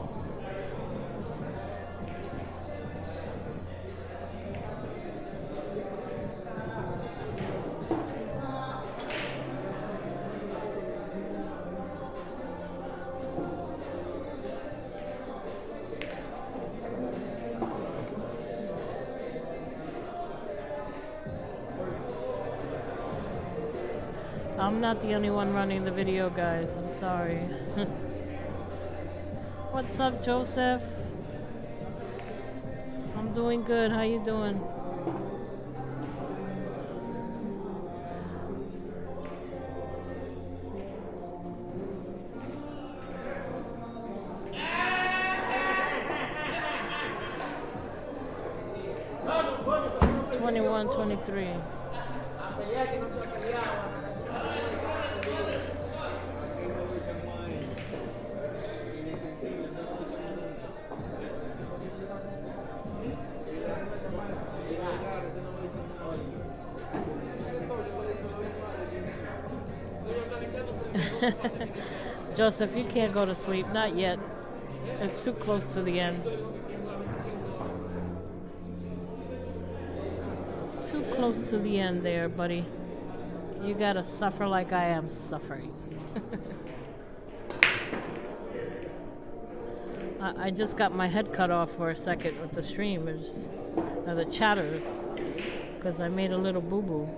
I'm not the only one running the video, guys. I'm sorry. What's up, Joseph? I'm doing good. How you doing? Twenty-one, 23. Joseph, you can't go to sleep. Not yet. It's too close to the end. Too close to the end there, buddy. You gotta suffer like I am suffering. I just got my head cut off for a second with the stream. It was, the chatters. Because I made a little boo-boo.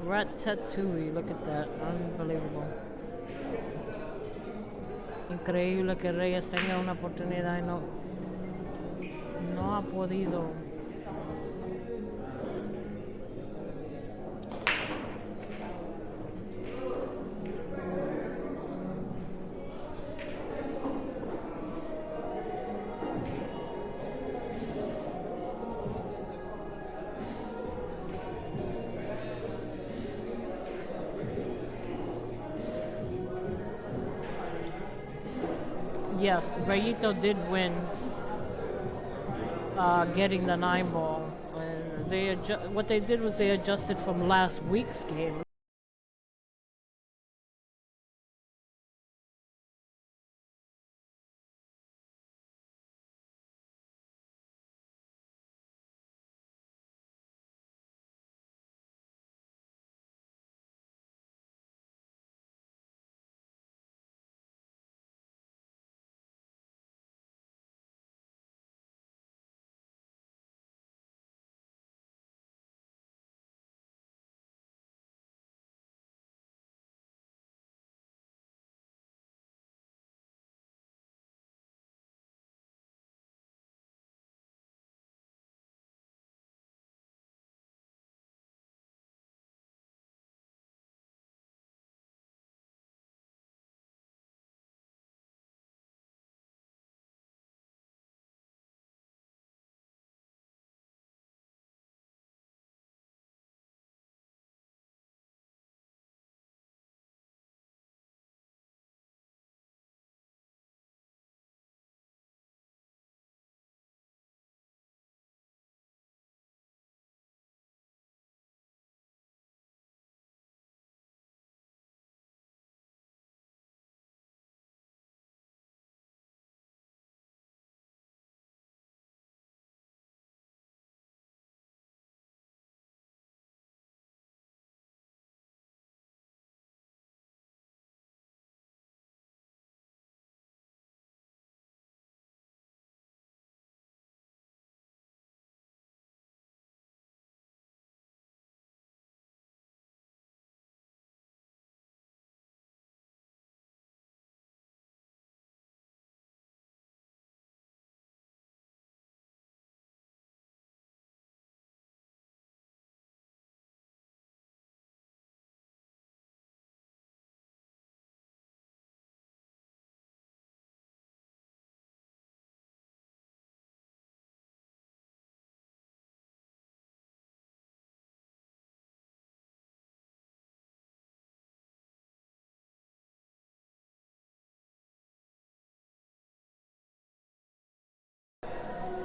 Ratatouille, look at that, unbelievable. Increíble que Reyes tenga una oportunidad y no ha podido. Yes, Rayito did win getting the 9 ball. And what they did was they adjusted from last week's game.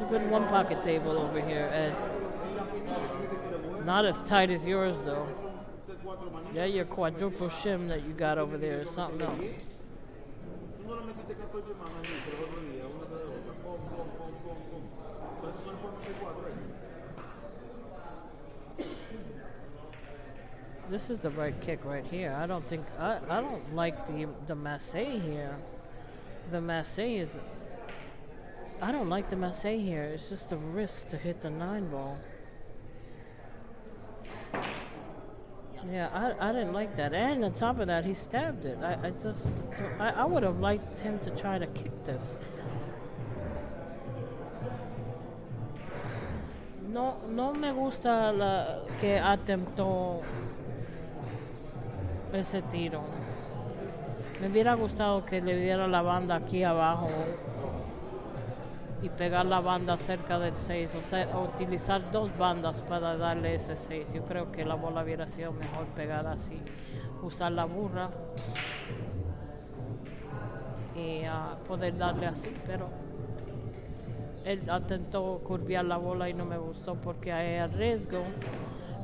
It's a good one pocket table over here, Ed. Not as tight as yours though. Yeah, your quadruple shim that you got over there is something else. This is the right kick right here. I don't like the masse here. The masse is, I don't like the masse here. It's just a risk to hit the 9 ball. Yeah, I didn't like that. And on top of that, he stabbed it. I would have liked him to try to kick this. No me gusta que atentó ese tiro. Me hubiera gustado que le diera la banda aquí abajo y pegar la banda cerca del 6, o sea, utilizar 2 bandas para darle ese 6. Yo creo que la bola hubiera sido mejor pegada así, usar la burra y poder darle así, pero él intentó curviar la bola y no me gustó porque hay riesgo.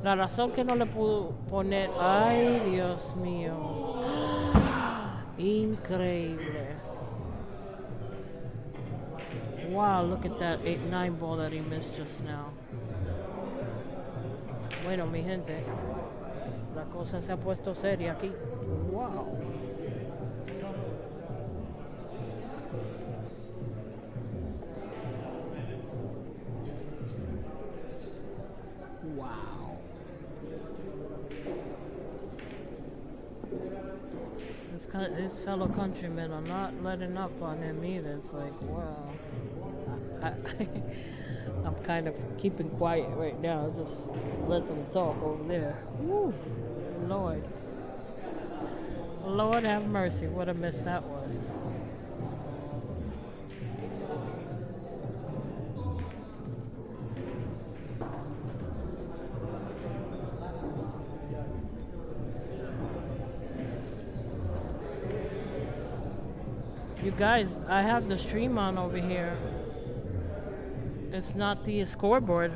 La razón que no le pudo poner, ay Dios mío, increíble. Wow, look at that 8-9 ball that he missed just now. Bueno, mi gente, la cosa se ha puesto seria aquí. Wow. Wow. His fellow countrymen are not letting up on him either. It's like, wow. I'm kind of keeping quiet right now. Just let them talk over there. Woo. Lord. Lord have mercy. What a mess that was. You guys, I have the stream on over here. It's not the scoreboard.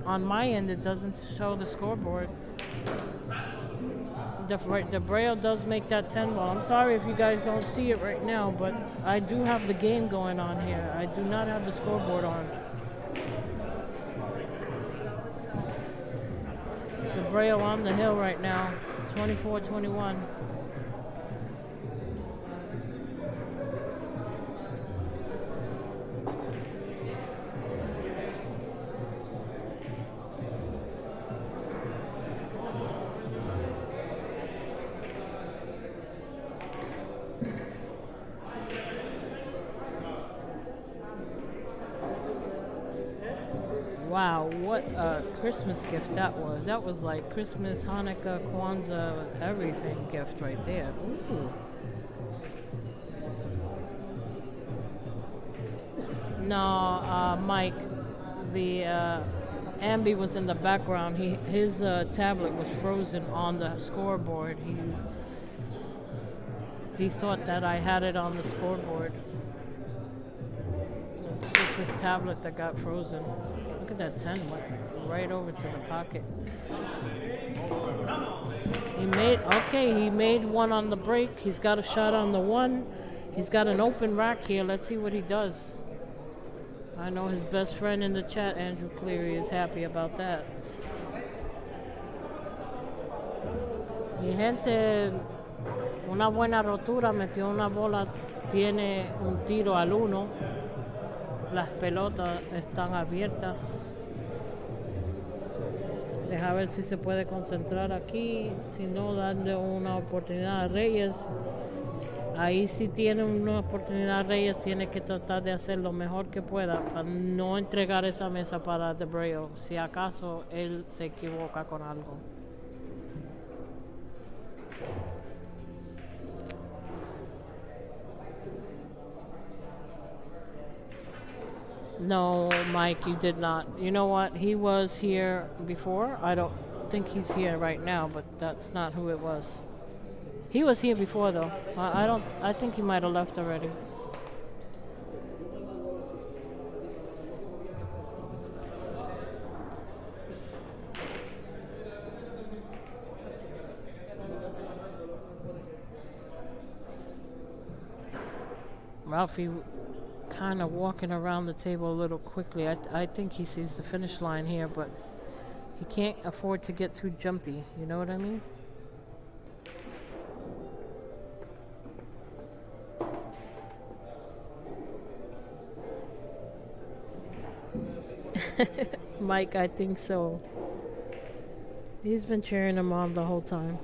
On my end, it doesn't show the scoreboard. Dabreo does make that 10 ball. I'm sorry if you guys don't see it right now, but I do have the game going on here. I do not have the scoreboard on. Dabreo on the hill right now, 24-21. Wow, what a Christmas gift that was. That was like Christmas, Hanukkah, Kwanzaa, everything gift right there. Ooh. No, Mike, the Ambi was in the background. His tablet was frozen on the scoreboard. He thought that I had it on the scoreboard. It's his tablet that got frozen. Look at that 10 went right over to the pocket. He made one on the break. He's got a shot on the one. He's got an open rack here. Let's see what he does. I know his best friend in the chat, Andrew Cleary, is happy about that. Mi gente, una buena rotura, metió una bola, tiene un tiro al 1. Las pelotas están abiertas. Deja ver si se puede concentrar aquí. Si no, darle una oportunidad a Reyes. Ahí sí tiene una oportunidad Reyes. Tiene que tratar de hacer lo mejor que pueda para no entregar esa mesa para Dabreo. Si acaso él se equivoca con algo. No, Mike, you did not. You know what? He was here before. I don't think he's here right now, but that's not who it was. He was here before, though. I think he might have left already. Ralphie kind of walking around the table a little quickly. I think he sees the finish line here, but he can't afford to get too jumpy. You know what I mean? Mike, I think so. He's been cheering him on the whole time.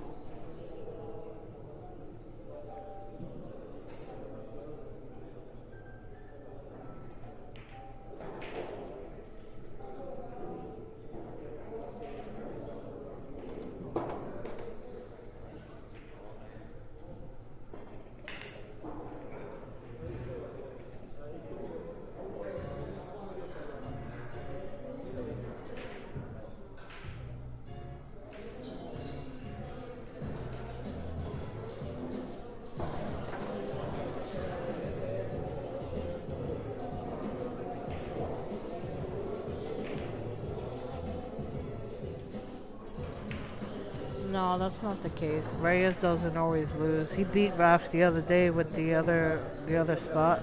No, that's not the case. Reyes doesn't always lose. He beat Raf the other day with the other spot.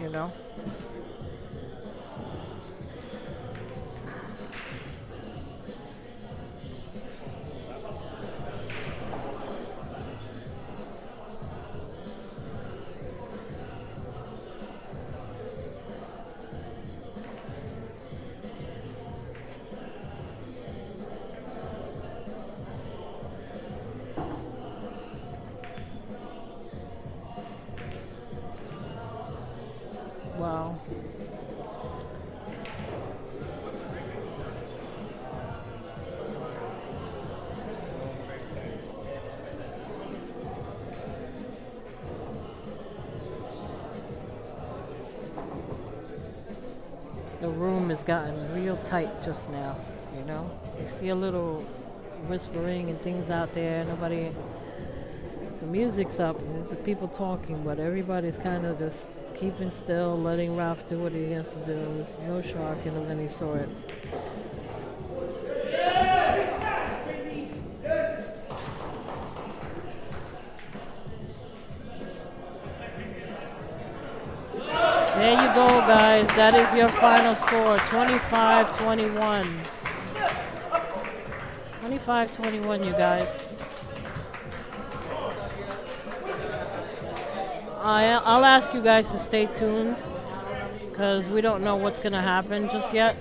You know? Wow. The room has gotten real tight just now, you know? You see a little whispering and things out there. The music's up. There's people talking, but everybody's kind of just keeping still, letting Ralph do what he has to do. There's no shocking of any sort. There you go, guys. That is your final score, 25-21. 25-21, you guys. I'll ask you guys to stay tuned because we don't know what's going to happen just yet.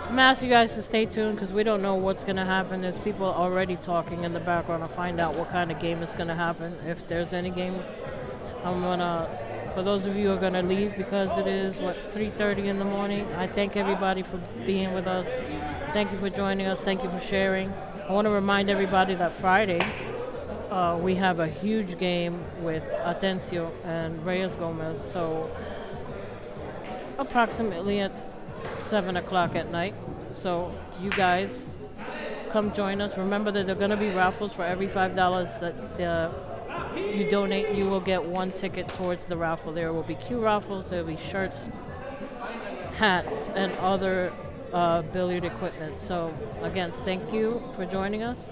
I'm gonna ask you guys to stay tuned because we don't know what's gonna happen. There's people already talking in the background to find out what kind of game is gonna happen. If there's any game, I'm gonna, for those of you who are gonna leave because it is 3:30 in the morning. I thank everybody for being with us. Thank you for joining us. Thank you for sharing. I want to remind everybody that Friday we have a huge game with Atencio and Reyes Gomez. So approximately at 7 o'clock at night. So you guys come join us. Remember that there are going to be raffles. For every $5 that you donate, you will get one ticket towards the raffle. There will be Q raffles, there will be shirts, hats, and other billiard equipment. So again, thank you for joining us.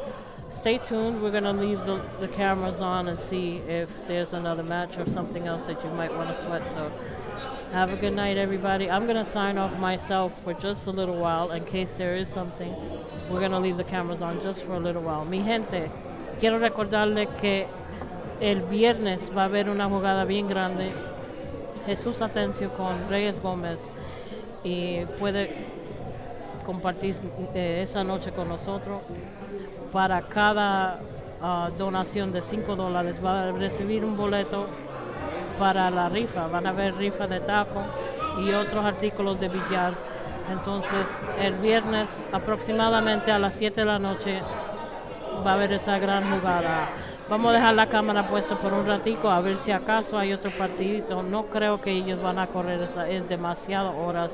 Stay tuned. We're going to leave the cameras on and see if there's another match or something else that you might want to sweat. So have a good night, everybody. I'm going to sign off myself for just a little while in case there is something. We're going to leave the cameras on just for a little while. Mi gente, quiero recordarles que el viernes va a haber una jugada bien grande. Jesús Atencio con Reyes Gomez y puede compartir esa noche con nosotros. Para cada donación de $5 va a recibir un boleto para la rifa. Van a haber rifa de taco y otros artículos de billar. Entonces el viernes aproximadamente a las 7 de la noche va a haber esa gran jugada. Vamos a dejar la cámara puesta por un ratico a ver si acaso hay otro partidito. No creo que ellos van a correr, es demasiadas horas.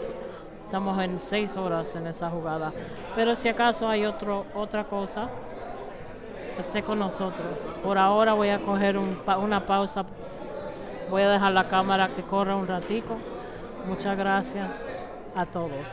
Estamos en 6 horas en esa jugada. Pero si acaso hay otra cosa, esté con nosotros. Por ahora voy a coger una pausa. Voy a dejar la cámara que corra un ratico. Muchas gracias a todos.